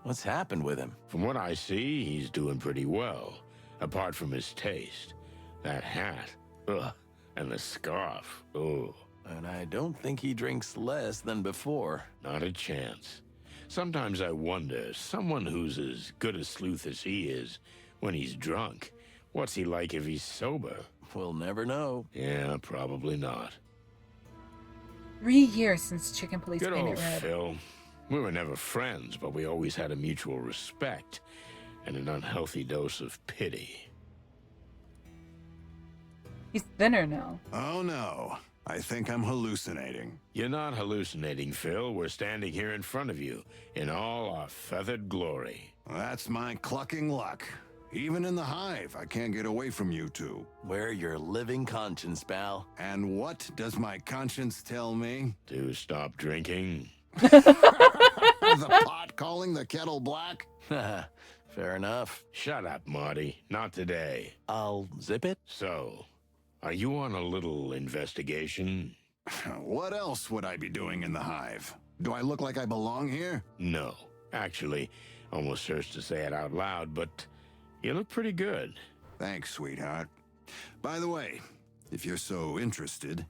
What's happened with him? From what I see, he's doing pretty well. Apart from his taste. That hat. Ugh. And the scarf. Ugh. And I don't think he drinks less than before. Not a chance. Sometimes I wonder, someone who's as good a sleuth as he is, when he's drunk, what's he like if he's sober? We'll never know. Yeah, probably not. 3 years since Chicken Police Good painted old red. Phil. We were never friends, but we always had a mutual respect and an unhealthy dose of pity. He's thinner now. Oh no, I think I'm hallucinating. You're not hallucinating, Phil. We're standing here in front of you, in all our feathered glory. That's my clucking luck. Even in the Hive, I can't get away from you two. We're your living conscience, pal. And what does my conscience tell me? To stop drinking. The pot calling the kettle black? Fair enough. Shut up, Marty. Not today. I'll zip it. So, are you on a little investigation? What else would I be doing in the Hive? Do I look like I belong here? No. Actually, almost hurts to say it out loud, but you look pretty good. Thanks, sweetheart. By the way, if you're so interested,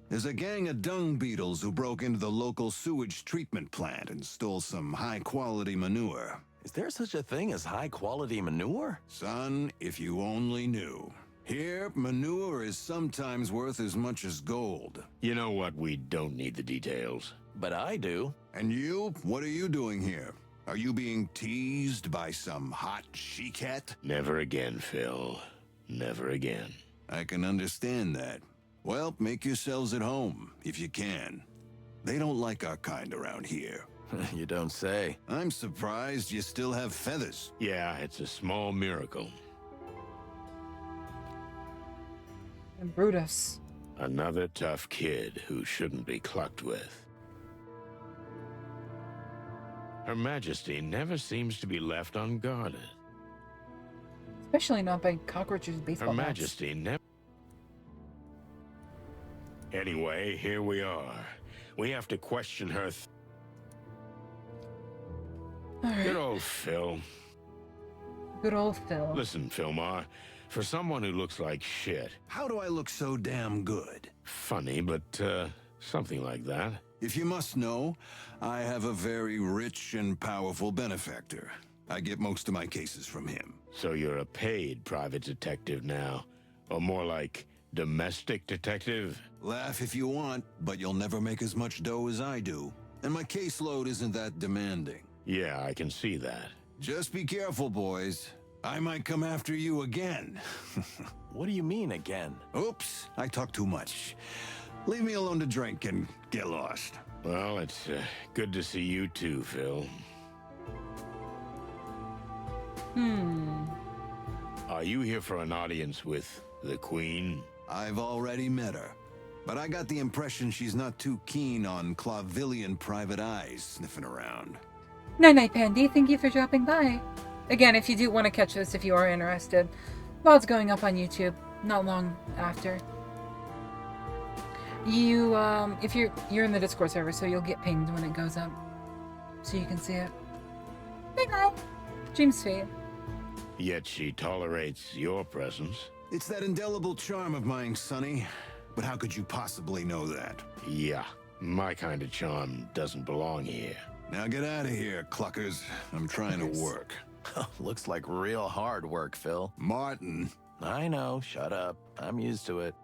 there's a gang of dung beetles who broke into the local sewage treatment plant and stole some high-quality manure. Is there such a thing as high-quality manure? Son, if you only knew. Here, manure is sometimes worth as much as gold. You know what? We don't need the details. But I do. And you? What are you doing here? Are you being teased by some hot she-cat? Never again, Phil. Never again. I can understand that. Well, make yourselves at home, if you can. They don't like our kind around here. You don't say. I'm surprised you still have feathers. Yeah, it's a small miracle. And Brutus. Another tough kid who shouldn't be clucked with. Her Majesty never seems to be left unguarded. Especially not by cockroaches, baseball Her bats. Majesty never... Anyway, here we are. We have to question her... All right. Good old Phil. Good old Phil. Listen, Filmar, for someone who looks like shit... How do I look so damn good? Funny, but, something like that. If you must know, I have a very rich and powerful benefactor. I get most of my cases from him. So you're a paid private detective now. Or more like domestic detective? Laugh if you want, but you'll never make as much dough as I do. And my caseload isn't that demanding. Yeah, I can see that. Just be careful, boys. I might come after you again. What do you mean, again? Oops, I talk too much. Leave me alone to drink and get lost. Well, it's good to see you too, Phil. Are you here for an audience with the Queen? I've already met her, but I got the impression she's not too keen on Clavillian private eyes sniffing around. Night-night, Pandy. Thank you for dropping by. Again, if you do want to catch this, if you are interested, VOD's going up on YouTube not long after. You, if you're in the Discord server, so you'll get pinged when it goes up, so you can see it. Bye-bye. Dreams fade. Yet she tolerates your presence. It's that indelible charm of mine, Sonny. But how could you possibly know that? Yeah, my kind of charm doesn't belong here. Now get out of here, cluckers. I'm trying to work. Looks like real hard work, Phil. Martin. I know, shut up. I'm used to it.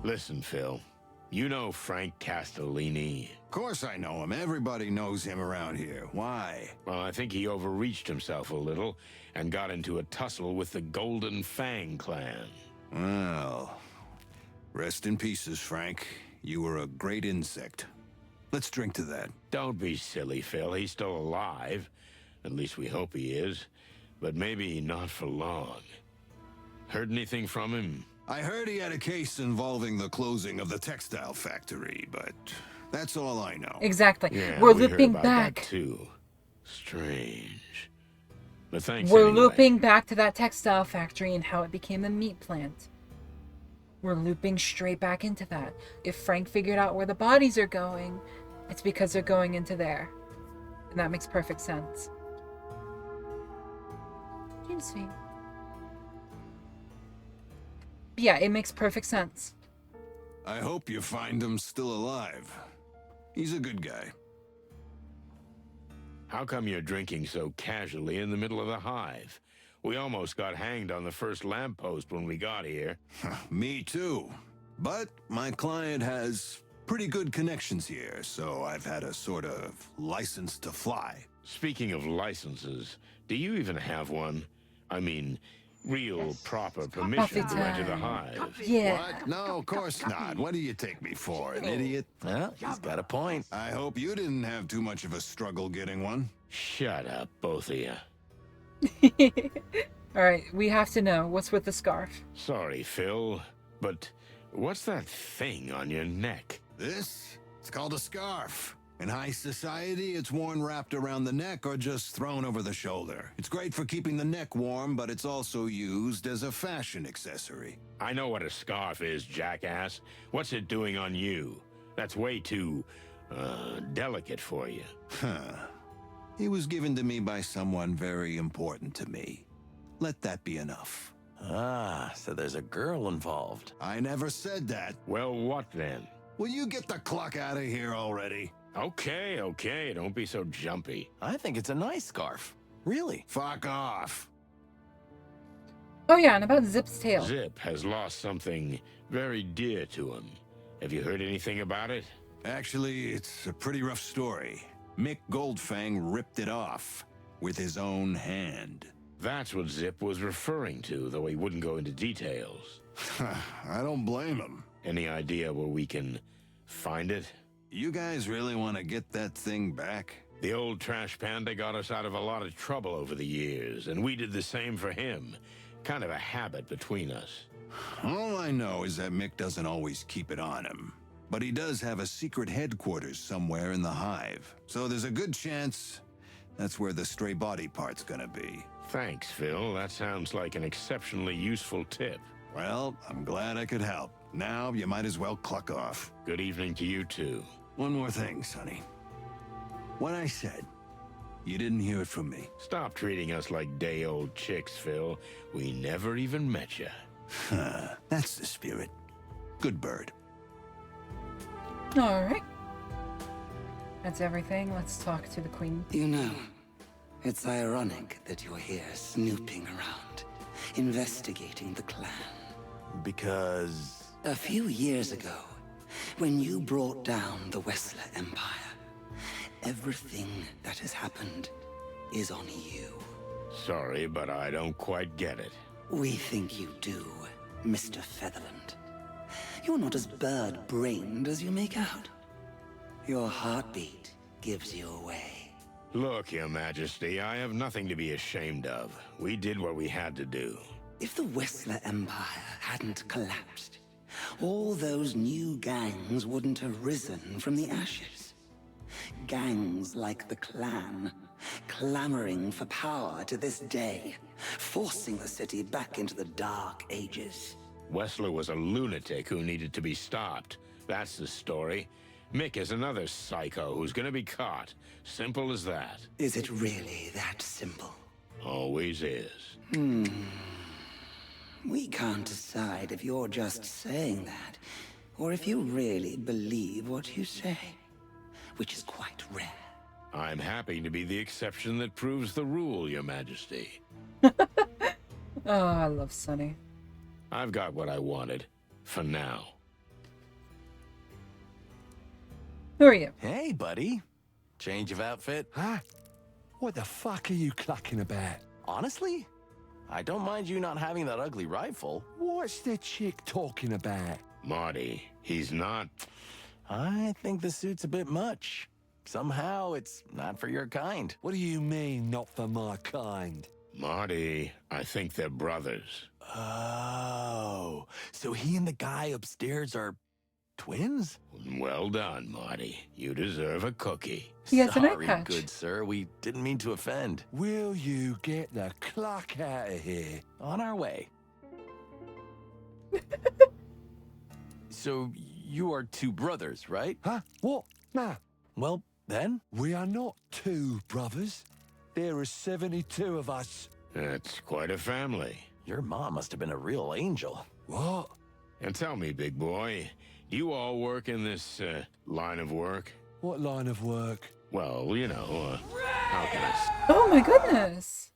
Listen, Phil. You know Frank Castellini. Of course I know him. Everybody knows him around here. Why? Well, I think he overreached himself a little and got into a tussle with the Golden Fang clan. Well, rest in pieces, Frank. You were a great insect. Let's drink to that. Don't be silly, Phil. He's still alive. At least we hope he is. But maybe not for long. Heard anything from him? I heard he had a case involving the closing of the textile factory, but that's all I know. Exactly. Yeah, We're we heard looping about back. that too. Strange. But thanks We're anyway. looping back to that textile factory and how it became a meat plant. We're looping straight back into that. If Frank figured out where the bodies are going, it's because they're going into there. And that makes perfect sense. Sweet. Yeah, it makes perfect sense. I hope you find him still alive. He's a good guy. How come you're drinking so casually in the middle of the hive? We almost got hanged on the first lamppost when we got here. Me too. But my client has pretty good connections here, so I've had a sort of license to fly. Speaking of licenses, do you even have one? I mean, real, proper permission to enter the hive. Yeah. What? No, of course not. What do you take me for, an idiot? Well, he's got a point. I hope you didn't have too much of a struggle getting one. Shut up, both of you. Alright, we have to know. What's with the scarf? Sorry, Phil, but what's that thing on your neck? This? It's called a scarf. In high society, it's worn wrapped around the neck or just thrown over the shoulder. It's great for keeping the neck warm, but it's also used as a fashion accessory. I know what a scarf is, jackass. What's it doing on you? That's way too, delicate for you. Huh. It was given to me by someone very important to me. Let that be enough. Ah, so there's a girl involved. I never said that. Well, what then? Will you get the cluck out of here already? Okay, don't be so jumpy. I think it's a nice scarf. Really? Fuck off. Oh yeah, and about Zip's tail. Zip has lost something very dear to him. Have you heard anything about it? Actually, it's a pretty rough story. Mick Goldfang ripped it off with his own hand. That's what Zip was referring to, though he wouldn't go into details. I don't blame him. Any idea where we can find it? You guys really want to get that thing back? The old trash panda got us out of a lot of trouble over the years, and we did the same for him. Kind of a habit between us. All I know is that Mick doesn't always keep it on him. But he does have a secret headquarters somewhere in the hive. So there's a good chance that's where the stray body part's gonna be. Thanks, Phil. That sounds like an exceptionally useful tip. Well, I'm glad I could help. Now you might as well cluck off. Good evening to you too. One more thing, Sonny. What I said, you didn't hear it from me. Stop treating us like day-old chicks, Phil. We never even met you. That's the spirit. Good bird. Alright. That's everything. Let's talk to the queen. You know, it's ironic that you're here snooping around, investigating the clan. Because... A few years ago, when you brought down the Wessler Empire, everything that has happened is on you. Sorry, but I don't quite get it. We think you do, Mr. Featherland. You're not as bird-brained as you make out. Your heartbeat gives you away. Look, Your Majesty, I have nothing to be ashamed of. We did what we had to do. If the Whistler Empire hadn't collapsed, all those new gangs wouldn't have risen from the ashes. Gangs like the Clan, clamoring for power to this day, forcing the city back into the Dark Ages. Wessler was a lunatic who needed to be stopped. That's the story. Mick is another psycho who's gonna be caught. Simple as that. Is it really that simple? Always is. We can't decide if you're just saying that, or if you really believe what you say, which is quite rare. I'm happy to be the exception that proves the rule, Your Majesty. Oh, I love Sonny. I've got what I wanted. For now. Who are you? Hey, buddy. Change of outfit? Huh? What the fuck are you clucking about? Honestly, I don't mind you not having that ugly rifle. What's the chick talking about? Marty, he's not... I think the suit's a bit much. Somehow, it's not for your kind. What do you mean, not for my kind? Marty, I think they're brothers. Oh, so he and the guy upstairs are twins? Well done, Marty. You deserve a cookie. He has an eye Sorry, patch. good sir. We didn't mean to offend. Will you get the cluck out of here? On our way. So, you are two brothers, right? Huh? What? Nah. Well, then? We are not two brothers. There are 72 of us. That's quite a family. Your mom must have been a real angel. What? And tell me, big boy, do you all work in this, line of work? What line of work? Well, you know, how can I say? Oh my goodness.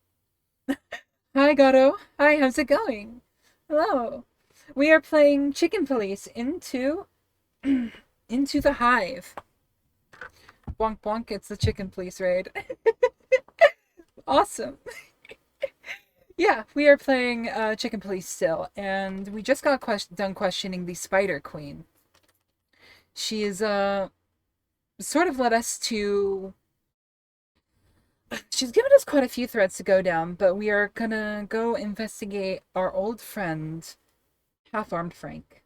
Hi, Gato. Hi, how's it going? Hello. We are playing Chicken Police into the Hive. Bonk bonk, it's the Chicken Police raid. Awesome. Yeah, we are playing Chicken Police still, and we just got done questioning the Spider Queen. She is sort of led us to... She's given us quite a few threads to go down, but we are gonna go investigate our old friend, Half-Armed Frank,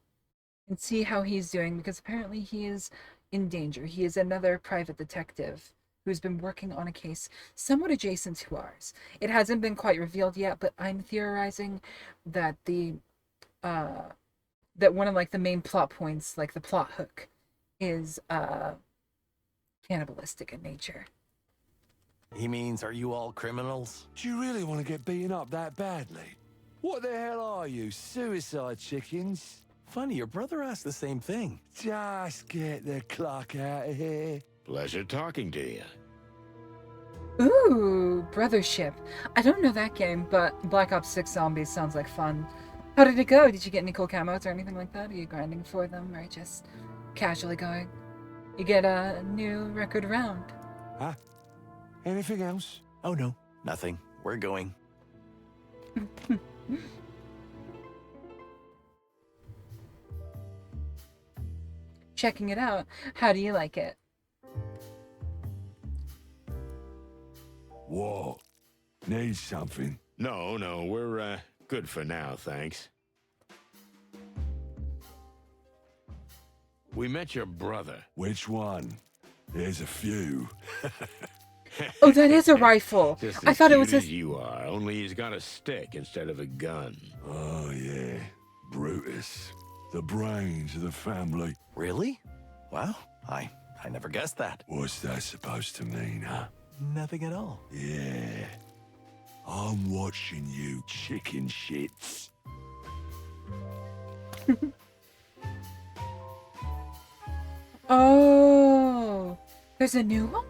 and see how he's doing, because apparently he is in danger. He is another private detective who's been working on a case somewhat adjacent to ours. It hasn't been quite revealed yet, but I'm theorizing that that one of like the main plot points, like the plot hook, is cannibalistic in nature. He means, are you all criminals? Do you really want to get beaten up that badly? What the hell are you, suicide chickens? Funny, your brother asked the same thing. Just get the clock out of here. Pleasure talking to you. Ooh, Brothership. I don't know that game, but Black Ops 6 Zombies sounds like fun. How did it go? Did you get any cool camos or anything like that? Are you grinding for them or just casually going? You get a new record round. Huh? Anything else? Oh no, nothing. We're going. Checking it out. How do you like it? What? Need something? No, we're, good for now, thanks. We met your brother. Which one? There's a few. Oh, that is a rifle. Just I as thought it was cute a... as you are, only he's got a stick instead of a gun. Oh, yeah. Brutus. The brains of the family. Really? Wow, I never guessed that. What's that supposed to mean, huh? Nothing at all. Yeah. I'm watching you, chicken shits. Oh, there's a new one?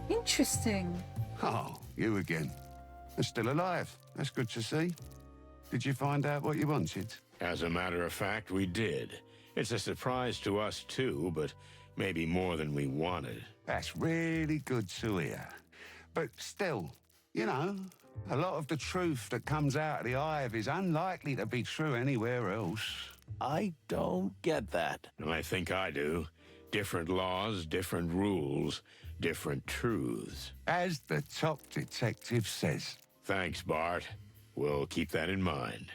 Interesting. Oh, you again. You're still alive. That's good to see. Did you find out what you wanted? As a matter of fact, we did. It's a surprise to us too, but maybe more than we wanted. That's really good to hear. But still, you know, A lot of the truth that comes out of the Hive is unlikely to be true anywhere else. I don't get that. I think I do. Different laws, different rules, different truths. As the top detective says. Thanks, Bart. We'll keep that in mind.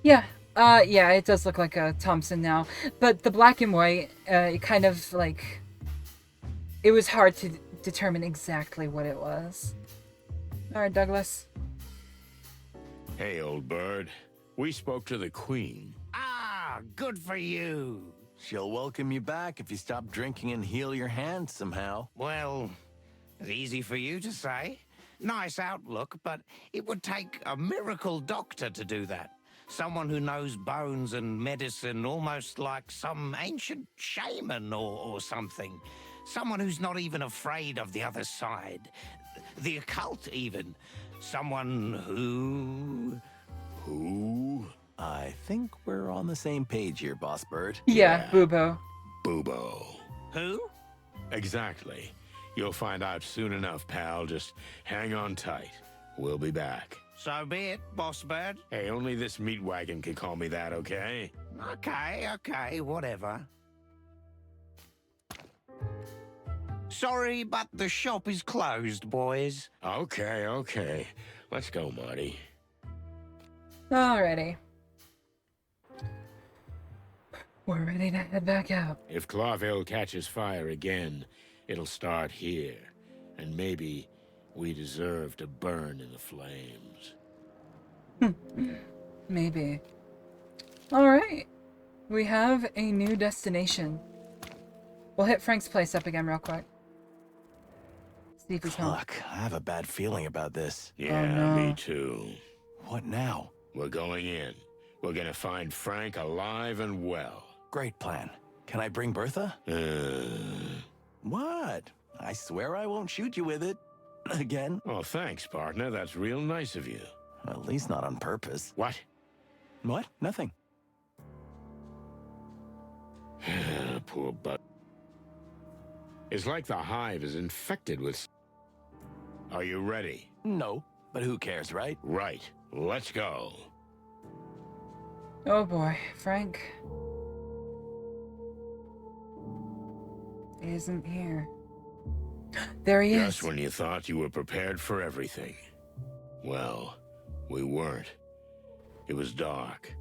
Yeah. Yeah, it does look like a Thompson now. But the black and white, it kind of, like... It was hard to determine exactly what it was. Alright, Douglas. Hey, old bird. We spoke to the Queen. Ah, good for you. She'll welcome you back if you stop drinking and heal your hands somehow. Well, it's easy for you to say. Nice outlook, but it would take a miracle doctor to do that. Someone who knows bones and medicine almost like some ancient shaman or something. Someone who's not even afraid of the other side. The occult, even. Someone who... Who? I think we're on the same page here, Boss Bird. Yeah, Bubo. Bubo. Who? Exactly. You'll find out soon enough, pal. Just hang on tight. We'll be back. So be it, Boss Bird. Hey, only this meat wagon can call me that, okay? Okay, whatever. Sorry, but the shop is closed, boys. Okay. Let's go, Marty. Alrighty. We're ready to head back out. If Clawville catches fire again, it'll start here. And maybe we deserve to burn in the flames. Maybe. Alright. We have a new destination. We'll hit Frank's place up again real quick. See if he's home. Fuck, I have a bad feeling about this. Yeah, no. me too. What now? We're going in. We're gonna find Frank alive and well. Great plan. Can I bring Bertha? What? I swear I won't shoot you with it. Again? Oh, thanks, partner. That's real nice of you. At least not on purpose. What? What? Nothing. Poor butt. It's like the Hive is infected with... Are you ready? No, but who cares, right? Right. Let's go. Oh boy, Frank isn't here. There he is. Just when you thought you were prepared for everything. Well, we weren't. It was dark.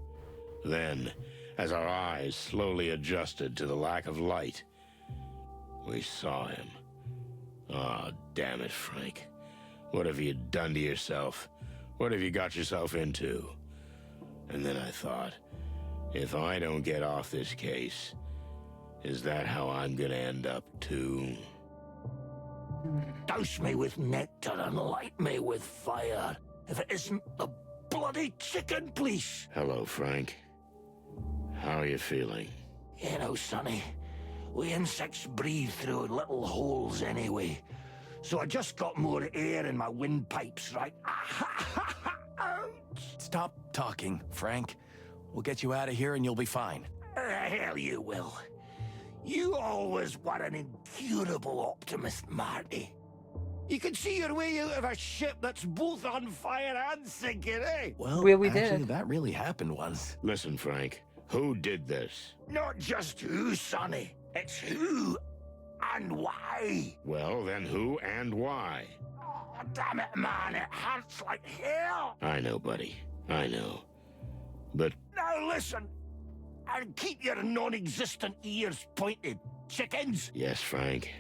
Then, as our eyes slowly adjusted to the lack of light, we saw him. Ah, damn it, Frank. What have you done to yourself? What have you got yourself into? And then I thought, if I don't get off this case, is that how I'm gonna end up too? Douse me with nectar and light me with fire. If it isn't the bloody chicken, please. Hello, Frank. How are you feeling? You know, Sonny, we insects breathe through little holes anyway. So I just got more air in my windpipes, right? Stop talking, Frank. We'll get you out of here and you'll be fine. Hell you will. You always were an incurable optimist, Marty. You can see your way out of a ship that's both on fire and sinking, eh? Well, we actually, did. that really happened once. Listen, Frank. Who did this? Not just who, Sonny. It's who and why. Well, then who and why? Oh, damn it, man. It hurts like hell. I know, buddy. I know. But... Now listen. And keep your non-existent ears pointed, chickens. Yes, Frank.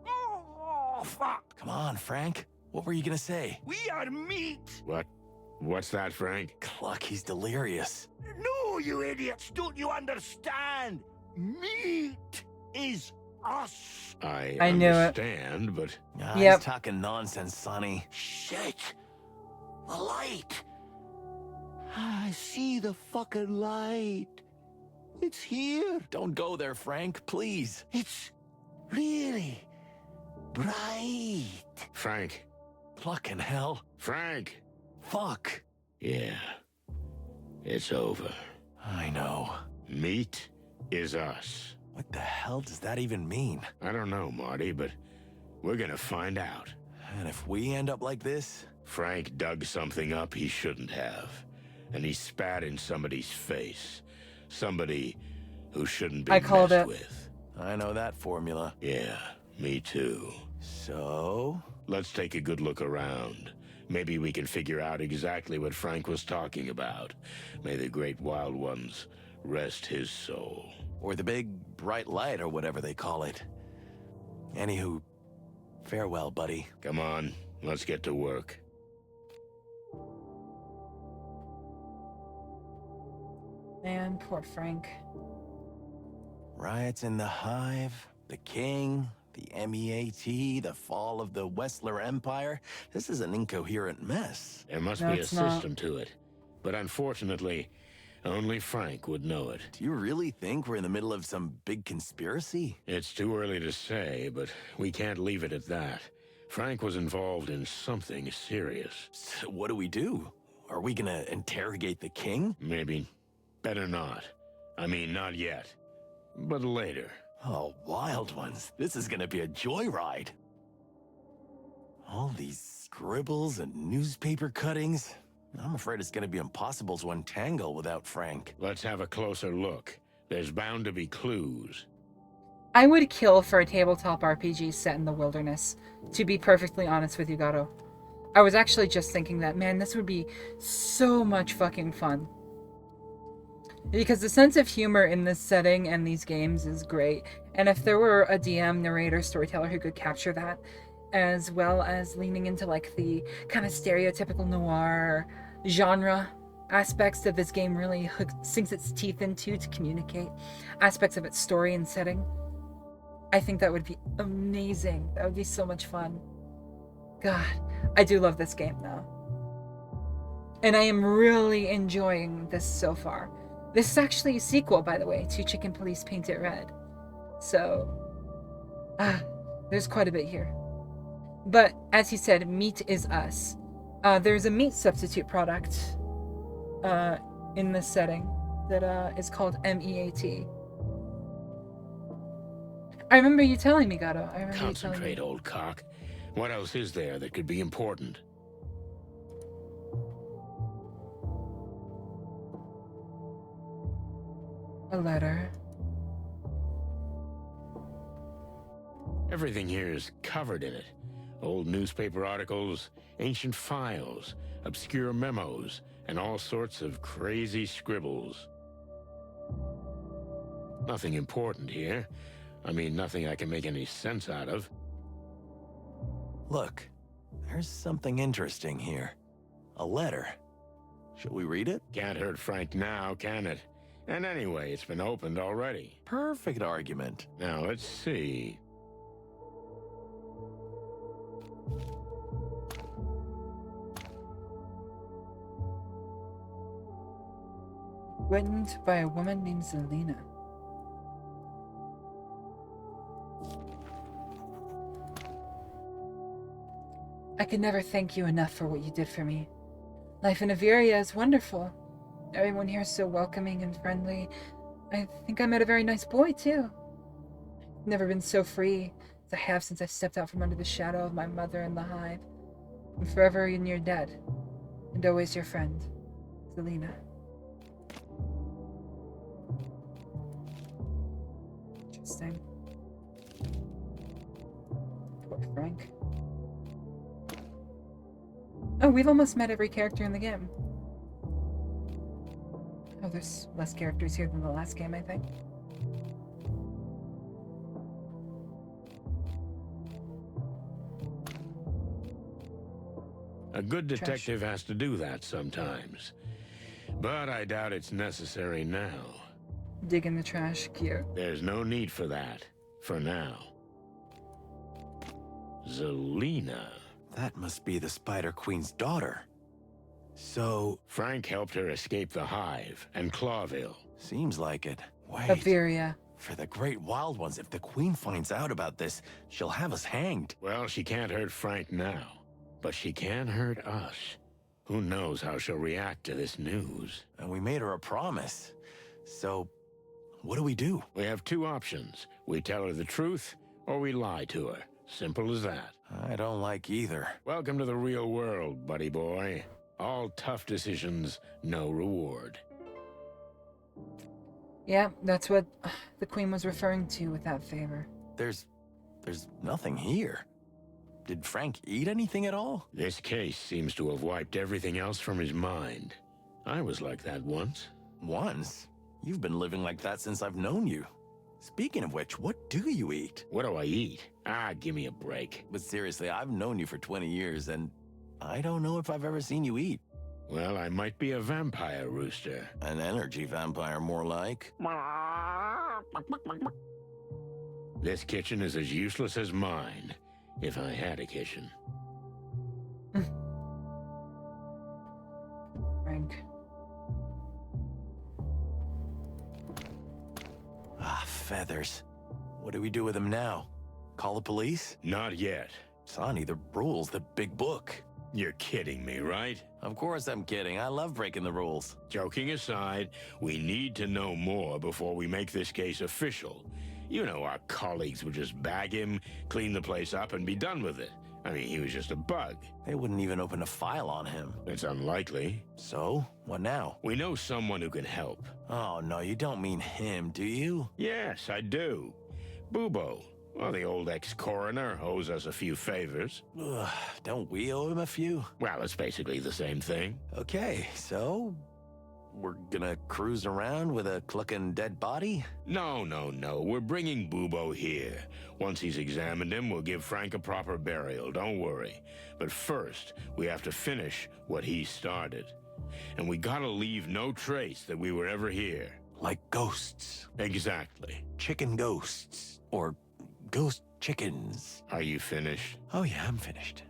Oh, fuck. Come on, Frank. What were you gonna say? We are meat. What? What's that, Frank? Cluck, he's delirious. No, you idiots. Don't you understand? Meat is us. I knew it. understand, but... He's talking nonsense, Sonny. Shit. The light. I see the fucking light. It's here. Don't go there, Frank, please. It's really bright. Frank. Fucking hell. Frank. Fuck. Yeah. It's over. I know. Meat is us. What the hell does that even mean? I don't know, Marty, but we're gonna find out. And if we end up like this? Frank dug something up he shouldn't have. And he spat in somebody's face. Somebody who shouldn't be I called messed it. with. I know that formula. Yeah, me too. So? Let's take a good look around. Maybe we can figure out exactly what Frank was talking about. May the great wild ones rest his soul. Or the big bright light or whatever they call it. Anywho, farewell, buddy. Come on, let's get to work. Man, poor Frank. Riots in the Hive, the King, the MEAT, the fall of the Wessler Empire. This is an incoherent mess. There must be a system to it. But unfortunately, only Frank would know it. Do you really think we're in the middle of some big conspiracy? It's too early to say, but we can't leave it at that. Frank was involved in something serious. So what do we do? Are we gonna interrogate the King? Maybe. Better not. I mean, not yet. But later. Oh, wild ones. This is gonna be a joyride. All these scribbles and newspaper cuttings. I'm afraid it's gonna be impossible to untangle without Frank. Let's have a closer look. There's bound to be clues. I would kill for a tabletop RPG set in the wilderness, to be perfectly honest with you, Gato. I was actually just thinking that, man, this would be so much fucking fun. Because the sense of humor in this setting and these games is great. And if there were a DM, narrator, storyteller who could capture that, as well as leaning into like the kind of stereotypical noir genre aspects that this game really sinks its teeth into to communicate aspects of its story and setting, I think that would be amazing. That would be so much fun. God, I do love this game though. And I am really enjoying this so far. This is actually a sequel, by the way, to Chicken Police Paint It Red. So, there's quite a bit here. But, as he said, meat is us. There's a meat substitute product in this setting that is called MEAT. I remember you telling me, Gato. I remember Concentrate, old cock. What else is there that could be important? A letter. Everything here is covered in it. Old newspaper articles, ancient files, obscure memos, and all sorts of crazy scribbles. Nothing important here. I mean, nothing I can make any sense out of. Look, there's something interesting here. A letter. Shall we read it? Can't hurt Frank now, can it? And anyway, it's been opened already. Perfect argument. Now, let's see. Written by a woman named Zelina. I can never thank you enough for what you did for me. Life in Averia is wonderful. Everyone here is so welcoming and friendly. I think I met a very nice boy, too. Never been so free as I have since I stepped out from under the shadow of my mother in the Hive. I'm forever in your debt, and always your friend, Zelina. Interesting. Poor Frank. Oh, we've almost met every character in the game. Oh, there's less characters here than the last game, I think. A good detective has to do that sometimes. But I doubt it's necessary now. Dig in the trash, cute. There's no need for that, for now. Zelina. That must be the Spider Queen's daughter. So... Frank helped her escape the Hive and Clawville. Seems like it. Wait. Averia. For the Great Wild Ones, if the Queen finds out about this, she'll have us hanged. Well, she can't hurt Frank now. But she can hurt us. Who knows how she'll react to this news. And we made her a promise. So, what do? We have two options. We tell her the truth, or we lie to her. Simple as that. I don't like either. Welcome to the real world, buddy boy. All tough decisions, no reward. Yeah, that's what the Queen was referring to with that favor. There's nothing here. Did Frank eat anything at all? This case seems to have wiped everything else from his mind. I was like that once. Once? You've been living like that since I've known you. Speaking of which, what do you eat? What do I eat? Give me a break. But seriously, I've known you for 20 years, and I don't know if I've ever seen you eat. Well, I might be a vampire, Rooster. An energy vampire, more like. This kitchen is as useless as mine, if I had a kitchen. Frank. Feathers. What do we do with them now? Call the police? Not yet. Sonny, the rules, the big book. You're kidding me, right? Of course I'm kidding. I love breaking the rules. Joking aside, we need to know more before we make this case official. You know our colleagues would just bag him, clean the place up, and be done with it. I mean, he was just a bug. They wouldn't even open a file on him. It's unlikely. So, what now? We know someone who can help. Oh, no, you don't mean him, do you? Yes, I do. Bubo. Well, the old ex-coroner owes us a few favors. Ugh, don't we owe him a few? Well, it's basically the same thing. Okay, so we're gonna cruise around with a clucking dead body? No. We're bringing Bubo here. Once he's examined him, we'll give Frank a proper burial, don't worry. But first, we have to finish what he started. And we gotta leave no trace that we were ever here. Like ghosts. Exactly. Chicken ghosts. Or ghost chickens. Are you finished? Oh yeah, I'm finished.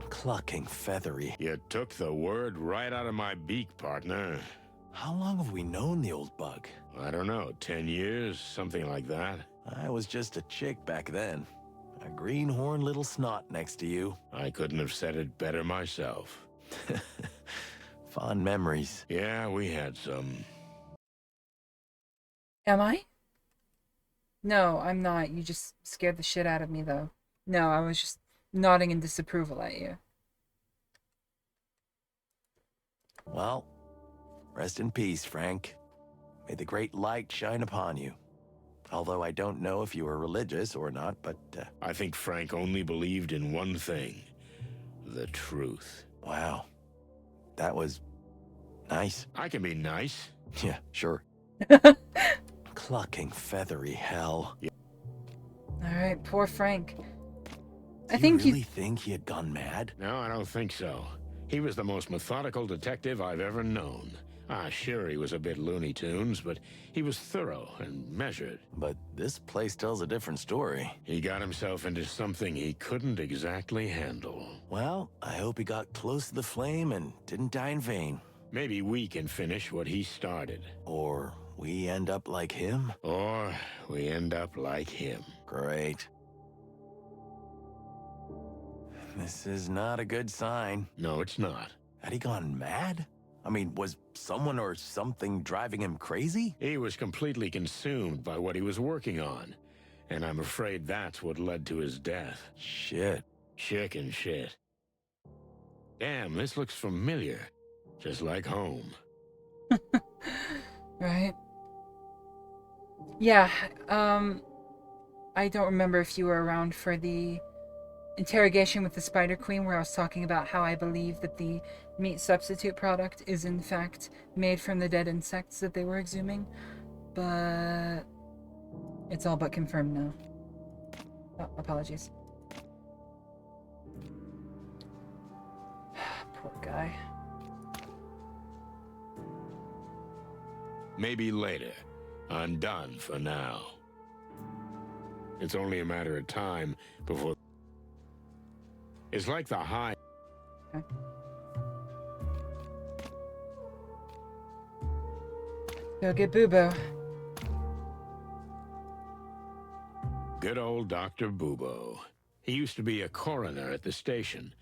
Clucking feathery. You took the word right out of my beak, partner. How long have we known the old bug? I don't know, 10 years, something like that. I was just a chick back then. A greenhorn little snot next to you. I couldn't have said it better myself. Fond memories. Yeah, we had some. Am I? No, I'm not. You just scared the shit out of me, though. No, I was just nodding in disapproval at you. Well, rest in peace, Frank. May the great light shine upon you. Although I don't know if you were religious or not, but... I think Frank only believed in one thing. The truth. Wow. That was... nice. I can be nice. Yeah, sure. Clucking feathery hell. Alright, poor Frank. I think you really think he had gone mad? No, I don't think so. He was the most methodical detective I've ever known. Sure, he was a bit Looney Tunes, but he was thorough and measured. But this place tells a different story. He got himself into something he couldn't exactly handle. Well, I hope he got close to the flame and didn't die in vain. Maybe we can finish what he started. Or we end up like him? Or we end up like him. Great. This is not a good sign. No, it's not. Had he gone mad? I mean, was someone or something driving him crazy? He was completely consumed by what he was working on. And I'm afraid that's what led to his death. Shit. Chicken shit. Damn, this looks familiar. Just like home. Right? Yeah, I don't remember if you were around for the interrogation with the Spider Queen where I was talking about how I believe that the meat substitute product is in fact made from the dead insects that they were exhuming, but it's all but confirmed now. Oh, apologies. Poor guy. Maybe later. I'm done for now. It's only a matter of time before... It's like the Hive. Okay. Go get Bubo. Good old Dr. Bubo. He used to be a coroner at the station,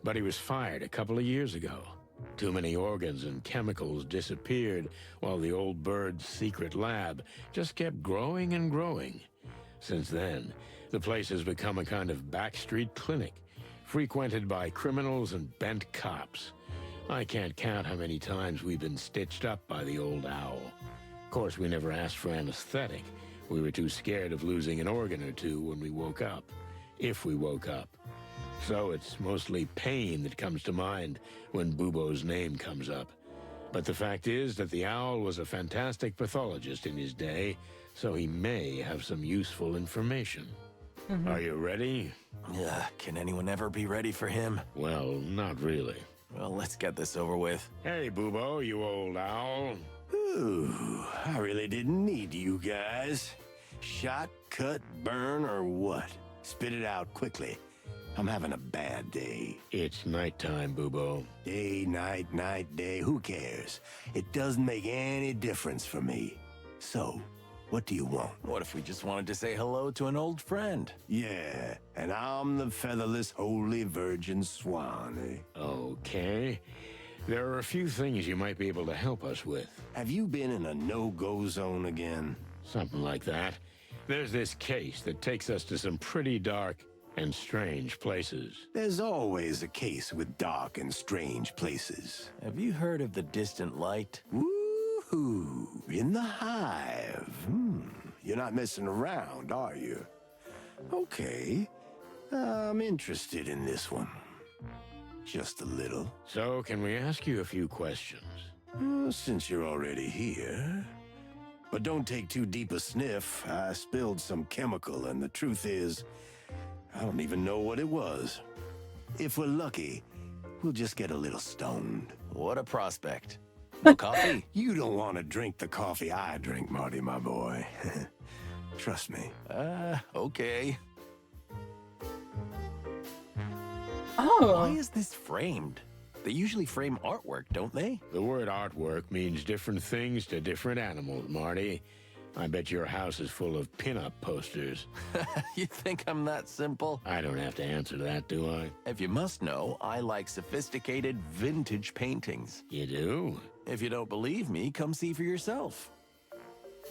but he was fired a couple of years ago. Too many organs and chemicals disappeared while the old bird's secret lab just kept growing and growing. Since then, the place has become a kind of backstreet clinic, frequented by criminals and bent cops. I can't count how many times we've been stitched up by the old owl. Of course, we never asked for anesthetic. We were too scared of losing an organ or two when we woke up, if we woke up. So it's mostly pain that comes to mind when Bubo's name comes up. But the fact is that the owl was a fantastic pathologist in his day, so he may have some useful information. Are you ready? Can anyone ever be ready for him? Well, not really. Well, let's get this over with. Hey, Bubo, you old owl. Ooh, I really didn't need you guys. Shot, cut, burn, or what? Spit it out quickly. I'm having a bad day. It's nighttime, Bubo. Day, night, night, day, who cares? It doesn't make any difference for me. So, what do you want? What if we just wanted to say hello to an old friend? Yeah, and I'm the featherless holy virgin swan, eh? Okay. There are a few things you might be able to help us with. Have you been in a no-go zone again? Something like that. There's this case that takes us to some pretty dark and strange places. There's always a case with dark and strange places. Have you heard of the distant light? Woohoo! In the Hive. You're not messing around, are you? Okay. I'm interested in this one. Just a little. So, can we ask you a few questions? Since you're already here. But don't take too deep a sniff. I spilled some chemical, and the truth is, I don't even know what it was. If we're lucky, we'll just get a little stoned. What a prospect. No coffee? You don't want to drink the coffee I drink, Marty, my boy. Trust me. Okay. Oh. Why is this framed? They usually frame artwork, don't they? The word artwork means different things to different animals, Marty. I bet your house is full of pin-up posters. You think I'm that simple? I don't have to answer that, do I? If you must know, I like sophisticated vintage paintings. You do? If you don't believe me, come see for yourself.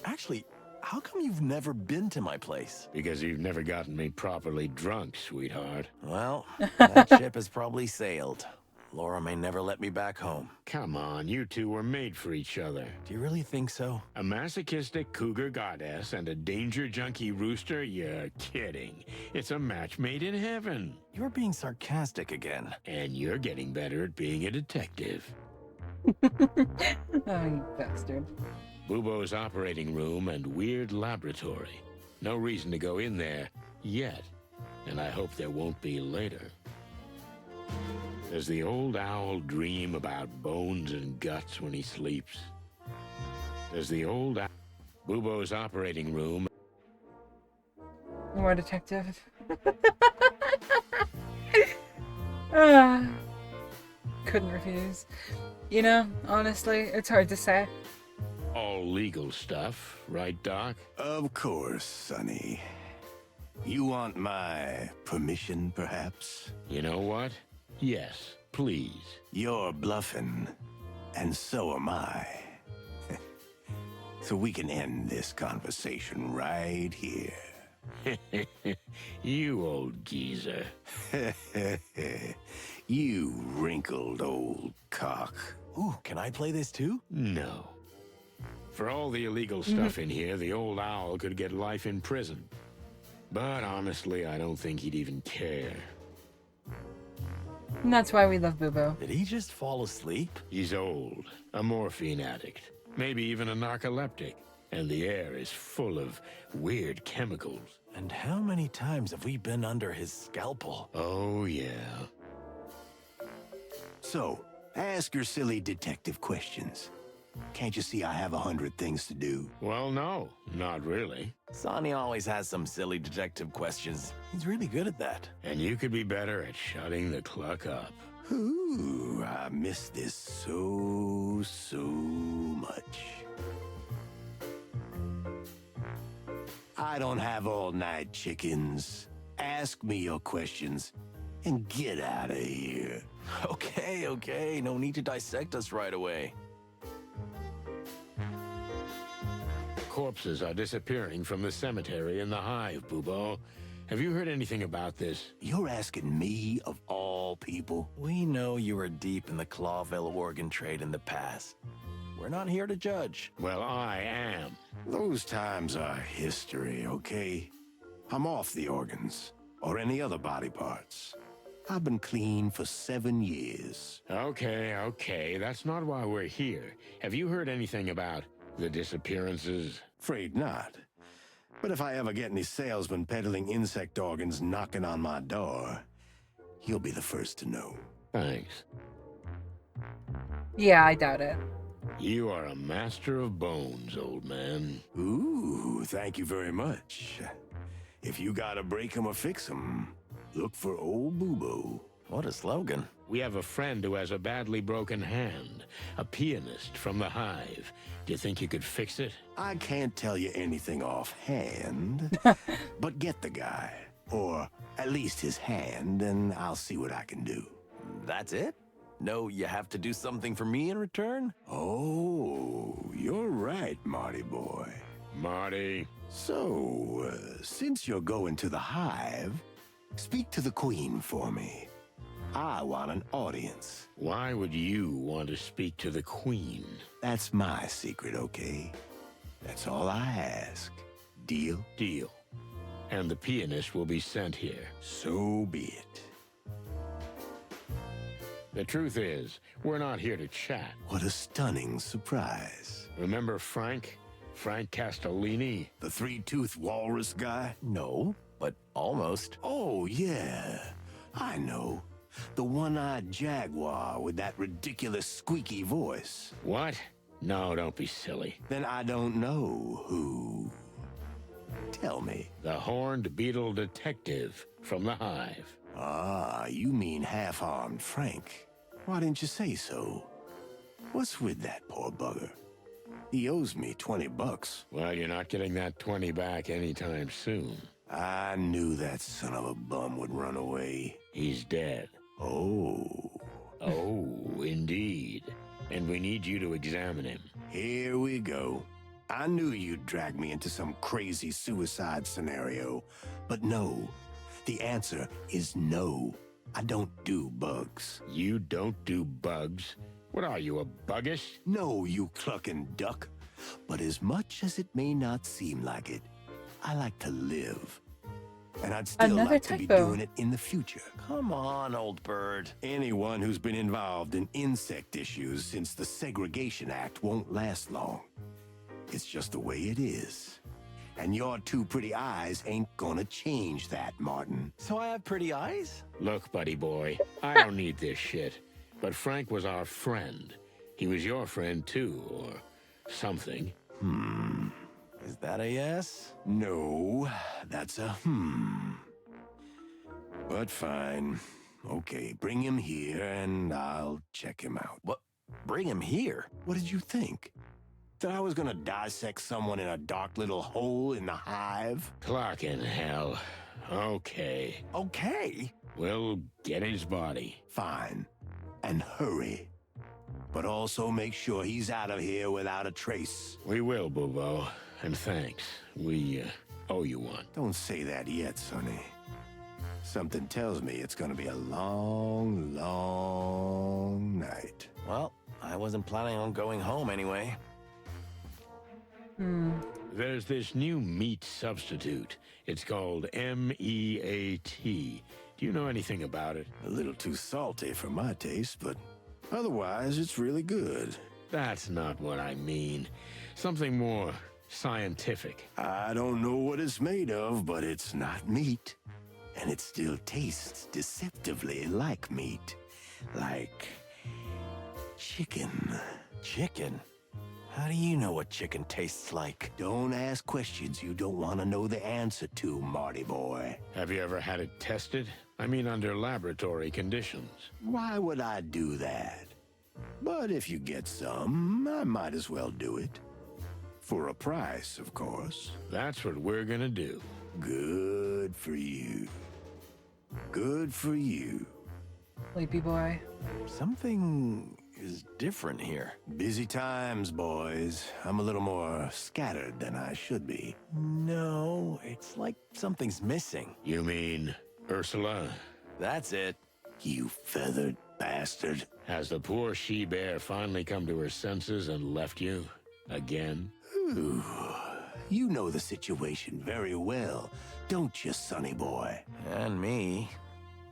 Actually, how come you've never been to my place? Because you've never gotten me properly drunk, sweetheart. Well, that ship has probably sailed. Laura may never let me back home. Come on, you two were made for each other. Do you really think so? A masochistic cougar goddess and a danger junkie rooster? You're kidding. It's a match made in heaven. You're being sarcastic again. And you're getting better at being a detective. Oh, you bastard. Bubo's operating room and weird laboratory. No reason to go in there yet. And I hope there won't be later. Does the old owl dream about bones and guts when he sleeps? Does the old owl... Bubo's operating room... More detective. Couldn't refuse. You know, honestly, it's hard to say. All legal stuff, right, Doc? Of course, Sonny. You want my permission, perhaps? You know what? Yes, please. You're bluffing, and so am I. So we can end this conversation right here. You old geezer. You wrinkled old cock. Ooh, can I play this too? No. For all the illegal stuff in here, the old owl could get life in prison. But honestly, I don't think he'd even care. And that's why we love Bubo. Did he just fall asleep? He's old, a morphine addict, maybe even a narcoleptic, and the air is full of weird chemicals. And how many times have we been under his scalpel? Oh, yeah. So, ask your silly detective questions. Can't you see I have 100 things to do? Well, no, not really. Sonny always has some silly detective questions. He's really good at that. And you could be better at shutting the cluck up. Ooh, I miss this so much. I don't have all night chickens. Ask me your questions, and get out of here. Okay, okay. No need to dissect us right away. Corpses are disappearing from the cemetery in the Hive, Bubo. Have you heard anything about this? You're asking me of all people? We know you were deep in the Clawville organ trade in the past. We're not here to judge. Well, I am. Those times are history, okay? I'm off the organs, or any other body parts. I've been clean for 7 years. Okay, that's not why we're here. Have you heard anything about the disappearances? Afraid not. But if I ever get any salesmen peddling insect organs knocking on my door, you'll be the first to know. Thanks. Yeah, I doubt it. You are a master of bones, old man. Ooh, thank you very much. If you gotta break 'em or fix 'em, look for old Bubo. What a slogan. We have a friend who has a badly broken hand, a pianist from the Hive. Do you think you could fix it? I can't tell you anything offhand, but get the guy, or at least his hand, and I'll see what I can do. That's it? No, you have to do something for me in return? Oh, you're right, Marty boy. Marty. So, since you're going to the Hive, speak to the Queen for me. I want an audience. Why would you want to speak to the Queen? That's my secret, okay? That's all I ask. Deal? Deal. And the pianist will be sent here. So be it. The truth is, we're not here to chat. What a stunning surprise. Remember Frank? Frank Castellini? The three-toothed walrus guy? No, but almost. Oh, yeah. I know. The one-eyed jaguar with that ridiculous squeaky voice. What? No, don't be silly. Then I don't know who. Tell me. The horned beetle detective from the Hive. Ah, you mean half-armed Frank. Why didn't you say so? What's with that poor bugger? He owes me $20. Well, you're not getting that 20 back anytime soon. I knew that son of a bum would run away. He's dead. Oh. Oh, indeed. And we need you to examine him. Here we go. I knew you'd drag me into some crazy suicide scenario. But no. The answer is no. I don't do bugs. You don't do bugs? What are you, a buggish? No, you clucking duck. But as much as it may not seem like it, I like to live. And I'd still like to be doing it in the future. Come on, old bird. Anyone who's been involved in insect issues since the Segregation Act won't last long. It's just the way it is. And your two pretty eyes ain't gonna change that, Martin. So I have pretty eyes? Look, buddy boy, I don't need this shit. But Frank was our friend. He was your friend too, or something. Is that a yes? No, that's a But fine. Okay, bring him here and I'll check him out. What? Bring him here? What did you think? That I was gonna dissect someone in a dark little hole in the Hive? Clock in hell. Okay. Okay? We'll get his body. Fine. And hurry. But also make sure he's out of here without a trace. We will, Bubo. And thanks. We owe you one. Don't say that yet, Sonny. Something tells me it's gonna be a long, long night. Well, I wasn't planning on going home anyway. There's this new meat substitute. It's called MEAT. Do you know anything about it? A little too salty for my taste, but otherwise it's really good. That's not what I mean. Something more scientific. I don't know what it's made of, but it's not meat. And it still tastes deceptively like meat. Like chicken. Chicken? How do you know what chicken tastes like? Don't ask questions you don't want to know the answer to, Marty boy. Have you ever had it tested? I mean, under laboratory conditions. Why would I do that? But if you get some, I might as well do it. For a price, of course. That's what we're gonna do. Good for you. Good for you. Sleepy boy. Something is different here. Busy times, boys. I'm a little more scattered than I should be. No, it's like something's missing. You mean Ursula? That's it. You feathered bastard. Has the poor she-bear finally come to her senses and left you? Again? Ooh, you know the situation very well, don't you, sonny boy? And me.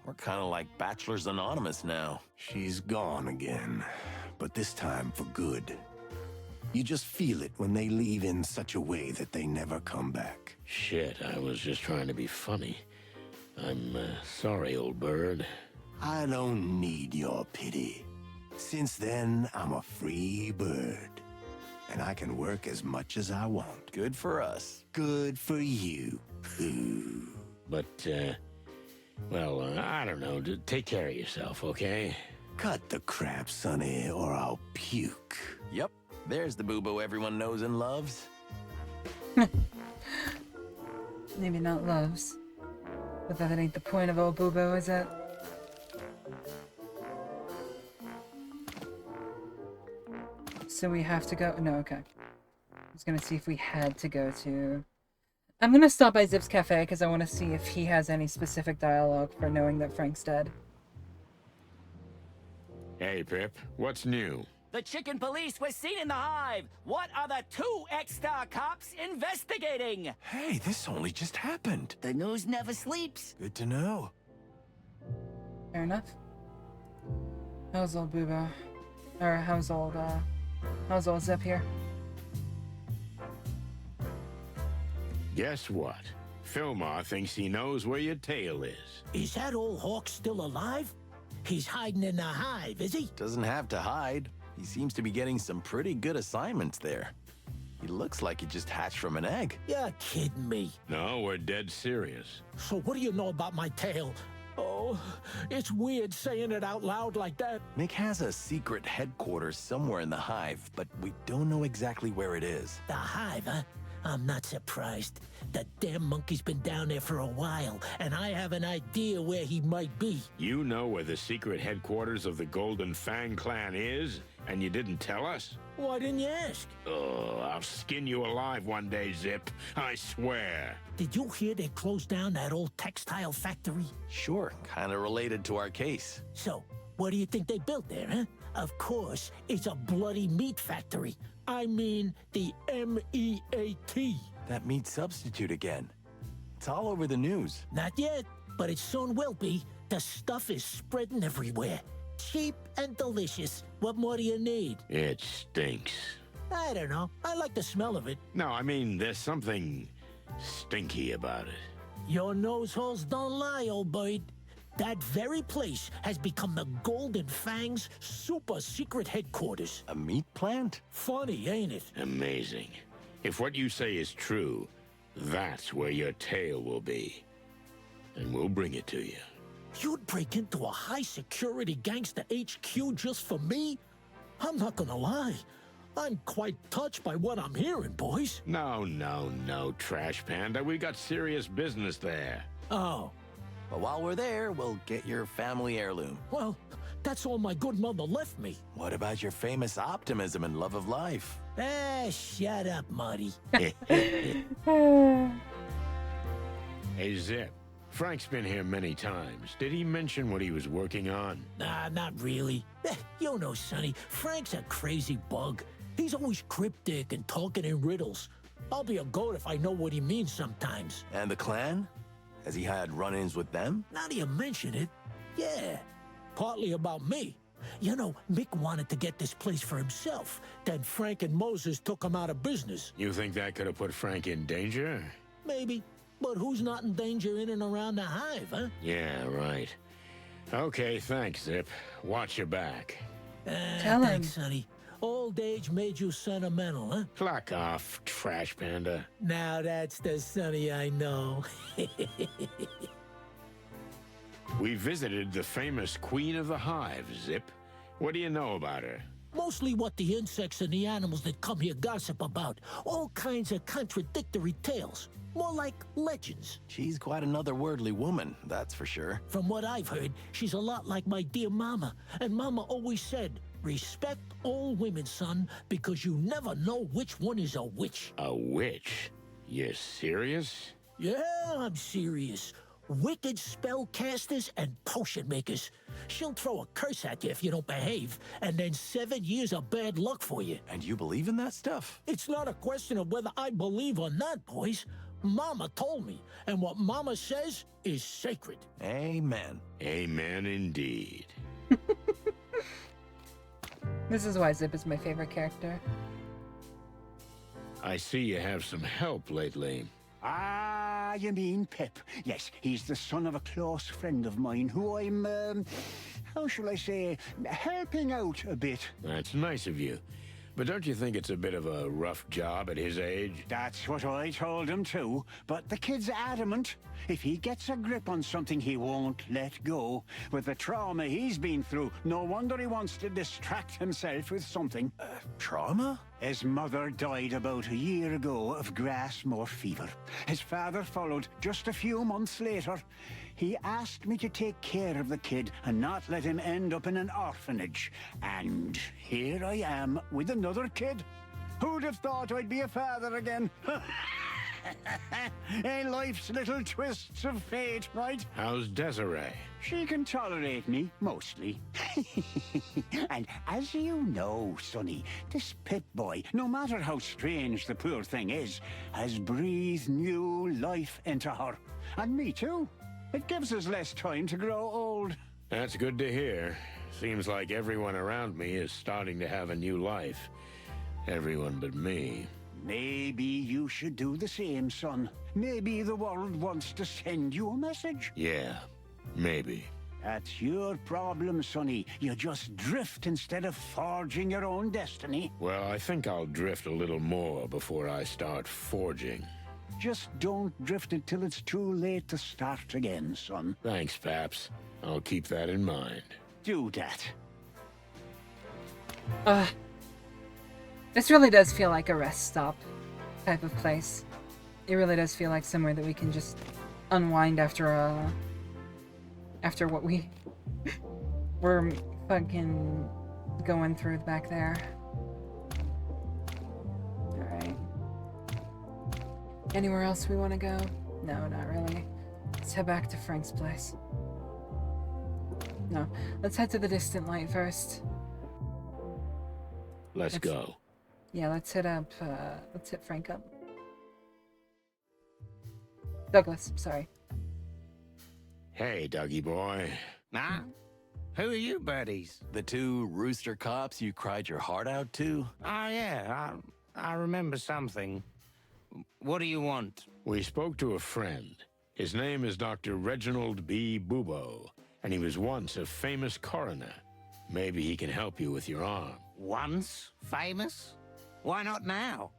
We're kind of like Bachelors Anonymous now. She's gone again, but this time for good. You just feel it when they leave in such a way that they never come back. Shit, I was just trying to be funny. I'm sorry, old bird. I don't need your pity. Since then, I'm a free bird. And I can work as much as I want. Good for us. Good for you. Ooh. But, well, I don't know. Take care of yourself, okay? Cut the crap, sonny, or I'll puke. Yep, there's the boo-boo everyone knows and loves. Maybe not loves. But that ain't the point of old Boo-Boo, is it? So we have to go... No, okay. I was gonna see if we had to go to... I'm gonna stop by Zip's Cafe because I want to see if he has any specific dialogue for knowing that Frank's dead. Hey, Pip. What's new? The chicken police were seen in the hive. What are the 2 X-Star cops investigating? Hey, this only just happened. The news never sleeps. Good to know. Fair enough. How's old Boo-Boo? Or how's old Zip here? Guess what? Fillmore thinks he knows where your tail is. Is that old hawk still alive? He's hiding in the hive, is he? Doesn't have to hide. He seems to be getting some pretty good assignments there. He looks like he just hatched from an egg. You're kidding me. No, we're dead serious. So what do you know about my tail? Oh, it's weird saying it out loud like that. Mick has a secret headquarters somewhere in the hive, but we don't know exactly where it is. The hive, huh? I'm not surprised. That damn monkey's been down there for a while, and I have an idea where he might be. You know where the secret headquarters of the Golden Fang clan is, and you didn't tell us? Why didn't you ask? Oh, I'll skin you alive one day, Zip. I swear. Did you hear they closed down that old textile factory? Sure, kind of related to our case. So, what do you think they built there, huh? Of course, it's a bloody meat factory. I mean, the M-E-A-T. That meat substitute again. It's all over the news. Not yet, but it soon will be. The stuff is spreading everywhere. Cheap and delicious. What more do you need? It stinks. I don't know. I like the smell of it. No, I mean, there's something stinky about it. Your nose holes don't lie, old bird. That very place has become the Golden Fang's super secret headquarters. A meat plant? Funny, ain't it? Amazing. If what you say is true, that's where your tail will be. And we'll bring it to you. You'd break into a high-security gangster HQ just for me? I'm not gonna lie. I'm quite touched by what I'm hearing, boys. No, Trash Panda. We got serious business there. Oh. But while we're there, we'll get your family heirloom. Well, that's all my good mother left me. What about your famous optimism and love of life? Ah, shut up, Marty. Hey, Zip. Frank's been here many times. Did he mention what he was working on? Nah, not really. You know, Sonny, Frank's a crazy bug. He's always cryptic and talking in riddles. I'll be a goat if I know what he means sometimes. And the clan? Has he had run-ins with them? Now that you mention it, yeah. Partly about me. You know, Mick wanted to get this place for himself. Then Frank and Moses took him out of business. You think that could have put Frank in danger? Maybe. But who's not in danger in and around the hive, huh? Yeah, right. Okay, thanks, Zip. Watch your back. Tell him. Thanks, Sonny. Old age made you sentimental, huh? Clock off, Trash Panda. Now that's the Sonny I know. We visited the famous Queen of the Hive, Zip. What do you know about her? Mostly what the insects and the animals that come here gossip about. All kinds of contradictory tales. More like legends. She's quite an otherworldly woman, that's for sure. From what I've heard, she's a lot like my dear mama. And mama always said, respect all women, son, because you never know which one is a witch. A witch? You're serious? Yeah, I'm serious. Wicked spellcasters and potion makers. She'll throw a curse at you if you don't behave, and then 7 years of bad luck for you. And you believe in that stuff? It's not a question of whether I believe or not, boys. Mama told me, and what Mama says is sacred. Amen. Amen indeed. This is why Zip is my favorite character. I see you have some help lately. Ah, you mean Pip. Yes, he's the son of a close friend of mine who I'm, how shall I say, helping out a bit. That's nice of you. But don't you think it's a bit of a rough job at his age? That's what I told him too, but the kid's adamant. If he gets a grip on something, he won't let go. With the trauma he's been through, no wonder he wants to distract himself with something. Trauma? His mother died about a year ago of grass moor fever. His father followed just a few months later. He asked me to take care of the kid and not let him end up in an orphanage. And here I am with another kid. Who'd have thought I'd be a father again? Life's little twists of fate, right? How's Desiree? She can tolerate me, mostly. And as you know, Sonny, this Pip boy, no matter how strange the poor thing is, has breathed new life into her. And me too. It gives us less time to grow old. That's good to hear. Seems like everyone around me is starting to have a new life. Everyone but me. Maybe you should do the same, son. Maybe the world wants to send you a message. Yeah, maybe. That's your problem, Sonny. You just drift instead of forging your own destiny. Well, I think I'll drift a little more before I start forging. Just don't drift until it's too late to start again, son. Thanks, Paps. I'll keep that in mind. Do that. This really does feel like a rest stop type of place. It really does feel like somewhere that we can just unwind after what we were fucking going through back there. Alright. Anywhere else we want to go? No, not really. Let's head back to Frank's place. No, let's head to the distant light first. Let's go. Yeah, let's hit Frank up. Douglas, sorry. Hey, Dougie boy. Nah? Who are you buddies? The two rooster cops you cried your heart out to? Oh, yeah, I remember something. What do you want? We spoke to a friend. His name is Dr. Reginald B. Bubo, and he was once a famous coroner. Maybe he can help you with your arm. Once famous? Why not now?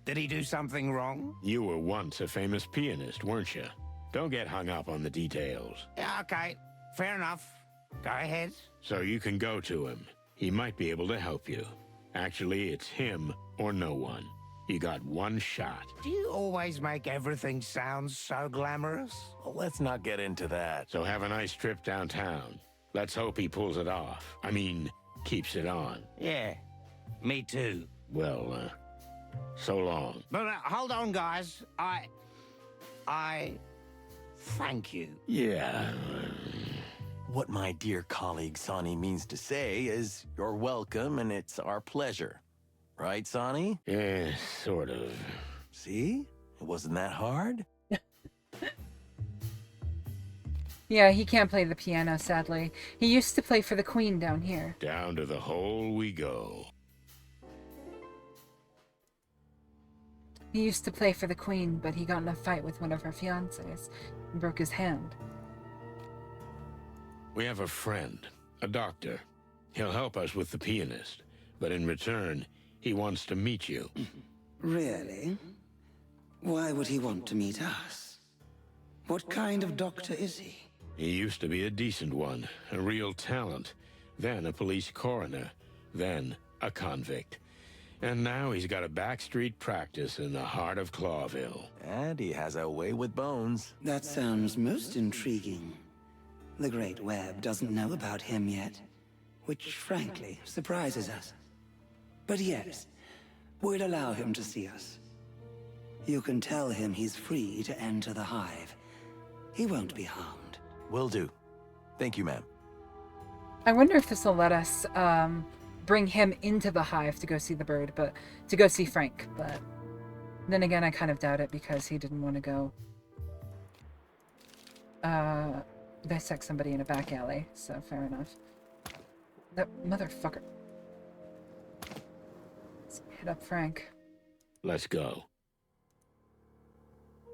Did he do something wrong? You were once a famous pianist, weren't you? Don't get hung up on the details. Yeah, okay. Fair enough. Go ahead. So you can go to him. He might be able to help you. Actually, it's him or no one. You got one shot. Do you always make everything sound so glamorous? Well, let's not get into that. So have a nice trip downtown. Let's hope he pulls it off. I mean, keeps it on. Yeah, me too. Well, so long. But hold on, guys. I thank you. Yeah. What my dear colleague Sonny means to say is you're welcome and it's our pleasure. Right, Sonny? Yeah, sort of. See? It wasn't that hard. Yeah, he can't play the piano, sadly. He used to play for the Queen down here. Down to the hole we go. He used to play for the Queen, but he got in a fight with one of her fiancés and broke his hand. We have a friend, a doctor. He'll help us with the pianist, but in return, he wants to meet you. Really? Why would he want to meet us? What kind of doctor is he? He used to be a decent one, a real talent, then a police coroner, then a convict. And now he's got a backstreet practice in the heart of Clawville. And he has a way with bones. That sounds most intriguing. The Great Web doesn't know about him yet, which frankly surprises us. But yes, we'll allow him to see us. You can tell him he's free to enter the Hive. He won't be harmed. Will do. Thank you, ma'am. I wonder if this will let us bring him into the Hive to go see the bird, but to go see Frank. But then again, I kind of doubt it because he didn't want to go dissect somebody in a back alley. So fair enough. That motherfucker. Let's hit up Frank. Let's go.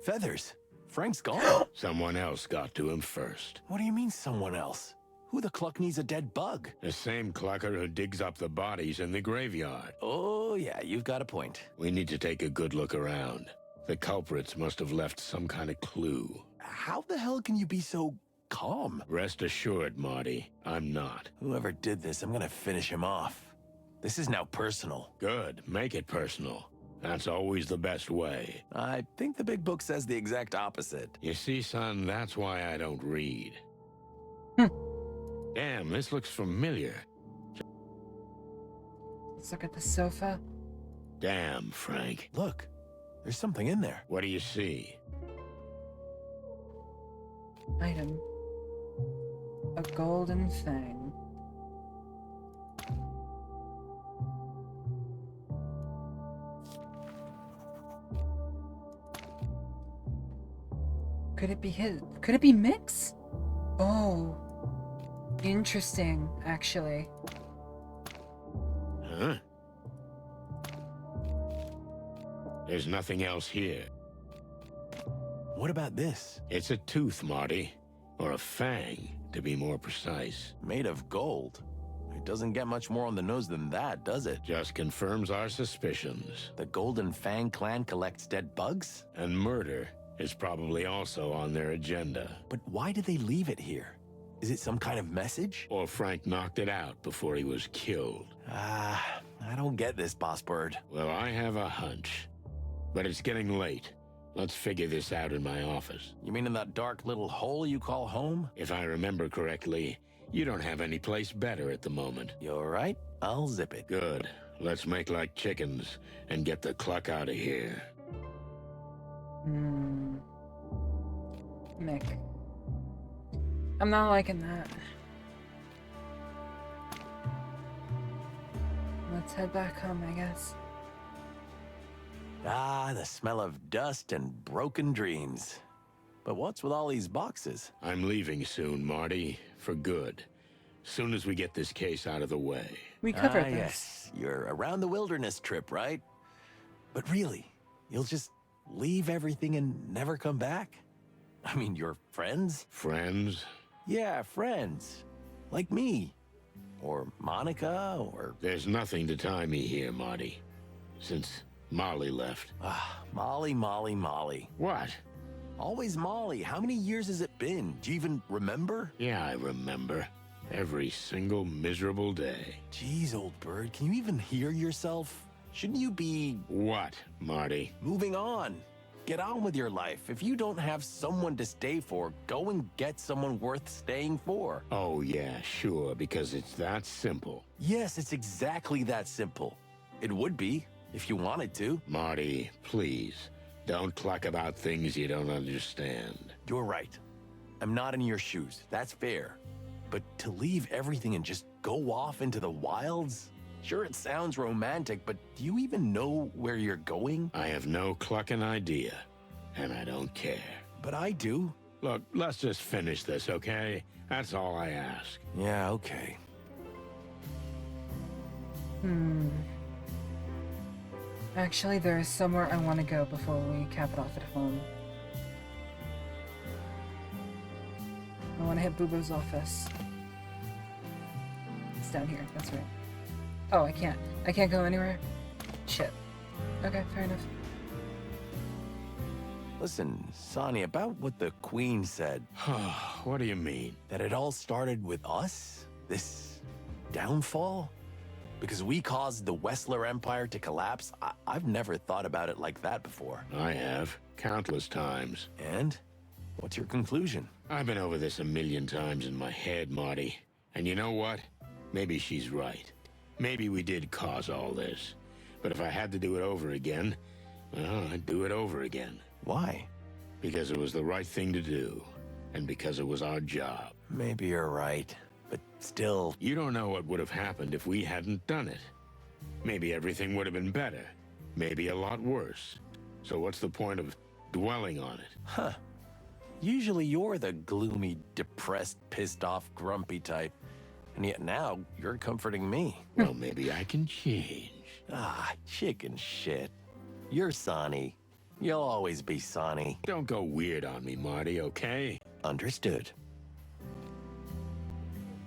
Feathers. Frank's gone. Someone else got to him first. What do you mean, someone else? Who the cluck needs a dead bug? The same clucker who digs up the bodies in the graveyard. Oh, yeah, you've got a point. We need to take a good look around. The culprits must have left some kind of clue. How the hell can you be so calm? Rest assured, Marty, I'm not. Whoever did this, I'm gonna finish him off. This is now personal. Good, make it personal. That's always the best way. I think the big book says the exact opposite. You see, son, that's why I don't read. Damn, this looks familiar. Let's look at the sofa. Damn, Frank. Look, there's something in there. What do you see? Item. A golden fang. Could it be his? Could it be Mick's? Oh. Interesting, actually. Huh? There's nothing else here. What about this? It's a tooth, Marty. Or a fang, to be more precise. Made of gold. It doesn't get much more on the nose than that, does it? Just confirms our suspicions. The Golden Fang clan collects dead bugs? And murder is probably also on their agenda. But why did they leave it here? Is it some kind of message? Or Frank knocked it out before he was killed. I don't get this, Boss Bird. Well, I have a hunch. But it's getting late. Let's figure this out in my office. You mean in that dark little hole you call home? If I remember correctly, you don't have any place better at the moment. You're right. I'll zip it. Good. Let's make like chickens and get the cluck out of here. Mick. I'm not liking that. Let's head back home, I guess. Ah, the smell of dust and broken dreams. But what's with all these boxes? I'm leaving soon, Marty. For good. Soon as we get this case out of the way. We covered this. Yes. You're around the wilderness trip, right? But really, you'll just leave everything and never come back? I mean, your friends? Friends? Yeah, friends. Like me. Or Monica, or... There's nothing to tie me here, Marty. Since Molly left. Molly, Molly, Molly. What? Always Molly. How many years has it been? Do you even remember? Yeah, I remember. Every single miserable day. Jeez, old bird, can you even hear yourself? Shouldn't you be... What, Marty? Moving on. Get on with your life. If you don't have someone to stay for, go and get someone worth staying for. Oh, yeah, sure, because it's that simple. Yes, it's exactly that simple. It would be, if you wanted to. Marty, please, don't cluck about things you don't understand. You're right. I'm not in your shoes. That's fair. But to leave everything and just go off into the wilds? Sure, it sounds romantic, but do you even know where you're going? I have no clucking idea, and I don't care. But I do. Look, let's just finish this, okay? That's all I ask. Yeah, okay. Actually, there is somewhere I want to go before we cap it off at home. I want to hit Boobo's office. It's down here, that's right. Oh, I can't. I can't go anywhere? Shit. Okay, fair enough. Listen, Sonny, about what the Queen said. What do you mean? That it all started with us? This downfall? Because we caused the Wessler Empire to collapse? I've never thought about it like that before. I have, countless times. And? What's your conclusion? I've been over this a million times in my head, Marty. And you know what? Maybe she's right. Maybe we did cause all this. But if I had to do it over again, well, I'd do it over again. Why? Because it was the right thing to do. And because it was our job. Maybe you're right. But still... You don't know what would have happened if we hadn't done it. Maybe everything would have been better. Maybe a lot worse. So what's the point of dwelling on it? Huh. Usually you're the gloomy, depressed, pissed off, grumpy type. And yet now, you're comforting me. Well, maybe I can change. Ah, chicken shit. You're Sonny. You'll always be Sonny. Don't go weird on me, Marty, okay? Understood.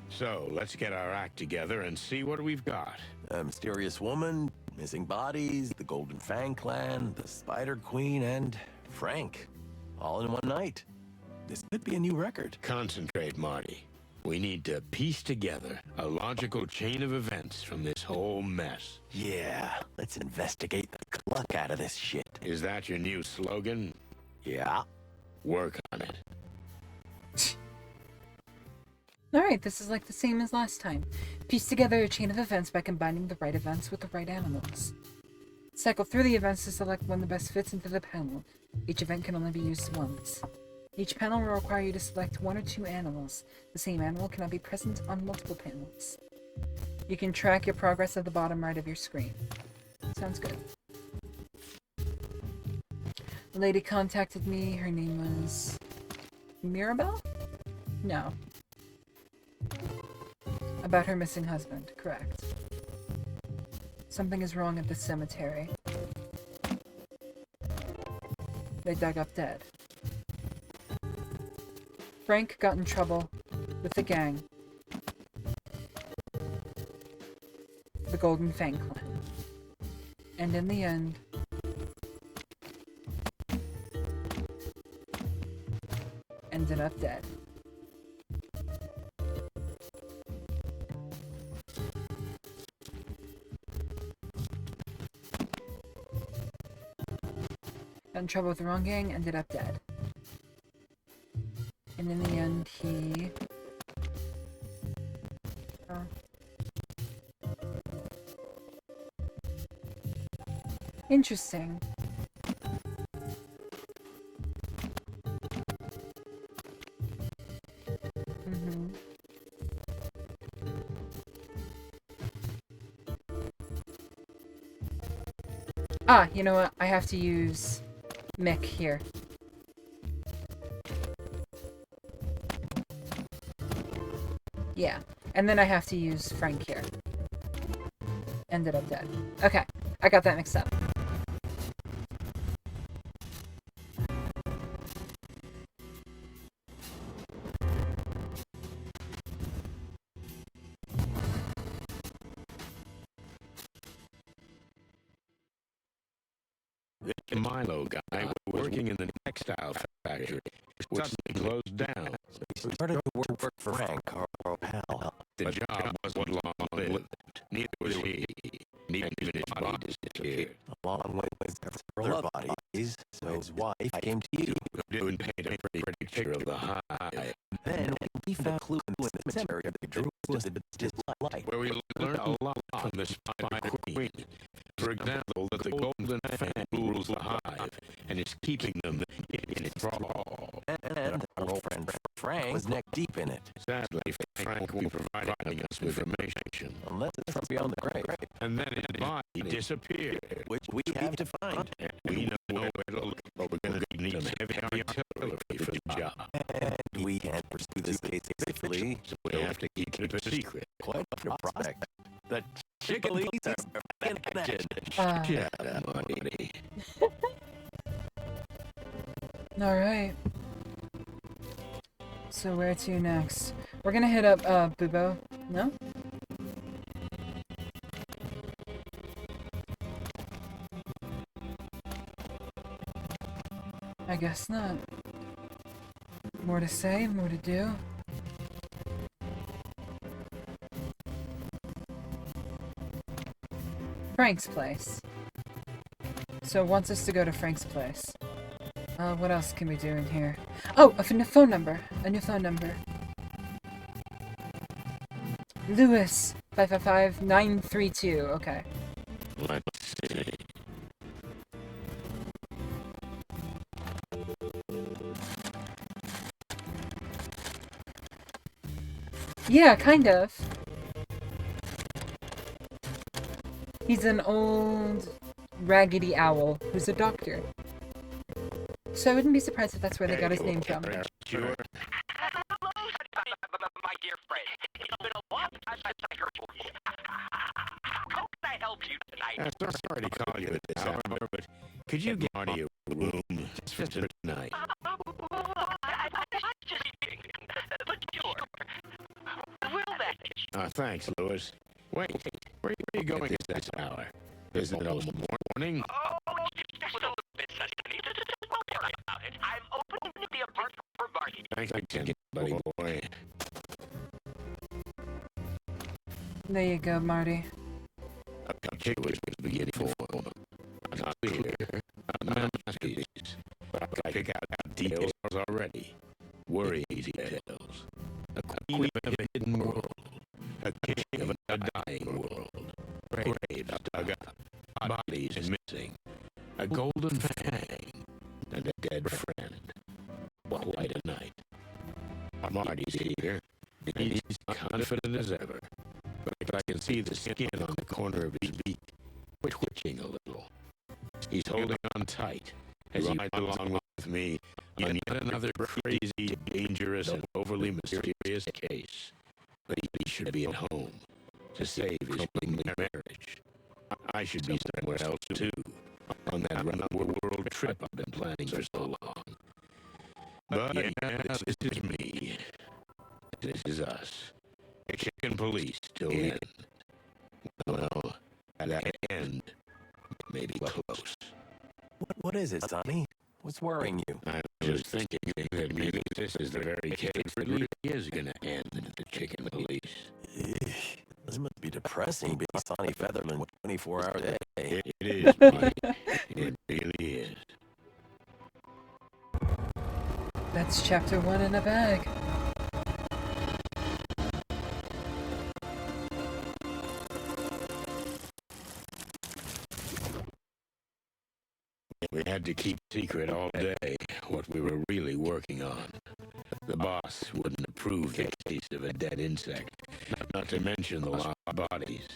So, let's get our act together and see what we've got. A mysterious woman, missing bodies, the Golden Fang Clan, the Spider Queen, and Frank. All in one night. This could be a new record. Concentrate, Marty. We need to piece together a logical chain of events from this whole mess. Yeah, let's investigate the cluck out of this shit. Is that your new slogan? Yeah. Work on it. Alright, this is like the same as last time. Piece together a chain of events by combining the right events with the right animals. Cycle through the events to select one that best fits into the panel. Each event can only be used once. Each panel will require you to select one or two animals. The same animal cannot be present on multiple panels. You can track your progress at the bottom right of your screen. Sounds good. The lady contacted me. Her name was... Mirabelle? No. About her missing husband, correct. Something is wrong at the cemetery. They dug up dead. Frank got in trouble with the gang. The Golden Fang Clan. And in the end... ended up dead. Got in trouble with the wrong gang, ended up dead. And in the end, he... Interesting. Ah, you know what? I have to use Mick here. Yeah, and then I have to use Frank here. Ended up dead. Okay, I got that mixed up. The Milo guy was working in the textile factory, which closed down. So he started to work for Frank, our pal. The job wasn't long-lived. Neither was he. Even his body disappeared. Along with several bodies, so his wife came to you. And painted a pretty picture of the Hive. Then we found a clue in the cemetery that drew us to dislike. Where we learned a lot from the Spider Queen. For example, that the Golden Fan rules the Hive and is keeping them in its thrall. And our old friend Frank was neck deep in it. Sadly, Frank will be providing us with information. Unless it's from beyond the grave. And then his body disappeared. Which we have to find. And we know where to look, but we're going to need some heavy artillery for the job. And we can't pursue this case safely, so we have to keep it a secret. Quite a prospect. The chicken police are in action. Shut up, Marty. Alright. So where to next? We're gonna hit up, Bubo. No? I guess not. More to say, more to do. Frank's place. So it wants us to go to Frank's place. What else can we do in here? Oh, a phone number. A new phone number. Lewis 555-932. Okay. Let's see. Yeah, kind of. He's an old raggedy owl who's a doctor. So I wouldn't be surprised if that's where they got his name from. Sure. My dear friend, it's been a long time since I heard your voice. How can I help you tonight? Sorry to call you at this hour, but could you get Marty a room just for tonight? Thanks, Lewis. Wait, where are you going at this hour? Is it all morning? Oh, just a little bit, Sonny. Don't worry about it. I'm opening the apartment for Marty. Thanks again, buddy boy. There you go, Marty. A cupcake was beginning for I'm not clear. I'm not masterpiece, but I pick out details already. Worry details. A queen of a hidden world. A king of a dying world. Graves dug up. Bodies missing. A golden fang. And a dead friend. Quite a night. Marty's here. And he's confident as ever. But I can see the skin on the corner of his beak twitching a little. He's holding on tight as he rides along with me on yet another crazy, dangerous, and overly mysterious case. But he should be at home to save his marriage. I should be somewhere else too, on that round-the-world trip I've been planning for so long. But yes, this is me. This is us. Chicken police still in. Well, that end may be close. What is it, Sonny? What's worrying you? I was just thinking that maybe this is the very case that really is going to end the chicken police. This must be depressing being Sonny Featherman 24 hours a day. It is, buddy. It really is. That's chapter 1 in a bag. We had to keep secret all day what we were really working on. The boss wouldn't approve the case of a dead insect, not to mention the lost bodies.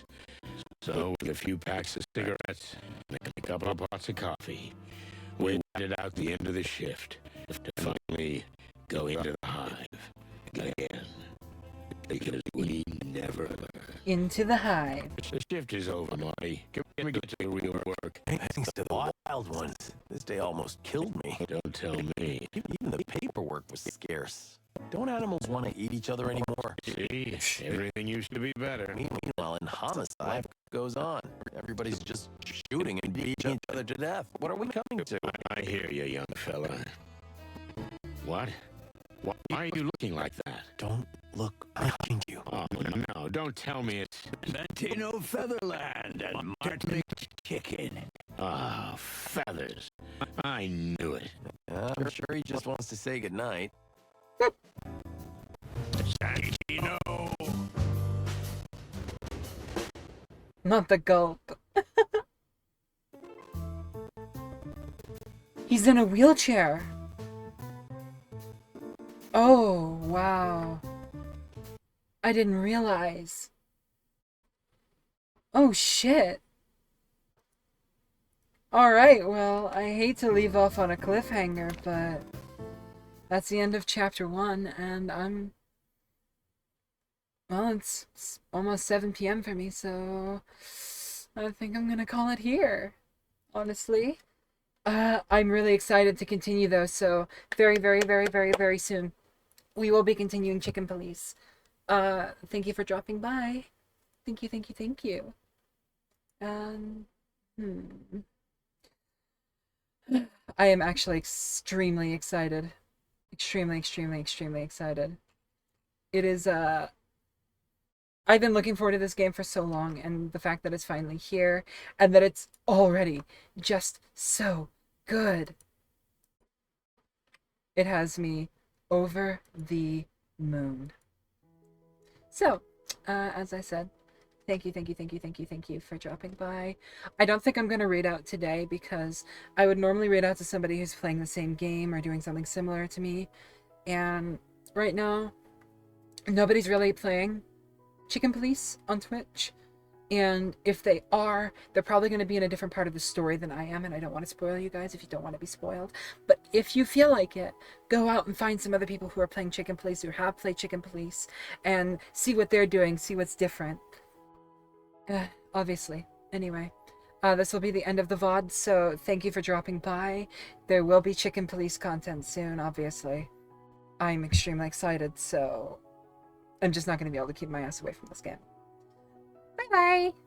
So, with a few packs of cigarettes and a couple of pots of coffee, we waited out the end of the shift to finally go into the hive again. Because we never learn. Into the hive. The shift is over, Marty. Can we get to the real work? Thanks to the wild ones. This day almost killed me. Don't tell me. Even the paperwork was scarce. Don't animals want to eat each other anymore? See, everything used to be better. Meanwhile, in homicide, life goes on. Everybody's just shooting and beating each other to death. What are we coming to? I hear you, young fella. What? Why are you looking like that? Don't look behind you. Oh, no, don't tell me it's Santino Featherland and Martin McChicken. Ah, feathers. I knew it. I'm sure he just wants to say goodnight. Santino. Not the gulp. He's in a wheelchair. Oh, wow. I didn't realize. Oh, shit. Alright, well, I hate to leave off on a cliffhanger, but that's the end of chapter 1, and well, it's almost 7 p.m. for me, so I think I'm gonna call it here, honestly. I'm really excited to continue, though, so very, very, very, very, very soon we will be continuing Chicken Police. Thank you for dropping by. Thank you, thank you, thank you. I am actually extremely excited. Extremely, extremely, extremely excited. It is, I've been looking forward to this game for so long, and the fact that it's finally here, and that it's already just so good. It has me over the moon. So, as I said, thank you for dropping by. I don't think I'm going to read out today because I would normally read out to somebody who's playing the same game or doing something similar to me. And right now, nobody's really playing Chicken Police on Twitch. And if they are, they're probably going to be in a different part of the story than I am, and I don't want to spoil you guys if you don't want to be spoiled. But if you feel like it, go out and find some other people who are playing Chicken Police, who have played Chicken Police, and see what they're doing, see what's different. Obviously. Anyway, this will be the end of the VOD, so thank you for dropping by. There will be Chicken Police content soon, obviously. I'm extremely excited, so I'm just not going to be able to keep my ass away from this game. Bye-bye!